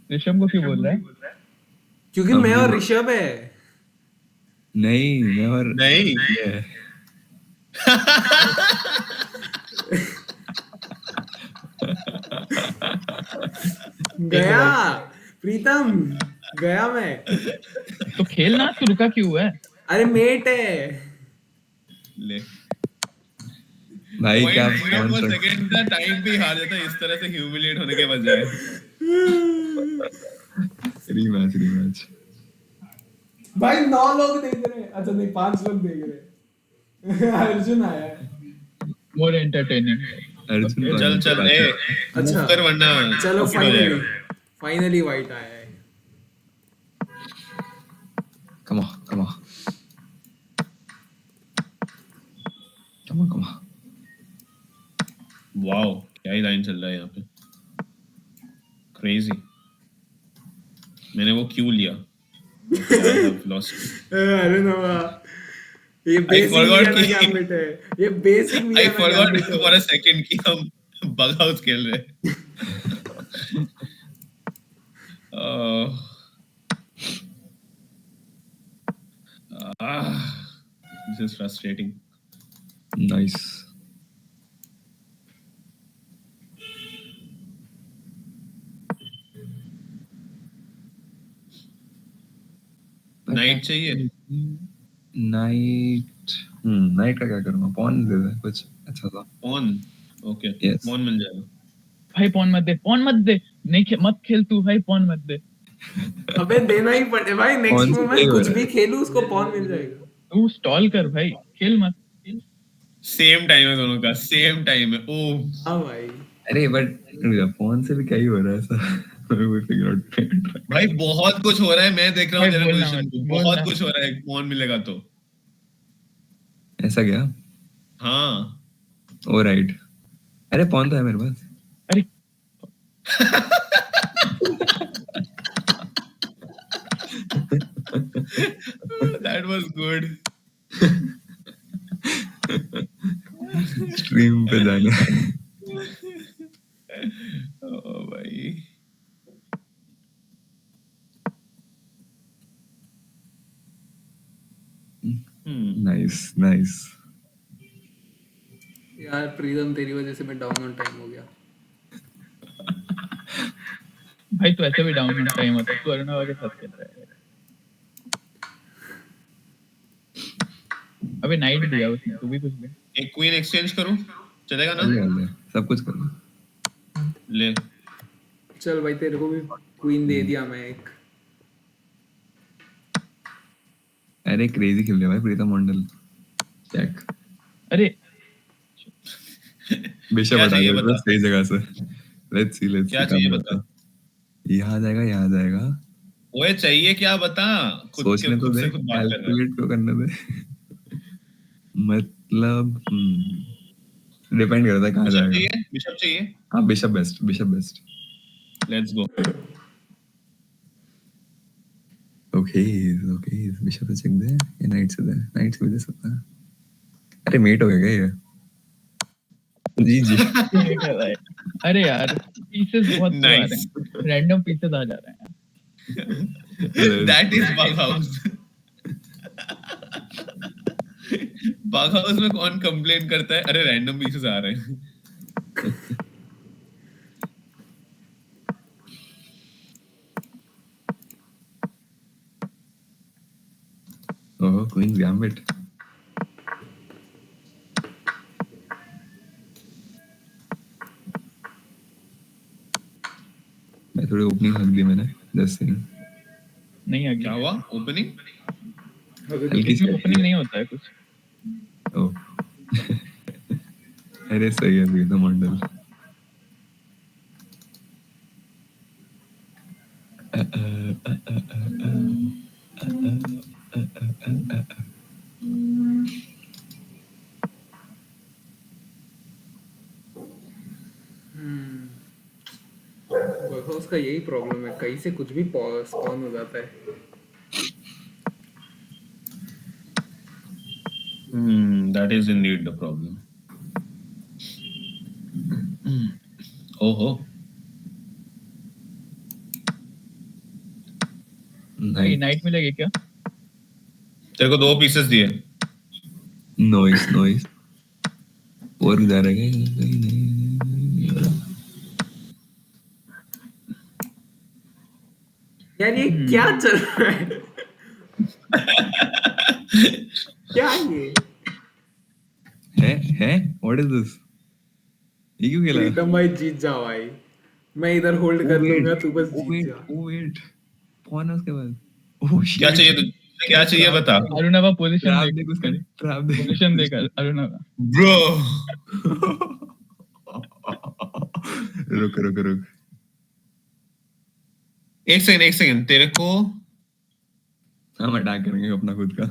ऋषभ को क्यों बोल रहा है? क्योंकि मैं और ऋषभ है। नहीं never नहीं yeah. गया प्रीतम, गया मैं। तो खेलना, तू रुका क्यों है? अरे मेट है। ले भाई क्या पॉइंट सेकंड का टाइम पे ही हार जाता है इस तरह से ह्यूमिलिएट होने के बजाय। रीमैच भाई 9 लोग देख रहे हैं, अच्छा नहीं 5 लोग देख रहे हैं। अर्जुन आया है। More entertaining. अर्जुन चल ए अच्छा मूव कर वरना चलो forfeit हो जाएगा। फाइनली वाइट आया है। come on वाओ क्या ही लाइन चल रहा है यहाँ पे, क्रेजी। मैंने वो क्यों लिया? I have lost. अरे नवा, ये बेसिक forgot वियना कि- गैम्बिट है, ये basic I Vienna forgot gambit for a second कि हम बग हाउस खेल रहे हैं। This is frustrating. nice knight चाहिए? नाइट का क्या करूँगा? पॉन दे दे कुछ अच्छा सा। Pawn okay Yes. पॉन मिल जाएगा। भाई पॉन मत दे, नहीं मत खेल तू भाई, पॉन मत दे। अबे देना ही पड़े भाई, नेक्स्ट कौन सी मोमेंट play हो कुछ रहा भी है? खेलू उसको पॉन मिल जाएगा। तू स्टॉल कर भाई, खेल मत। सेम टाइम है दोनों का, सेम टाइम है। ओह हाँ भाई, अरे बट फोन से भी क्या ही हो रहा है ऐसा? We figure out. भाई बहुत कुछ हो रहा है, मैं देख रहा हूँ भाई तेरे बोलना पोजीशन मत, को, बोलना। बहुत कुछ हो रहा है। पॉन मिलेगा तो ऐसा क्या? हाँ ओ राइट, अरे पॉन तो है मेरे पास। अरे that was good. स्ट्रीम पे जाना। ओ भाई नाइस यार प्रीतम तेरी वजह से मैं डाउन ऑन टाइम हो गया। भाई तू ऐसे भी डाउन ऑन टाइम होता है, तू अरुणा के साथ खेल रहा है। अबे नाइट दिया उसने, तू भी कुछ दे। एक क्वीन एक्सचेंज करूं, चलेगा ना? ले सब कुछ कर ले चल भाई तेरे को भी क्वीन दे दिया मैं एक। अरे क्रेजी खेल रहा है भाई प्रीतम मंडल। चेक अरे बिशप क्या हटा चाहिए के बता? सही जगह से। लेट्स सी क्या चाहिए बता? यहाँ आ जाएगा। ओए चाहिए क्या बता? सोचने तो खुद दे, से खुद बात कर रहा है। कैलकुलेट तो करने दे। मतलब डिपेंड करता है कहाँ बिशप जाएगा। चाहिए? बिशप चाहिए? हाँ bishop best. Let's go. Okay bishop से चेक दे या नाइट से भी दे सकता है। अरे मेट हो गया क्या ये? जी अरे यार पीसेस बहुत आ रहे Nice. हैं, रैंडम पीसेस आ जा रहे हैं। That is bug house. Bug house में कौन कंप्लेन करता है? अरे रैंडम पीसेस आ रहे हैं। ओह क्वीन गैम्बिट। मैं थोड़ी ओपनिंग हक दी मैंने, जस्ट सेइंग। नहीं आ क्या गया, हुआ? ओपनिंग? हल्की सी ओपनिंग नहीं होता है कुछ। ओह अरे सही है प्रीतम मंडल। वर्कहाउस का यही प्रॉब्लम है, कहीं से कुछ भी स्पॉन हो जाता है। That is indeed the problem. ओहो नाइट मिलेगी क्या? तेरे को 2 पीसेस दिए। नॉइस नॉइस और जा रहा है यार ये क्या चल रहा है? क्या ये? है व्हाट इज दिस ये क्यों खेला प्रीतम भाई जीत जाओ भाई, मैं इधर होल्ड कर लूंगा, तू बस जीत जा। वेट कौन है उसके बाद ओह क्या शिट चाहिए तुझे? क्या चाहिए बता। अरुणावा पोजीशन ट्रैप देख देख उसका ट्रैप देख पोजीशन देख अरुणावा। ब्रो रुक रुक रुक एक सेकंड तेरे को हम अटैक करेंगे अपना खुद का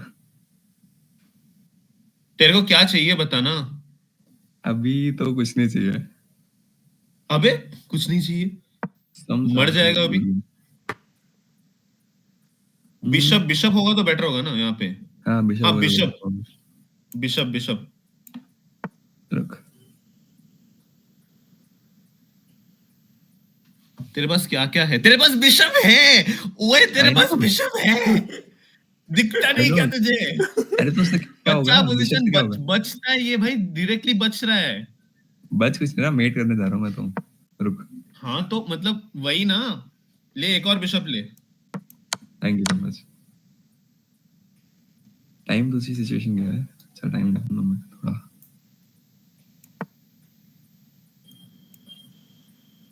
तेरे को क्या चाहिए बता ना। अभी तो कुछ नहीं चाहिए अबे कुछ नहीं चाहिए, मर जाएगा अभी। बिशप होगा तो बेटर होगा ना यहाँ पे। हाँ बिशप रुक तेरे पास क्या क्या है? तेरे पास बिशप है ओए, तेरे पास बिशप है, दिखता नहीं क्या तुझे? अरे तो उससे क्या होगा बच्चा ना पोजीशन क्या होगा बचता है ये भाई, डायरेक्टली बच रहा है। बच कुछ नहीं रहा मेट करने जा रहा हूँ मैं तो रुक हाँ तो मतलब वही ना, ले एक और बिशप ले। Thank you so much time दूसरी सिचुएशन क्या है अच्छा टाइम डालना मैं थोड़ा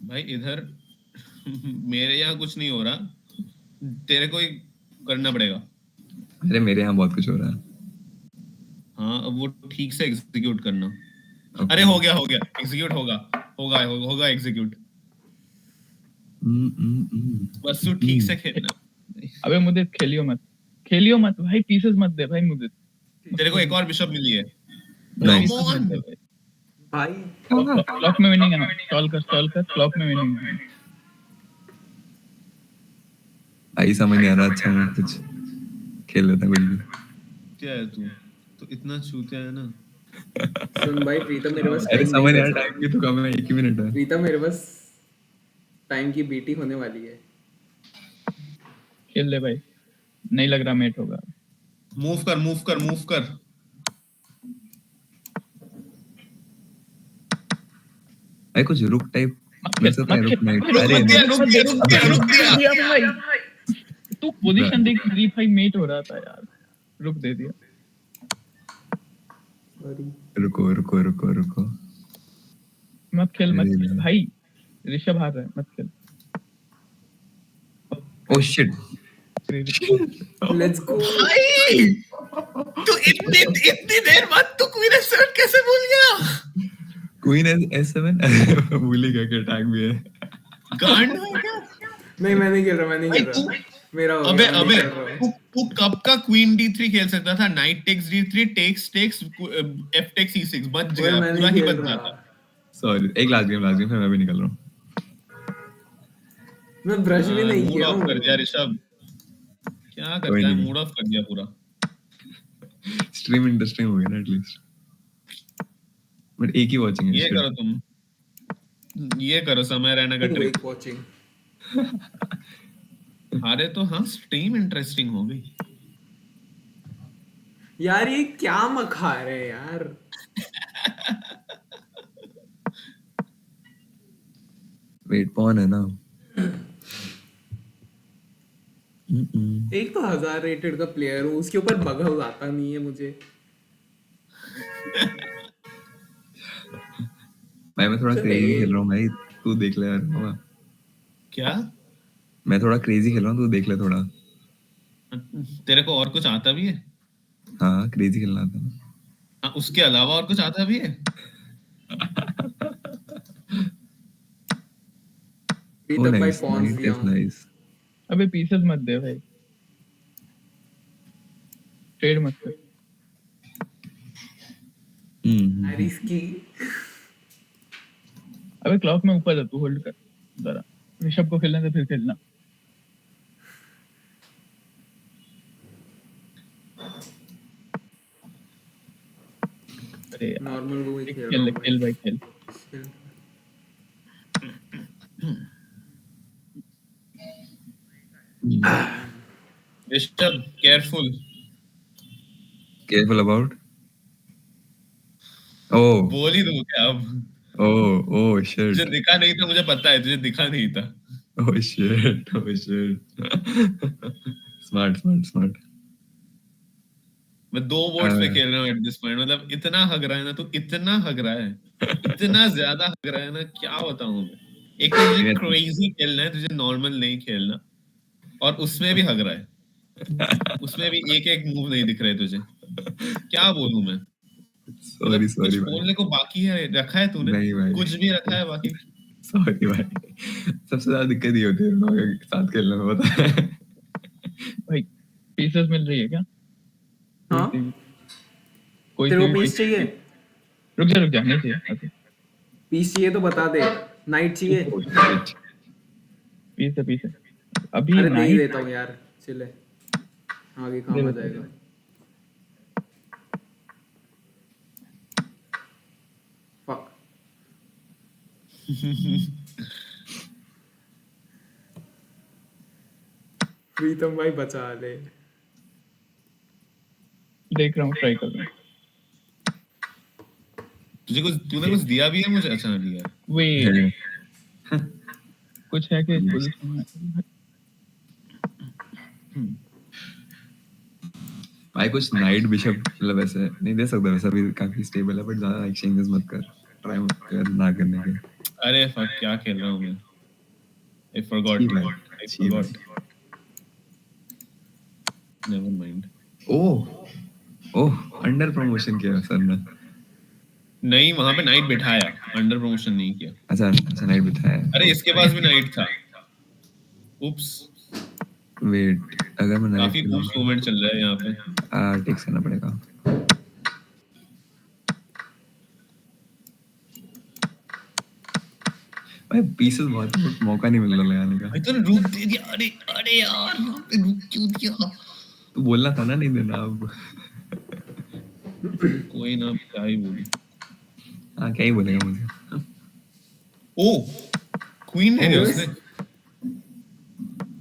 भाई इधर मेरे यहाँ कुछ नहीं हो रहा, तेरे को ही करना पड़ेगा। अरे मेरे यहाँ बहुत कुछ हो रहा है हाँ अब वो ठीक से एग्जीक्यूट करना। अरे हो गया एग्जीक्यूट होगा एग्जीक्यूट। बस तू ठीक से खेलना। अबे मुझे खेलियो मत भाई, पीसेस मत दे भाई मुझे। तेरे को एक और बिशप मिली है। Nice. भाई क्लॉक में विनिंग है, स्टॉल कर क्लॉक में विनिंग है। आई समझ नहीं आ रहा अच्छा मैं कुछ खेल लेता कुछ भी क्या है तू तो इतना चूतिया है ना। सुन भाई प्रीतम, मेरे पास अरे टाइम समझ नहीं यार बचा। टाइम की तो कम है 1 ही मिनट है प्रीतम मेरे पास टाइम की बीटी होने वाली है। खेल ले भाई, नहीं लग रहा मेट होगा। मूव कर। भाई कुछ रुक टाइप मिल सकता है रुक नाइट रुक दिया। भाई तू पोजीशन देख 3-5 मेट हो रहा था यार, रुक दे दिया। रुको मत खेल भाई, ऋषभ हार रहा है, मत खेल। ओह शिट लेट्स गो भाई तू इतनी देर बाद तू क्वीन एफ7 कैसे भूल गया? क्वीन S7 भूल ही गया कि अटैक भी है। गांड है क्या? नहीं मैं नहीं खेल रहा मेरा हो गया, मैं नहीं खेल रहा हूँ। तू कब का क्वीन D3 खेल सकता था? Knight takes D3 takes F takes E6 बच ओए, गया, मैं पूरा नहीं ही खेल बच रहा। जाता। सॉरी एक लास्ट गेम फिर मैं भी निकल रहा हूँ। मैं ब्रश भी नहीं मूड किया ऑफ हूँ। कर दिया ऋषभ, क्या कोई करता है, नहीं। मूड ऑफ कर दिया पूरा। स्ट्रीम इंटरेस्टिंग हो गया ना एटलीस्ट, बट एक ही वाचिंग है। ये करो तुम, ये करो समय रैना का ट्रिक। वेक वॉचिंग। अरे तो हाँ स्ट्रीम इंटरेस्टिंग हो गई। यार ये क्या मखा रहे हैं यार। वेट पॉन है ना। एक तो 1000 रेटेड का प्लेयर हूँ, उसके ऊपर बगल आता नहीं है मुझे। भाई मैं थोड़ा चल क्रेजी ये- खेल रहा हूँ भाई, तू देख ले यार। क्या? मैं थोड़ा क्रेजी खेल रहा हूँ, तू देख ले थोड़ा। तेरे को और कुछ आता भी है? हाँ क्रेजी खेलना आता है। हाँ, उसके अलावा और कुछ आता भी है? प्रीतम भाई पॉन्स दिया हूँ। नाइस। अबे पीसेस मत दे भाई, ट्रेड मत कर। यार इसकी अबे क्लॉक में ऊपर जा, तू होल्ड कर जरा, ऋषभ को खेलने से फिर खेलना। अरे नॉर्मल वो ही खेल रहा खेल हूँ खेल भाई खेल। Rishabh careful. Careful about. Oh, बोल ही दूं क्या अब? oh तुझे shit. दिखा नहीं था, मुझे पता है तुझे दिखा नहीं था. Oh shit. Smart. मैं 2 वोट्स पे खेल रहा हूँ एट दिस पॉइंट. मतलब इतना हग रहा है ना, तू इतना हग रहा है, इतना ज्यादा हग रहा है ना, क्या बताऊं मैं. एक तो तुझे क्रेजी खेलना है, तुझे नॉर्मल नहीं खेलना, और उसमें भी हग रहा है. उसमें भी एक मूव नहीं दिख रहे तुझे. क्या बोलूं मैं. मतलब कुछ Sorry भाई. बोलने को बाकी है, रखा है तूने? नहीं भाई. कुछ भी रखा है बाकी? Sorry भाई. सबसे ज्यादा दिक्कत ये होती है लोगों के साथ खेलने में, पता है. भाई पीसेस मिल रही है क्या? हाँ कोई तेरे को सी भी पीस चाहिए? रुक जा नहीं चाहिए. Okay. पीस चाहिए तो बता दे. नाइट चाहिए? पीस है अभी. अरे दे ही नाइट देता हूँ यार, चिले, आगे काम आ जाएगा. Fuck. प्रीतम भाई बचा ले. देख रहा हूँ, ट्राई कर रहा हूँ. तूने कुछ दिया भी है मुझे? अच्छा नहीं दिया. वे कुछ है कि पोजीशन में. भाई कुछ नाइट बिशप मतलब वैसे नहीं दे सकता, वैसा भी काफी स्टेबल है, बट ज्यादा एक्सचेंजेस मत कर, ट्राई मत कर ना करने के. अरे फक, क्या खेल रहा हूँ मैं. I forgot. Never mind. Oh under promotion किया सर ने. नहीं, वहां पे नाइट बिठाया, अंडर प्रमोशन नहीं किया. अच्छा नाइट बिठाया. अरे इसके पास भी नाइट था. उप्स. वेट, अगर मैं नाइट काफी बूस्ट मूवमेंट चल रहा है यहाँ पे. टेक्स करना पड़ेगा. भाई पीसेस बहुत मौका नहीं मिल रहा लगाने का. भाई तूने रुक दे दिया. अरे यार, यहाँ पे रुक क्यों दिया? तू बोलना था ना नहीं देना. अब कोई ना, क्या ही बोलूं. हाँ क्या ही बोलेगा मुझे. ओ क्वीन है उसने.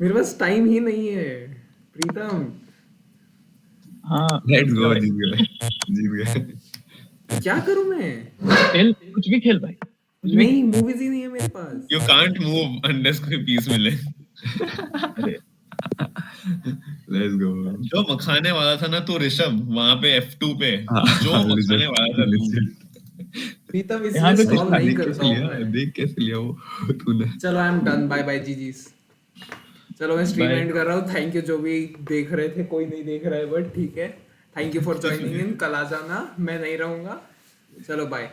मेरे पास टाइम ही नहीं है प्रीतम. हाँ लेट्स गो. जीत गए. क्या करूं मैं? खेल, कुछ भी खेल भाई. नहीं, मूवीज ही नहीं है मेरे पास. You can't move unless कोई पीस मिले. Let's go. जो मखाने वाला था ना तू ऋषभ, वहां पे F2 पे जो मखाने वाला था तू. प्रीतम इसमें सॉल्व नहीं करता हूं मैं. देख कैसे लिया वो तूने. चलो आई एम डन. बाय जीजीस. चलो मैं स्ट्रीम एंड कर रहा हूँ. थैंक यू जो भी देख रहे थे. कोई नहीं देख रहा है बट ठीक है. Thank you for joining in. कल आ जाना, मैं नहीं रहूंगा. चलो बाय.